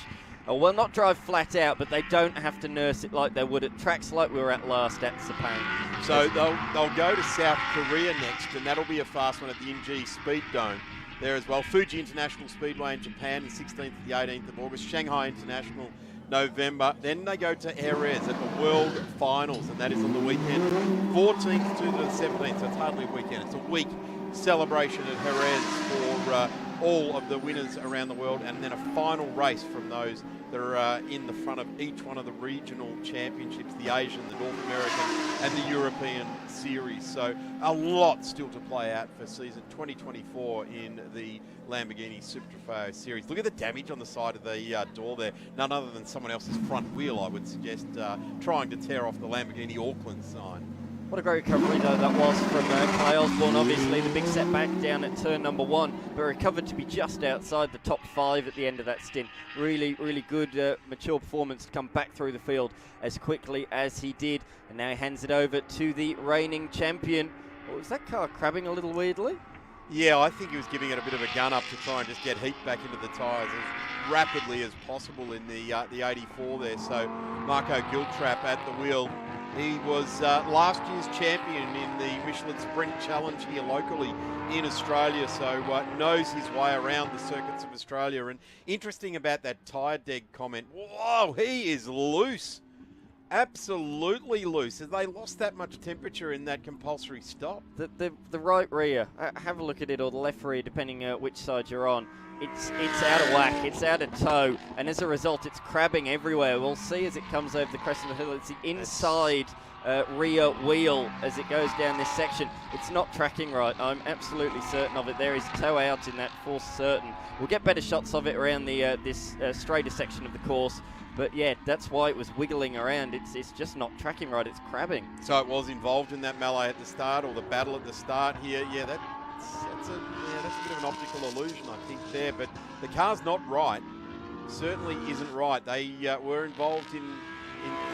well, not drive flat out, but they don't have to nurse it like they would at tracks like we were at last at Sepang. So they'll go to South Korea next, and that'll be a fast one at the NG Speed Dome there as well. Fuji International Speedway in Japan, the 16th to the 18th of August. Shanghai International, November. Then they go to Jerez at the World Finals, and that is on the weekend, 14th to the 17th, so it's hardly a weekend. It's a week celebration at Jerez for all of the winners around the world, and then a final race from those that are in the front of each one of the regional championships, the Asian, the North American, and the European series. So a lot still to play out for season 2024 in the Lamborghini Super Trofeo series. Look at the damage on the side of the door there. None other than someone else's front wheel, I would suggest, trying to tear off the Lamborghini Auckland sign. What a great recovery though that was from Clay Osborne. Obviously the big setback down at turn number 1, but recovered to be just outside the top 5 at the end of that stint. Really, really good mature performance to come back through the field as quickly as he did. And now he hands it over to the reigning champion. Oh, was that car crabbing a little weirdly? Yeah, I think he was giving it a bit of a gun up to try and just get heat back into the tyres as rapidly as possible in the 84 there. So Marco Giltrap at the wheel. He was last year's champion in the Michelin Sprint Challenge here locally in Australia, so knows his way around the circuits of Australia. And interesting about that tyre deg comment, whoa, he is loose. Absolutely loose. Have they lost that much temperature in that compulsory stop? The right rear, have a look at it, or the left rear, depending which side you're on. It's out of whack, it's out of tow, and as a result it's crabbing everywhere. We'll see as it comes over the crest of the hill. It's the inside rear wheel as it goes down this section. It's not tracking right, I'm absolutely certain of it. There is tow out in that for certain. We'll get better shots of it around the this straighter section of the course. But yeah, that's why it was wiggling around. It's just not tracking right, it's crabbing. So it was involved in that melee at the start, or the battle at the start here. Yeah, that's a bit of an optical illusion, I think, there. But the car's not right. Certainly isn't right. They were involved in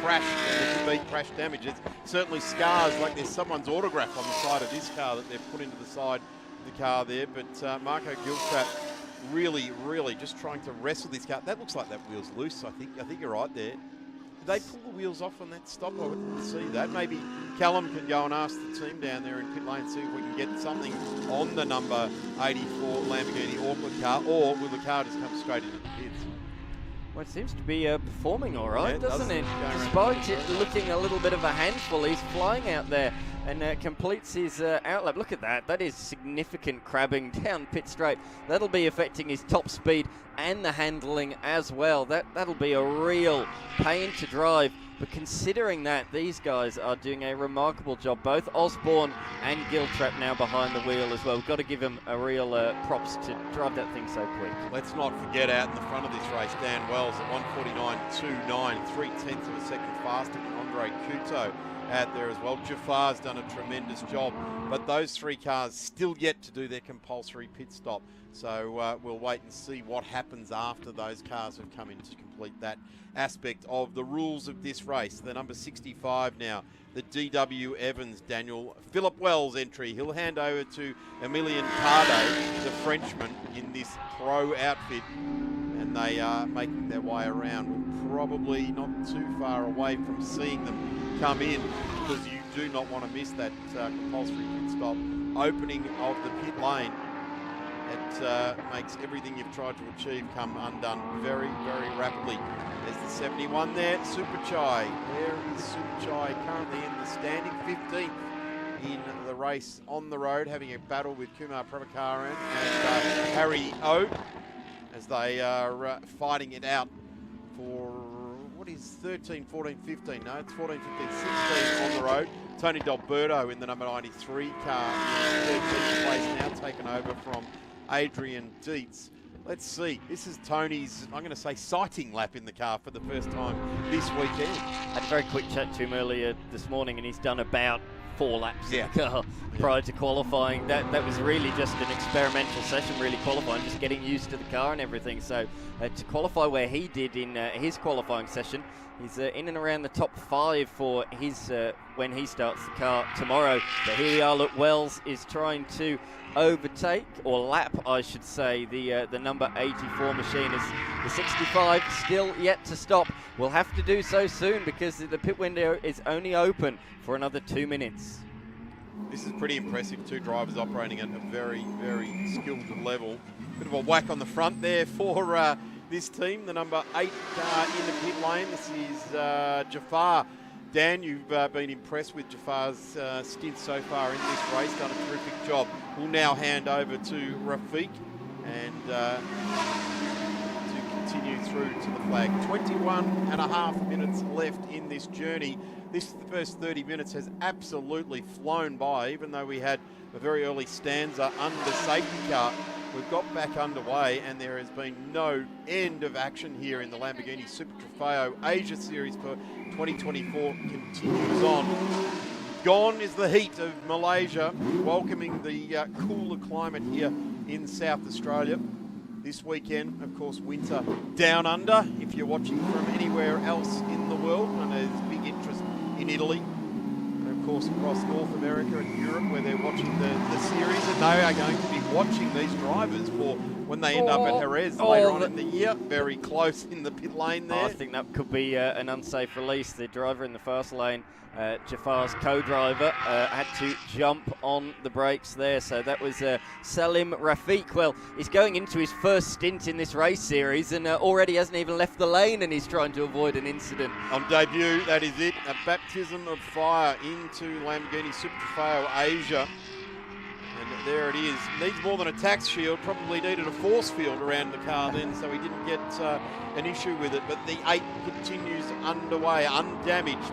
crash, and there could be crash damage. It's certainly scars, like there's someone's autograph on the side of this car that they've put into the side of the car there. But Marco Giltrap really just trying to wrestle this car. That looks like that wheel's loose, I think you're right there. Did they pull the wheels off on that stop? I wouldn't see that. Maybe Callum can go and ask the team down there in pit lane and see if we can get something on the number 84 Lamborghini Auckland car, or will the car just come straight into the pits? Well, it seems to be performing all right, Yeah, doesn't it? Despite it looking a little bit of a handful, he's flying out there and completes his outlap. Look at that. That is significant crabbing down pit straight. That'll be affecting his top speed and the handling as well. That'll be a real pain to drive. But considering that, these guys are doing a remarkable job. Both Osborne and Giltrap now behind the wheel as well. We've got to give them a real props to drive that thing so quick. Let's not forget out in the front of this race, Dan Wells at 1:49.29, 0.3 of a second faster than Andre Couto out there as well. Jafar's done a tremendous job, but those three cars still yet to do their compulsory pit stop. So we'll wait and see what happens after those cars have come in to complete that aspect of the rules of this race. The number 65 now, the DW Evans, Daniel. Philip Wells entry. He'll hand over to Emilien Pardo, the Frenchman, in this pro outfit. And they are making their way around. We're probably not too far away from seeing them come in, because you do not want to miss that compulsory pit stop opening of the pit lane. It makes everything you've tried to achieve come undone very, very rapidly. There's the 71 there, Super Chai. There is Super Chai, currently in the standing 15th in the race on the road, having a battle with Kumar Prabhakaran and Harry O, as they are fighting it out for, what is 13, 14, 15? No, it's 14, 15, 16 on the road. Tony D'Alberto in the number 93 car in 13th place, now taken over from Adrian Dietz. Let's see. This is Tony's, I'm going to say, sighting lap in the car for the first time this weekend. I had a very quick chat to him earlier this morning, and he's done about 4 laps in the car prior to qualifying. That was really just an experimental session, really qualifying, just getting used to the car and everything. So to qualify where he did in his qualifying session, he's in and around the top 5 for his when he starts the car tomorrow. But here we are. Look, Wells is trying to overtake, or lap I should say, the number 84 machine. Is the 65 still yet to stop. We'll have to do so soon, because the pit window is only open for another 2 minutes. This is pretty impressive. 2 drivers operating at a very, very skilled level. Bit of a whack on the front there for this team. The number 8 car in the pit lane. This is Jafar. Dan, you've been impressed with Jafar's stint so far in this race. Done a terrific job. We'll now hand over to Rafiq and to continue through to the flag. 21 and a half minutes left in this journey. The first 30 minutes has absolutely flown by, even though we had a very early stanza under safety car. We've got back underway, and there has been no end of action here in the Lamborghini Super Trofeo Asia Series for 2024 continues on. Gone is the heat of Malaysia, welcoming the cooler climate here in South Australia. This weekend, of course, winter down under. If you're watching from anywhere else in the world, and there's big interest in Italy, and of course across North America and Europe, where they're watching the series, and they are going to be watching these drivers for when they end up at Jerez later on in the year. Very close in the pit lane there. I think that could be an unsafe release. The driver in the first lane, Jafar's co-driver, had to jump on the brakes there. So that was Salim Rafiq. Well, he's going into his first stint in this race series and already hasn't even left the lane, and he's trying to avoid an incident. On debut, that is it. A baptism of fire into Lamborghini Super Trofeo Asia. And there it is. Needs more than a tax shield. Probably needed a force field around the car then, so he didn't get an issue with it. But the 8 continues underway, undamaged.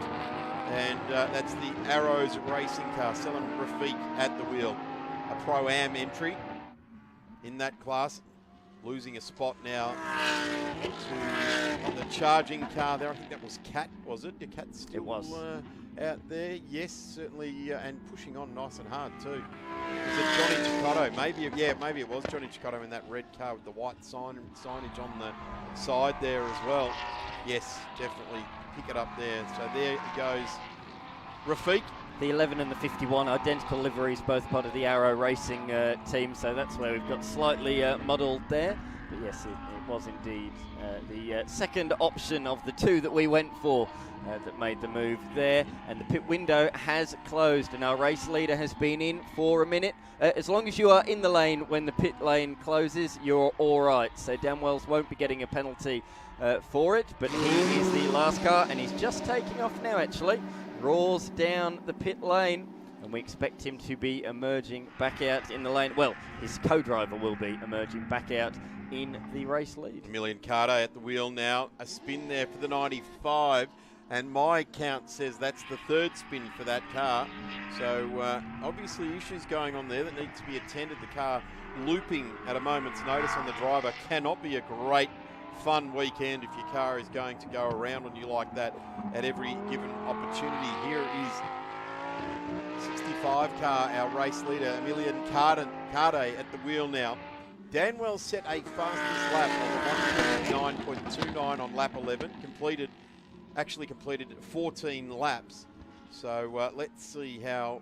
And that's the Arrows racing car. Salim Rafiq at the wheel. A Pro-Am entry in that class. Losing a spot now to the charging car there. I think that was Cat, was it? The Cat still it was. Out there? Yes, certainly, and pushing on nice and hard too. Was it Johnny Chicotto? Maybe it was Johnny Chicotto in that red car with the white signage on the side there as well. Yes, definitely pick it up there. So there goes Rafiq. The 11 and the 51, identical liveries, both part of the Arrow Racing team, so that's where we've got slightly muddled there. But yes, it was indeed the second option of the 2 that we went for that made the move there. And the pit window has closed, and our race leader has been in for a minute. As long as you are in the lane when the pit lane closes, you're all right. So Dan Wells won't be getting a penalty for it, but he is the last car, and he's just taking off now, actually. Roars down the pit lane, and we expect him to be emerging back out in the lane. Well, his co-driver will be emerging back out in the race lead. Emilian Cardo at the wheel now. A spin there for the 95, and my count says that's the 3rd spin for that car. So obviously issues going on there that need to be attended. The car looping at a moment's notice on the driver cannot be a great fun weekend if your car is going to go around on you like that at every given opportunity. Here is 65 car, our race leader, Emilian Carde at the wheel now. Dan Wells set a fastest lap of 1:29.29 on lap 11, actually completed 14 laps. So let's see how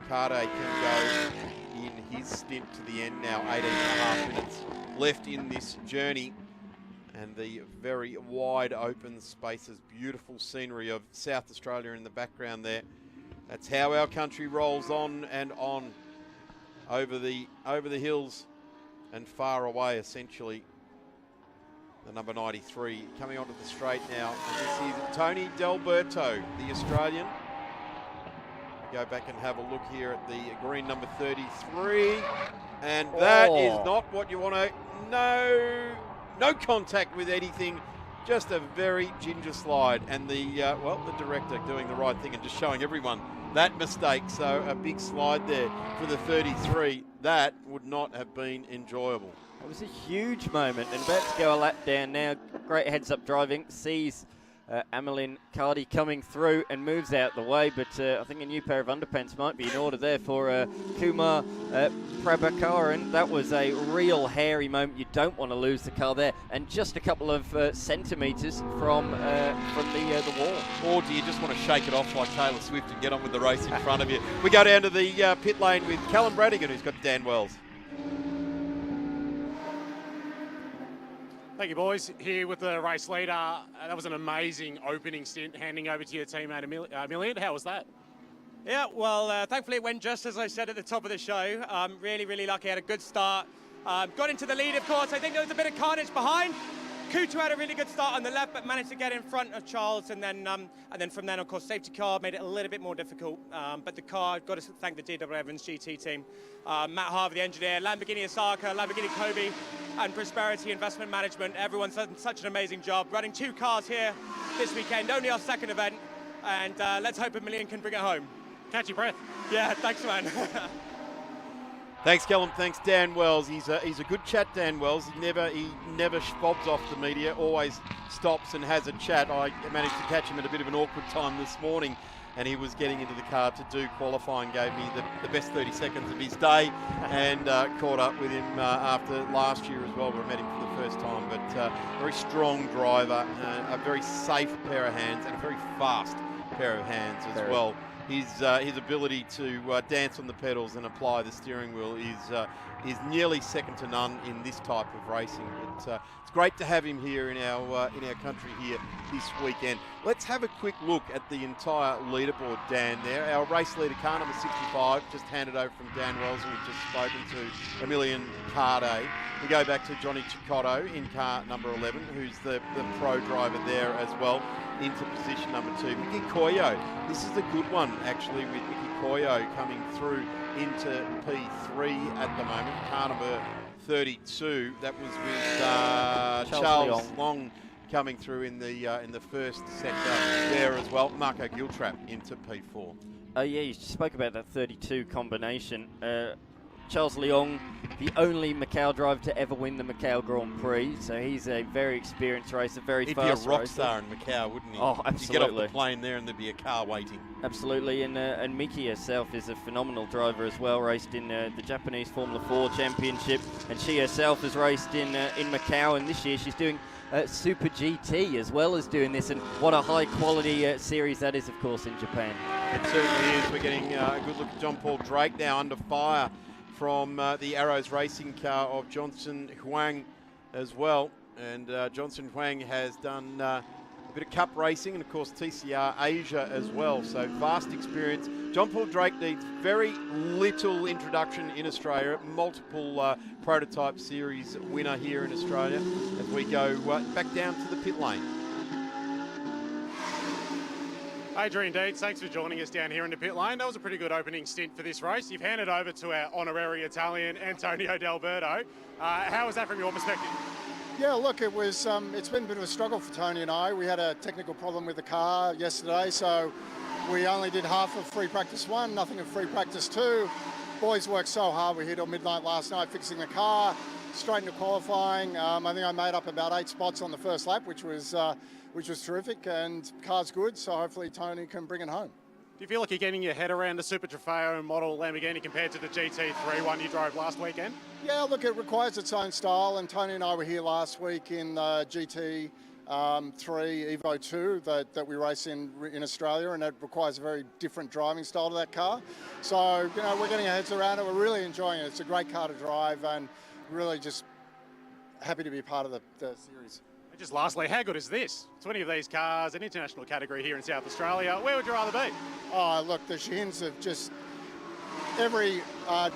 Carde can go in his stint to the end now. 18.5 minutes left in this journey. And the very wide open spaces, beautiful scenery of South Australia in the background there. That's how our country rolls on and on over the hills and far away, essentially. The number 93 coming onto the straight now. And this is Tony D'Alberto, the Australian. Go back and have a look here at the green number 33. And that is not what you want to... No contact with anything, just a very ginger slide. And the director doing the right thing and just showing everyone that mistake. So a big slide there for the 33. That would not have been enjoyable. It was a huge moment, and about to go a lap down now. Great heads-up driving, sees Emilian Carde coming through and moves out the way, but I think a new pair of underpants might be in order there for Kumar Prabhakaran. That was a real hairy moment. You don't want to lose the car there, and just a couple of centimetres from the wall. Or do you just want to shake it off like Taylor Swift and get on with the race in front of you? We go down to the pit lane with Callum Bradigan, who's got Dan Wells. Thank you, boys. Here with the race leader. That was an amazing opening stint, handing over to your teammate, Emilian. How was that? Yeah, well, thankfully it went just as I said at the top of the show. Really, really lucky. Had a good start. Got into the lead, of course. I think there was a bit of carnage behind. Kutu had a really good start on the left, but managed to get in front of Charles, and then from then, of course, safety car made it a little bit more difficult. But the car, got to thank the DW Evans GT team, Matt Harvey, the engineer, Lamborghini Osaka, Lamborghini Kobe, and Prosperity Investment Management. Everyone's done such an amazing job running 2 cars here this weekend. Only our 2nd event, and let's hope Emilian can bring it home. Catch your breath. Yeah, thanks, man. Thanks, Callum. Thanks, Dan Wells. He's a good chat, Dan Wells. He never fobs off the media. Always stops and has a chat. I managed to catch him at a bit of an awkward time this morning, and he was getting into the car to do qualifying. Gave me the best 30 seconds of his day, and caught up with him after last year as well, where I met him for the first time. But very strong driver, a very safe pair of hands, and a very fast pair of hands as well. His ability to dance on the pedals and apply the steering wheel is nearly second to none in this type of racing. But it's great to have him here in our country here this weekend. Let's have a quick look at the entire leaderboard, Dan. There, our race leader, car number 65, just handed over from Dan Wells, who we've just spoken to, Emilian Carde. We go back to Johnny Cicotto in car number 11, who's the pro driver there as well, into position number 2. Mickey Koyo, this is a good one actually, with Mickey Koyo coming through into P3 at the moment. Car number 32, that was with Charles Long coming through in the first sector there as well. Marco Giltrap into P4. Oh yeah, you spoke about that 32 combination. Charles Leong, the only Macau driver to ever win the Macau Grand Prix, so he's a very experienced racer, very He'd fast be a rock racer. star in Macau, wouldn't he? Oh, absolutely. You get off the plane there and there'd be a car waiting. Absolutely, and Miki herself is a phenomenal driver as well, raced in the Japanese Formula 4 Championship, and she herself has raced in Macau, and this year she's doing Super GT as well as doing this, and what a high quality series that is, of course, in Japan. It certainly is. We're getting a good look at John Paul Drake now under fire from the Arrows racing car of Johnson Huang as well. And Johnson Huang has done a bit of cup racing and, of course, TCR Asia as well. So vast experience. John Paul Drake needs very little introduction in Australia. Multiple prototype series winner here in Australia as we go back down to the pit lane. Adrian Dietz, thanks for joining us down here in the pit lane. That was a pretty good opening stint for this race. You've handed over to our honorary Italian, Antonio D'Alberto. How was that from your perspective? Yeah, look, it was. It's been a bit of a struggle for Tony and I. We had a technical problem with the car yesterday, so we only did half of free practice 1, nothing of free practice 2. Boys worked so hard. We hit till midnight last night fixing the car, straight into qualifying. I think I made up about 8 spots on the first lap, which was terrific, and car's good, so hopefully Tony can bring it home. Do you feel like you're getting your head around the Super Trofeo model Lamborghini compared to the GT3 one you drove last weekend? Yeah, look, it requires its own style, and Tony and I were here last week in GT3 Evo 2 that we race in Australia, and it requires a very different driving style to that car. So, you know, we're getting our heads around it. We're really enjoying it. It's a great car to drive, and really just happy to be part of the series. Just lastly, how good is this? 20 of these cars, an international category here in South Australia. Where would you rather be? Oh, look, the Shihins have just... Every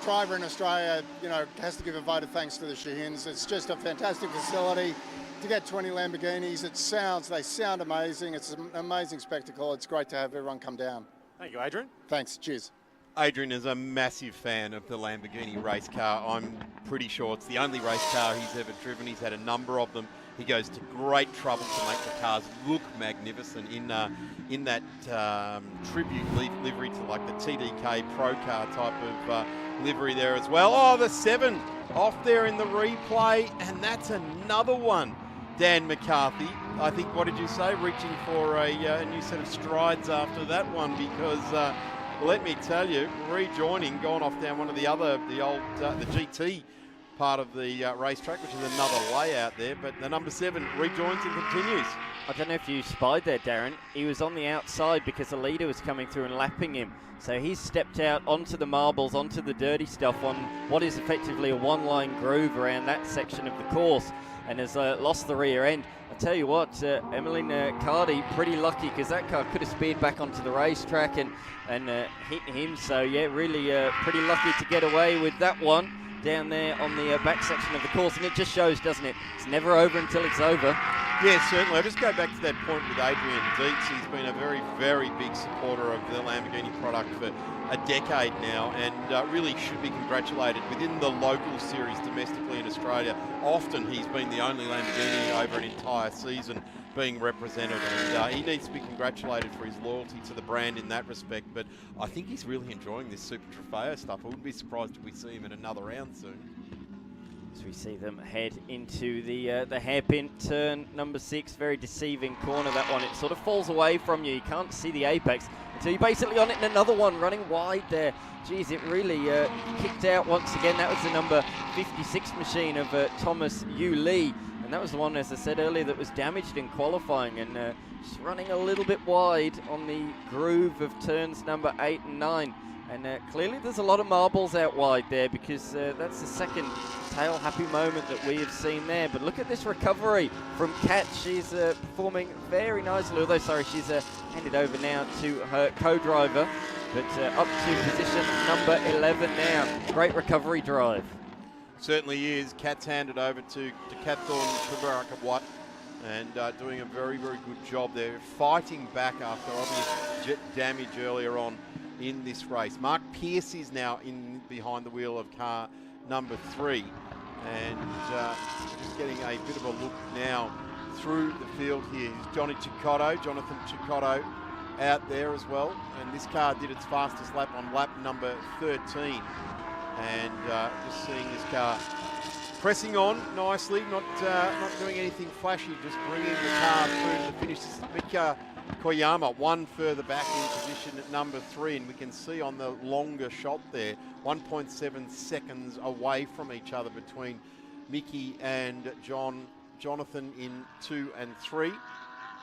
driver in Australia, you know, has to give a vote of thanks to the Shihins. It's just a fantastic facility. To get 20 Lamborghinis, they sound amazing. It's an amazing spectacle. It's great to have everyone come down. Thank you, Adrian. Thanks. Cheers. Adrian is a massive fan of the Lamborghini race car. I'm pretty sure it's the only race car he's ever driven. He's had a number of them. He goes to great trouble to make the cars look magnificent in that tribute livery to like the TDK Pro Car type of livery there as well. Oh, the 7 off there in the replay, and that's another one. Dan McCarthy, I think, what did you say? Reaching for a new set of strides after that one, because let me tell you, rejoining, going off down one of the GT part of the racetrack, which is another layout there, but the number 7 rejoins and continues. I don't know if you spied there, Darren. He was on the outside because the leader was coming through and lapping him. So he's stepped out onto the marbles, onto the dirty stuff on what is effectively a one-line groove around that section of the course, and has lost the rear end. I tell you what, Emilian Carde, pretty lucky, because that car could have speared back onto the racetrack and hit him. So yeah, really pretty lucky to get away with that one down there on the back section of the course, and it just shows, doesn't it? It's never over until it's over. Yeah, certainly. I'll just go back to that point with Adrian Dietz. He's been a very, very big supporter of the Lamborghini product for a decade now, and really should be congratulated. Within the local series domestically in Australia, often he's been the only Lamborghini over an entire season being represented, and he needs to be congratulated for his loyalty to the brand in that respect. But I think he's really enjoying this Super Trofeo stuff. I wouldn't be surprised if we see him in another round soon. As we see them head into the hairpin turn number 6, very deceiving corner, that one. It sort of falls away from you. You can't see the apex until you're basically on it in another one, running wide there. Geez, it really kicked out once again. That was the number 56 machine of Thomas Yu Lee. And that was the one, as I said earlier, that was damaged in qualifying and just running a little bit wide on the groove of turns number 8 and 9. And clearly there's a lot of marbles out wide there, because that's the second tail happy moment that we have seen there. But look at this recovery from Kat. She's performing very nicely, although, sorry, she's handed over now to her co-driver. But up to position number 11 now. Great recovery drive. Certainly is. Kat's handed over to Kathorn Kubarakawat, and doing a very, very good job there, fighting back after obvious jet damage earlier on in this race. Mark Pearce is now in behind the wheel of car number 3, and just getting a bit of a look now through the field here. Jonathan Cicotto out there as well, and this car did its fastest lap on lap number 13, and just seeing this car pressing on nicely, not doing anything flashy, just bringing the car through to the finish. This is Mika Koyama, one further back in position at number 3, and we can see on the longer shot there, 1.7 seconds away from each other between Mickey and Jonathan in 2 and 3.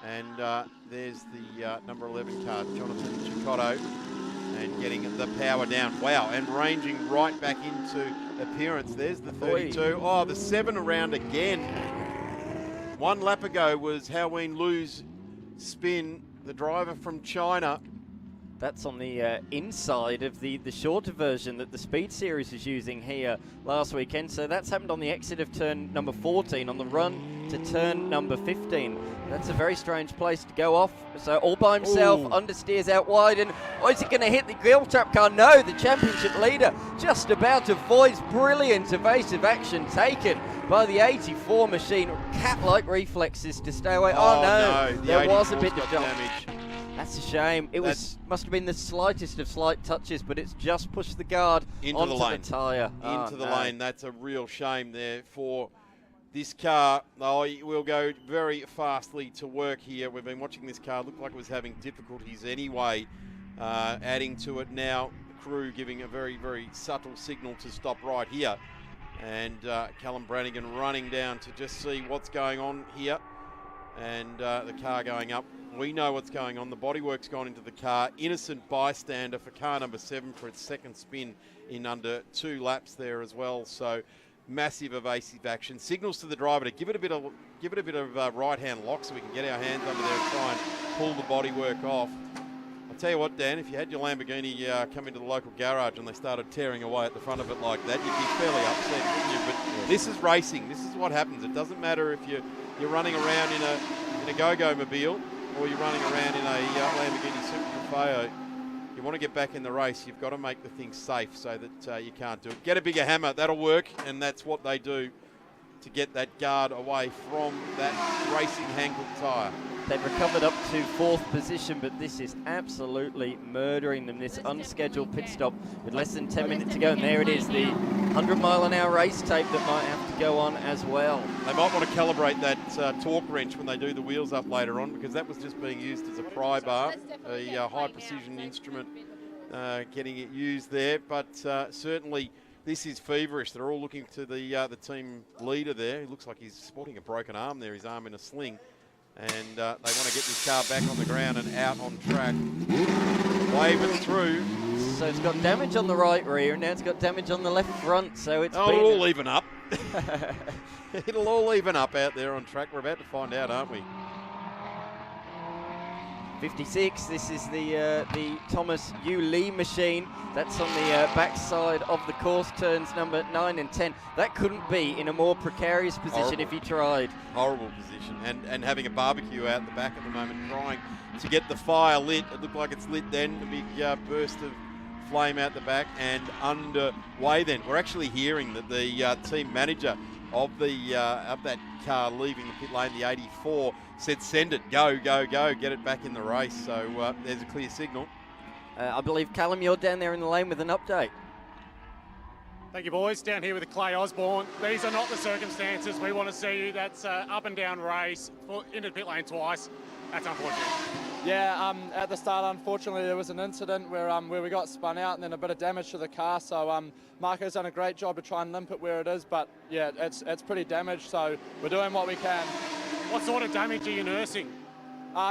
And there's the number 11 car, Jonathan Cicotto, and getting the power down. Wow, and ranging right back into appearance. There's the 32. Oh, the 7 around again. 1 lap ago was Hao-Ween Lu's spin, the driver from China. That's on the inside of the shorter version that the Speed Series is using here last weekend. So that's happened on the exit of turn number 14, on the run to turn number 15. That's a very strange place to go off. So all by himself, understeers out wide, and is it going to hit the grill trap car? No, the championship leader just about avoids. Brilliant evasive action taken by the 84 machine. Cat-like reflexes to stay away. Oh no, there was a bit of damage. That's a shame. It must have been the slightest of slight touches, but it's just pushed the guard onto the tyre. Into the lane. That's a real shame there for this car. Oh, it will go very fastly to work here. We've been watching this car. Looked like it was having difficulties anyway. Adding to it now, the crew giving a very, very subtle signal to stop right here. And Callum Brannigan running down to just see what's going on here. And the car going up. We know what's going on. The bodywork's gone into the car. Innocent bystander for car number 7 for its second spin in under 2 laps there as well. So massive evasive action. Signals to the driver to give it a bit of right-hand lock so we can get our hands under there and try and pull the bodywork off. I'll tell you what, Dan, if you had your Lamborghini come into the local garage and they started tearing away at the front of it like that, you'd be fairly upset, wouldn't you? But this is racing. This is what happens. It doesn't matter if you're running around in a go-go mobile or you're running around in a Lamborghini Super Trofeo. You want to get back in the race, you've got to make the thing safe so that you can't do it. Get a bigger hammer, that'll work, and that's what they do to get that guard away from that racing Hankook tyre. They've recovered up to 4th position, but this is absolutely murdering them, this unscheduled pit stop with less than 10 minutes to go. And there it is, the 100-mile-an-hour race tape that might have to go on as well. They might want to calibrate that torque wrench when they do the wheels up later on, because that was just being used as a pry bar, a high-precision instrument getting it used there. But certainly this is feverish. They're all looking to the team leader there. He looks like he's sporting a broken arm there, his arm in a sling. And they want to get this car back on the ground and out on track. Wave it through. So it's got damage on the right rear, and now it's got damage on the left front. So it's it'll all even up. It'll all even up out there on track. We're about to find out, aren't we? 56. This is the Thomas Yu Lee machine. That's on the backside of the course, turns number 9 and 10. That couldn't be in a more precarious position if he tried. Horrible position, and having a barbecue out the back at the moment, trying to get the fire lit. It looked like it's lit then, a big burst of flame out the back and underway then. We're actually hearing that the team manager of that car leaving the pit lane, the 84, said, "Send it, go, go, go, get it back in the race." So there's a clear signal. I believe, Callum, you're down there in the lane with an update. Thank you, boys. Down here with Clay Osborne. These are not the circumstances we want to see. That's up and down race, into the pit lane twice. That's unfortunate. Yeah, at the start, unfortunately, there was an incident where we got spun out and then a bit of damage to the car. So Marco's done a great job to try and limp it where it is, but yeah, it's pretty damaged. So we're doing what we can. What sort of damage are you nursing?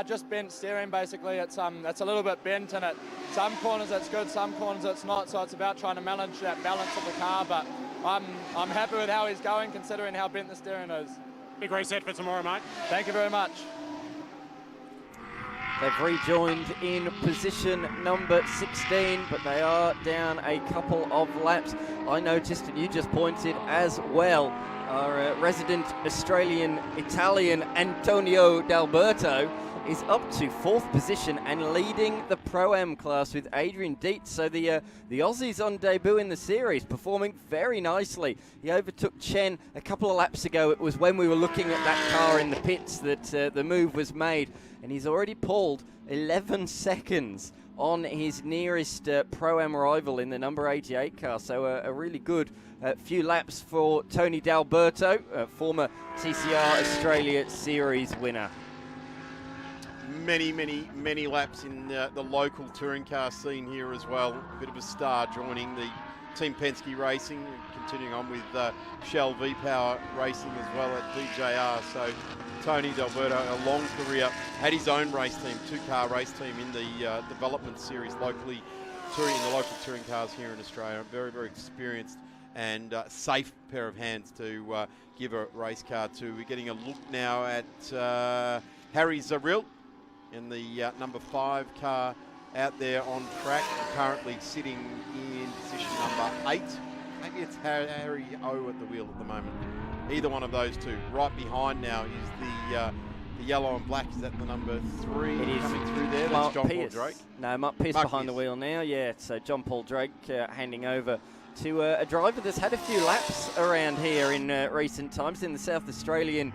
Just bent steering, basically. It's a little bit bent, and some corners it's good, some corners it's not. So it's about trying to manage that balance of the car. But I'm happy with how he's going, considering how bent the steering is. Big reset for tomorrow, mate. Thank you very much. They've rejoined in position number 16, but they are down a couple of laps. I noticed, and you just pointed as well, our resident Australian-Italian Antonio D'Alberto is up to 4th position and leading the Pro-Am class with Adrian Dietz. So the Aussies on debut in the series, performing very nicely. He overtook Chen a couple of laps ago. It was when we were looking at that car in the pits that the move was made, and he's already pulled 11 seconds on his nearest Pro-Am rival in the number 88 car. So a really good few laps for Tony D'Alberto, former TCR Australia Series winner. Many laps in the local touring car scene here as well. A bit of a star joining the Team Penske Racing, continuing on with Shell V-Power Racing as well at DJR. So Tony D'Alberto, a long career, had his own race team, 2-car race team in the development series locally, touring in the local touring cars here in Australia. Very, very experienced and safe pair of hands to give a race car to. We're getting a look now at Harry Zaril in the number 5 car out there on track, currently sitting in position number 8. Maybe it's Harry O at the wheel at the moment. Either one of those two. Right behind now is the yellow and black. Is that the number 3 it is coming through there? Mark That's John Pierce. Paul Drake. No, Mark Pierce behind the wheel now. Yeah, so John Paul Drake handing over to a driver that's had a few laps around here in recent times in the South Australian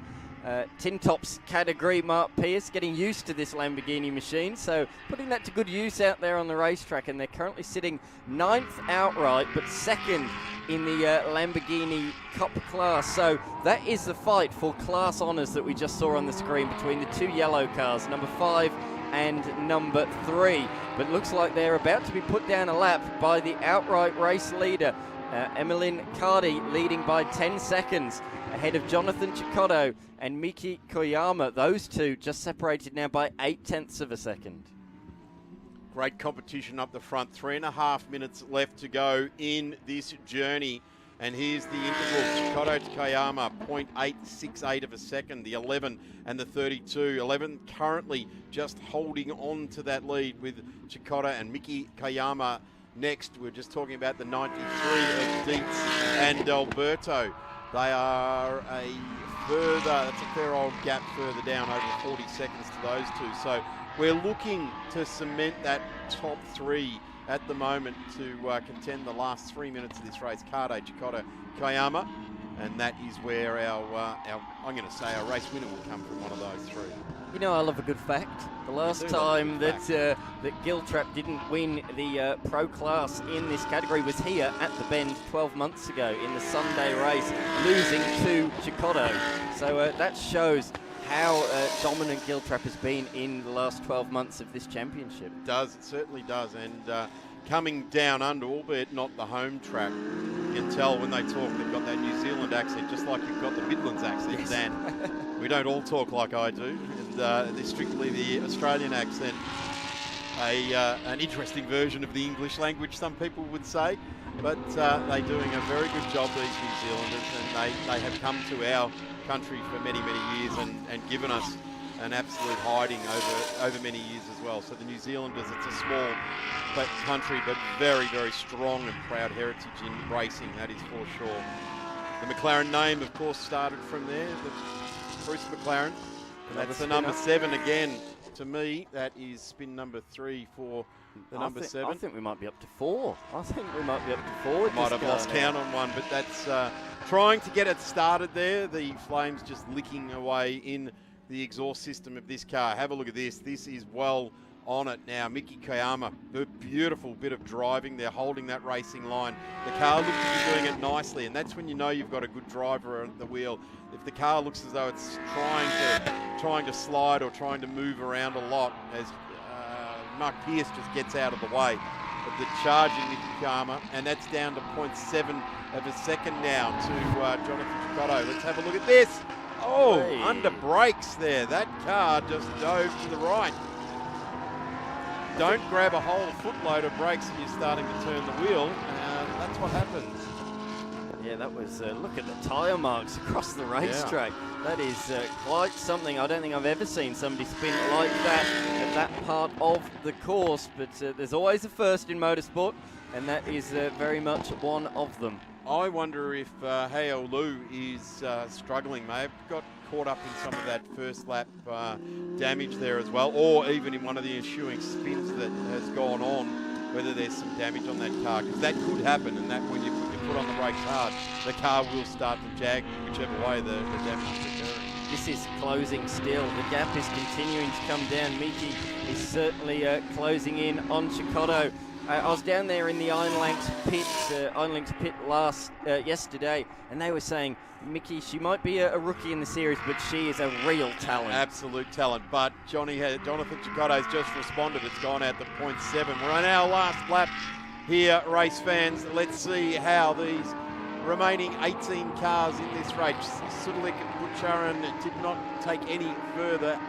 Tin Tops category. Mark Pierce getting used to this Lamborghini machine, so putting that to good use out there on the racetrack, and they're currently sitting 9th outright, but 2nd in the Lamborghini Cup class. So that is the fight for class honours that we just saw on the screen between the 2 yellow cars, number 5 and number 3. But looks like they're about to be put down a lap by the outright race leader, Emmeline Cardi, leading by 10 seconds ahead of Jonathan Cicotto and Miki Koyama. Those two just separated now by 0.8 of a second. Great competition up the front. 3.5 minutes left to go in this journey. And here's the interval. Cicotto to Koyama, 0.868 of a second. The 11 and the 32. 11 currently just holding on to that lead with Cicotto and Miki Koyama next. We're just talking about the 93 of Dietz and Alberto. They are that's a fair old gap further down, over 40 seconds to those two. So we're looking to cement that top 3 at the moment to contend the last 3 minutes of this race. Carde, Cicotto, Koyama, and that is where our I'm going to say our race winner will come from one of those 3. You know, I love a good fact. The last time that Giltrap didn't win the pro class in this category was here at the Bend 12 months ago in the Sunday race, losing to Cicotto. So that shows how dominant Giltrap has been in the last 12 months of this championship. It does, it certainly does. And coming down under, albeit not the home track, you can tell when they talk they've got that New Zealand accent, just like you've got the Midlands accent, yes. Dan. We don't all talk like I do. And strictly the Australian accent, an interesting version of the English language, some people would say. But they're doing a very good job, these New Zealanders, and they have come to our country for many, many years and given us an absolute hiding over many years as well. So the New Zealanders, it's a small country, but very, very strong and proud heritage in racing, that is for sure. The McLaren name, of course, started from there, Bruce McLaren. And that's the number 7 again To me, that is spin number 3 for the number 7. I think we might be up to 4. I think we might be up to 4. Might have lost count on one, but that's trying to get it started there. The flames just licking away in the exhaust system of this car. Have a look at this. This is well on it now. Miki Koyama, a beautiful bit of driving. They're holding that racing line. The car looks to be doing it nicely, and that's when you know you've got a good driver at the wheel. If the car looks as though it's trying to slide or trying to move around a lot, as Mark Pierce just gets out of the way of the charging Miki Koyama, and that's down to 0.7 of a second now to Jonathan Chicotto. Let's have a look at this. Oh, Hey. under brakes there. That car just dove to the right. Don't grab a whole footload of brakes and you're starting to turn the wheel. That's what happens. Yeah, that was, look at the tyre marks across the racetrack. That is quite something. I don't think I've ever seen somebody spin like that at that part of the course. But there's always a first in motorsport, and that is very much one of them. I wonder if Heo Lu is struggling. May have got caught up in some of that first lap damage there as well, or even in one of the ensuing spins that has gone on, whether there's some damage on that car, because that could happen, and that when you put your foot on the brakes hard, the car will start to jag whichever way the damage is occurring. This is closing still. The gap is continuing to come down. Miki is certainly closing in on Chicotto. I was down there in the Iron Lanks pit yesterday, and they were saying, Miki, she might be a rookie in the series, but she is a real talent. Absolute talent. But Jonathan Chicotto has just responded. It's gone out to 0.7. We're on our last lap here, race fans. Let's see how these remaining 18 cars in this race. Sudulik and Butcharan did not take any further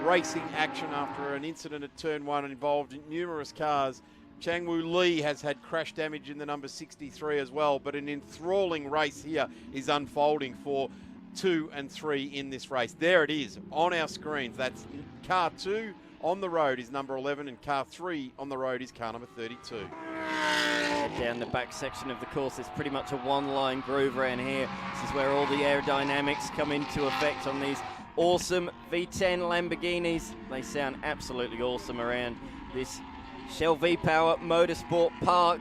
racing action after an incident at turn 1 involved numerous cars. Changwoo Lee has had crash damage in the number 63 as well, but an enthralling race here is unfolding for 2 and 3 in this race. There it is on our screens. That's car 2 on the road is number 11, and car 3 on the road is car number 32. Down the back section of the course, it's pretty much a one-line groove around here. This is where all the aerodynamics come into effect on these awesome V10 Lamborghinis. They sound absolutely awesome around this Shell V-Power Motorsport Park.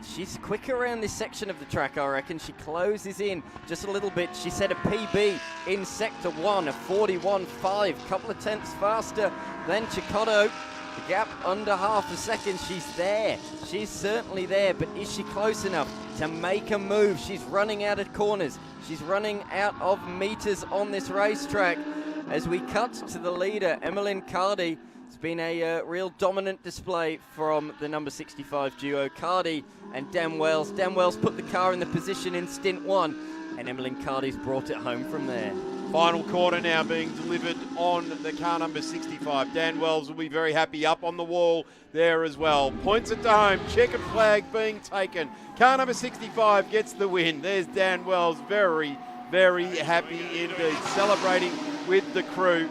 She's quick around this section of the track, I reckon. She closes in just a little bit. She set a PB in Sector 1, a 41.5, couple of tenths faster than Chicotto. The gap under half a second. She's there. She's certainly there, but is she close enough to make a move? She's running out of corners. She's running out of meters on this racetrack. As we cut to the leader, Emmeline Cardy. It's been a real dominant display from the number 65 duo, Cardy and Dan Wells. Dan Wells put the car in the position in stint 1, and Emmeline Cardy's brought it home from there. Final quarter now being delivered on the car number 65. Dan Wells will be very happy up on the wall there as well. Points it to home, checkered flag being taken. Car number 65 gets the win. There's Dan Wells, very, very happy indeed, celebrating with the crew.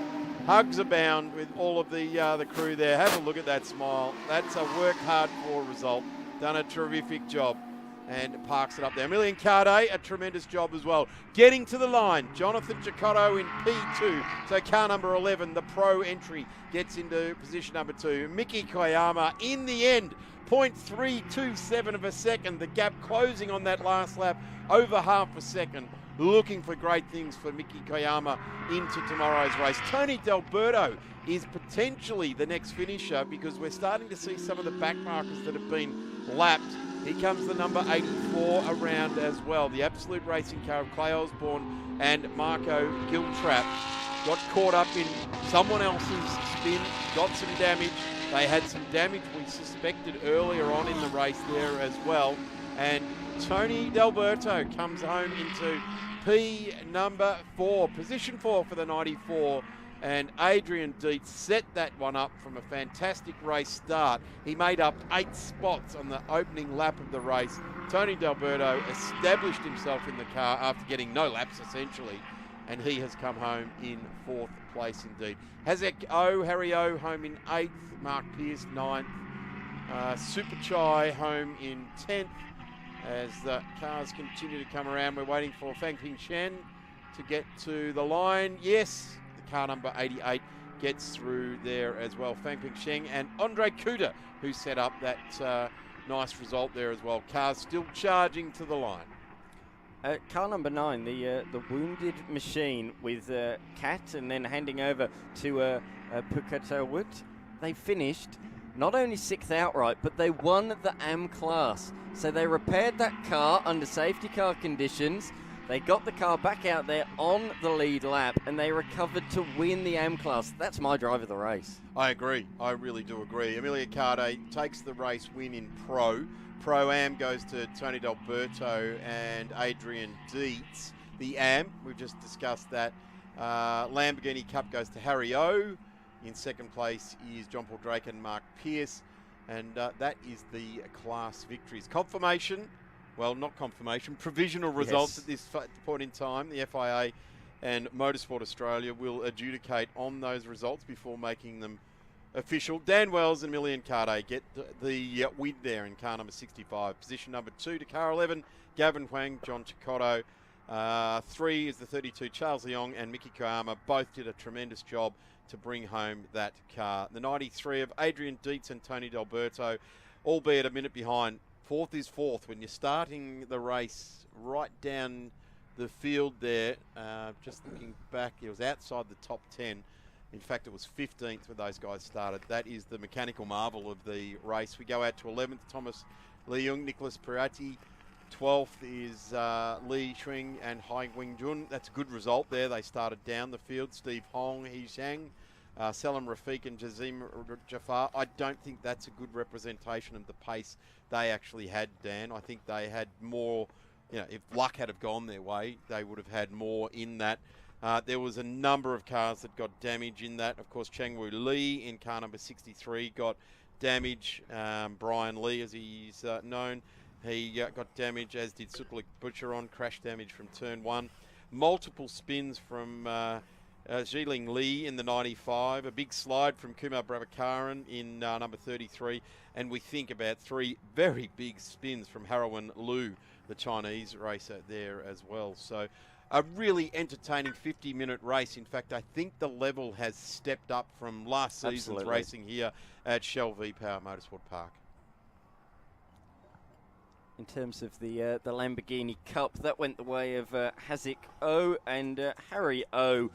Hugs abound with all of the crew there. Have a look at that smile. That's a work hard for result. Done a terrific job and parks it up there. Emmeline Cardy, a tremendous job as well. Getting to the line, Jonathan Chicotto in P2. So car number 11, the pro entry, gets into position number 2. Miki Koyama in the end, 0.327 of a second. The gap closing on that last lap, over half a second. Looking for great things for Miki Koyama into tomorrow's race. Tony D'Alberto is potentially the next finisher, because we're starting to see some of the back markers that have been lapped. Here comes the number 84 around as well. The Absolute Racing car of Clay Osborne and Marco Giltrap got caught up in someone else's spin, got some damage. They had some damage we suspected earlier on in the race there as well. And Tony D'Alberto comes home into P number 4, position 4 for the 94. And Adrian Dietz set that one up from a fantastic race start. He made up 8 spots on the opening lap of the race. Tony D'Alberto established himself in the car after getting no laps essentially, and he has come home in 4th place indeed. Harry O home in 8th, Mark Pierce 9th, Super Chai home in 10th. As the cars continue to come around, we're waiting for Fang Ping Shen to get to the line. Yes, the car number 88 gets through there as well. Fang Ping Sheng and Andre Kuda, who set up that nice result there as well. Cars still charging to the line. Car number 9, the wounded machine with Kat, and then handing over to Pukatawut. They finished not only 6th outright, but they won the AM class. So they repaired that car under safety car conditions. They got the car back out there on the lead lap, and they recovered to win the AM class. That's my drive of the race. I agree. I really do agree. Emilia Carde takes the race win in Pro. Pro-Am goes to Tony D'Alberto and Adrian Dietz. The AM, we've just discussed that. Lamborghini Cup goes to Harry O. In second place is John Paul Drake and Mark Pierce. And that is the class victories. Confirmation, well, not confirmation, provisional results at this point in time. The FIA and Motorsport Australia will adjudicate on those results before making them official. Dan Wells and Emilian Carde get the win there in car number 65. Position number 2 to car 11, Gavin Huang, John Chicotto. 3 is the 32, Charles Leong and Miki Koyama. Both did a tremendous job to bring home that car. The 93 of Adrian Dietz and Tony D'Alberto, albeit a minute behind. 4th is 4th. When you're starting the race right down the field there, just looking back, it was outside the top 10. In fact, it was 15th when those guys started. That is the mechanical marvel of the race. We go out to 11th, Thomas Leung, Nicholas Pirati. 12th is Li Shuing and Hai Wengjun. That's a good result there. They started down the field. Steve Hong, He Xiang, Salam Rafiq and Jazim Jafar. I don't think that's a good representation of the pace they actually had, Dan. I think they had more, if luck had have gone their way, they would have had more in that. There was a number of cars that got damage in that. Of course, Changwoo Lee in car number 63 got damage. Brian Lee, as he's known, he got damage, as did Sutlik Butcheron, crash damage from turn 1. Multiple spins from Jiling Lee in the 95. A big slide from Kumar Brabakaran in number 33. And we think about 3 very big spins from Harawan Liu, the Chinese racer there as well. So a really entertaining 50-minute race. In fact, I think the level has stepped up from last season's racing here at Shell V-Power Motorsport Park. In terms of the Lamborghini Cup, that went the way of Hazik O and Harry O.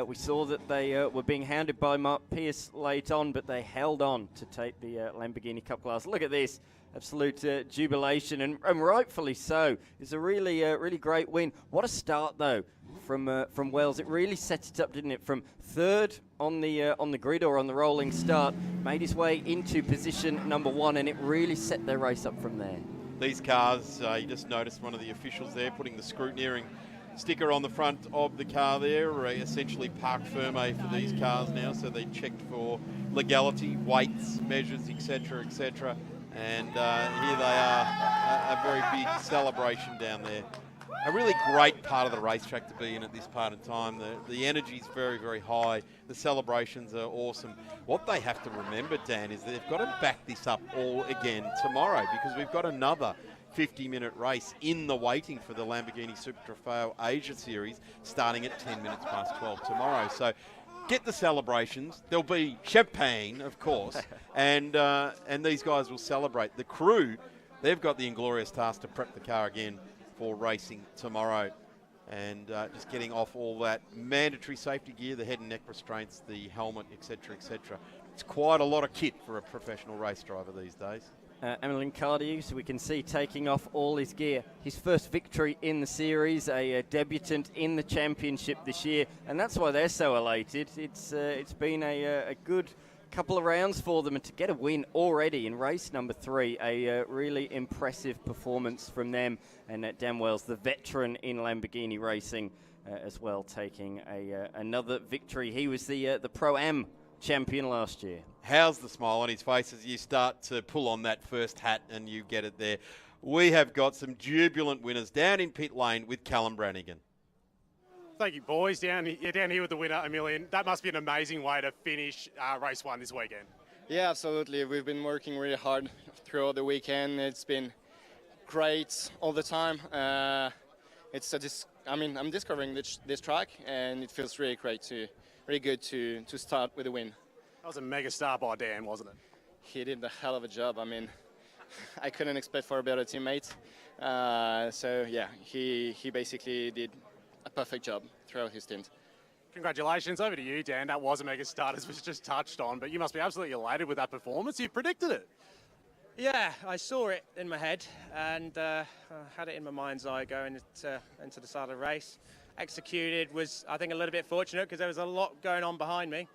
We saw that they were being hounded by Mark Pierce late on, but they held on to take the Lamborghini Cup class. Look at this. Absolute jubilation, and rightfully so. It's a really great win. What a start, though, from Wells. It really set it up, didn't it? From 3rd on the grid or on the rolling start, made his way into position number 1, and it really set their race up from there. These cars, you just noticed one of the officials there putting the scrutineering sticker on the front of the car there, essentially parc ferme for these cars now, so they checked for legality, weights, measures, etc., etc. And here they are, a very big celebration down there. A really great part of the racetrack to be in at this part of time. The energy's very, very high. The celebrations are awesome. What they have to remember, Dan, is they've got to back this up all again tomorrow, because we've got another 50-minute race in the waiting for the Lamborghini Super Trofeo Asia Series starting at 10 minutes past 12 tomorrow. So get the celebrations. There'll be champagne, of course, and these guys will celebrate. The crew, they've got the inglorious task to prep the car again for racing tomorrow, and just getting off all that mandatory safety gear, the head and neck restraints, the helmet, etc., etc. It's quite a lot of kit for a professional race driver these days. Emilian Cardew, so we can see taking off all his gear. His first victory in the series, a debutant in the championship this year, and that's why they're so elated. It's been a good couple of rounds for them, and to get a win already in race number 3, a really impressive performance from them. And Dan Wells, the veteran in Lamborghini racing, as well, taking another victory. He was the Pro-Am champion last year. How's the smile on his face as you start to pull on that first hat and you get it there? We have got some jubilant winners down in pit lane with Callum Brannigan. Thank you, boys. Down here with the winner, Emilian. That must be an amazing way to finish race 1 this weekend. Yeah, absolutely. We've been working really hard throughout the weekend. It's been great all the time. I'm discovering this track, and it feels really great to really good to start with a win. That was a mega start by Dan, wasn't it? He did a hell of a job. I mean, I couldn't expect for a better teammate. So yeah, he basically did a perfect job throughout his stint. Congratulations, over to you, Dan. That was a mega start, as was just touched on, but you must be absolutely elated with that performance. You predicted it. Yeah, I saw it in my head and had it in my mind's eye going into the start of the race. Executed, was, I think, a little bit fortunate because there was a lot going on behind me.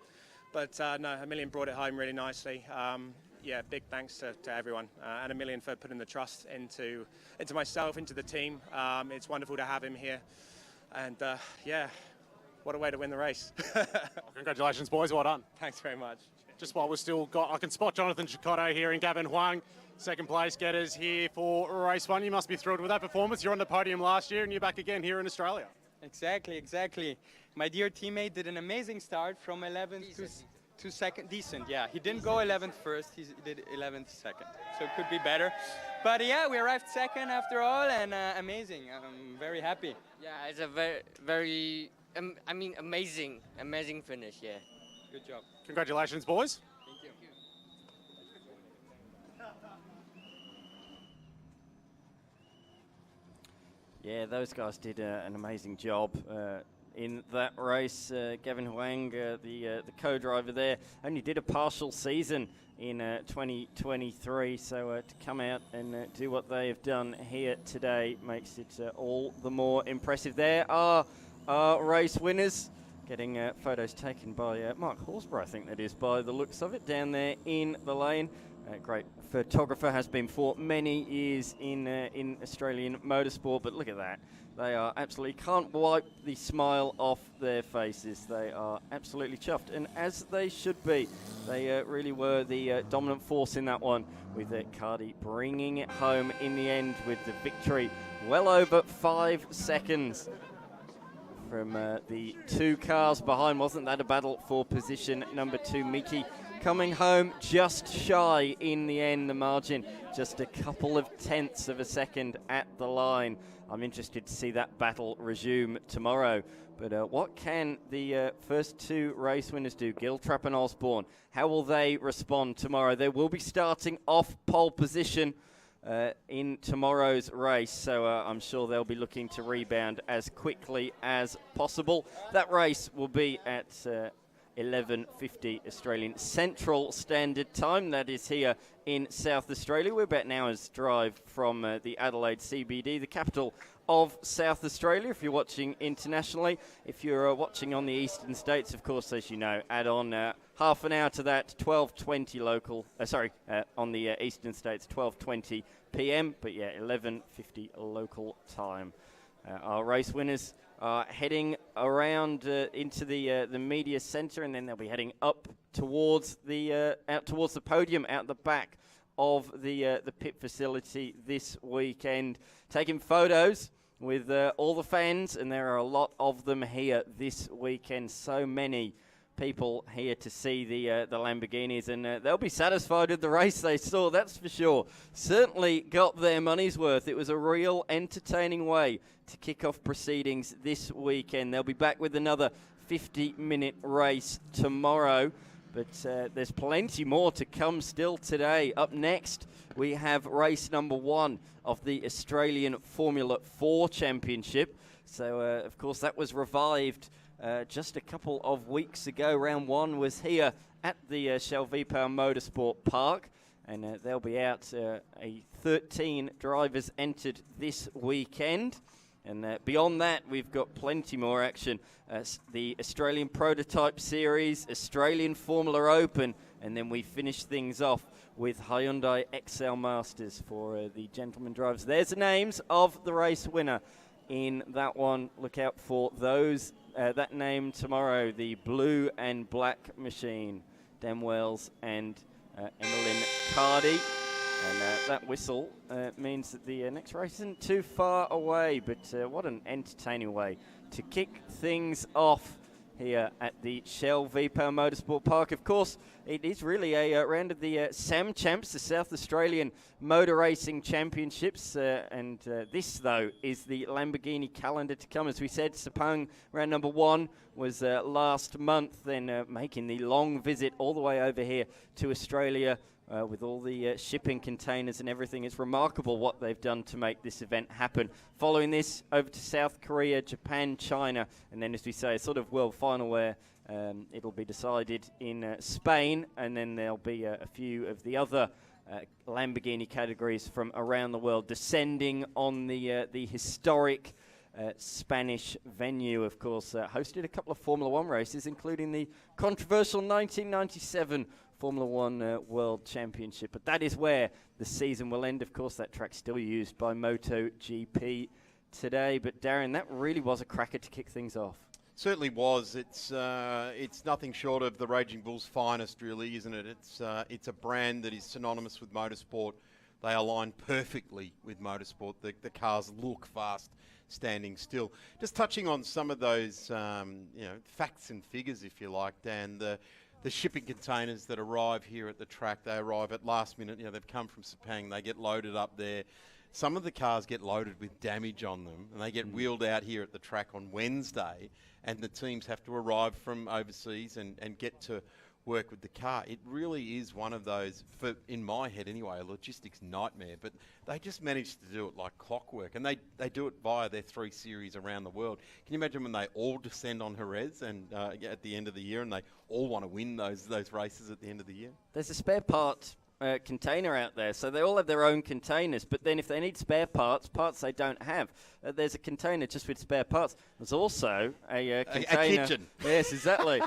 But no, Emilian brought it home really nicely. Yeah, big thanks to everyone and Emilian for putting the trust into myself, into the team. It's wonderful to have him here. And yeah, what a way to win the race. Well, congratulations, boys. Well done. Thanks very much. Just while we're still got, I can spot Jonathan Chicotto here and Gavin Huang, second place getters here for race one. You must be thrilled with that performance. You're on the podium last year and you're back again here in Australia. Exactly. My dear teammate did an amazing start from 11th to second. Decent, yeah. He didn't go 11th first, he did 11th second. So it could be better. But yeah, we arrived second after all, and amazing. I'm very happy. Yeah, it's a very amazing finish, yeah. Good job. Congratulations, boys. Thank you. Yeah, those guys did an amazing job in that race. Gavin Huang, the co-driver there, only did a partial season in 2023, so to come out and do what they have done here today makes it all the more impressive. There are our race winners. Getting photos taken by Mark Horsburgh, I think that is, by the looks of it, down there in the lane. Great photographer, has been for many years in Australian motorsport, but look at that. They are absolutely, can't wipe the smile off their faces. They are absolutely chuffed, and as they should be. They really were the dominant force in that one, with Cardi bringing it home in the end with the victory. Well over 5 seconds from the two cars behind. Wasn't that a battle for position number 2? Miki coming home just shy in the end, the margin just a couple of tenths of a second at the line. I'm interested to see that battle resume tomorrow. But what can the first two race winners do? Giltrap and Osborne, how will they respond tomorrow? They will be starting off pole position in tomorrow's race, so I'm sure they'll be looking to rebound as quickly as possible. That race will be at 11:50 Australian Central Standard Time. That is here in South Australia. We're about an hour's drive from the Adelaide CBD, the capital of South Australia, if you're watching internationally. If you're watching on the eastern states, of course, as you know, add on half an hour to that, 12:20 local, on the eastern states, 12:20 p.m., but yeah, 11:50 local time. Our race winners are heading around into the media centre, and then they'll be heading up towards the out towards the podium out the back of the pit facility this weekend, taking photos with all the fans, and there are a lot of them here this weekend. So many people here to see the Lamborghinis, and they'll be satisfied with the race they saw, that's for sure. Certainly got their money's worth. It was a real entertaining way to kick off proceedings this weekend. They'll be back with another 50-minute race tomorrow, but there's plenty more to come still today. Up next, we have race number 1 of the Australian Formula 4 Championship. So, of course, that was revived just a couple of weeks ago. Round 1 was here at the Shell V-Power Motorsport Park, and they'll be out 13 drivers entered this weekend. And beyond that, we've got plenty more action. The Australian Prototype Series, Australian Formula Open, and then we finish things off with Hyundai XL Masters for the gentleman drivers. There's the names of the race winner in that one. Look out for those. That name tomorrow, the blue and black machine, Dan Wells and Emmeline Cardy. And that whistle means that the next race isn't too far away, but what an entertaining way to kick things off here at the Shell V-Power Motorsport Park. Of course, it is really a round of the SAM Champs, the South Australian Motor Racing Championships. And this, though, is the Lamborghini calendar to come. As we said, Sepang round number 1 was last month, then making the long visit all the way over here to Australia with all the shipping containers and everything. It's remarkable what they've done to make this event happen. Following this, over to South Korea, Japan, China, and then, as we say, a sort of world final where it'll be decided in Spain, and then there'll be a few of the other Lamborghini categories from around the world descending on the historic Spanish venue. Of course, hosted a couple of Formula One races, including the controversial 1997 Formula One World Championship. But that is where the season will end. Of course, that track's still used by MotoGP today. But Darren, that really was a cracker to kick things off. Certainly was. It's nothing short of the Raging Bull's finest, really, isn't it? It's a brand that is synonymous with motorsport. They align perfectly with motorsport. The cars look fast standing still. Just touching on some of those facts and figures, if you like, Dan. The shipping containers that arrive here at the track, they arrive at last minute. They've come from Sepang. They get loaded up there. Some of the cars get loaded with damage on them, and they get wheeled out here at the track on Wednesday, and the teams have to arrive from overseas and get to work with the car. It really is one of those, in my head anyway, a logistics nightmare, but they just managed to do it like clockwork, and they do it via their 3 series around the world. Can you imagine when they all descend on Jerez and at the end of the year, and they all want to win those races at the end of the year? There's a spare part container out there, so they all have their own containers, but then if they need spare parts they don't have, there's a container just with spare parts. There's also a container. A kitchen. Yes, exactly.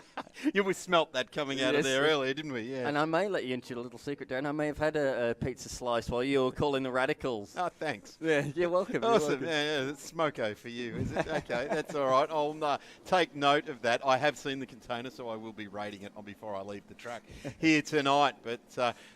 We smelt that coming out of there earlier, didn't we? Yeah. And I may let you into a little secret, Dan. I may have had a pizza slice while you were calling the radicals. Oh, thanks. Yeah, you're welcome. Awesome. You're welcome. Yeah, it's smoko for you, is it? Okay, that's all right. I'll take note of that. I have seen the container, so I will be rating it before I leave the track here tonight. But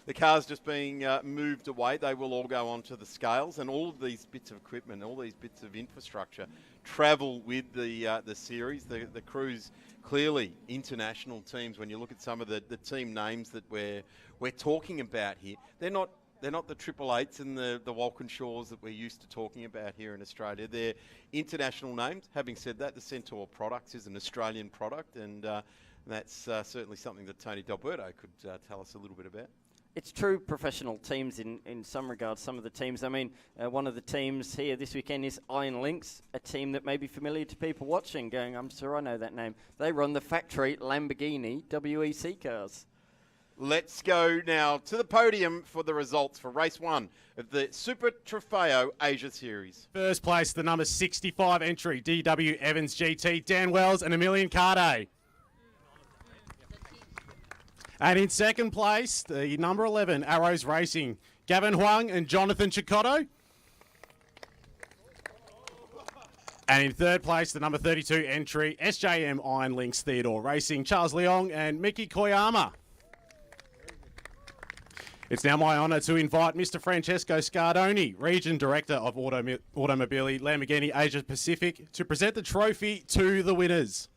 the car's just being moved away. They will all go onto the scales, and all of these bits of equipment, all these bits of infrastructure travel with the series. The crew's clearly international teams. When you look at some of the team names that we're talking about here, they're not the Triple Eights and the Walkinshaws that we're used to talking about here in Australia. They're international names. Having said that, the Centaur Products is an Australian product, and that's certainly something that Tony D'Alberto could tell us a little bit about. It's true professional teams in some regards, some of the teams. I mean, one of the teams here this weekend is Iron Lynx, a team that may be familiar to people watching, going, I'm sure I know that name. They run the factory Lamborghini WEC cars. Let's go now to the podium for the results for race 1 of the Super Trofeo Asia Series. First place, the number 65 entry, DW Evans GT, Dan Wells and Emilian Carde. And in second place, the number 11, Arrows Racing, Gavin Huang and Jonathan Chicotto. And in third place, the number 32 entry, SJM Iron Lynx Theodore Racing, Charles Leong and Mickey Koyama. It's now my honour to invite Mr. Francesco Scardoni, Region Director of Automobili Lamborghini Asia Pacific, to present the trophy to the winners.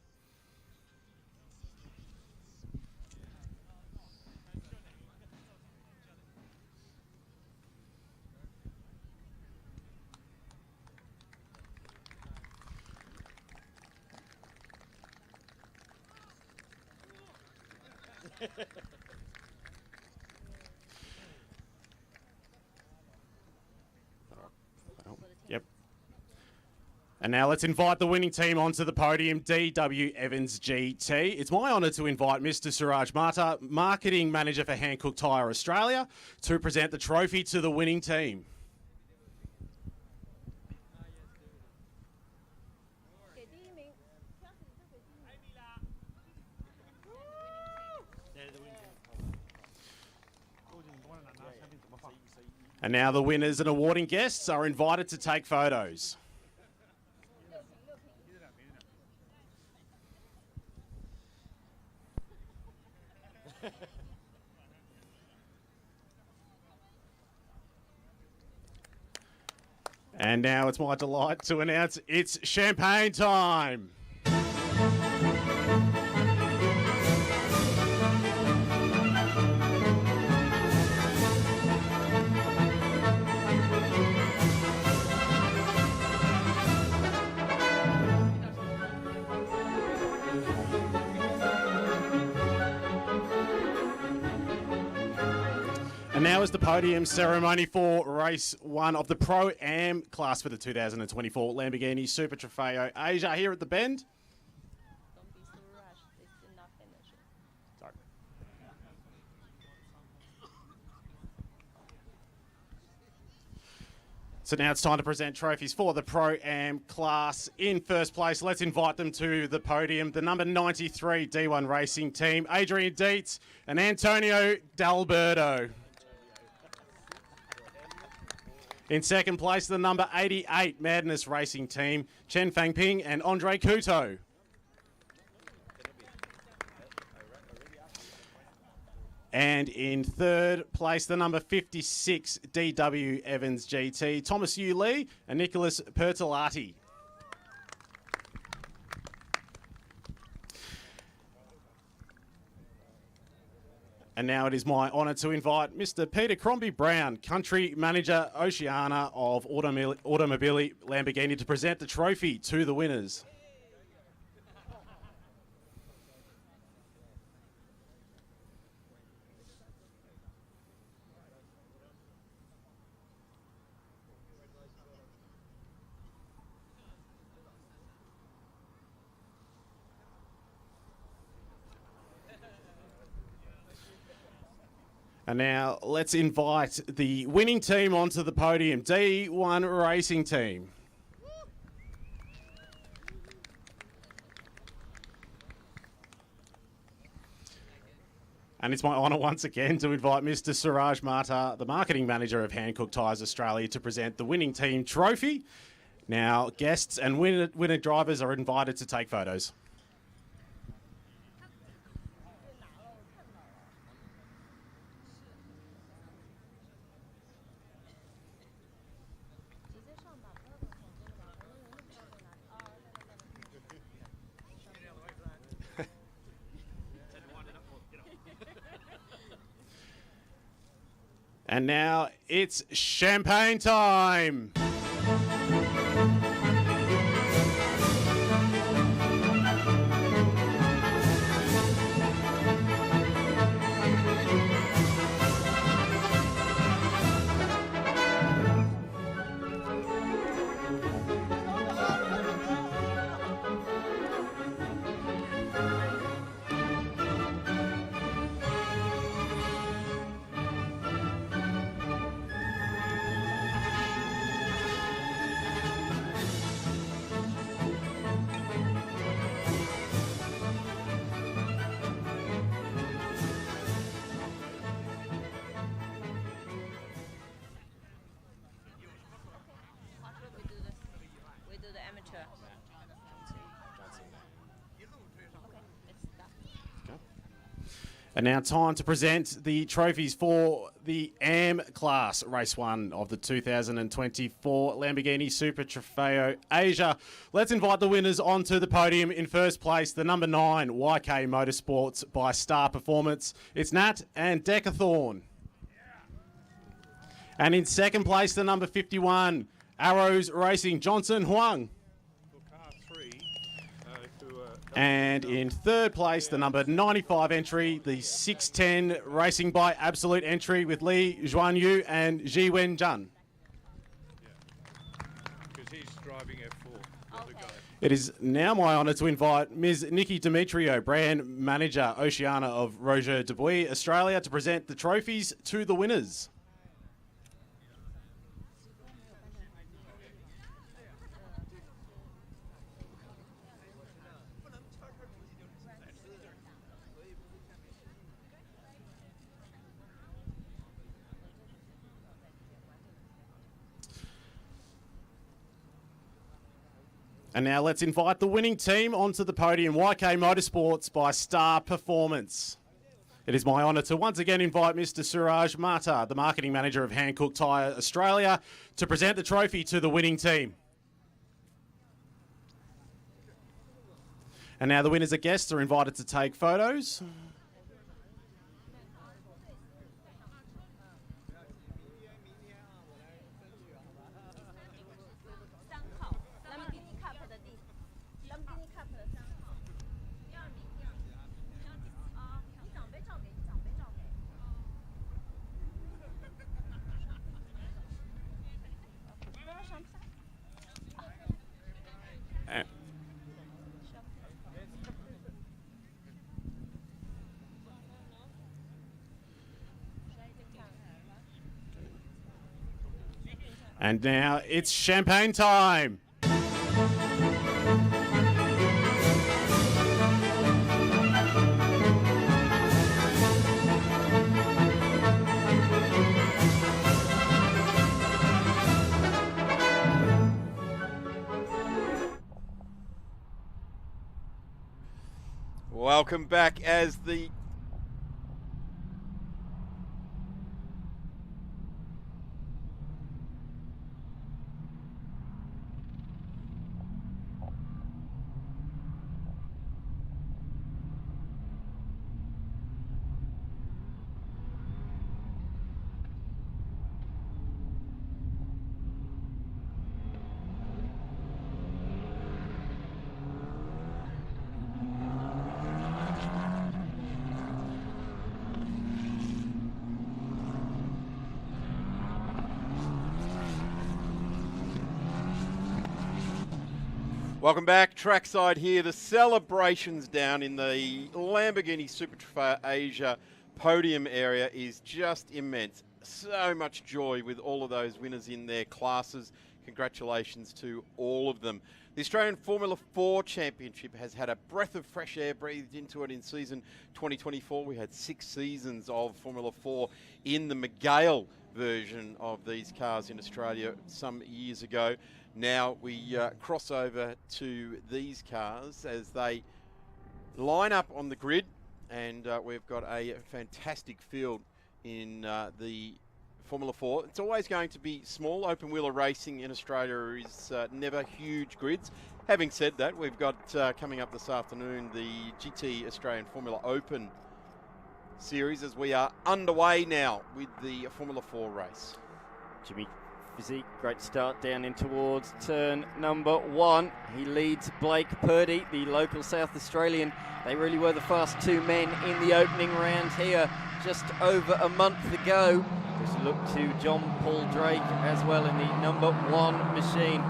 Yep. And now let's invite the winning team onto the podium, DW Evans GT. It's my honour to invite Mr. Suraj Mata, Marketing Manager for Hankook Tyre Australia, to present the trophy to the winning team. And now the winners and awarding guests are invited to take photos. And now it's my delight to announce it's champagne time. And now is the podium ceremony for race 1 of the Pro-Am class for the 2024 Lamborghini Super Trofeo Asia here at the Bend. Sorry. So now it's time to present trophies for the Pro-Am class. In first place, let's invite them to the podium. The number 93 D1 Racing Team, Adrian Dietz and Antonio D'Alberto. In second place, the number 88 Madness Racing Team, Chen Fangping and Andre Couto. And in third place, the number 56 DW Evans GT, Thomas Yu Lee and Nicholas Pertolati. And now it is my honour to invite Mr. Peter Crombie Brown, Country Manager Oceania of Automobili Lamborghini, to present the trophy to the winners. And now let's invite the winning team onto the podium, D1 Racing Team. And it's my honour once again to invite Mr. Suraj Mata, the Marketing Manager of Hankook Tyres Australia, to present the winning team trophy. Now, guests and winner drivers are invited to take photos. And now it's champagne time. And now time to present the trophies for the AM class, race 1 of the 2024 Lamborghini Super Trofeo Asia. Let's invite the winners onto the podium. In first place, the number 9 YK Motorsports by Star Performance. It's Nat and Decathorn. And in second place, the number 51 Arrows Racing, Johnson Huang. And in third place, the number 95 entry, the 610 Racing by Absolute Entry with Li Zhuanyu and Ji Wen Zhan. Because he's driving F4. Okay. It is now my honour to invite Ms. Nikki Demetrio, Brand Manager Oceania of Roger Dubuis, Australia, to present the trophies to the winners. And now let's invite the winning team onto the podium, YK Motorsports by Star Performance. It is my honour to once again invite Mr. Suraj Mata, the Marketing Manager of Hankook Tyre Australia, to present the trophy to the winning team. And now the winners and guests are invited to take photos. And now it's champagne time. Welcome back as the Welcome back, trackside here. The celebrations down in the Lamborghini Super Trofeo Asia podium area is just immense. So much joy with all of those winners in their classes. Congratulations to all of them. The Australian Formula 4 Championship has had a breath of fresh air breathed into it in season 2024. We had 6 seasons of Formula 4 in the McGale version of these cars in Australia some years ago. Now we cross over to these cars as they line up on the grid, and we've got a fantastic field in the Formula 4. It's always going to be small. Open wheeler racing in Australia is never huge grids. Having said that, we've got coming up this afternoon the GT Australian Formula Open series as we are underway now with the Formula 4 race. Jimmy Physique, great start down in towards turn number 1. He leads Blake Purdy, the local South Australian. They really were the fast 2 men in the opening round here just over a month ago. Just look to John Paul Drake as well in the number 1 machine.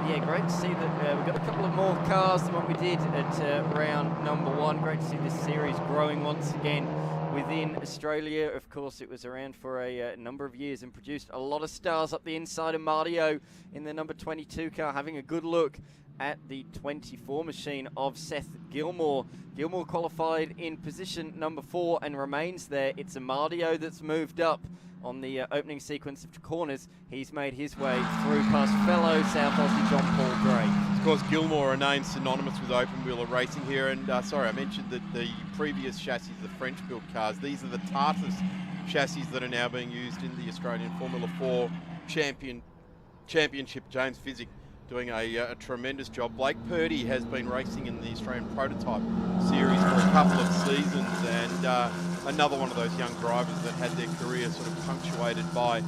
Yeah, great to see that we've got a couple of more cars than what we did at round number 1. Great to see this series growing once again within Australia. Of course, it was around for a number of years and produced a lot of stars up the inside of Mardio in the number 22 car. Having a good look at the 24 machine of Seth Gilmore. Gilmore qualified in position number 4 and remains there. It's a Mardio that's moved up on the opening sequence of corners. He's made his way through past fellow South Aussie John Paul Drake. Of course, Gilmore, a name synonymous with open wheeler racing here. And sorry, I mentioned that the previous chassis, the French-built cars, these are the Tartus chassis that are now being used in the Australian Formula 4 Championship. James Physic doing a tremendous job. Blake Purdy has been racing in the Australian Prototype Series for a couple of seasons, and another one of those young drivers that had their career sort of punctuated by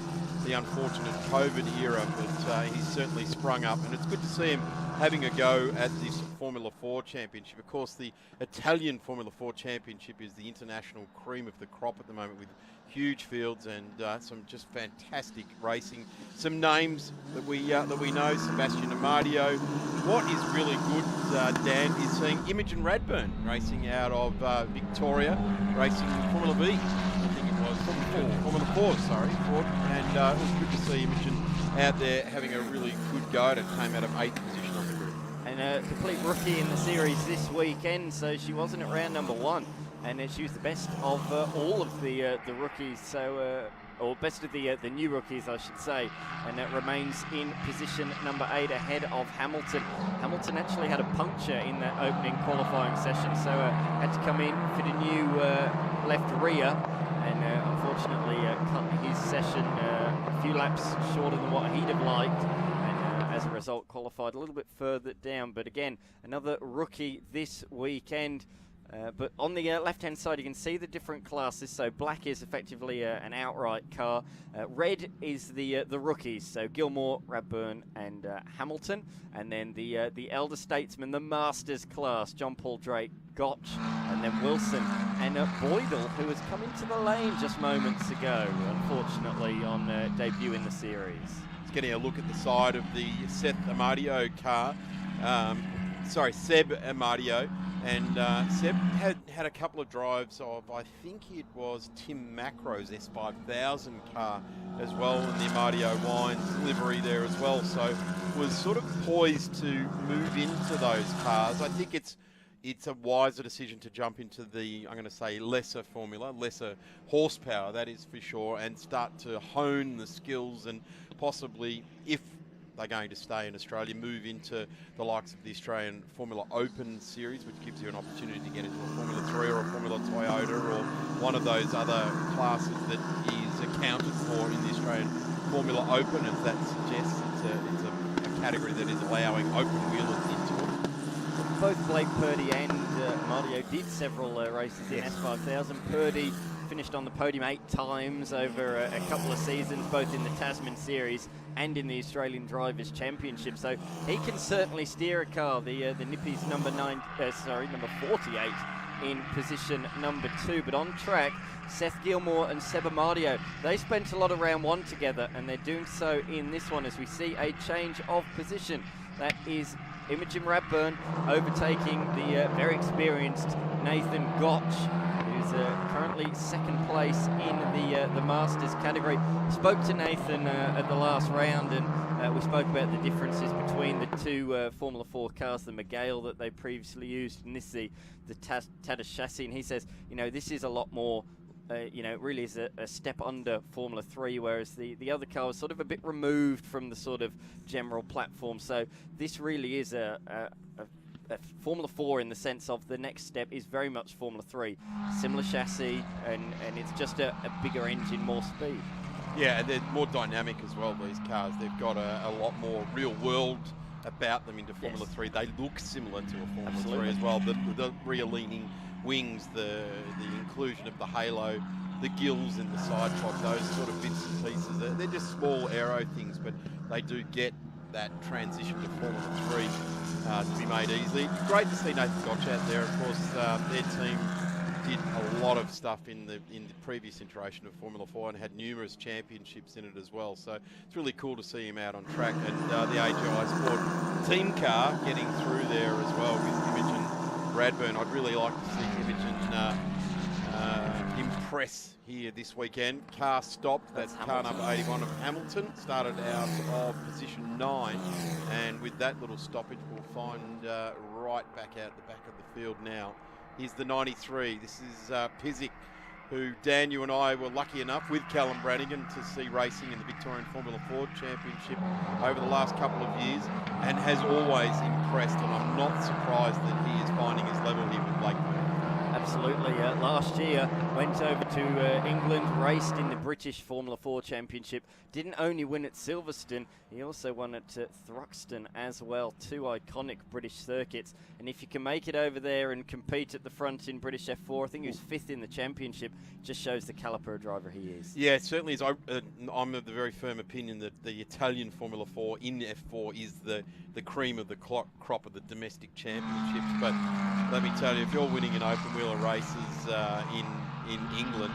the unfortunate COVID era, but he's certainly sprung up, and it's good to see him having a go at this Formula 4 Championship. Of course, the Italian Formula 4 Championship is the international cream of the crop at the moment, with huge fields and some just fantastic racing. Some names that we know: Sebastian Amadio. What is really good, Dan, is seeing Imogen Radburn racing out of Victoria, racing Formula V. I think it was Formula 4, sorry, Ford. And it was good to see Imogen out there having a really good go, and it came out of 8th position on the grid. And a complete rookie in the series this weekend, so she wasn't at round number 1. And she was the best of all of the rookies, so or best of the new rookies, I should say, and it remains in position number 8 ahead of Hamilton. Hamilton actually had a puncture in that opening qualifying session, so had to come in, fit a new left rear, and unfortunately cut his session a few laps shorter than what he'd have liked, and as a result qualified a little bit further down. But again, another rookie this weekend. But on the left-hand side, you can see the different classes. So black is effectively an outright car. Red is the rookies. So Gilmore, Radburn, and Hamilton. And then the elder statesman, the Masters class, John Paul Drake, Gotch, and then Wilson, and Boydell, who has come into the lane just moments ago, unfortunately, on debut in the series. It's getting a look at the side of the Seth Amadio car. Seb Amadio. And Seb had a couple of drives of, I think it was Tim Macro's S5000 car as well, in the Amadio Wines livery there as well. So was sort of poised to move into those cars. I think it's a wiser decision to jump into the, I'm going to say, lesser formula, lesser horsepower, that is for sure, and start to hone the skills and possibly, if they're going to stay in Australia, move into the likes of the Australian Formula Open series, which gives you an opportunity to get into a Formula 3 or a Formula Toyota or one of those other classes that is accounted for in the Australian Formula Open, as that suggests. It's a category that is allowing open wheelers into it. Both Blake Purdy and Mario did several races in S5000. Purdy finished on the podium 8 times over a couple of seasons, both in the Tasman Series and in the Australian Drivers' Championship. So he can certainly steer a car. The Nippy's number 48 in position number 2. But on track, Seth Gilmore and Seb Amadio, they spent a lot of round 1 together, and they're doing so in this one as we see a change of position. That is Imogen Radburn overtaking the very experienced Nathan Gotch, who's currently second place in the Masters category. Spoke to Nathan at the last round, and we spoke about the differences between the two Formula 4 cars, the Megale that they previously used, and this the Tata chassis. And he says, this is a lot more, really is a step under Formula 3, whereas the other car was sort of a bit removed from the sort of general platform. So this really is a Formula 4 in the sense of the next step is very much Formula 3. Similar chassis, and it's just a bigger engine, more speed. Yeah, and they're more dynamic as well, these cars. They've got a lot more real world about them into Formula 3. They look similar to a Formula 3 as well. The rear-leaning wings, the inclusion of the halo, the gills in the side pod, those sort of bits and pieces. They're just small aero things, but they do get that transition to Formula 3 to be made easily. Great to see Nathan Gotch out there. Of course, their team did a lot of stuff in the previous iteration of Formula 4 and had numerous championships in it as well. So it's really cool to see him out on track, and the AGI Sport team car getting through there as well with Imogen Radburn. I'd really like to see Imogen impress here this weekend. Car stopped. That's car number 81 of Hamilton. Started out of position 9, and with that little stoppage, we'll find right back out the back of the field now. Here's the 93. This is Pizik, who, Dan, you and I were lucky enough with Callum Brannigan to see racing in the Victorian Formula 4 Championship over the last couple of years, and has always impressed, and I'm not surprised that he is finding his level here with Blake. Absolutely. Last year went over to England, raced in the British Formula 4 Championship, didn't only win at Silverstone, he also won at Thruxton as well. 2 iconic British circuits, and if you can make it over there and compete at the front in British F4, I think he was 5th in the championship, just shows the caliber of driver he is. Yeah, it certainly is. I'm of the very firm opinion that the Italian Formula 4 in F4 is the cream of the crop of the domestic championships. But let me tell you, if you're winning an open wheeler races in England,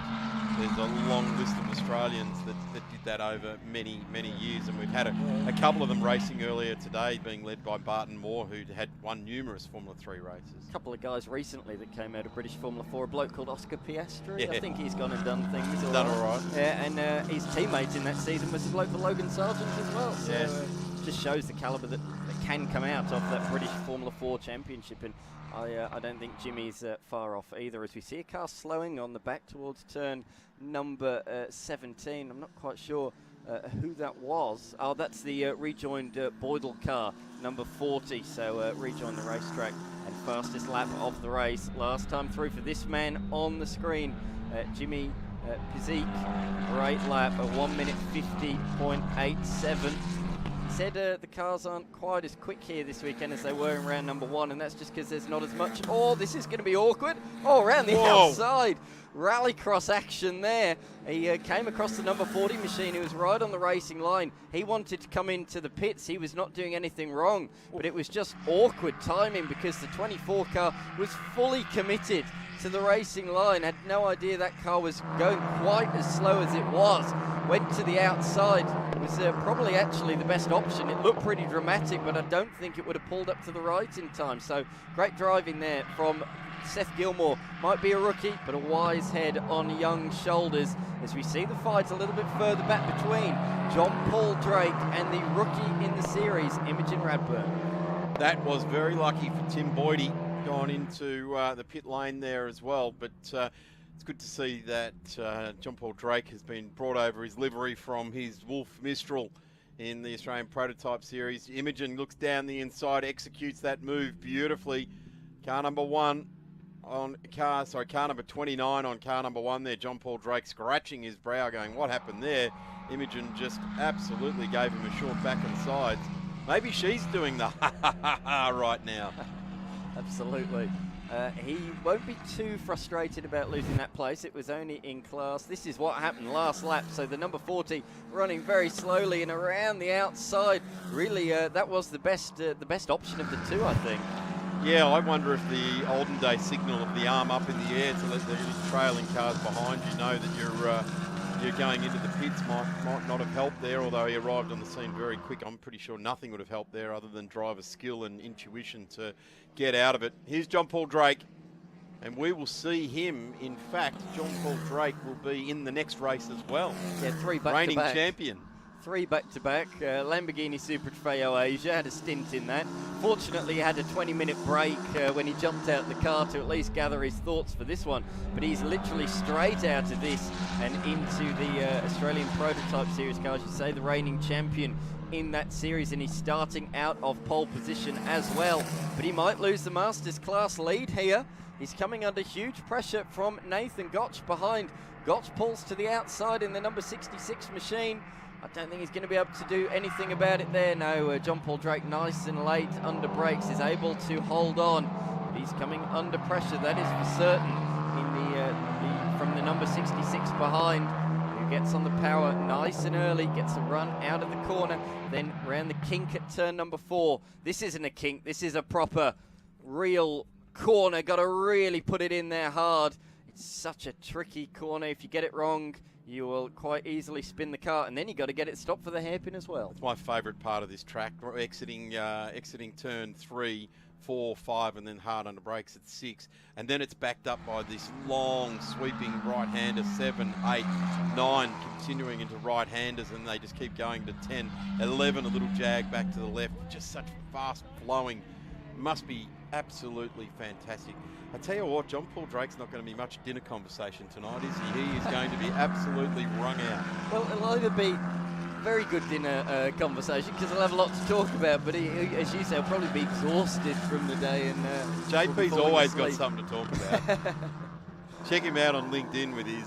there's a long list of Australians that did that over many years, and we've had a couple of them racing earlier today, being led by Barton Moore, who had won numerous Formula 3 races. A couple of guys recently that came out of British Formula 4, a bloke called Oscar Piastri. I think he's gone and done things. He's done all right. Yeah, and his teammate in that season was a bloke called Logan Sargent as well. So just shows the calibre that can come out of that British Formula 4 Championship, and I don't think Jimmy's far off either, as we see a car slowing on the back towards turn number 17. I'm not quite sure who that was. Oh, that's the rejoined Boydell car, number 40, so rejoined the racetrack and fastest lap of the race. Last time through for this man on the screen, Jimmy Pizik. Great lap, a 1 minute 50.87. Said the cars aren't quite as quick here this weekend as they were in round number 1, and that's just because there's not as much. Oh, this is going to be awkward. Oh, around the outside. rallycross action there. He came across the number 40 machine. He was right on the racing line. He wanted to come into the pits. He was not doing anything wrong, but it was just awkward timing because the 24 car was fully committed to the racing line. Had no idea that car was going quite as slow as it was. Went to the outside. It was probably actually the best option. It looked pretty dramatic, but I don't think it would have pulled up to the right in time. So great driving there from Seth Gilmore. Might be a rookie, but a wise head on young shoulders as we see the fight a little bit further back between John Paul Drake and the rookie in the series, Imogen Radburn. That was very lucky for Tim Boydie, gone into the pit lane there as well, but it's good to see that John Paul Drake has been brought over his livery from his Wolf Mistral in the Australian Prototype Series. Imogen looks down the inside, executes that move beautifully. Car number 1 on car number 29 on car number 1 there. John Paul Drake scratching his brow going, what happened there? Imogen just absolutely gave him a short back and sides. Maybe she's doing the ha-ha-ha-ha right now. Absolutely. He won't be too frustrated about losing that place. It was only in class. This is what happened last lap. So the number 40 running very slowly and around the outside. Really, that was the best option of the two, I think. Yeah, I wonder if the olden day signal of the arm up in the air to let the trailing cars behind you know that you're going into the pits might not have helped there, although he arrived on the scene very quick. I'm pretty sure nothing would have helped there other than driver skill and intuition to get out of it. Here's John Paul Drake, and we will see him. In fact, John Paul Drake will be in the next race as well. Yeah, 3 back-to-back. Reigning champion. 3 back-to-back. Lamborghini Super Trofeo Asia had a stint in that. Fortunately, he had a 20-minute break when he jumped out the car to at least gather his thoughts for this one. But he's literally straight out of this and into the Australian Prototype Series car, as you say, the reigning champion in that series, and he's starting out of pole position as well. But he might lose the Masters class lead here. He's coming under huge pressure from Nathan Gotch behind. Gotch pulls to the outside in the number 66 machine. I don't think he's going to be able to do anything about it there. No, John Paul Drake, nice and late under brakes, is able to hold on. But he's coming under pressure, that is for certain, in from the number 66 behind, who gets on the power nice and early, gets a run out of the corner, then round the kink at turn number 4. This isn't a kink, this is a proper, real corner. Got to really put it in there hard. It's such a tricky corner. If you get it wrong, you will quite easily spin the car, and then you got to get it stopped for the hairpin as well. It's my favourite part of this track. We're exiting turn 3, 4, 5, and then hard under brakes at 6, and then it's backed up by this long sweeping right-hander, 7, 8, 9, continuing into right-handers, and they just keep going to 10, 11, a little jag back to the left. Just such fast flowing. Must be absolutely fantastic. I tell you what, John Paul Drake's not going to be much dinner conversation tonight, is he? He is going to be absolutely wrung out. Well, it'll either be very good dinner conversation because he'll have a lot to talk about, but he, as you say, he'll probably be exhausted from the day. And JP's always got something to talk about. Check him out on LinkedIn with his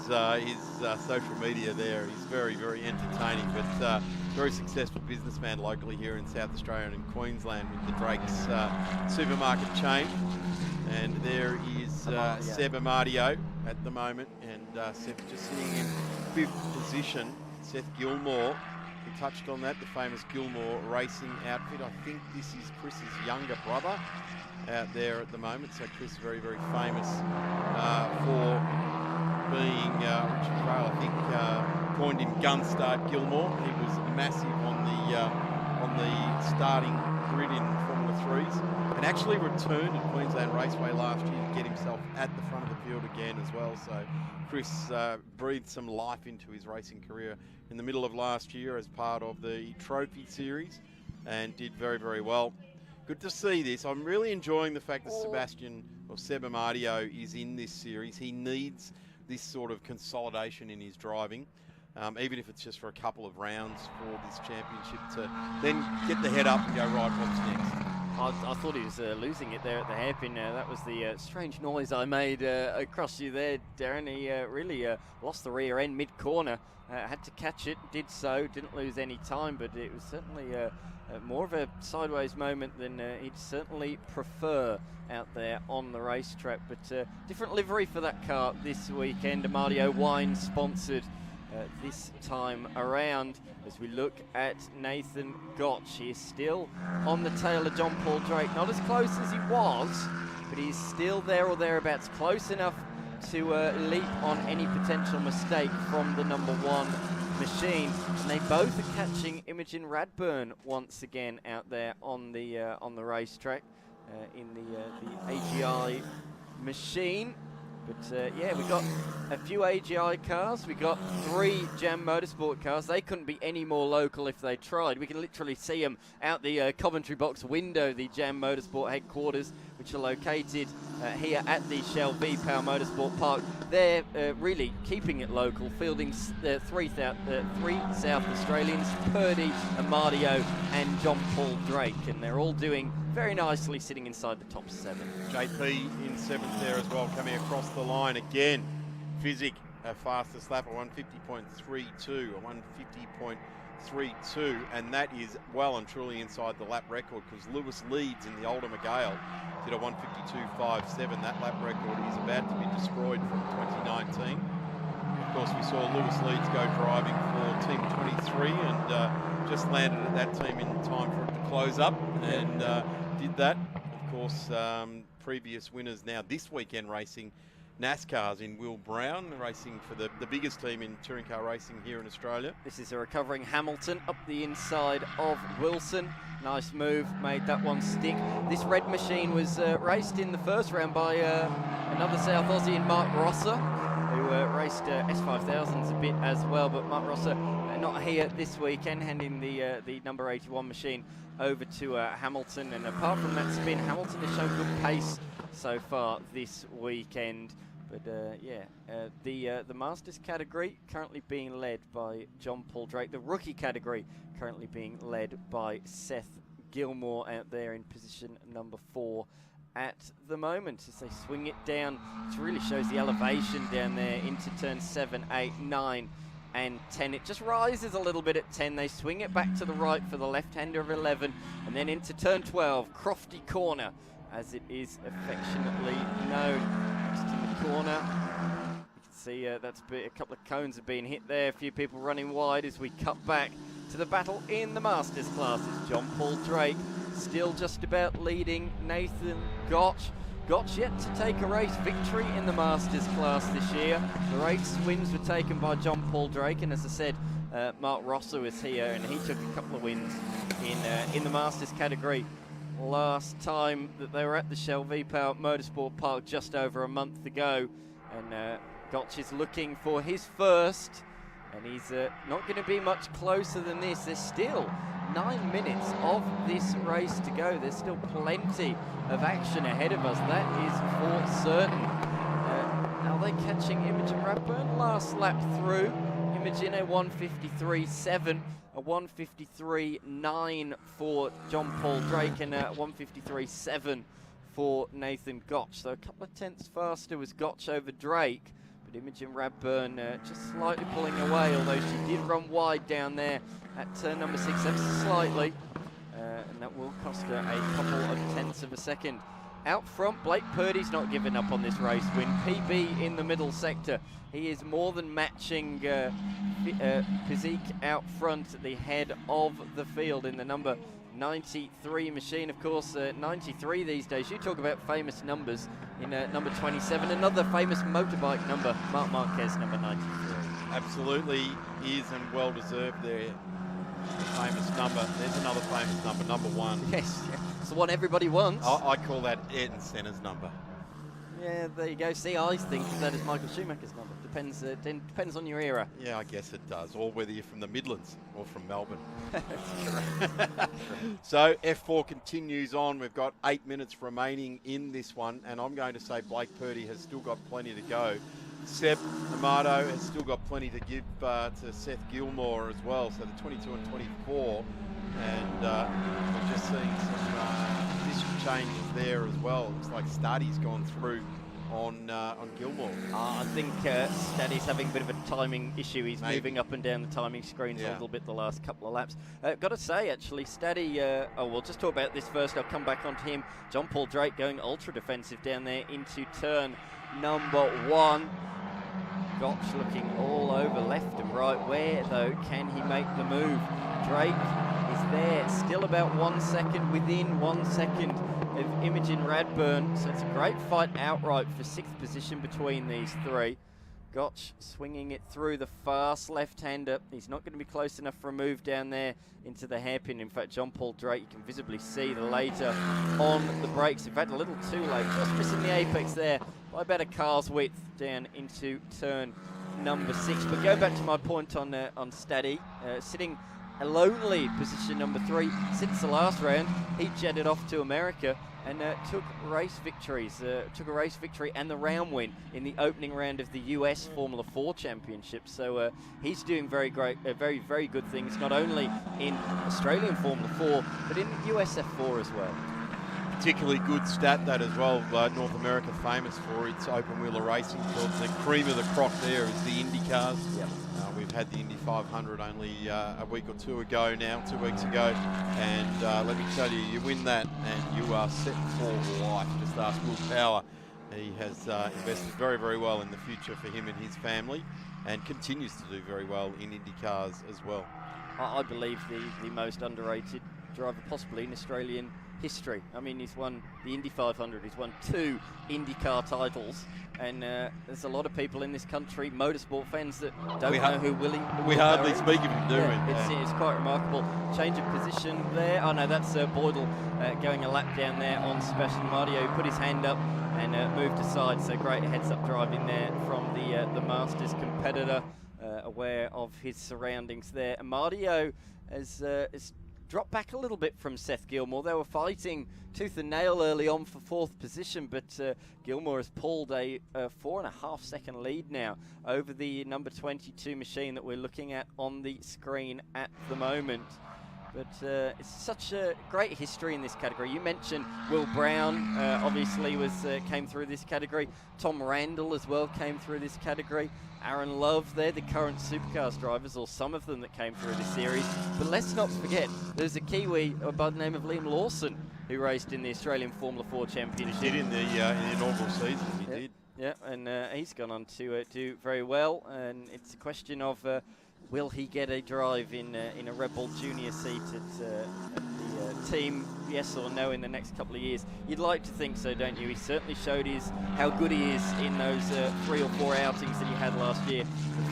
social media there. He's very, very entertaining, but very successful businessman locally here in South Australia and in Queensland with the Drake's supermarket chain. And there is Seb Amadio at the moment, and Seb's just sitting in 5th position. Seth Gilmore, we touched on that, the famous Gilmore Racing outfit. I think this is Chris's younger brother out there at the moment. So Chris, very, very famous for being, Richard Trail, I think, coined him Gunstart Gilmore. He was massive on the starting grid in Formula 3s. And actually returned at Queensland Raceway last year to get himself at the front of the field again as well. So Chris breathed some life into his racing career in the middle of last year as part of the Trophy Series and did very, very well. Good to see this. I'm really enjoying the fact that Seb Amadio is in this series. He needs this sort of consolidation in his driving, even if it's just for a couple of rounds for this championship, to then get the head up and go, right, what's next? I thought he was losing it there at the hairpin. That was the strange noise I made across you there, Darren. He really lost the rear end mid-corner. Had to catch it, did so, didn't lose any time, but it was certainly more of a sideways moment than he'd certainly prefer out there on the racetrack. But different livery for that car this weekend. Amadio Wine sponsored this time around. As we look at Nathan Gotch, he is still on the tail of John Paul Drake. Not as close as he was, but he's still there or thereabouts, close enough to leap on any potential mistake from the number 1 machine. And they both are catching Imogen Radburn once again out there on the racetrack in the AGI machine. But yeah, we got a few AGI cars. We got 3 Jam Motorsport cars. They couldn't be any more local if they tried. We can literally see them out the Coventry box window, the Jam Motorsport headquarters, which are located here at the Shell V-Power Motorsport Park. They're really keeping it local, fielding 3 South Australians, Purdy, Amadio and John Paul Drake, and they're all doing very nicely, sitting inside the top 7. JP in 7th there as well, coming across the line again. Physic, fastest lap, a 150.32, a 150.32, and that is well and truly inside the lap record, because Lewis Leeds in the older McGale did a 152.57. That lap record is about to be destroyed from 2019. Of course, we saw Lewis Leeds go driving for Team 23 and just landed at that team in time for it to close up, and did that. Of course, previous winners now this weekend racing NASCARs in Will Brown, racing for the biggest team in touring car racing here in Australia. This is a recovering Hamilton up the inside of Wilson. Nice move, made that one stick. This red machine was raced in the first round by another South Aussie in Mark Rosser, who raced S5000s a bit as well, but Mark Rosser not here this weekend, handing the number 81 machine over to Hamilton. And apart from that spin, Hamilton has shown good pace so far this weekend. But the Masters category currently being led by John Paul Drake. The rookie category currently being led by Seth Gilmore out there in position number 4 at the moment, as they swing it down. It really shows the elevation down there into turn 7, 8, 9 and 10. It just rises a little bit at 10. They swing it back to the right for the left-hander of 11, and then into turn 12, Crofty Corner, as it is affectionately known. Next in the corner, you can see that's a couple of cones have been hit there. A few people running wide as we cut back to the battle in the Masters class. It's John Paul Drake still just about leading Nathan Gotch. Gotch yet to take a race victory in the Masters class this year. The race wins were taken by John Paul Drake, and as I said, Mark Rosser was here and he took a couple of wins in the Masters category last time that they were at the Shell V-Power Motorsport Park just over a month ago. And Gotch is looking for his first, and he's not going to be much closer than this. There's still 9 minutes of this race to go. There's still plenty of action ahead of us, that is for certain. Are they catching Imogen Radburn? Last lap through, Imogen a 153.7, a 153.9 for John Paul Drake, and a 153.7 for Nathan Gotch. So a couple of tenths faster was Gotch over Drake, but Imogen Radburn just slightly pulling away, although she did run wide down there at turn number 6, ever so slightly, and that will cost her a couple of tenths of a second. Out front, Blake Purdy's not giving up on this race win. PB in the middle sector. He is more than matching physique out front at the head of the field in the number 93 machine. Of course, 93 these days. You talk about famous numbers in number 27. Another famous motorbike number, Marc Marquez, number 93. Absolutely is, and well deserved there. Famous number. There's another famous number, number 1. Yes, it's the one everybody wants. I call that Ayrton Senna's number. Yeah, there you go. See, I think of that as Michael Schumacher's number. Depends on your era. Yeah, I guess it does. Or whether you're from the Midlands or from Melbourne. So F4 continues on. We've got 8 minutes remaining in this one, and I'm going to say Blake Purdy has still got plenty to go. Seb Amato has still got plenty to give to Seth Gilmore as well. So the 22 and 24, and we're just seeing some changes there as well. Looks like Staddy's gone through on Gilmore. I think Staddy's having a bit of a timing issue. He's moving up and down the timing screens a little bit the last couple of laps. Got to say, actually, Staddy, we'll just talk about this first. I'll come back onto him. John Paul Drake going ultra defensive down there into turn number 1. Gotch looking all over left and right. Where, though, can he make the move? Drake is there, still about 1 second, within 1 second of Imogen Radburn. So it's a great fight outright for 6th position between these three. Gotch swinging it through the fast left-hander. He's not going to be close enough for a move down there into the hairpin. In fact, John Paul Drake, you can visibly see the later on the brakes. In fact, a little too late, just missing the apex there by about a car's width down into turn number 6. But go back to my point on Staddy, sitting a lonely position number 3 since the last round. He jetted off to America and took race victories. Took a race victory and the round win in the opening round of the US Formula 4 Championship. So he's doing very very good things, not only in Australian Formula 4, but in US F4 as well. Particularly good stat that as well. North America famous for its open wheeler racing. So the cream of the crop there is the Indy cars. Yep. We've had the Indy 500 only a week or two ago now, 2 weeks ago, and let me tell you, you win that and you are set for life. Just ask Will Power. He has invested very, very well in the future for him and his family, and continues to do very well in Indy cars as well. I believe the most underrated driver possibly in Australian history. I mean, he's won the Indy 500, he's won 2 IndyCar titles, and there's a lot of people in this country, motorsport fans, that don't know who Willie. We hardly speak of him, do we? It's quite remarkable. Change of position there. Oh no, that's Boydell going a lap down there on Sebastian Mardio, who put his hand up and moved aside. So great heads-up driving there from the Masters competitor, aware of his surroundings there. And Mardio has dropped back a little bit from Seth Gilmore. They were fighting tooth and nail early on for 4th position, but Gilmore has pulled a 4.5 second lead now over the number 22 machine that we're looking at on the screen at the moment. But it's such a great history in this category. You mentioned Will Brown, obviously came through this category. Tom Randall as well came through this category. Aaron Love, they're the current Supercars drivers, or some of them that came through this series. But let's not forget, there's a Kiwi by the name of Liam Lawson who raced in the Australian Formula 4 Championship. He did in the inaugural season, he did. Yeah, and he's gone on to do very well. And it's a question of will he get a drive in a Red Bull Junior seat at the team, yes or no, in the next couple of years? You'd like to think so, don't you? He certainly showed how good he is in those 3 or 4 outings that he had last year,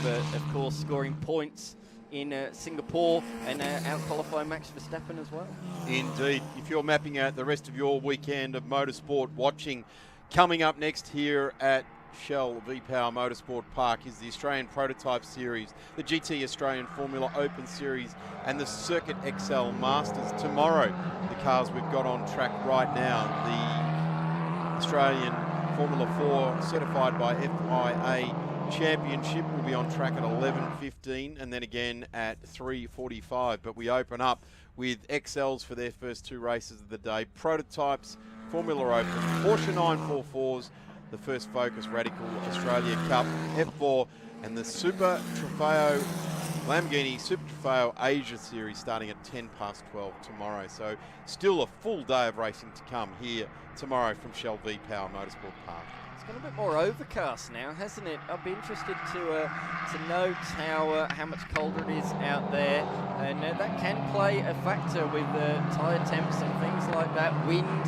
of course scoring points in Singapore and out-qualifying Max Verstappen as well. Indeed. If you're mapping out the rest of your weekend of motorsport watching, coming up next here at Shell V-Power Motorsport Park is the Australian Prototype Series, the GT Australian Formula Open Series and the Circuit XL Masters. Tomorrow, the cars we've got on track right now, the Australian Formula 4 certified by FIA Championship will be on track at 11:15 and then again at 3:45. But we open up with XLs for their first 2 races of the day. Prototypes, Formula Open, Porsche 944s, the first Focus Radical Australia Cup, F4, and the Super Trofeo, Lamborghini Super Trofeo Asia Series starting at 12:10 tomorrow. So still a full day of racing to come here tomorrow from Shell V-Power Motorsport Park. It's got a bit more overcast now, hasn't it? I'll be interested to note how much colder it is out there, and that can play a factor with tyre temps and things like that. Wind,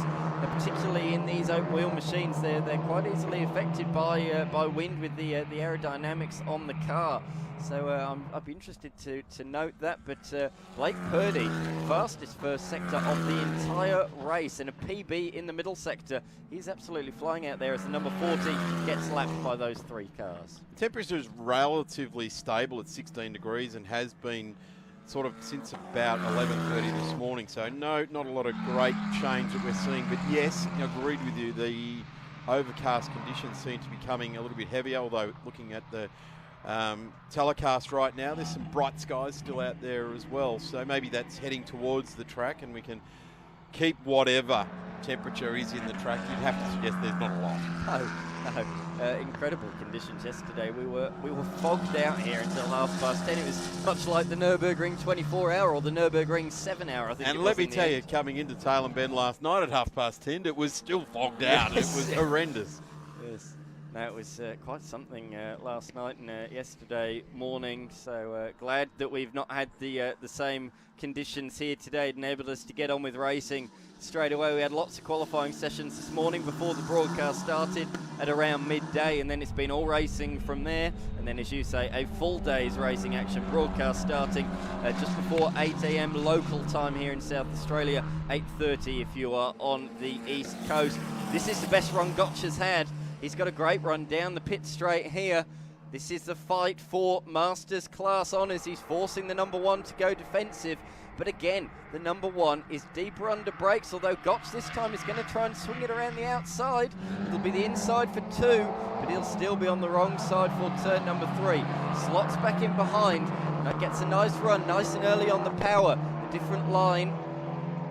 particularly in these open wheel machines, they're quite easily affected by wind with the aerodynamics on the car. So I'd be interested to note that. But Blake Purdy, fastest first sector of the entire race, and a PB in the middle sector. He's absolutely flying out there as the number 40 gets lapped by those 3 cars. The temperature is relatively stable at 16 degrees and has been sort of since about 11:30 this morning. So no, not a lot of great change that we're seeing. But yes, I agreed with you. The overcast conditions seem to be coming a little bit heavier, although looking at the telecast right now, there's some bright skies still out there as well. So maybe that's heading towards the track and we can keep whatever temperature is in the track, you'd have to suggest there's not a lot. No. Incredible conditions yesterday. We were fogged out here until 10:30. It was much like the Nürburgring 24-hour or the Nürburgring 7-hour. I think. And let me tell you, coming into Tailem Bend last night at 10:30, it was still fogged out. Yes. It was horrendous. Yes. No, it was quite something last night and yesterday morning. So glad that we've not had the same conditions here today. It enabled us to get on with racing straight away. We had lots of qualifying sessions this morning before the broadcast started at around midday, and then it's been all racing from there. And then, as you say, a full day's racing action. Broadcast starting just before 8 a.m. local time here in South Australia, 8:30 if you are on the East Coast. This is the best run Gotch has had. He's got a great run down the pit straight here. This is the fight for Masters class honours. He's forcing the number one to go defensive. But again, the number one is deeper under brakes, although Gotch this time is going to try and swing it around the outside. It'll be the inside for 2, but he'll still be on the wrong side for turn number 3. Slots back in behind. That gets a nice run, nice and early on the power. A different line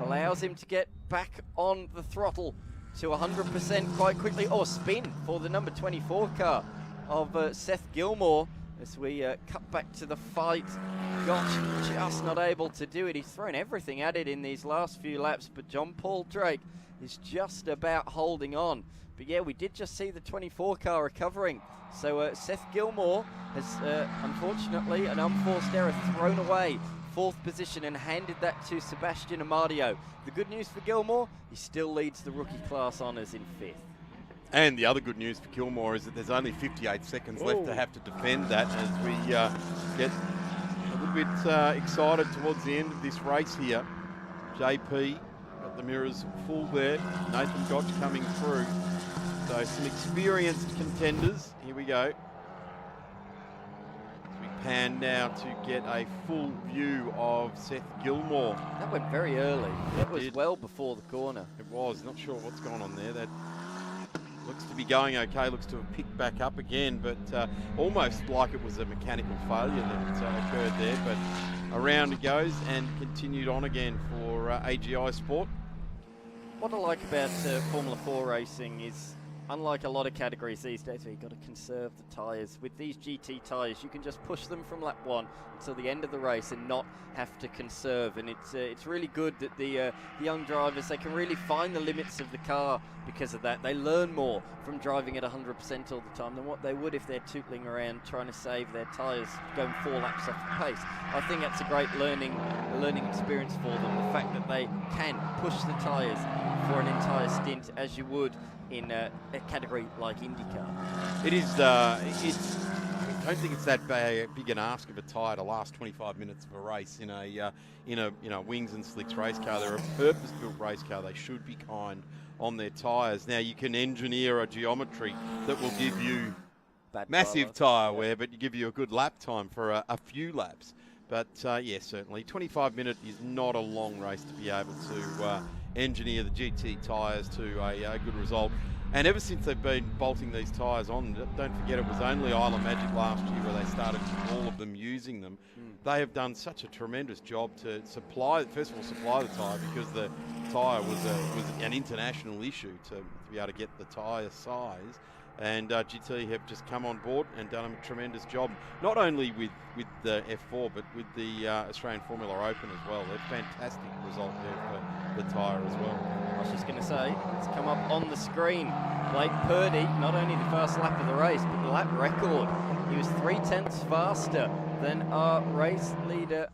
allows him to get back on the throttle to 100% quite quickly. Or spin for the number 24 car of Seth Gilmore as we cut back to the fight. Gotch just not able to do it. He's thrown everything at it in these last few laps, but John Paul Drake is just about holding on. But yeah, we did just see the 24 car recovering. So Seth Gilmore has unfortunately an unforced error thrown away 4th position and handed that to Sebastian Amadio. The good news for Gilmore, he still leads the rookie class honours in 5th. And the other good news for Gilmore is that there's only 58 seconds left to have to defend that as we get a little bit excited towards the end of this race here. JP got the mirrors full there. Nathan Gotch coming through. So some experienced contenders. Here we go. As we pan now to get a full view of Seth Gilmore. That went very early. That was well before the corner. It was. Not sure what's going on there. That looks to be going okay, looks to have picked back up again, but almost like it was a mechanical failure that occurred there. But around it goes and continued on again for AGI Sport. What I like about Formula 4 racing is, unlike a lot of categories these days where you've got to conserve the tyres, with these GT tyres you can just push them from lap 1 until the end of the race and not have to conserve. And it's really good that the young drivers, they can really find the limits of the car because of that. They learn more from driving at 100% all the time than what they would if they're tootling around trying to save their tyres going 4 laps off the pace. I think that's a great learning experience for them, the fact that they can push the tyres for an entire stint as you would in a category like IndyCar. It is. I don't think it's that big an ask of a tyre to last 25 minutes of a race in a wings and slicks race car. They're a purpose-built race car. They should be kind on their tyres. Now you can engineer a geometry that will give you massive tyre wear, but you give you a good lap time for a few laps. But yeah, certainly 25 minutes is not a long race to be able to engineer the GT tyres to a good result. And ever since they've been bolting these tyres on, don't forget it was only Isle of Magic last year where they started all of them using them. They have done such a tremendous job to supply the tyre, because the tyre was an international issue to be able to get the tyre size. And GT have just come on board and done a tremendous job, not only with the F4 but with the Australian Formula Open as well. A fantastic result there for the tyre as well. I was just going to say, it's come up on the screen. Blake Purdy, not only the first lap of the race, but the lap record. He was 0.3 faster than our race leader,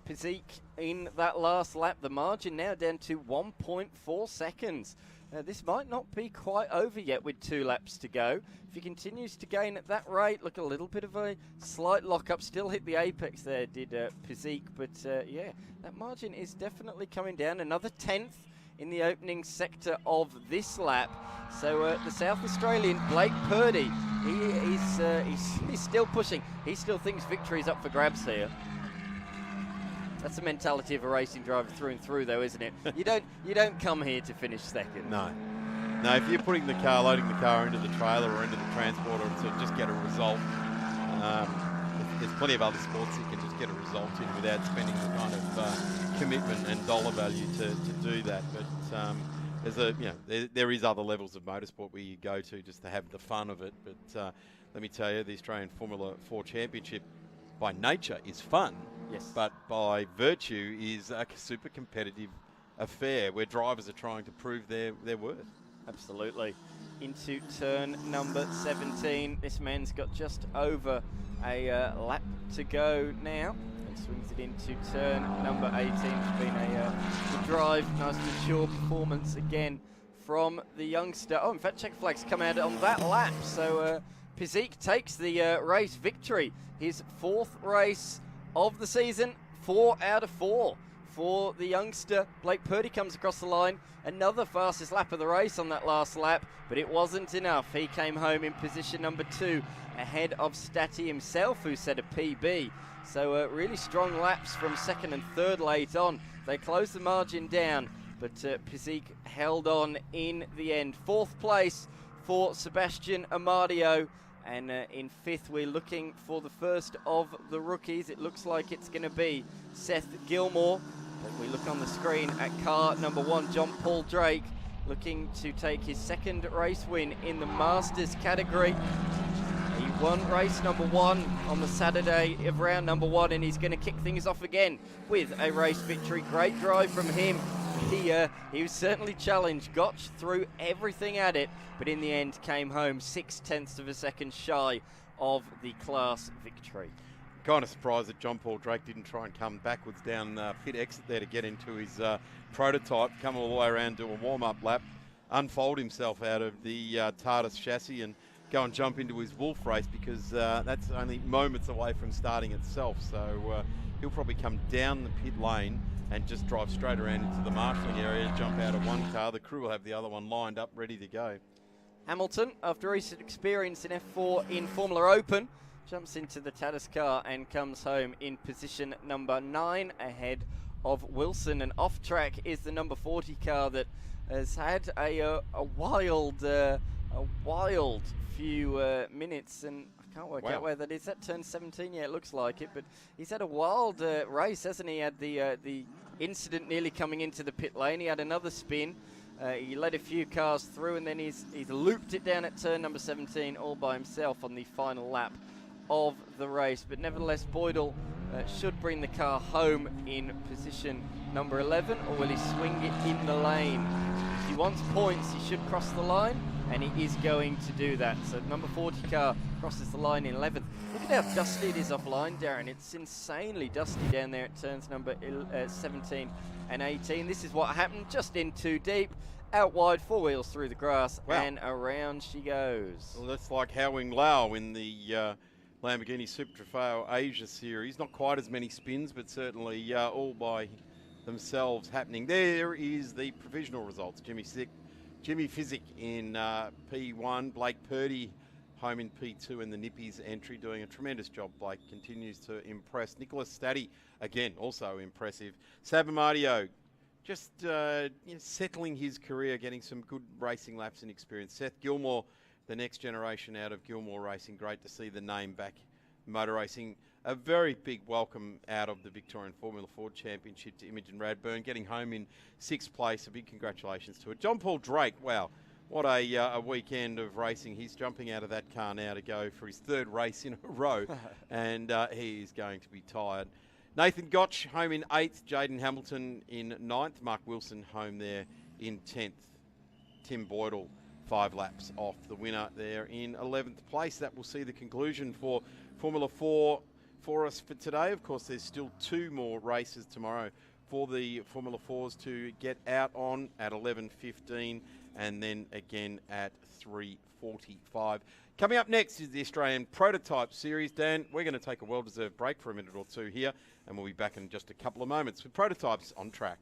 Pizik, in that last lap. The margin now down to 1.4 seconds. This might not be quite over yet with 2 laps to go. If he continues to gain at that rate, look, a little bit of a slight lock-up. Still hit the apex there, did Pizik. But yeah, that margin is definitely coming down. Another 10th in the opening sector of this lap. So the South Australian, Blake Purdy, he's still pushing. He still thinks victory's up for grabs here. That's the mentality of a racing driver through and through, though, isn't it? You don't come here to finish second. No, if you're loading the car into the trailer or into the transporter to just get a result, there's plenty of other sports you can just get a result in without spending the kind of commitment and dollar value to do that. But there is other levels of motorsport where you go to just to have the fun of it. But let me tell you, the Australian Formula 4 Championship by nature is fun. Yes. But by virtue is a super competitive affair where drivers are trying to prove their worth. Absolutely. Into turn number 17. This man's got just over a lap to go now. Swings it into turn number 18. It's been a good drive, nice mature performance again from the youngster. Oh, in fact, check flags come out on that lap. So Pizik takes the race victory. His 4th race of the season, 4 out of 4 for the youngster. Blake Purdy comes across the line. Another fastest lap of the race on that last lap, but it wasn't enough. He came home in position number 2, ahead of Stati himself, who set a PB. So really strong laps from 2nd and 3rd late on. They closed the margin down, but Pizik held on in the end. 4th place for Sebastian Amadio. And in 5th, we're looking for the first of the rookies. It looks like it's going to be Seth Gilmore. But we look on the screen at car number 1, John Paul Drake, looking to take his 2nd race win in the Masters category. He won race number 1 on the Saturday of round number 1, and he's going to kick things off again with a race victory. Great drive from him. He was certainly challenged, got through everything at it, but in the end came home 0.6 of a second shy of the class victory. Kind of surprised that John Paul Drake didn't try and come backwards down pit exit there to get into his prototype, come all the way around, do a warm-up lap, unfold himself out of the TARDIS chassis and go and jump into his Wolf race, because that's only moments away from starting itself. So he'll probably come down the pit lane and just drive straight around into the marshalling area, jump out of one car. The crew will have the other one lined up, ready to go. Hamilton, after recent experience in F4 in Formula Open, jumps into the TARDIS car and comes home in position number 9 ahead of Wilson. And off track is the number 40 car that has had a wild few minutes, and I can't work out where that is. That turn 17, yeah, it looks like it, but he's had a wild race, hasn't he? Had the incident nearly coming into the pit lane. He had another spin. He led a few cars through, and then he's looped it down at turn number 17 all by himself on the final lap of the race. But nevertheless, Boydell should bring the car home in position number 11, or will he swing it in the lane? If he wants points, he should cross the line, and he is going to do that. So number 40 car crosses the line in 11th. Look at how dusty it is offline, Darren. It's insanely dusty down there at turns number 17 and 18. This is what happened, just in too deep. Out wide, 4 wheels through the grass, and around she goes. Well, that's like Hao-Wing Lau in the Lamborghini Super Trofeo Asia Series. Not quite as many spins, but certainly all by themselves happening. There is the provisional results. Jimmy Physick in P1. Blake Purdy home in P2 in the Nippies entry, doing a tremendous job. Blake continues to impress. Nicholas Stati, again, also impressive. Sab Amadio, just settling his career, getting some good racing laps and experience. Seth Gilmore, the next generation out of Gilmore Racing. Great to see the name back motor racing. A very big welcome out of the Victorian Formula 4 Championship to Imogen Radburn, getting home in 6th place. A big congratulations to it. John Paul Drake, wow, what a weekend of racing. He's jumping out of that car now to go for his 3rd race in a row, and he is going to be tired. Nathan Gotch home in 8th, Jaden Hamilton in 9th, Mark Wilson home there in 10th. Tim Boydell 5 laps off the winner there in 11th place. That will see the conclusion for Formula 4 for us for today. Of course, there's still 2 more races tomorrow for the Formula 4s to get out on at 11:15 and then again at 3:45. Coming up next is the Australian Prototype Series. Dan, we're going to take a well-deserved break for a minute or two here, and we'll be back in just a couple of moments with Prototypes on track.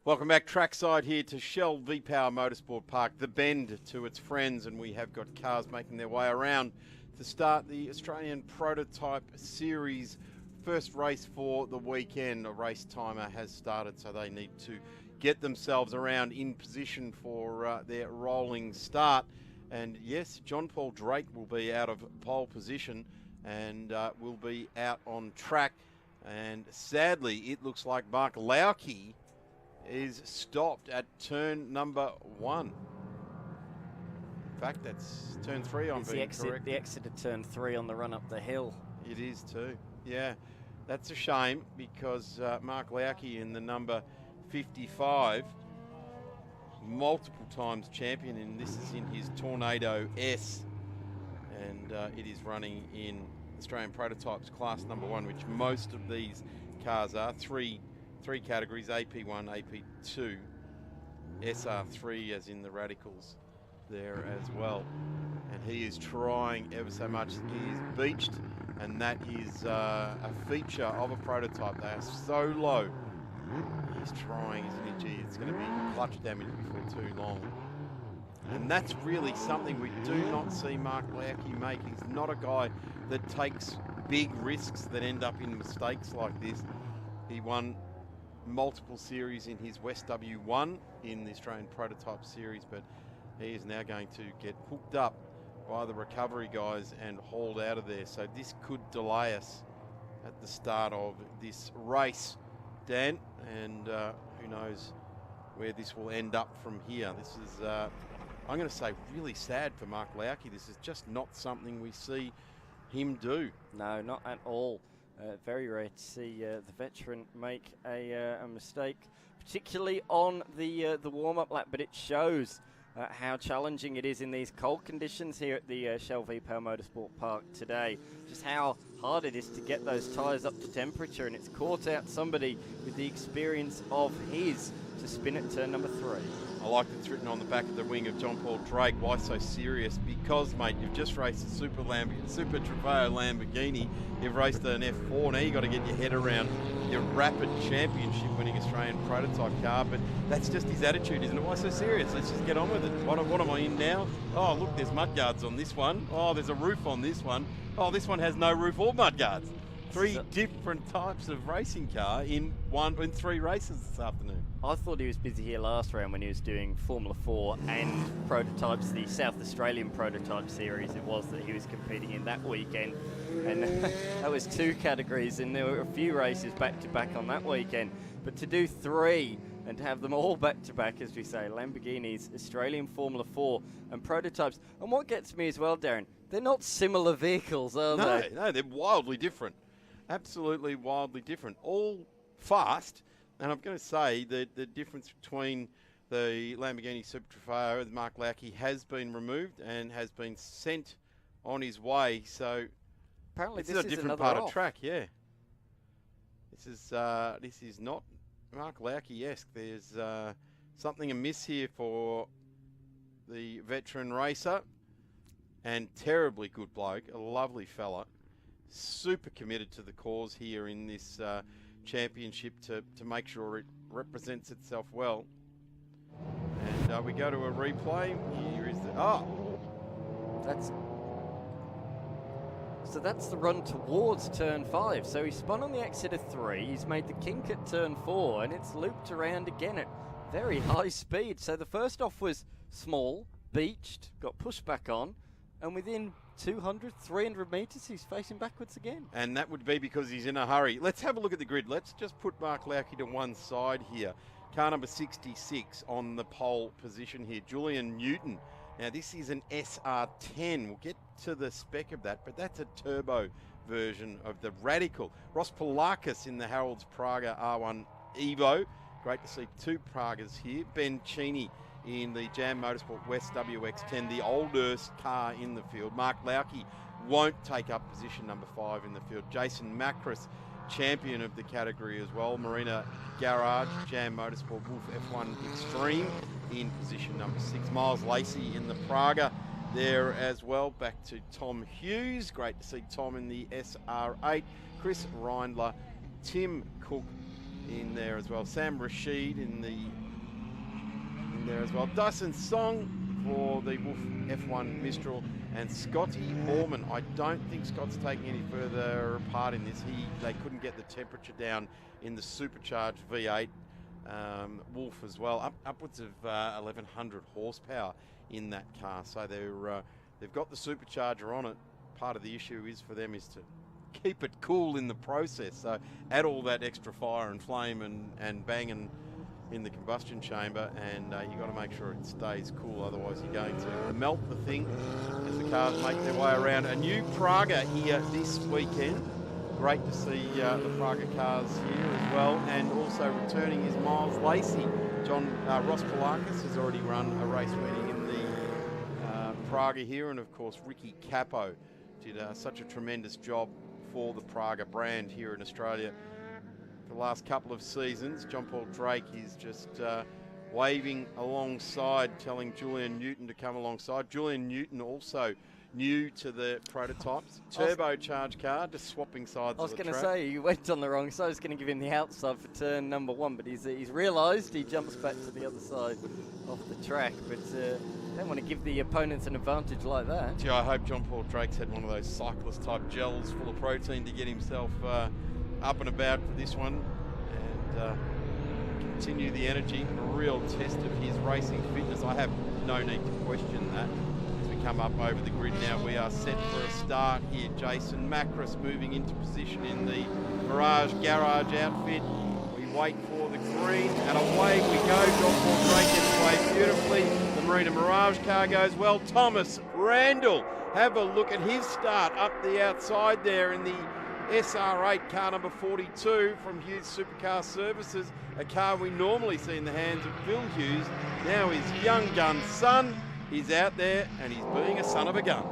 Welcome back trackside here to Shell V-Power Motorsport Park, the Bend to its friends, and we have got cars making their way around to start the Australian Prototype Series. First race for the weekend. A race timer has started, so they need to get themselves around in position for their rolling start. And yes, John Paul Drake will be out of pole position and will be out on track. And sadly, it looks like Mark Lauke is stopped at turn number 1. In fact, that's turn 3 on being correct. The exit of turn 3 on the run up the hill. It is too, yeah. That's a shame because Mark Lauke in the number 55, multiple times champion, and this is in his Tornado S, and it is running in Australian Prototypes class number 1, which most of these cars are. Three categories, AP1, AP2, SR3 as in the Radicals there as well. And he is trying ever so much. He is beached, and that is a feature of a prototype. They are so low. He's trying, isn't he? Gee, it's going to be clutch damage before too long. And that's really something we do not see Mark Lauke make. He's not a guy that takes big risks that end up in mistakes like this. He won multiple series in his West W1 in the Australian Prototype Series, but he is now going to get hooked up by the recovery guys and hauled out of there. So this could delay us at the start of this race, Dan, and who knows where this will end up from here. This is, I'm going to say, really sad for Mark Lauke. This is just not something we see him do. No, not at all. Very rare to see the veteran make a mistake, particularly on the warm-up lap, but it shows how challenging it is in these cold conditions here at the Shell V-Power Motorsport Park today. Just how hard it is to get those tyres up to temperature, and it's caught out somebody with the experience of his to spin at turn number 3. I like that it's written on the back of the wing of John Paul Drake. Why so serious? Because, mate, you've just raced a Super Trofeo Lamborghini. You've raced an F4. Now you've got to get your head around your rapid championship-winning Australian prototype car. But that's just his attitude, isn't it? Why so serious? Let's just get on with it. What am I in now? Oh, look, there's mudguards on this one. Oh, there's a roof on this one. Oh, this one has no roof or mudguards. 3 different types of racing car in 3 races this afternoon. I thought he was busy here last round when he was doing Formula 4 and prototypes, the South Australian Prototype Series it was that he was competing in that weekend. And that was 2 categories, and there were a few races back-to-back on that weekend. But to do 3 and to have them all back-to-back, as we say, Lamborghinis, Australian Formula 4 and prototypes. And what gets me as well, Darren, they're not similar vehicles, are they? No, they're wildly different. Absolutely wildly different. All fast, and I'm going to say that the difference between the Lamborghini Super Trofeo and Mark Lauke has been removed and has been sent on his way. So apparently this is a different part of track. Yeah, this is not Mark Lauke-esque. There's something amiss here for the veteran racer, and terribly good bloke, a lovely fella. Super committed to the cause here in this championship to make sure it represents itself well. And we go to a replay. Here is that's the run towards turn 5. So he spun on the exit of 3. He's made the kink at turn 4, and it's looped around again at very high speed. So the first off was small, beached, got pushed back on, and within 200, 300 metres, he's facing backwards again. And that would be because he's in a hurry. Let's have a look at the grid. Let's just put Mark Lauke to one side here. Car number 66 on the pole position here, Julian Newton. Now, this is an SR10. We'll get to the spec of that, but that's a turbo version of the Radical. Ross Polakis in the Harold's Praga R1 Evo. Great to see 2 Pragas here. Ben Cheney in the Jam Motorsport West WX10, the oldest car in the field. Mark Lauke won't take up position number 5 in the field. Jason Macris, champion of the category as well. Marina Garage, Jam Motorsport Wolf F1 Extreme in position number 6. Miles Lacey in the Praga there as well. Back to Tom Hughes. Great to see Tom in the SR8. Chris Reindler, Tim Cook in there as well. Sam Rashid in there as well. Dyson Song for the Wolf F1 Mistral, and Scotty Orman. I don't think Scott's taking any further part in this. They couldn't get the temperature down in the supercharged V8 Wolf as well. Upwards of 1,100 horsepower in that car. So they've got the supercharger on it. Part of the issue is for them is to keep it cool in the process. So add all that extra fire and flame and banging in the combustion chamber, and you got to make sure it stays cool, otherwise you're going to melt the thing as the cars make their way around. A new Praga here this weekend. Great to see the Praga cars here as well, and also returning is Miles Lacey. Ross Polakis has already run a race winning in the Praga here, and of course Ricky Capo did such a tremendous job for the Praga brand here in Australia for the last couple of seasons. John Paul Drake is just waving alongside, telling Julian Newton to come alongside. Julian Newton also new to the prototypes. Turbocharged car, just swapping sides of the track. I was going to say, you went on the wrong side. I was going to give him the outside for turn number 1, but he's realised he jumps back to the other side of the track. But don't want to give the opponents an advantage like that. Gee, I hope John Paul Drake's had one of those cyclist-type gels full of protein to get himself up and about for this one, and continue the energy. A real test of his racing fitness. I have no need to question that. As we come up over the grid now, we are set for a start here. Jason Macris moving into position in the Mirage Garage outfit. We wait for the green, and away we go. John Paul Drake gets away beautifully. The Marina Mirage car goes well. Thomas Randall, have a look at his start up the outside there in the SR8 car number 42 from Hughes Supercar Services, a car we normally see in the hands of Phil Hughes. Now his young gun son, he's out there and he's being a son of a gun.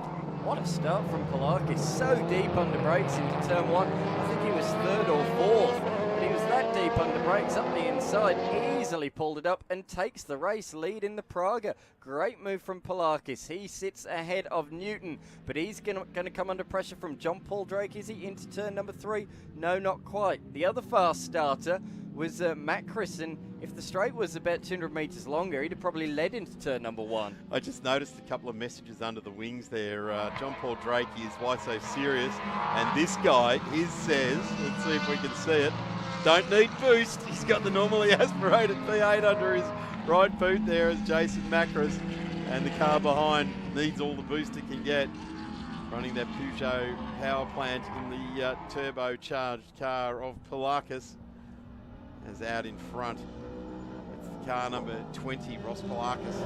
What a start from Polakis, so deep under brakes into turn 1. I think he was 3rd or 4th, but he was that deep under brakes up the inside, easily pulled it up and takes the race lead in the Praga. Great move from Polakis. He sits ahead of Newton, but he's going to come under pressure from John Paul Drake. Is he into turn number 3? No, not quite. The other fast starter was Macris, and if the straight was about 200 metres longer, he'd have probably led into turn number 1. I just noticed a couple of messages under the wings there. John Paul Drake is why so serious, and this guy says, let's see if we can see it, don't need boost. He's got the normally aspirated V8 under his right boot there as Jason Macris, and the car behind needs all the boost it can get. Running that Peugeot power plant in the turbocharged car of Polakis, as out in front. It's the car number 20, Ross Polakis.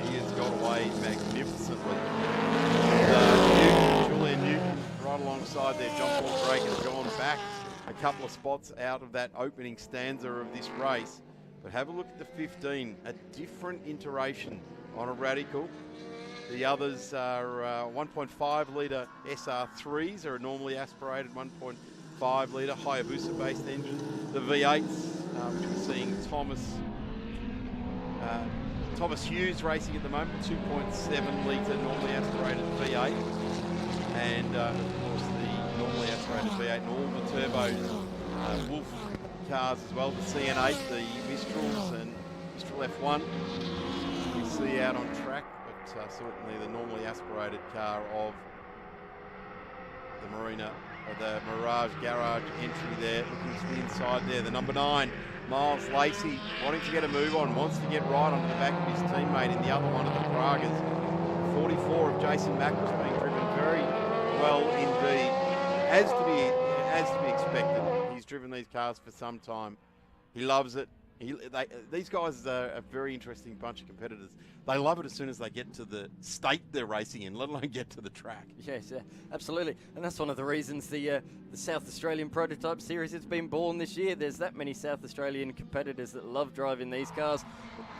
He has got away magnificently. Julian Newton right alongside there. John Paul Drake has gone back a couple of spots out of that opening stanza of this race. But have a look at the 15, a different iteration on a Radical. The others are 1.5 litre SR3s, are a normally aspirated 1.5 litre Hayabusa based engine. The V8s, which we're seeing Thomas Hughes racing at the moment, 2.7 litre normally aspirated V8. And of course the normally aspirated V8 and all the turbos, Wolf cars as well, the CN8, the Mistrals and Mistral F1 we see out on track, but certainly the normally aspirated car of the Marina, or the Mirage Garage entry there, looking to the inside there, the number 9, Miles Lacey, wanting to get a move on, wants to get right onto the back of his teammate in the other one of the Pragas. 44 of Jason Macris being driven very well indeed, as to be expected. He's driven these cars for some time. He loves it. These guys are a very interesting bunch of competitors. They love it as soon as they get to the state they're racing in, let alone get to the track. Yes, absolutely. And that's one of the reasons the South Australian Prototype Series has been born this year. There's that many South Australian competitors that love driving these cars.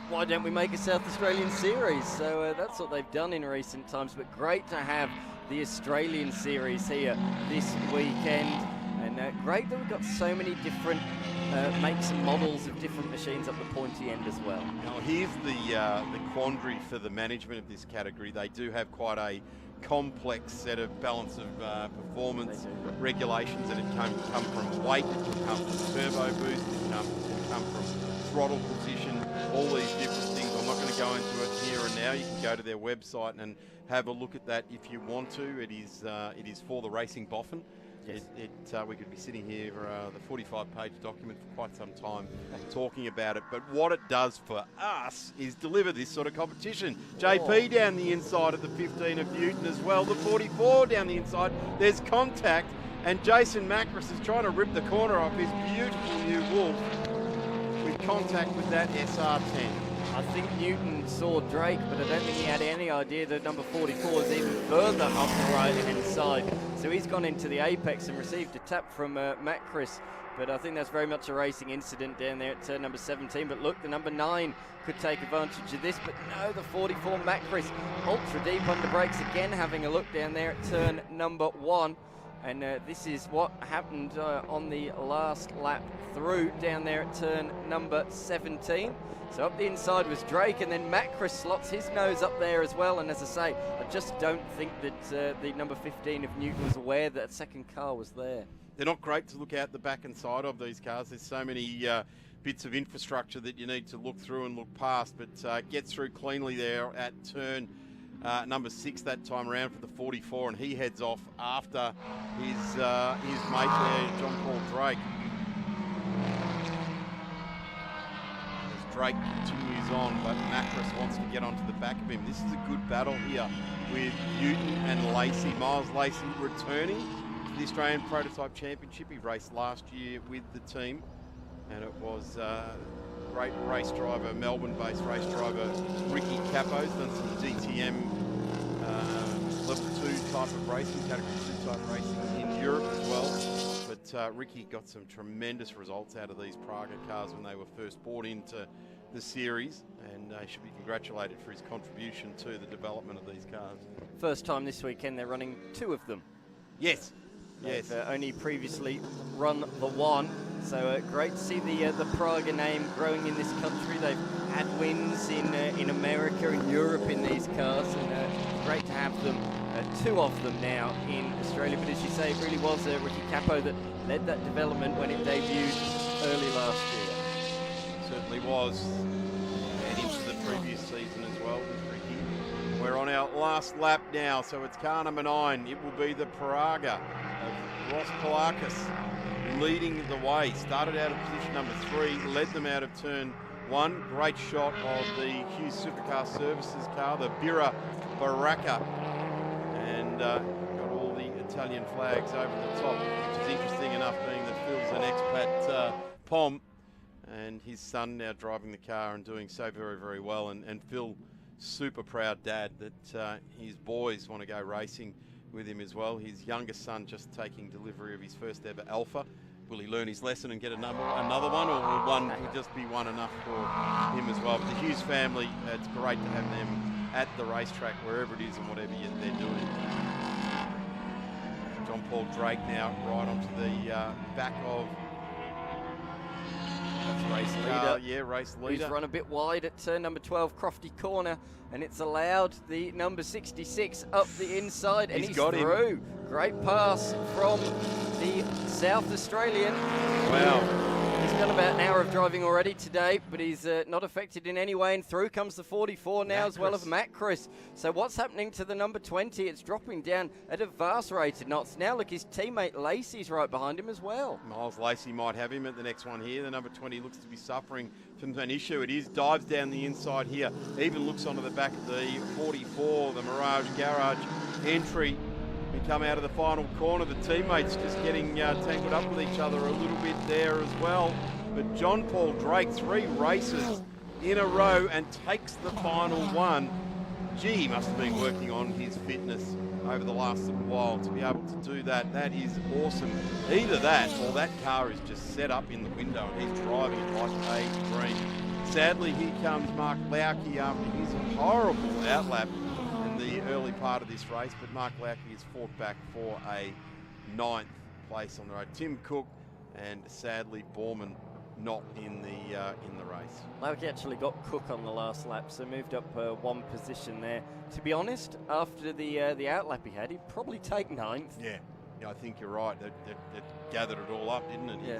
Why don't we make a South Australian Series? So that's what they've done in recent times. But great to have the Australian Series here this weekend. And great that we've got so many different makes and models of different machines up the pointy end as well. Now here's the quandary for the management of this category. They do have quite a complex set of balance of performance regulations, and it can come from weight, it can come from turbo boost, it can come from throttle position, all these different things. I'm not going to go into it here and now. You can go to their website and have a look at that if you want to. It is for the racing boffin. Yes. We could be sitting here for the 45-page document for quite some time talking about it. But what it does for us is deliver this sort of competition. JP down the inside of the 15 of Newton as well. The 44 down the inside. There's contact. And Jason Macris is trying to rip the corner off his beautiful new Wolf with contact with that SR10. I think Newton saw Drake, but I don't think he had any idea that number 44 is even further up the right-hand side. So he's gone into the apex and received a tap from Macris. But I think that's very much a racing incident down there at turn number 17. But look, the number 9 could take advantage of this. But no, the 44 Macris ultra deep under brakes again, having a look down there at turn number 1. And this is what happened on the last lap through down there at turn number 17. So up the inside was Drake, and then Macris slots his nose up there as well. And as I say, I just don't think that the number 15 of Newton was aware that a second car was there. They're not great to look out the back and side of these cars. There's so many bits of infrastructure that you need to look through and look past, but gets through cleanly there at turn number 6 that time around for the 44, and he heads off after his mate there, John Paul Drake. As Drake continues on, but Macris wants to get onto the back of him. This is a good battle here with Newton and Lacey. Miles Lacey returning to the Australian Prototype Championship. He raced last year with the team, and it was great race driver, Melbourne-based race driver Ricky Capo's done some DTM level 2 type of racing, category 2 type racing in Europe as well. But Ricky got some tremendous results out of these Praga cars when they were first brought into the series, and should be congratulated for his contribution to the development of these cars. First time this weekend they're running 2 of them. Yes. They've only previously run the 1, so great to see the Praga name growing in this country. They've had wins in America and Europe in these cars, and great to have them, 2 of them now in Australia. But as you say, it really was Ricky Capo that led that development when it debuted early last year. Certainly was, and into the previous season as well with Ricky. We're on our last lap now, so it's car number 9. It will be the Praga of Ross Polakis leading the way. Started out of position number 3, led them out of turn 1. Great shot of the Hughes Supercar Services car, the Birra Baracca, and got all the Italian flags over the top, which is interesting enough, being that Phil's an expat Pom, and his son now driving the car and doing so very, very well. And Phil, super proud dad that his boys want to go racing with him as well. His youngest son just taking delivery of his first ever Alpha. Will he learn his lesson and get another one, or will one will just be one enough for him as well? But the Hughes family, it's great to have them at the racetrack, wherever it is and whatever they're doing. John Paul Drake now right onto the back of race leader. Race leader. He's run a bit wide at turn number 12, Crofty Corner, and it's allowed the number 66 up the inside, and he's got through. him. Great pass from the South Australian. Wow. He's done about an hour of driving already today, but he's not affected in any way, and through comes the 44 now as well of Macris. So what's happening to the number 20? It's dropping down at a vast rate of knots. Now look, his teammate Lacey's right behind him as well. Miles Lacey might have him at the next one here. The number 20 looks to be suffering from an issue. It is, dives down the inside here. Even looks onto the back of the 44, the Mirage Garage entry. We come out of the final corner. The teammates just getting tangled up with each other a little bit there as well. But John Paul Drake, 3 races in a row and takes the final one. Gee, he must have been working on his fitness over the last little while to be able to do that. That is awesome. Either that or that car is just set up in the window and he's driving it like a dream. Sadly, here comes Mark Lauke after his horrible outlap in the early part of this race, but Mark Lauke has fought back for a 9th place on the road. Tim Cook and sadly Borman not in the race. Loki actually got Cook on the last lap, so moved up one position there. To be honest, after the outlap he had, he'd probably take 9th. Yeah, I think you're right. It gathered it all up, didn't it? Yeah.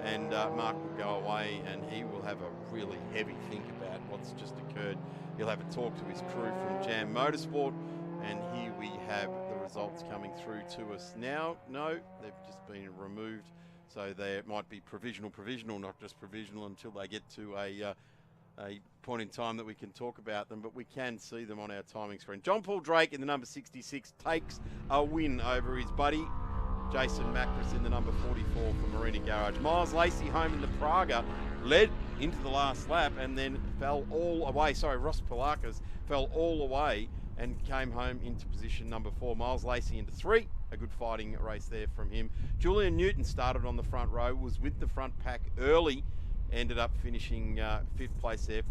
And Mark will go away and he will have a really heavy think about what's just occurred. He'll have a talk to his crew from Jam Motorsport, and here we have the results coming through to us now. No, they've just been removed, so they might be provisional, not just provisional until they get to a point in time that we can talk about them, but we can see them on our timing screen. John Paul Drake in the number 66 takes a win over his buddy Jason Macris in the number 44 for Marina Garage. Miles Lacey home in the Praga led into the last lap and then fell all away. Sorry, Ross Palakis fell all away and came home into position number 4. Miles Lacey into 3. A good fighting race there from him. Julian Newton started on the front row, was with the front pack early, ended up finishing 5th place there.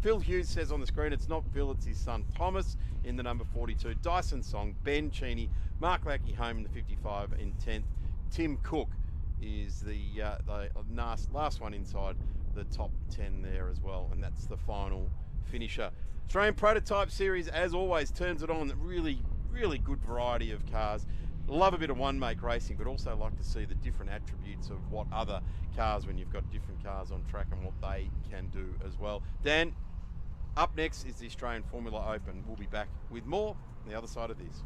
Phil Hughes says on the screen, it's not Phil, it's his son Thomas in the number 42. Dyson Song, Ben Cheney, Mark Lackey home in the 55 in 10th. Tim Cook is the last one inside the top 10 there as well, and that's the final finisher. Australian Prototype Series, as always, turns it on. Really, really good variety of cars. Love a bit of one-make racing, but also like to see the different attributes of what other cars, when you've got different cars on track, and what they can do as well. Dan, up next is the Australian Formula Open. We'll be back with more on the other side of this.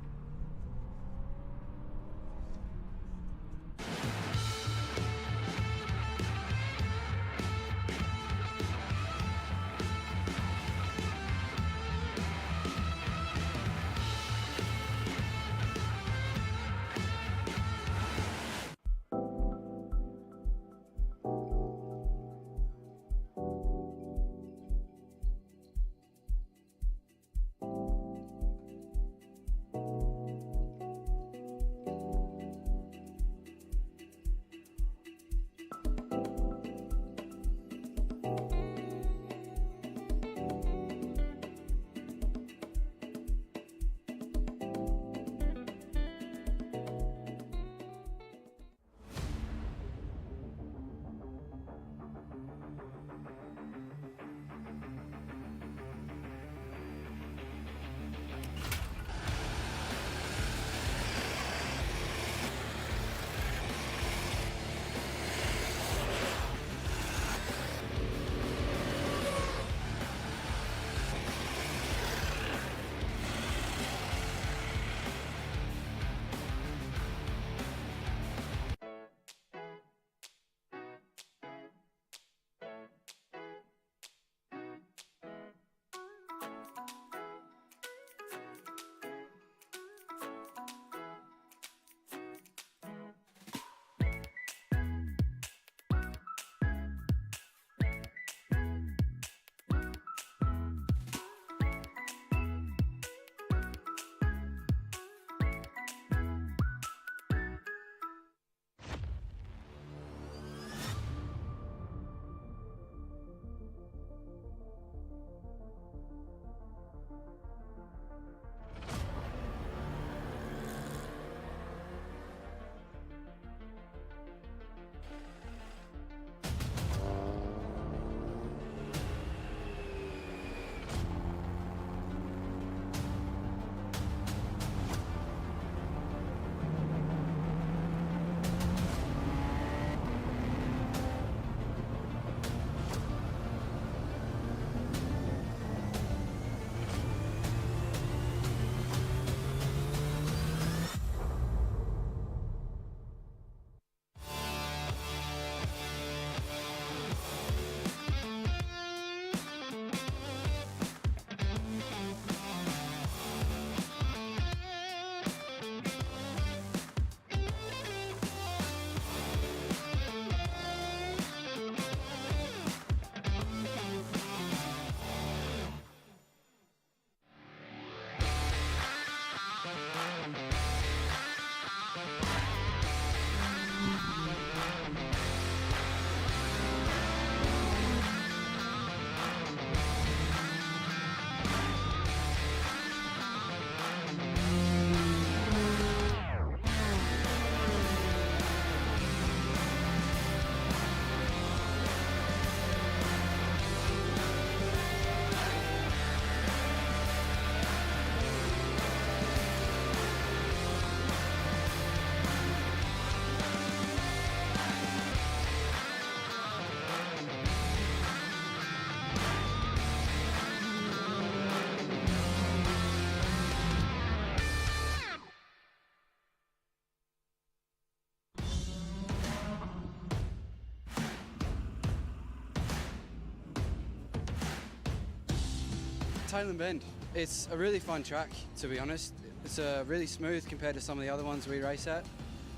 Highland Bend. It's a really fun track, to be honest. It's really smooth compared to some of the other ones we race at.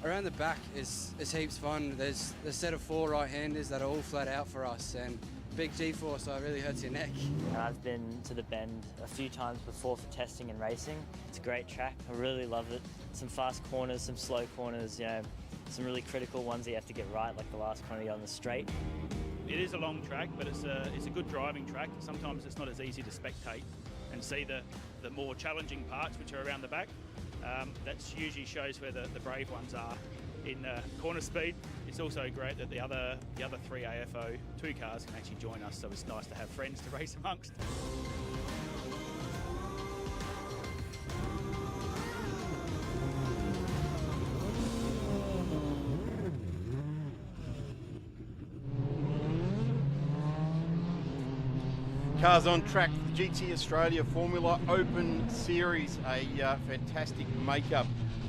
Around the back is heaps fun. There's a set of 4 right-handers that are all flat out for us, and big G-force, so it really hurts your neck. I've been to the Bend a few times before for testing and racing. It's a great track. I really love it. Some fast corners, some slow corners, you know, some really critical ones that you have to get right, like the last corner on the straight. It is a long track, but it's a good driving track. Sometimes it's not as easy to spectate and see the more challenging parts, which are around the back. That usually shows where the brave ones are in corner speed. It's also great that the other 3 AFO 2 cars can actually join us, so it's nice to have friends to race amongst. Cars on track for the GT Australia Formula Open Series, a fantastic makeup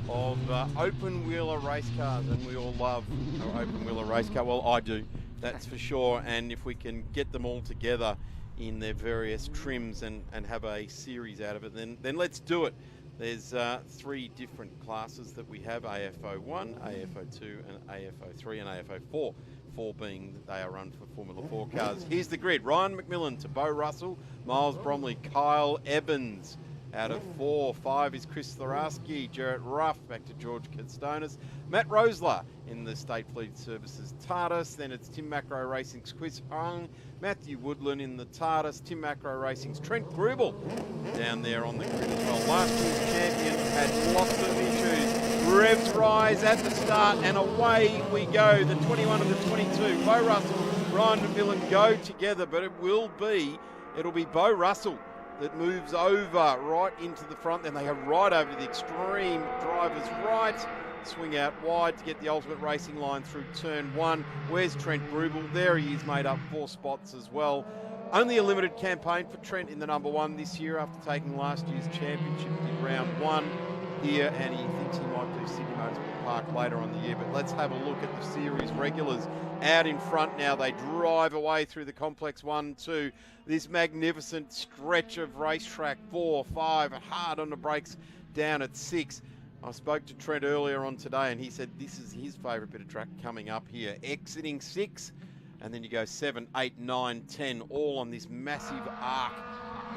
of open-wheeler race cars, and we all love our open-wheeler race car. Well, I do, that's for sure, and if we can get them all together in their various trims and have a series out of it, then let's do it. There's 3 different classes that we have, AFO1, AFO2, and AFO3, and AFO4. 4 being that they are run for Formula 4 cars. Here's the grid. Ryan McMillan to Bo Russell, Miles Bromley, Kyle Evans out of 4. 5 is Chris Thorowski, Jarrett Ruff back to George Kitstonis, Matt Rosler in the State Fleet Services TARDIS. Then it's Tim Macro Racing's Chris Hung, Matthew Woodland in the TARDIS, Tim Macro Racing's Trent Grubel down there on the grid as well. Last year's champion had lots of issues. Revs rise at the start, and away we go. The 21 and the 22. Bo Russell, Ryan McMillan go together, but it'll be Bo Russell that moves over right into the front. Then they go right over the extreme driver's right, swing out wide to get the ultimate racing line through turn 1. Where's Trent Grubel? There he is, made up 4 spots as well. Only a limited campaign for Trent in the number 1 this year after taking last year's championship in round 1 here, and he thinks he might do Sydney Motorsport Park later on the year. But let's have a look at the series regulars out in front now. They drive away through the complex 1, 2. This magnificent stretch of racetrack, 4, 5, hard on the brakes down at 6. I spoke to Trent earlier on today, and he said this is his favourite bit of track coming up here. Exiting 6, and then you go 7, 8, 9, 10, all on this massive arc.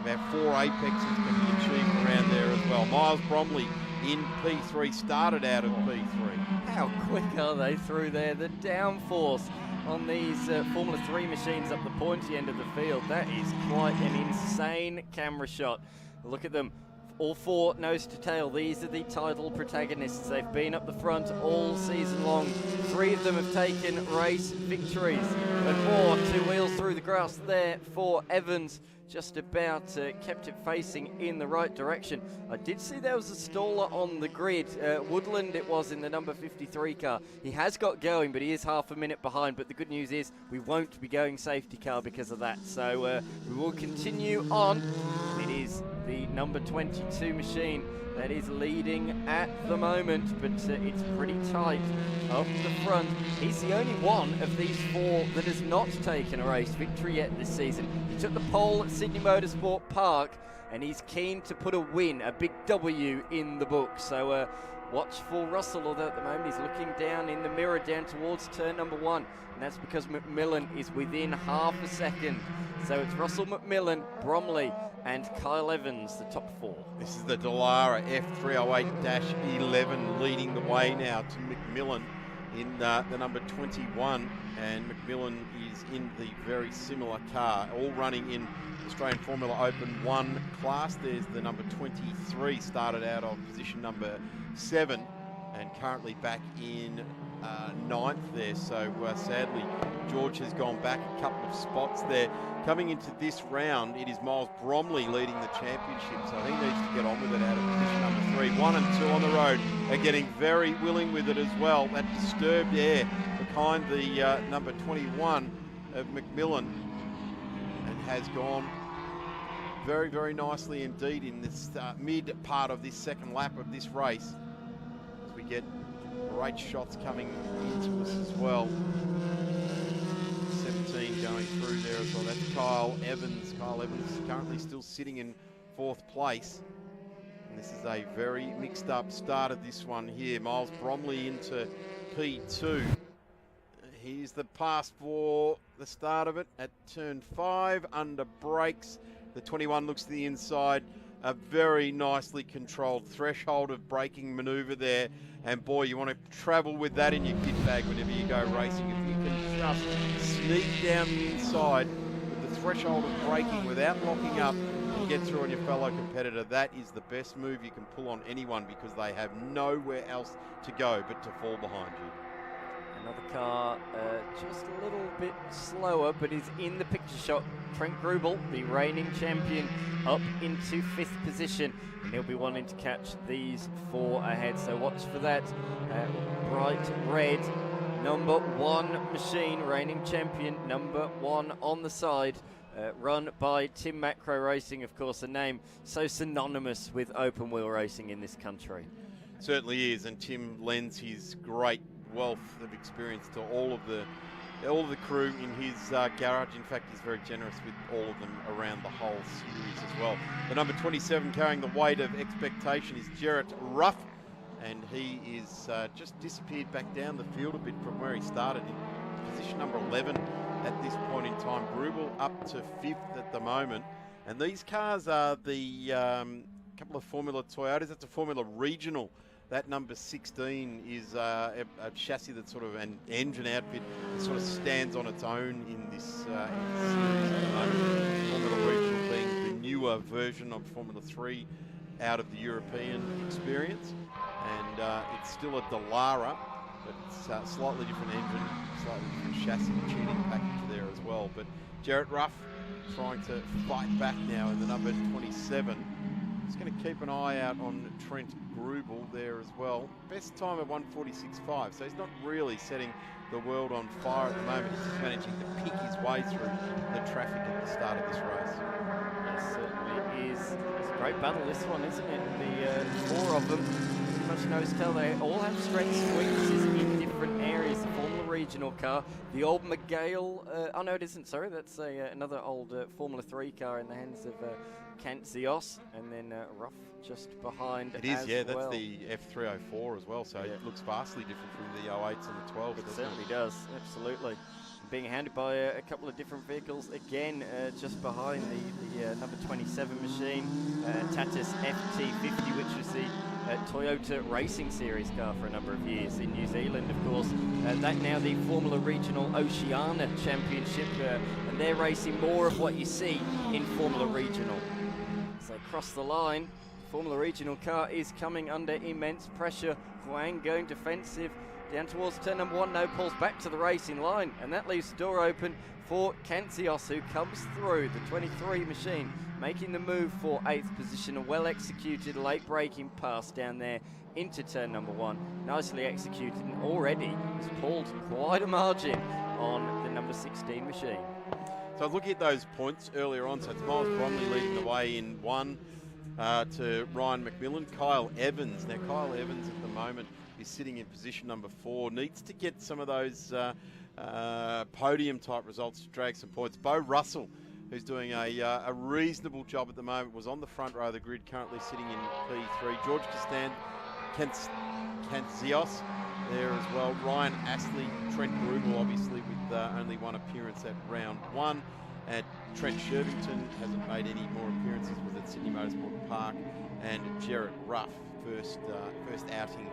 About 4 apexes can be achieved around there as well. Miles Bromley in P3, started out of P3. How quick are they through there? The downforce on these Formula 3 machines up the pointy end of the field, that is quite an insane camera shot. Look at them. All 4 nose to tail. These are the title protagonists. They've been up the front all season long. 3 of them have taken race victories. And more, 2 wheels through the grass there for Evans. Just about kept it facing in the right direction. I did see there was a staller on the grid. Woodland it was in the number 53 car. He has got going, but he is half a minute behind. But the good news is we won't be going safety car because of that. So we will continue on. It is the number 22 machine that is leading at the moment, but it's pretty tight up the front. He's the only one of these 4 that has not taken a race victory yet this season. He took the pole at Sydney Motorsport Park, and he's keen to put a win, a big W in the book. So watch for Russell, although at the moment he's looking down in the mirror down towards turn number 1, and that's because McMillan is within half a second. So it's Russell, McMillan, Bromley, and Kyle Evans, the top 4. This is the Dallara F308-11 leading the way now to McMillan in the number 21, and McMillan is in the very similar car, all running in Australian Formula Open 1 class. There's the number 23, started out of position number 7 and currently back in 9th there. So sadly, George has gone back a couple of spots there. Coming into this round, it is Miles Bromley leading the championship, so he needs to get on with it out of position number 3. 1 and 2 on the road are getting very willing with it as well. That disturbed air behind the number 21 of McMillan, and has gone very, very nicely indeed in this mid part of this second lap of this race, as we get great shots coming into us as well. 17 going through there as well. That's Kyle Evans. Kyle Evans currently still sitting in 4th place. And this is a very mixed up start of this one here. Miles Bromley into P2. Here's the pass for the start of it at turn 5, under brakes. The 21 looks to the inside. A very nicely controlled threshold of braking manoeuvre there. And boy, you want to travel with that in your kit bag whenever you go racing. If you can just sneak down the inside with the threshold of braking without locking up and get through on your fellow competitor, that is the best move you can pull on anyone, because they have nowhere else to go but to fall behind you. Another car just a little bit slower, but is in the picture shot. Trent Grubel, the reigning champion, up into 5th position, and he'll be wanting to catch these 4 ahead, so watch for that. Bright red, number 1 machine, reigning champion, number 1 on the side, run by Tim Macro Racing, of course, a name so synonymous with open wheel racing in this country. Certainly is, and Tim lends his great wealth of experience to all of the crew in his garage. In fact, he's very generous with all of them around the whole series as well. The number 27 carrying the weight of expectation is Jarrett Ruff, and he is just disappeared back down the field a bit from where he started in position number 11 at this point in time. Grubel up to 5th at the moment, and these cars are the couple of Formula Toyotas. That's a Formula Regional. That number 16 is a chassis that's sort of an engine outfit that sort of stands on its own in this series at the moment. Formula Regional being the newer version of Formula 3 out of the European experience. And it's still a Dallara, but it's a slightly different engine, slightly different chassis tuning package there as well. But Jarrett Ruff trying to fight back now in the number 27. Just going to keep an eye out on Trent Grubel there as well. Best time of 1:46.5, so he's not really setting the world on fire at the moment. He's just managing to pick his way through the traffic at the start of this race. Yes, certainly is. It's a great battle, this one, isn't it? The 4 of them, pretty much nose tail, they all have strengths and weaknesses in different areas. The Formula Regional car, the old McGale, oh no it isn't, sorry, that's another old Formula 3 car in the hands of Kantsios, and then Ruff just behind. It is, yeah, well. that's the F304 as well, so it looks vastly different from the 08s and the 12s. It certainly does, absolutely. Being handled by a couple of different vehicles, again, just behind the number 27 machine, Tatis FT50, which was the Toyota Racing Series car for a number of years in New Zealand, of course. That now the Formula Regional Oceania Championship, and they're racing more of what you see in Formula Regional. So across the line, Formula Regional car is coming under immense pressure. Huang going defensive down towards turn number 1, no, pulls back to the racing line, and that leaves the door open for Kantsios, who comes through the 23 machine, making the move for 8th position. A well-executed late braking pass down there into turn number 1. Nicely executed, and already has pulled quite a margin on the number 16 machine. So I was looking at those points earlier on, so it's Miles Bromley leading the way in 1 to Ryan McMillan. Kyle Evans, now Kyle Evans at the moment is sitting in position number 4, needs to get some of those podium type results to drag some points. Bo Russell, who's doing a reasonable job at the moment, was on the front row of the grid, currently sitting in P3. George Kantsios there as well. Ryan Astley, Trent Grubel, obviously with only 1 appearance at round 1. And Trent Shervington hasn't made any more appearances, was at Sydney Motorsport Park. And Jarrett Ruff, first outing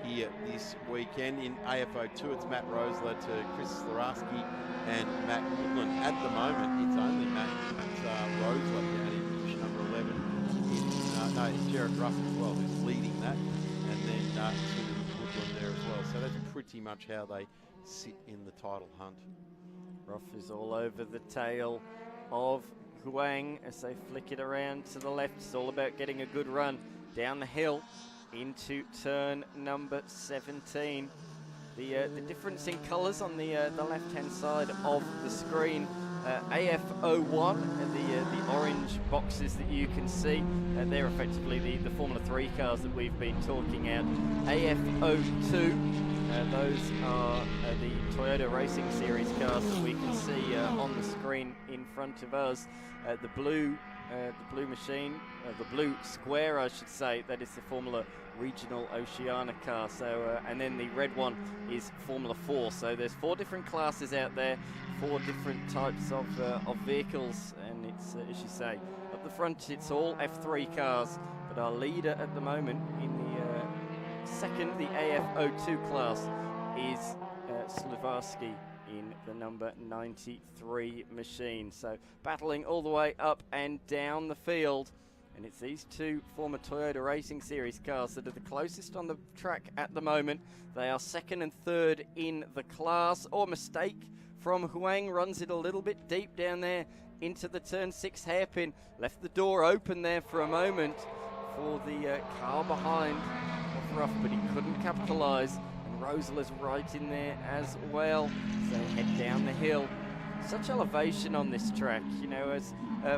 here this weekend. In AFO2, it's Matt Rosler to Chris Slaraski and Matt Woodland. At the moment, it's only Matt Rosler down in position number 11. No, it's Jarrett Ruff as well who's leading that. And then Woodland there as well. So that's pretty much how they sit in the title hunt. Ruff is all over the tail of Huang as they flick it around to the left. It's all about getting a good run down the hill into turn number 17. The difference in colours on the left-hand side of the screen. AF01, the orange boxes that you can see, they're effectively the Formula 3 cars that we've been talking about. AF02, those are the Toyota Racing Series cars that we can see on the screen. screen in front of us. The blue machine, the blue square, I should say, that is the Formula Regional Oceania car. So, and then the red one is Formula 4. So there's 4 different classes out there, 4 different types of vehicles, and it's, as you say, up the front it's all F3 cars. But our leader at the moment in the second, the AF02 class, is Slavarsky in the number 93 machine. So battling all the way up and down the field. And it's these 2 former Toyota Racing Series cars that are the closest on the track at the moment. They are 2nd and 3rd in the class. Or mistake from Huang, runs it a little bit deep down there into the turn 6 hairpin. Left the door open there for a moment for the car behind of Ruff, but he couldn't capitalise. And Rosela's right in there as well. So head down the hill. Such elevation on this track, you know, as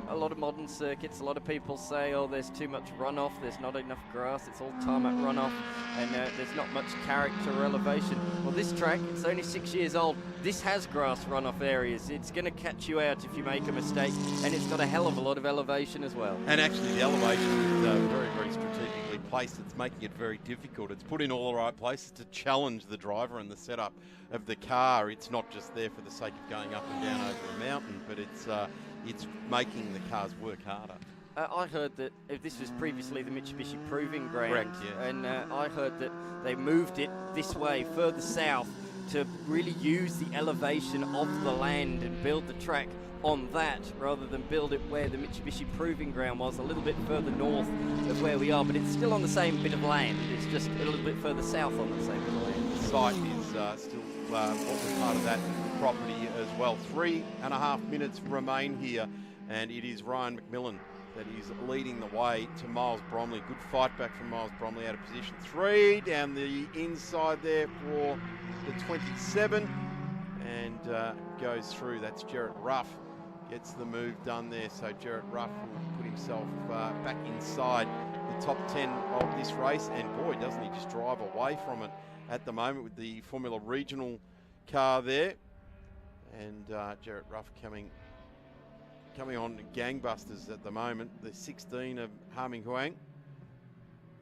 a lot of modern circuits, a lot of people say, oh, there's too much runoff, there's not enough grass, it's all tarmac runoff, and there's not much character or elevation. Well, this track, it's only 6 years old. This has grass runoff areas. It's going to catch you out if you make a mistake, and it's got a hell of a lot of elevation as well. And actually, the elevation is very, very strategically placed. It's making it very difficult. It's put in all the right places to challenge the driver and the setup of the car. It's not just there for the sake of going up and down over a mountain, but it's making the cars work harder. I heard that this was previously the Mitsubishi Proving Ground. Correct, yes. And I heard that they moved it this way, further south, to really use the elevation of the land and build the track on that, rather than build it where the Mitsubishi Proving Ground was, a little bit further north of where we are. But it's still on the same bit of land. It's just a little bit further south on the same bit of land. The site is still part of that property as well. 3.5 minutes remain here, and it is Ryan McMillan that is leading the way to Miles Bromley. Good fight back from Miles Bromley out of position 3, down the inside there for the 27, and goes through. That's Jarrett Ruff, gets the move done there. So Jarrett Ruff will put himself back inside the top 10 of this race, and boy, doesn't he just drive away from it at the moment with the Formula Regional car there. And Jarrett Ruff coming on gangbusters at the moment. The 16 of Harming Huang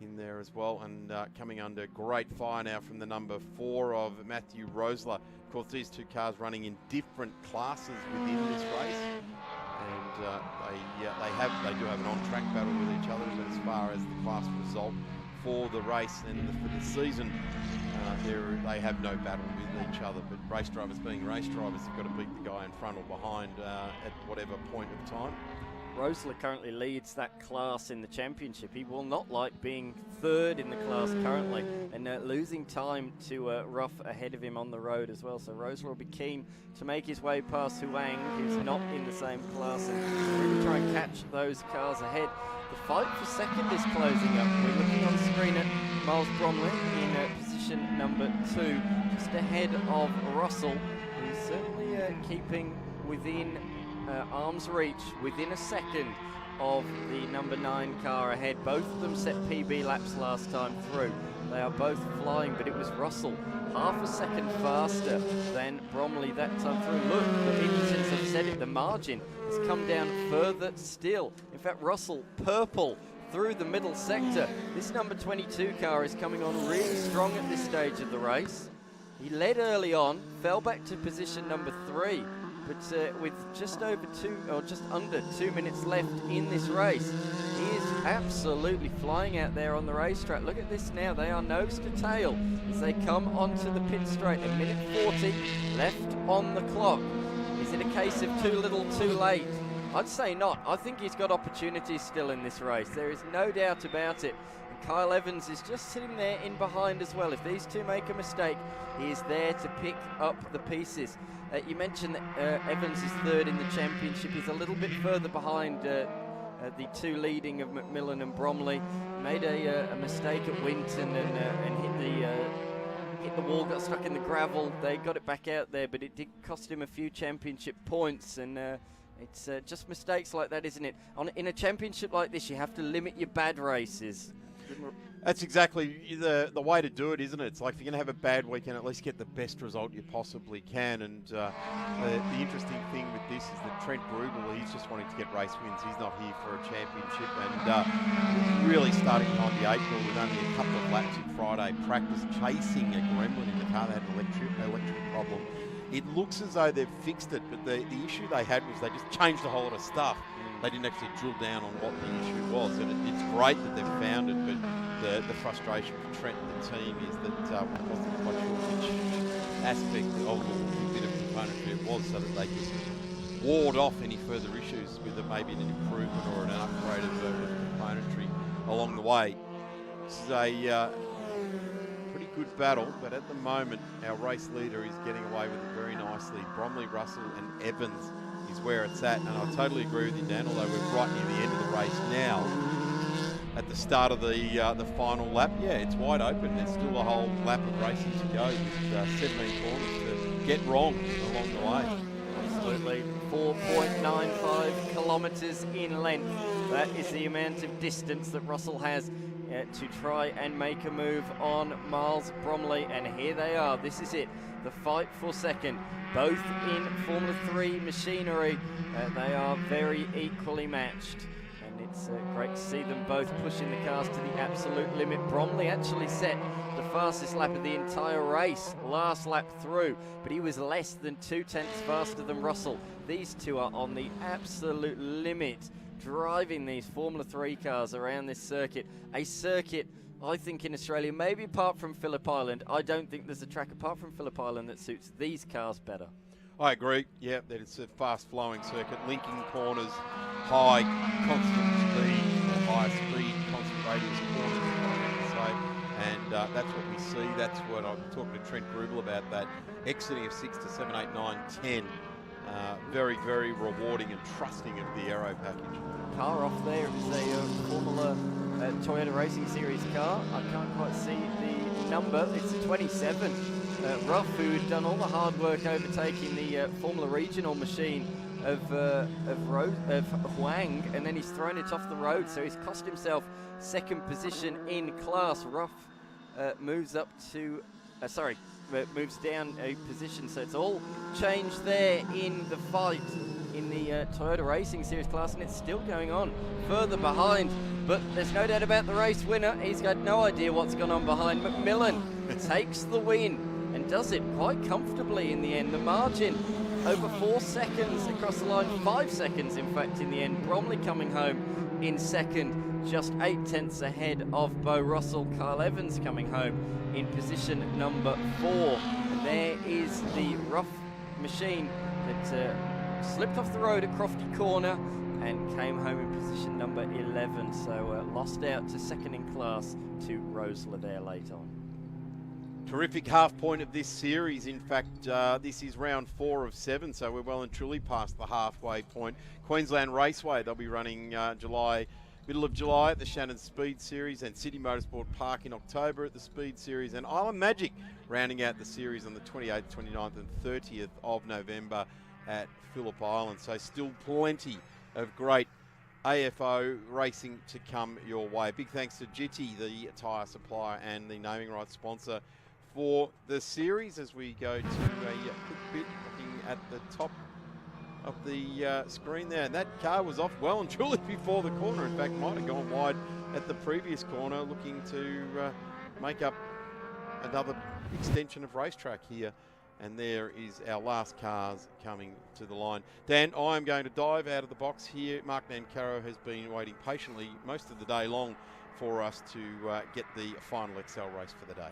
in there as well, and coming under great fire now from the number 4 of Matthew Rosler. Of course, these 2 cars running in different classes within this race, and they do have an on-track battle with each other. But as far as the class result for the race and for the season, they have no battle with each other. But race drivers being race drivers, have got to beat the guy in front or behind at whatever point of time. Rosler currently leads that class in the championship. He will not like being 3rd in the class currently, and losing time to Ruff ahead of him on the road as well. So Rosler will be keen to make his way past Huang, who's not in the same class, and really try and catch those cars ahead. The fight for second is closing up. We're looking on screen at Miles Bromley in position number 2, just ahead of Russell, who's certainly keeping within arm's reach, within a second of the number 9 car ahead. Both of them set PB laps last time through. They are both flying, but it was Russell half a second faster than Bromley that time through. Look, even since I've said it, the margin has come down further still. In fact, Russell purple through the middle sector. This number 22 car is coming on really strong at this stage of the race. He led early on, fell back to position number 3, but with just under 2 minutes left in this race, he is absolutely flying out there on the racetrack. Look at this now, they are nose to tail as they come onto the pit straight. 1:40 left on the clock. Is it a case of too little, too late? I'd say not. I think he's got opportunities still in this race. There is no doubt about it. And Kyle Evans is just sitting there in behind as well. If these 2 make a mistake, he is there to pick up the pieces. You mentioned that Evans is 3rd in the championship. He's a little bit further behind the 2 leading of McMillan and Bromley. Made a mistake at Winton and hit the wall, got stuck in the gravel. They got it back out there, but it did cost him a few championship points, and it's just mistakes like that, isn't it? In a championship like this, you have to limit your bad races. That's exactly the way to do it, isn't it? It's like if you're going to have a bad weekend, at least get the best result you possibly can. And the interesting thing with this is that Trent Grubel, he's just wanting to get race wins. He's not here for a championship, and really starting behind the 8 ball with only a couple of laps in Friday practice, chasing a gremlin in the car. They had an electric problem. It looks as though they've fixed it, but the issue they had was they just changed a whole lot of stuff. They didn't actually drill down on what the issue was, and it's great that they've found it, but the frustration for Trent and the team is that I wasn't quite sure which aspect of the bit of componentry it was, so that they could ward off any further issues with maybe an improvement or an upgrade of the componentry along the way. This is a pretty good battle, but at the moment our race leader is getting away with it very nicely. Bromley, Russell and Evans is where it's at, and I totally agree with you, Dan, although we're right near the end of the race now. At the start of the final lap, yeah, it's wide open. There's still a whole lap of racing to go with 17 corners to get wrong along the way. Absolutely. 4.95 kilometres in length. That is the amount of distance that Russell has to try and make a move on Miles Bromley, and here they are. This is it, the fight for second, both in Formula 3 machinery. They are very equally matched, and it's great to see them both pushing the cars to the absolute limit. Bromley actually set the fastest lap of the entire race last lap through, but he was less than 2/10 faster than Russell. These two are on the absolute limit, driving these Formula 3 cars around this circuit. A circuit, I think, in Australia, maybe apart from Phillip Island, I don't think there's a track apart from Phillip Island that suits these cars better. I agree, yeah, that it's a fast-flowing circuit, linking corners, high constant speed, or high speed, constant radius corners, I have to say. And that's what we see. That's what I'm talking to Trent Grubel about, that exiting of 6 to 7, 8, 9, 10. Very, very rewarding and trusting of the aero package. Car off there, it was a Formula Toyota Racing Series car. I can't quite see the number. It's a 27. Ruff, who had done all the hard work overtaking the Formula Regional machine of Huang, and then he's thrown it off the road, so he's cost himself second position in class. Ruff moves up to, moves down a position, so it's all changed there in the fight in the Toyota Racing Series class, and it's still going on further behind, but there's no doubt about the race winner. He's got no idea what's gone on behind. McMillan takes the win and does it quite comfortably in the end. The margin over 4 seconds across the line, 5 seconds in fact in the end. Bromley coming home in second, just 8/10 ahead of Bo Russell. Kyle Evans coming home in position number 4. And there is the Ruff machine that slipped off the road at Crofty Corner and came home in position number 11. So lost out to second in class to Rosler there late on. Terrific half point of this series. In fact, this is round 4 of 7, so we're well and truly past the halfway point. Queensland Raceway, they'll be running middle of July at the Shannon Speed Series, and City Motorsport Park in October at the Speed Series, and Island Magic rounding out the series on the 28th, 29th and 30th of November at Phillip Island. So still plenty of great AFO racing to come your way. Big thanks to Jitty, the tyre supplier and the naming rights sponsor for the series, as we go to a quick bit looking at the top of the screen there. That car was off well and truly before the corner. In fact, might have gone wide at the previous corner, looking to make up another extension of racetrack here. And there is our last cars coming to the line. Dan, I'm going to dive out of the box here. Mark Nancaro has been waiting patiently most of the day long for us to get the final Excel race for the day.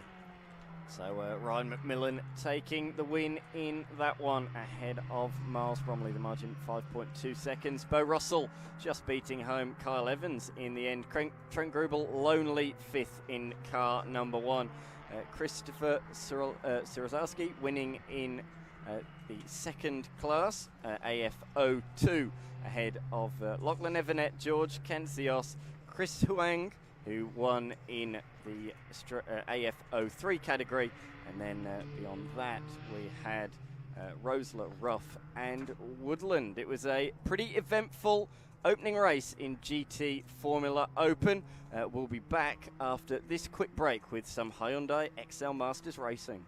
So Ryan McMillan taking the win in that one ahead of Miles Bromley, the margin 5.2 seconds. Bo Russell just beating home Kyle Evans in the end. Trent Grubel lonely 5th in car number 1. Christopher Sirozowski winning in the second class, AFO2, ahead of Lachlan Evernet, George Kansios, Chris Huang, who won in the AFO3 category, and then beyond that we had Rosler, Ruff and Woodland. It was a pretty eventful opening race in GT Formula Open. We'll be back after this quick break with some Hyundai XL Masters racing.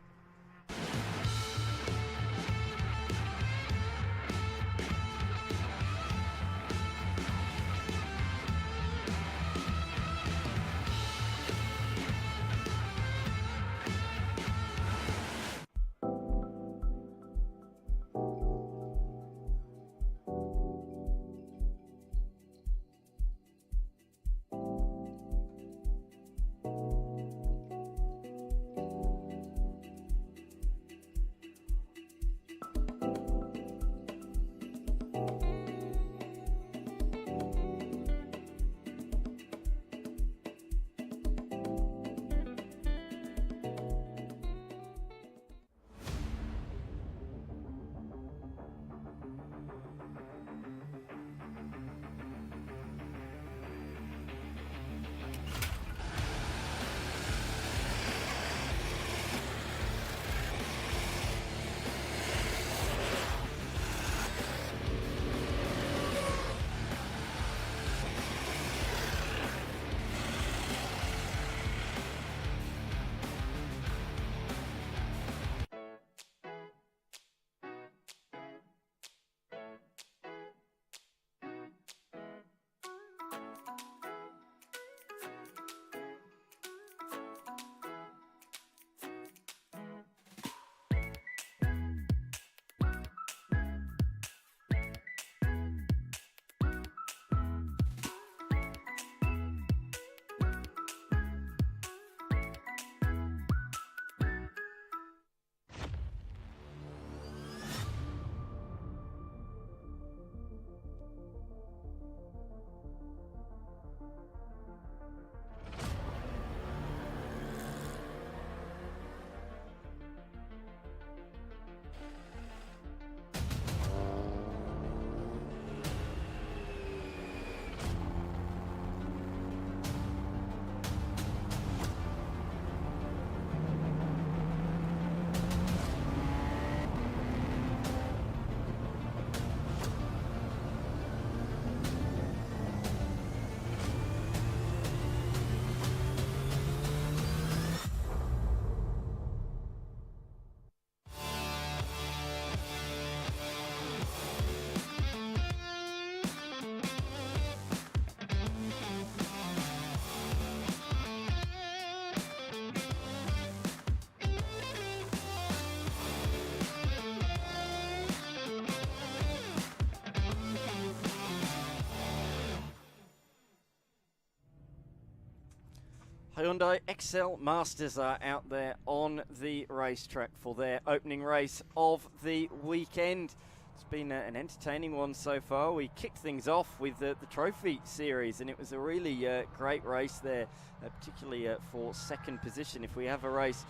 Hyundai Excel Masters are out there on the racetrack for their opening race of the weekend. It's been an entertaining one so far. We kicked things off with the Trophy Series, and it was a really great race there, particularly for second position. If we have a race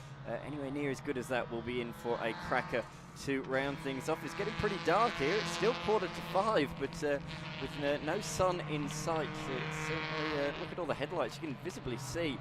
anywhere near as good as that, we'll be in for a cracker to round things off. It's getting pretty dark here. It's still 4:45, but with no sun in sight. It's certainly, look at all the headlights. You can visibly see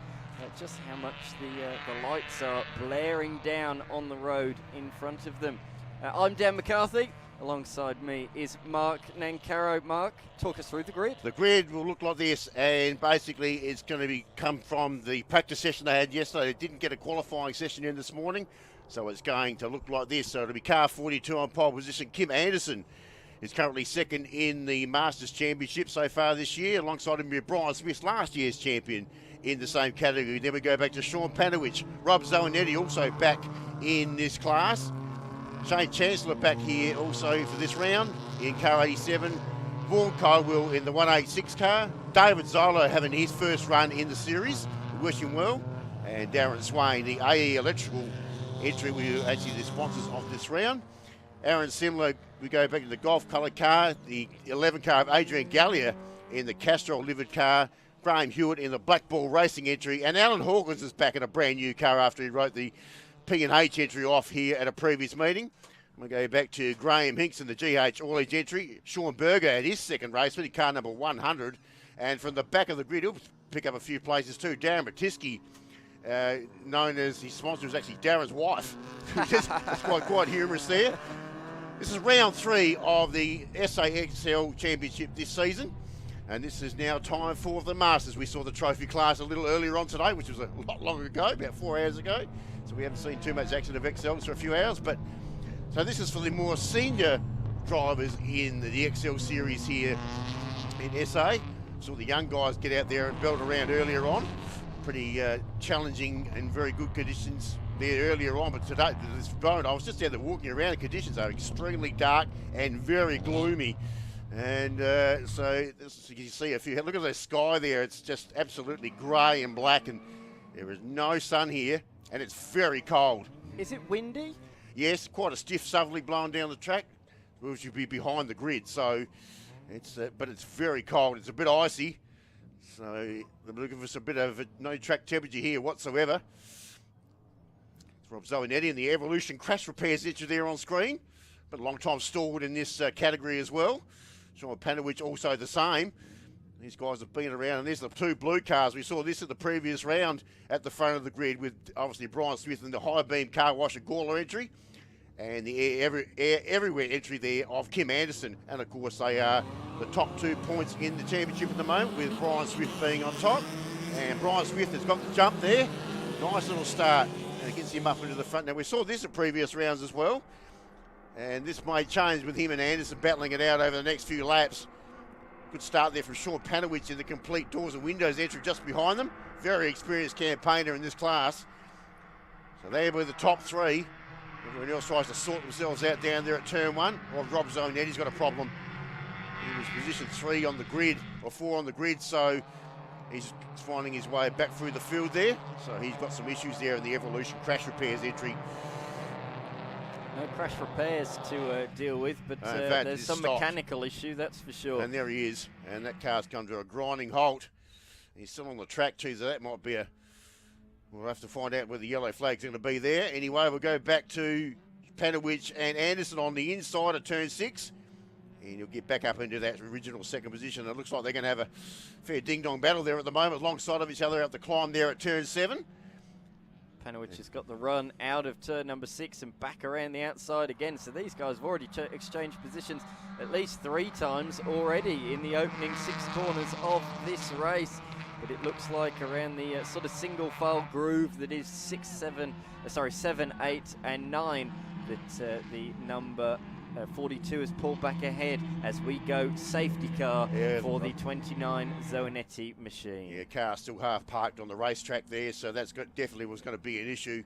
just how much the lights are blaring down on the road in front of them. I'm Dan McCarthy. Alongside me is Mark Nancaro. Mark, talk us through the grid. The grid will look like this, and basically it's going to come from the practice session they had yesterday. They didn't get a qualifying session in this morning, so it's going to look like this. So it'll be car 42 on pole position. Kim Anderson is currently second in the Masters Championship so far this year. Alongside him, Brian Smith, last year's champion in the same category. Then we go back to Sean Panowich. Rob Zoanetti also back in this class. Shane Chancellor back here also for this round in car 87. Vaughan Caldwell in the 186 car. David Zolo having his first run in the series. We wish him well. And Darren Swain, the AE Electrical entry, we are actually the sponsors of this round. Aaron Simler, we go back to the golf coloured car. The 11 car of Adrian Gallia in the Castrol livered car. Graham Hewitt in the Black Ball Racing entry. And Alan Hawkins is back in a brand new car after he wrote the P&H entry off here at a previous meeting. We go back to Graham Hinks in the GH All-Age entry. Sean Berger at his second race, with car number 100. And from the back of the grid, he'll pick up a few places too. Darren Batisky, known as his sponsor, is actually Darren's wife. That's quite humorous there. This is round 3 of the SAXL Championship this season. And this is now time for the Masters. We saw the trophy class a little earlier on today, which was a lot longer ago, about 4 hours ago. So we haven't seen too much action of XLs for a few hours. But so this is for the more senior drivers in the XL series here in SA. Saw the young guys get out there and belt around earlier on. Pretty challenging and very good conditions there earlier on. But today, this moment, I was just out there walking around. The conditions are extremely dark and very gloomy. And so this, you can see a few. Look at the sky there. It's just absolutely grey and black, and there is no sun here, and it's very cold. Is it windy? Yes, quite a stiff southerly blowing down the track, which would be behind the grid. So it's, but it's very cold. It's a bit icy. So I'm looking for some bit of no track temperature here whatsoever. It's Rob Zoanetti in the Evolution Crash Repairs issue there on screen, but a long time stalwart in this category as well. Sean Panowich also the same. These guys have been around, and there's the 2 blue cars. We saw this at the previous round at the front of the grid with obviously Brian Smith in the high beam car washer Gawler entry, and the air everywhere entry there of Kim Anderson. And of course they are the top 2 points in the championship at the moment, with Brian Smith being on top. And Brian Smith has got the jump there. Nice little start, and it gets him up into the front. Now we saw this at previous rounds as well, and this may change with him and Anderson battling it out over the next few laps. Good start there from Sean Panowich in the complete doors and windows entry just behind them. Very experienced campaigner in this class. So they were the top 3. Everyone else tries to sort themselves out down there at turn 1. Well, Rob Zonetti's got a problem. He was position 3 on the grid, or 4 on the grid, so he's finding his way back through the field there. So he's got some issues there in the Evolution Crash Repairs entry. No crash repairs to deal with, but there's some mechanical issue, that's for sure. And there he is, and that car's come to a grinding halt. He's still on the track too, so that might be we'll have to find out where the yellow flag's going to be there. Anyway, we'll go back to Panowich and Anderson on the inside of turn 6. And you'll get back up into that original second position. It looks like they're going to have a fair ding-dong battle there at the moment, alongside of each other up the climb there at turn 7. Panowich has got the run out of turn number 6 and back around the outside again. So these guys have already exchanged positions at least 3 times already in the opening 6 corners of this race. But it looks like around the sort of single file groove that is 7, 8 and 9 that the number 42 has pulled back ahead as we go safety car for the 29 Zoanetti machine. Yeah, car still half parked on the racetrack there, so that's definitely was going to be an issue.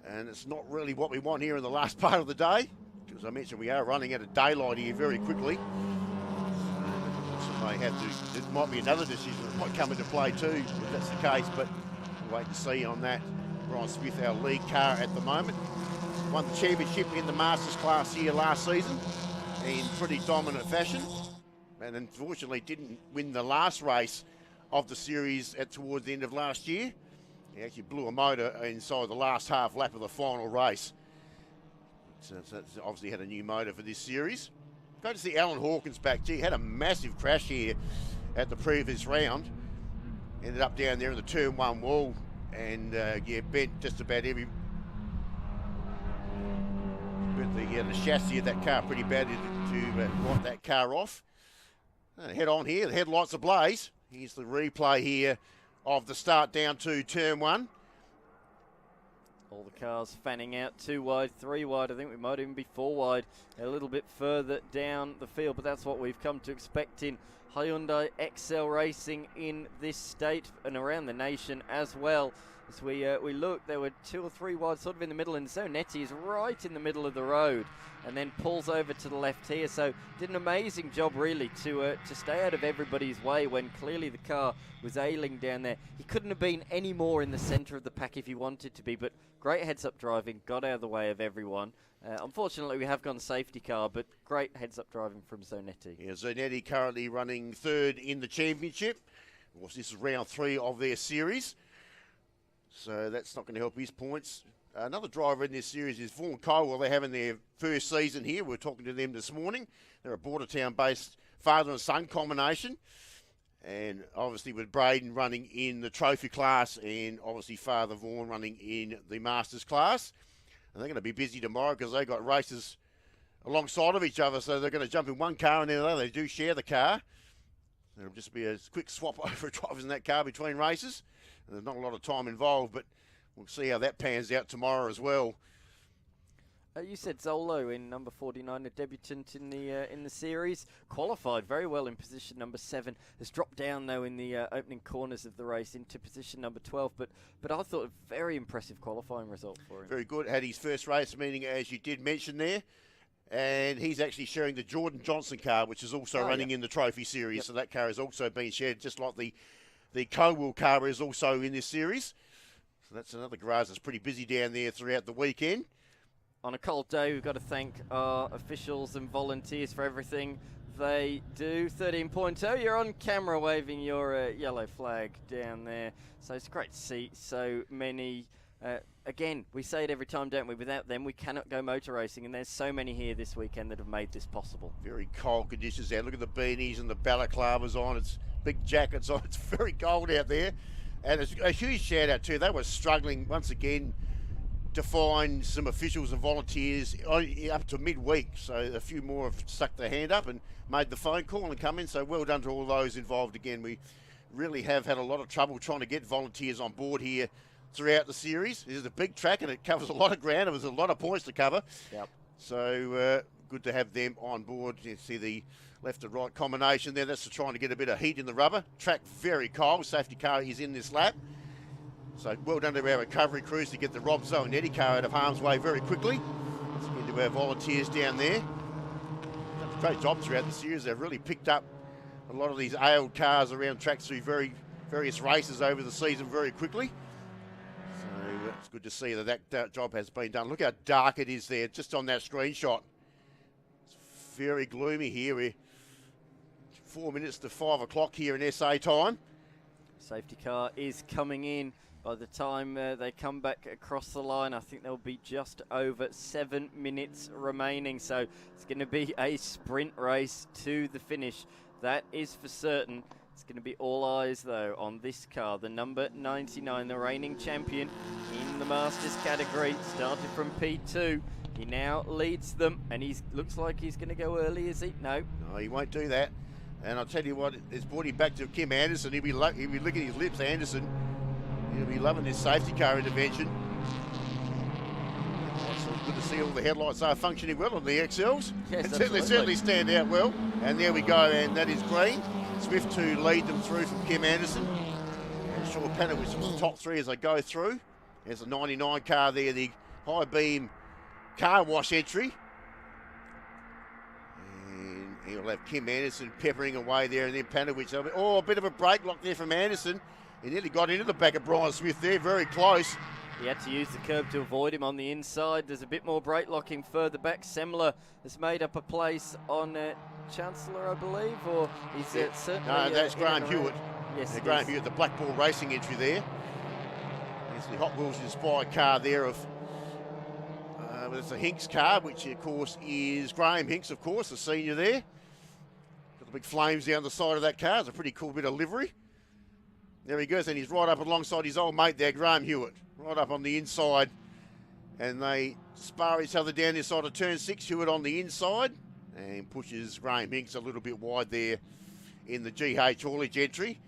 And it's not really what we want here in the last part of the day. As I mentioned, we are running out of daylight here very quickly. So may have to, there might be another decision that might come into play too, if that's the case. But We'll wait and see on that. Brian Smith, our lead car at the moment. Won the championship in the Masters class here last season in pretty dominant fashion. And unfortunately didn't win the last race of the series towards the end of last year. He actually blew a motor inside the last half lap of the final race. So obviously had a new motor for this series. Go to see Alan Hawkins back. Gee, had a massive crash here at the previous round. Ended up down there in the turn one wall and bent just about every... Bent the chassis of that car pretty badly to wipe that car off. Head on here, the headlights ablaze. Here's the replay here of the start down to turn one. All the cars fanning out 2 wide, 3 wide. I think we might even be 4 wide a little bit further down the field, but that's what we've come to expect in Hyundai XL racing in this state and around the nation as well. As we look, there were 2 or 3 wide sort of in the middle, and Zonetti is right in the middle of the road and then pulls over to the left here. So did an amazing job really to stay out of everybody's way when clearly the car was ailing down there. He couldn't have been any more in the centre of the pack if he wanted to be, but great heads-up driving, got out of the way of everyone. Unfortunately, we have gone safety car, but great heads-up driving from Zonetti. Yeah, Zonetti currently running 3rd in the championship. Of course, this is round 3 of their series. So that's not going to help his points. Another driver in this series is Vaughan Cole. They're having their first season here. We were talking to them this morning. They're a Bordertown-based father and son combination. And obviously with Braden running in the trophy class and obviously Father Vaughan running in the Masters class. And they're going to be busy tomorrow because they've got races alongside of each other. So they're going to jump in one car and then the other. They do share the car. There'll just be a quick swap over drivers in that car between races. And there's not a lot of time involved, but we'll see how that pans out tomorrow as well. You said Zolo in number 49, a debutant in the series. Qualified very well in position number 7. Has dropped down though in the opening corners of the race into position number 12. But I thought a very impressive qualifying result for him. Very good. Had his first race meeting, as you did mention there. And he's actually sharing the Jordan Johnson car, which is also running in the Trophy Series. Yep. So that car has also been shared, just like the Cowell car is also in this series. So that's another garage that's pretty busy down there throughout the weekend. On a cold day, we've got to thank our officials and volunteers for everything they do. 13.0, you're on camera waving your yellow flag down there. So it's great to see so many. Again, we say it every time, don't we? Without them, we cannot go motor racing, and there's so many here this weekend that have made this possible. Very cold conditions there. Look at the beanies and the balaclavas on. It's big jackets on. It's very cold out there. And it's a huge shout out too. They were struggling once again to find some officials and volunteers up to midweek. So a few more have stuck their hand up and made the phone call and come in. So well done to all those involved again. We really have had a lot of trouble trying to get volunteers on board here throughout the series. This is a big track and it covers a lot of ground. There was a lot of points to cover. Yep. So good to have them on board. You see the left and right combination there. That's trying to get a bit of heat in the rubber. Track very cold. Safety car is in this lap. So well done to our recovery crews to get the Rob Zonetti car out of harm's way very quickly. Let's get into our volunteers down there. Done a great job throughout the series. They've really picked up a lot of these old cars around tracks through various races over the season very quickly. So it's good to see that job has been done. Look how dark it is there just on that screenshot. It's very gloomy here. We're 4 minutes to 5 o'clock here in SA time. Safety car is coming in. By the time they come back across the line, I think there'll be just over 7 minutes remaining. So it's going to be a sprint race to the finish. That is for certain. It's going to be all eyes, though, on this car. The number 99, the reigning champion in the Masters category, started from P2. He now leads them, and he looks like he's going to go early, is he? No. No, he won't do that. And I'll tell you what, it's brought him back to Kim Anderson. He'll be licking his lips, Anderson. He'll be loving this safety car intervention. So good to see all the headlights are functioning well on the XLs. Yes, they certainly stand out well. And there we go, and that is green. Swift to lead them through from Kim Anderson. And Shaw Panowitz was the top 3 as they go through. There's a 99 car there, the high beam car wash entry. And he'll have Kim Anderson peppering away there, and then Panowitz. Oh, a bit of a break lock there from Anderson. He nearly got into the back of Brian Smith there, very close. He had to use the curb to avoid him on the inside. There's a bit more brake locking further back. Semler has made up a place on Chancellor, I believe, or he's certainly... No, that's Graham in and Hewitt. around. Yes, Graham Hewitt, the Black Ball Racing entry there. There's the Hot Wheels inspired car there of... it's a Hinks car, which of course is Graham Hinks, of course, the senior there. Got the big flames down the side of that car. It's a pretty cool bit of livery. There he goes, and he's right up alongside his old mate there, Graham Hewitt. Right up on the inside. And they spar each other down this side of turn 6. Hewitt on the inside. And pushes Graham Hinks a little bit wide there in the GH haulage entry.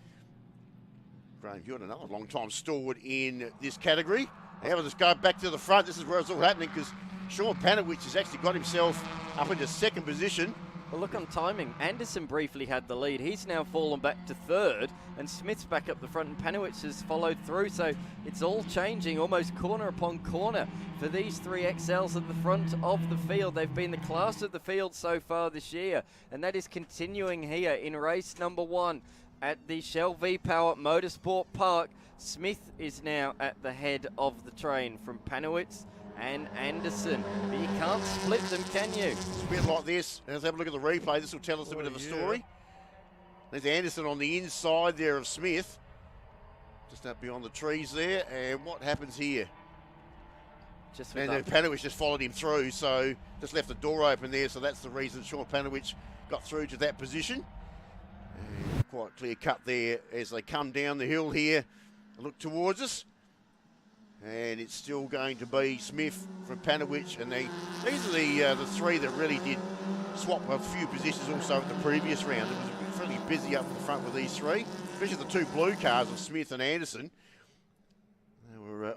Graham Hewitt, another long-time stalwart in this category. Now we'll just go back to the front. This is where it's all happening because Sean Panowich has actually got himself up into second position. Well, look on timing. Anderson briefly had the lead. He's now fallen back to third, and Smith's back up the front, and Panowich has followed through. So it's all changing almost corner upon corner for these 3 XLs at the front of the field. They've been the class of the field so far this year, and that is continuing here in race number 1 at the Shell V-Power Motorsport Park. Smith is now at the head of the train from Panowitz and Anderson. But you can't split them, can you? It's a bit like this. Let's have a look at the replay. This will tell us a bit of a story. There's Anderson on the inside there of Smith. Just up beyond the trees there. And what happens here? And then Panowich just followed him through, so just left the door open there. So that's the reason Sean Panowich got through to that position. And quite clear cut there as they come down the hill here. Look towards us. And it's still going to be Smith from Panowich, and these are the 3 that really did swap a few positions also at the previous round. It was fairly busy up the front with these 3, especially the 2 blue cars of Smith and Anderson. They were,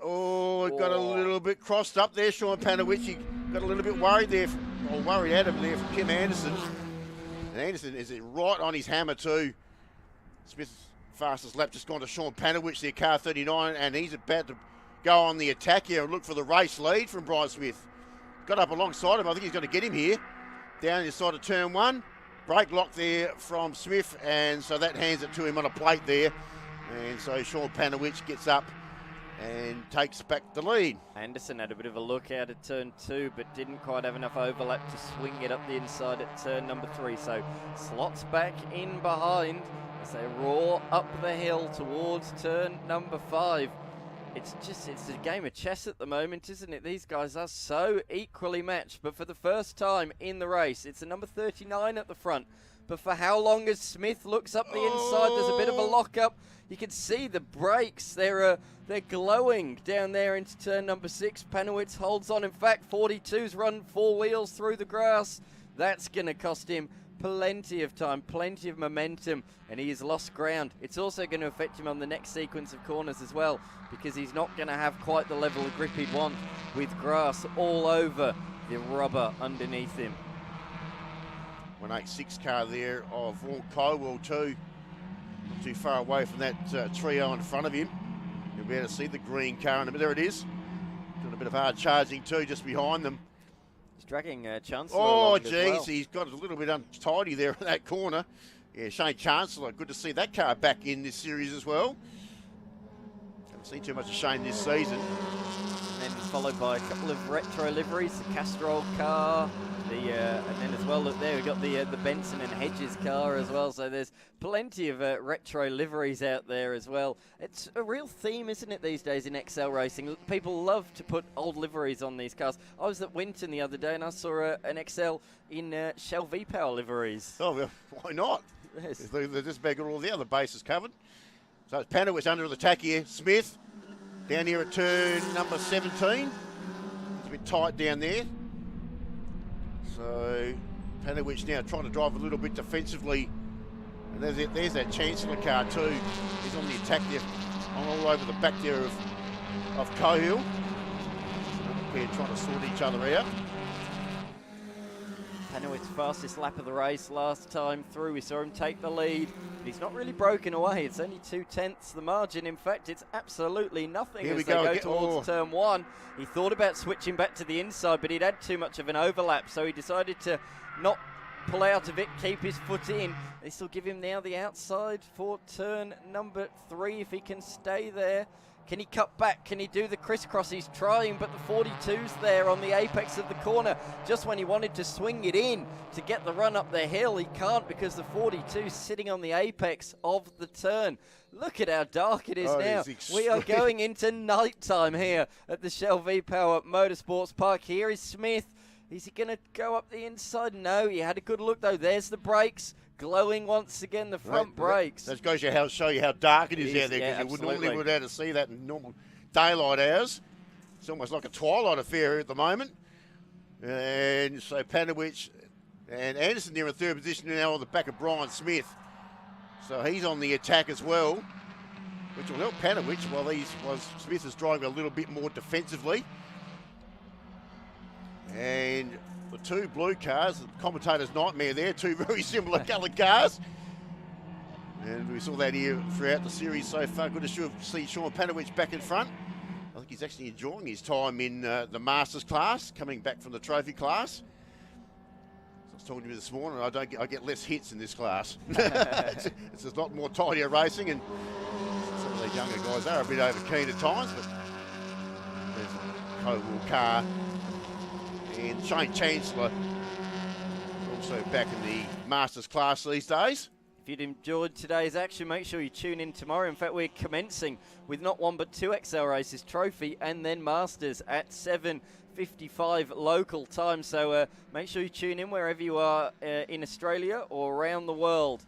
got a little bit crossed up there, Sean Panowich. He got a little bit worried there, or worried out of there from Kim Anderson. And Anderson is right on his hammer too. Smith's fastest lap just gone to Sean Panowich, their car 39, and he's about to go on the attack here and look for the race lead from Brian Smith. Got up alongside him. I think he's going to get him here. Down inside of turn 1. Brake lock there from Smith, and so that hands it to him on a plate there. And so Sean Panowich gets up and takes back the lead. Anderson had a bit of a look out at turn 2, but didn't quite have enough overlap to swing it up the inside at turn number 3. So slots back in behind as they roar up the hill towards turn number 5. It's a game of chess at the moment, isn't it? These guys are so equally matched, but for the first time in the race, it's a number 39 at the front. But for how long as Smith looks up the inside, there's a bit of a lock-up. You can see the brakes. They're glowing down there into turn number 6. Panowitz holds on. In fact, 42's run 4 wheels through the grass. That's going to cost him plenty of time, plenty of momentum, and he has lost ground. It's also going to affect him on the next sequence of corners as well, because he's not going to have quite the level of grip he'd want with grass all over the rubber underneath him. 186 car there of Vaughan Cowell too. Not too far away from that trio in front of him. You'll be able to see the green car, and there it is. Doing a bit of hard charging too just behind them. He's dragging Chancellor Oh, along geez, as well. He's got a little bit untidy there in that corner. Yeah, Shane Chancellor, good to see that car back in this series as well. Haven't seen too much of Shane this season. And then followed by a couple of retro liveries, the Castrol car, and then as well, look there, we've got the Benson and Hedges car as well, so there's plenty of retro liveries out there as well. It's a real theme, isn't it, these days in XL racing? People love to put old liveries on these cars. I was at Winton the other day and I saw an XL in Shell V-Power liveries. Oh, well, why not? Yes. They're just got all the other bases covered. So it's Panowitz under the attack here. Smith down here at turn number 17. It's a bit tight down there. So Panowitz now trying to drive a little bit defensively. And there's that Chancellor car too. He's on the attack there, all over the back there of Cohill. They're trying to sort each other out. Panowitz's fastest lap of the race last time through. We saw him take the lead. But he's not really broken away. It's only 2/10 the margin. In fact, it's absolutely nothing as they go towards turn 1. He thought about switching back to the inside, but he'd had too much of an overlap, so he decided to not pull out of it, keep his foot in. They still give him now the outside for turn number 3 if he can stay there. Can he cut back? Can he do the crisscross? He's trying, but the 42's there on the apex of the corner. Just when he wanted to swing it in to get the run up the hill, he can't because the 42's sitting on the apex of the turn. Look at how dark it is now. We are going into night time here at the Shell V-Power Motorsports Park. Here is Smith. Is he going to go up the inside? No, he had a good look though. There's the brakes. Glowing once again, the front brakes. That goes to show you how dark it is out there, because you would normally be able to see that in normal daylight hours. It's almost like a twilight affair at the moment. And so Panowicz and Anderson there in third position now on the back of Brian Smith. So he's on the attack as well, which will help Panowicz while Smith is driving a little bit more defensively. And the two blue cars, the commentator's nightmare there, two very similar coloured cars. And we saw that here throughout the series so far. Good to see Sean Panowicz back in front. I think he's actually enjoying his time in the Masters class, coming back from the Trophy class. I was talking to you this morning, I get less hits in this class. It's a lot more tidier racing, and some of these younger guys are a bit over keen at times, but there's a Cobble car. And Shane Chancellor also back in the Masters class these days. If you'd enjoyed today's action, make sure you tune in tomorrow. In fact, we're commencing with not one but 2 XL races, Trophy and then Masters at 7:55 local time. So make sure you tune in wherever you are in Australia or around the world.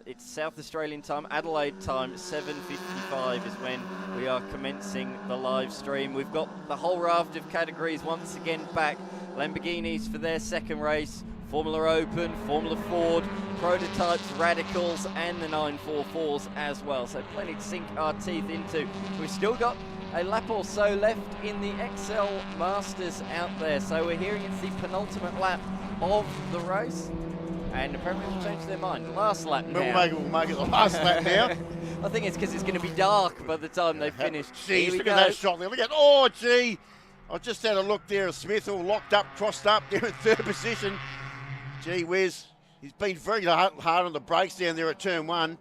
It's South Australian time, Adelaide time, 7:55 is when we are commencing the live stream. We've got the whole raft of categories once again back. Lamborghinis for their second race, Formula Open, Formula Ford, prototypes, radicals, and the 944s as well. So plenty to sink our teeth into. We've still got a lap or so left in the XL Masters out there. So we're hearing it's the penultimate lap of the race. And apparently we've changed their mind. Last lap now. We'll make it the last lap now. I think it's because it's going to be dark by the time they finish. Geez, look at that shot there. Look at, oh, gee. I just had a look there at Smith, all locked up, crossed up there in third position. Gee whiz. He's been very hard on the brakes down there at turn 1.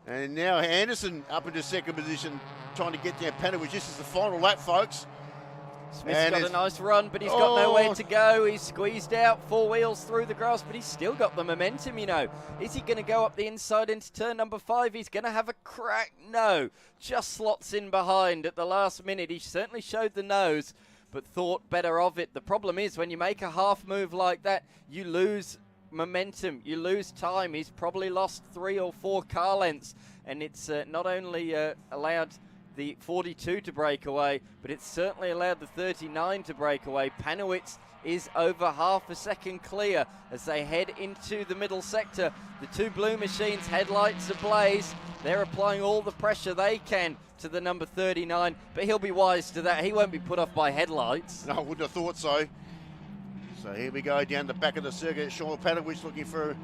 And now Anderson up into second position, trying to get down Panowicz. This is the final lap, folks. Smith's got a nice run, but he's got nowhere to go. He's squeezed out, 4 wheels through the grass, but he's still got the momentum, you know. Is he going to go up the inside into turn number 5? He's going to have a crack. No, just slots in behind at the last minute. He certainly showed the nose, but thought better of it. The problem is when you make a half move like that, you lose momentum, you lose time. He's probably lost 3 or 4 car lengths, and it's not only allowed the 42 to break away, but it's certainly allowed the 39 to break away. Panowicz is over half a second clear as they head into the middle sector. The 2 blue machines, headlights ablaze. They're applying all the pressure they can to the number 39, but he'll be wise to that. He won't be put off by headlights. No, I wouldn't have thought so. So here we go down the back of the circuit. Sean Panowicz looking for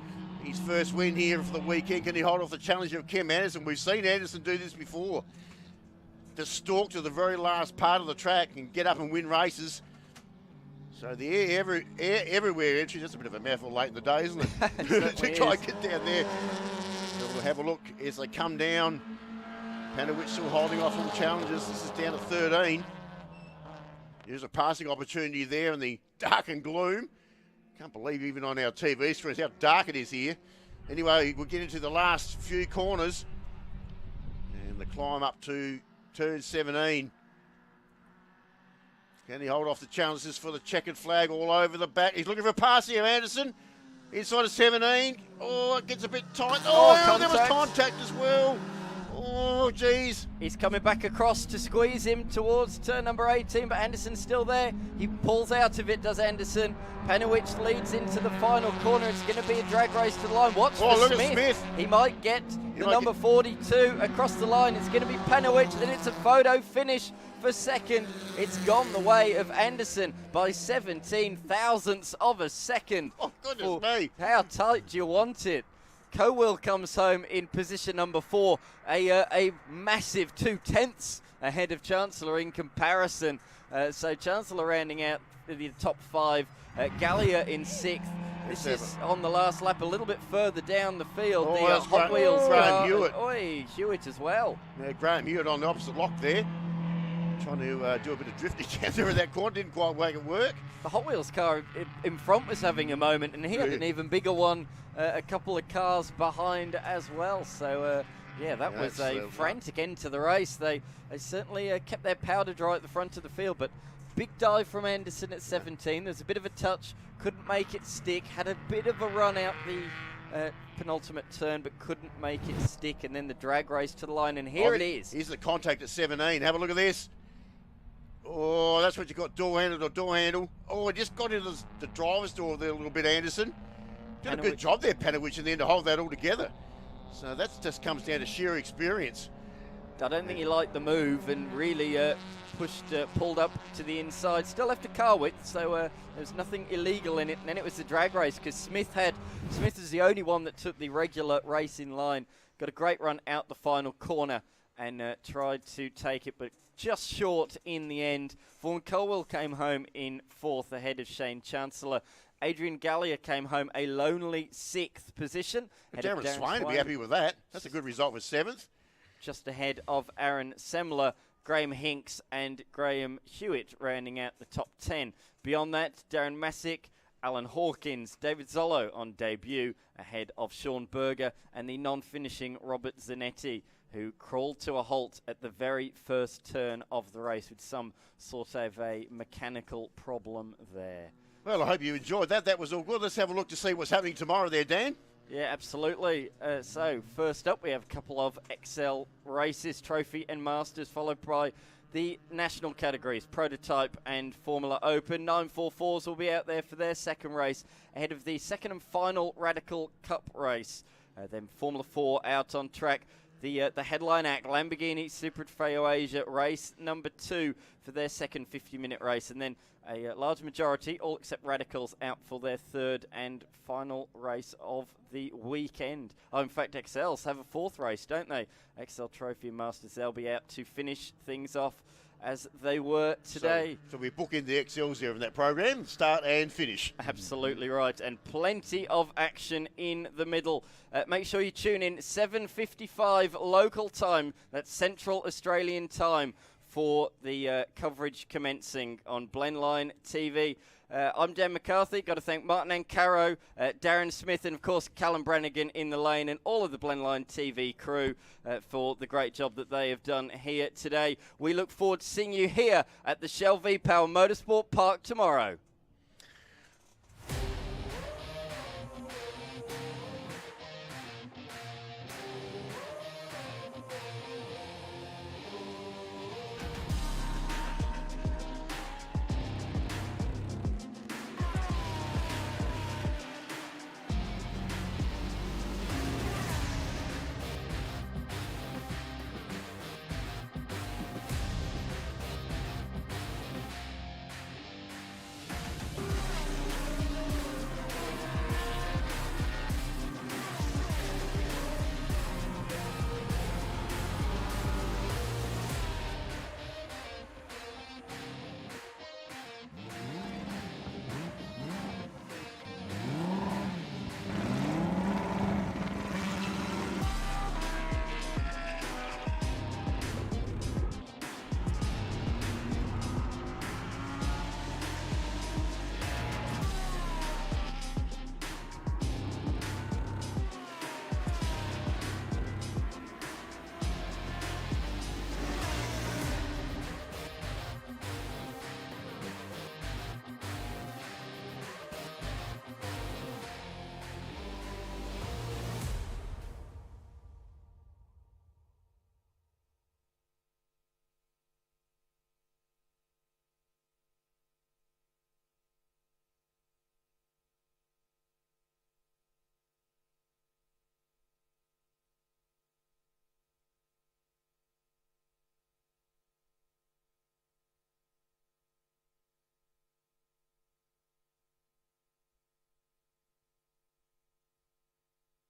his first win here for the weekend. Can he hold off the challenge of Kim Anderson? We've seen Anderson do this before. Just stalk to the very last part of the track and get up and win races. So the air everywhere entry, that's a bit of a mouthful late in the day, isn't it? To try and get down there. So we'll have a look as they come down. Panowicz still holding off all the challenges. This is down to 13. There's a passing opportunity there in the dark and gloom. Can't believe even on our TV screens how dark it is here. Anyway, we'll get into the last few corners. And the climb up to turn 17. Can he hold off the challenges for the checkered flag all over the back? He's looking for a pass here, Anderson. Inside of 17. Oh, it gets a bit tight. Oh, there was contact as well. Oh, geez. He's coming back across to squeeze him towards turn number 18, but Anderson's still there. He pulls out of it, does Anderson. Panowicz leads into the final corner. It's going to be a drag race to the line. Watch for Smith. He might get the number 42 across the line. It's going to be Panowicz, and it's a photo finish for second. It's gone the way of Anderson by 17 thousandths of a second. Oh, goodness me. How tight do you want it? Cowell comes home in position number 4, a massive 2/10 ahead of Chancellor in comparison. So Chancellor rounding out the top 5, Gallia in 6th, This is on the last lap, a little bit further down the field. Oh, the that's Hot Wheels Graham Hewitt. Oi, Hewitt as well. Yeah, Graham Hewitt on the opposite lock there. Trying to do a bit of drifting down there in that corner. Didn't quite make it work. The Hot Wheels car in front was having a moment, and he had an even bigger one a couple of cars behind as well. So, yeah, that was a frantic end to the race. They certainly kept their powder dry at the front of the field, but big dive from Anderson at 17. There's a bit of a touch, couldn't make it stick, had a bit of a run out the penultimate turn, but couldn't make it stick, and then the drag race to the line, and here it is. Here's the contact at 17. Have a look at this. Oh, that's what you got, door handle or door handle. Oh, it just got into the driver's door there a little bit, Anderson. Did a good job there, Panowich, and then to hold that all together. So that just comes down to sheer experience. I don't think he liked the move and really pulled up to the inside. Still left a car width, so there's nothing illegal in it. And then it was the drag race because Smith is the only one that took the regular race in line. Got a great run out the final corner and tried to take it, but just short in the end. Vaughan Colwell came home in 4th ahead of Shane Chancellor. Adrian Gallier came home a lonely 6th position. Darren Swain will be happy with that. That's a good result with 7th. Just ahead of Aaron Semler, Graham Hinks and Graham Hewitt rounding out the top 10. Beyond that, Darren Massick, Alan Hawkins, David Zollo on debut ahead of Sean Berger and the non-finishing Robert Zanetti, who crawled to a halt at the very first turn of the race with some sort of a mechanical problem there. Well, I hope you enjoyed that. That was all good. Let's have a look to see what's happening tomorrow there, Dan. Yeah, absolutely. So first up, we have a couple of XL races, Trophy and Masters, followed by the national categories, Prototype and Formula Open. 944s will be out there for their second race ahead of the second and final Radical Cup race. Then Formula 4 out on track. The headline act, Lamborghini Super Trofeo Asia race number 2 for their second 50-minute race. And then a large majority, all except Radicals, out for their third and final race of the weekend. Oh, in fact, XLs have a 4th race, don't they? XL Trophy and Masters, they'll be out to finish things off as they were today. So we book in the XLs there in that program, start and finish. Absolutely right, and plenty of action in the middle. Make sure you tune in 7:55 local time, that's Central Australian time, for the coverage commencing on Blendline TV. I'm Dan McCarthy. Got to thank Martin and Caro, Darren Smith, and of course Callum Brannigan in the lane, and all of the Blendline TV crew for the great job that they have done here today. We look forward to seeing you here at the Shell V-Power Motorsport Park tomorrow.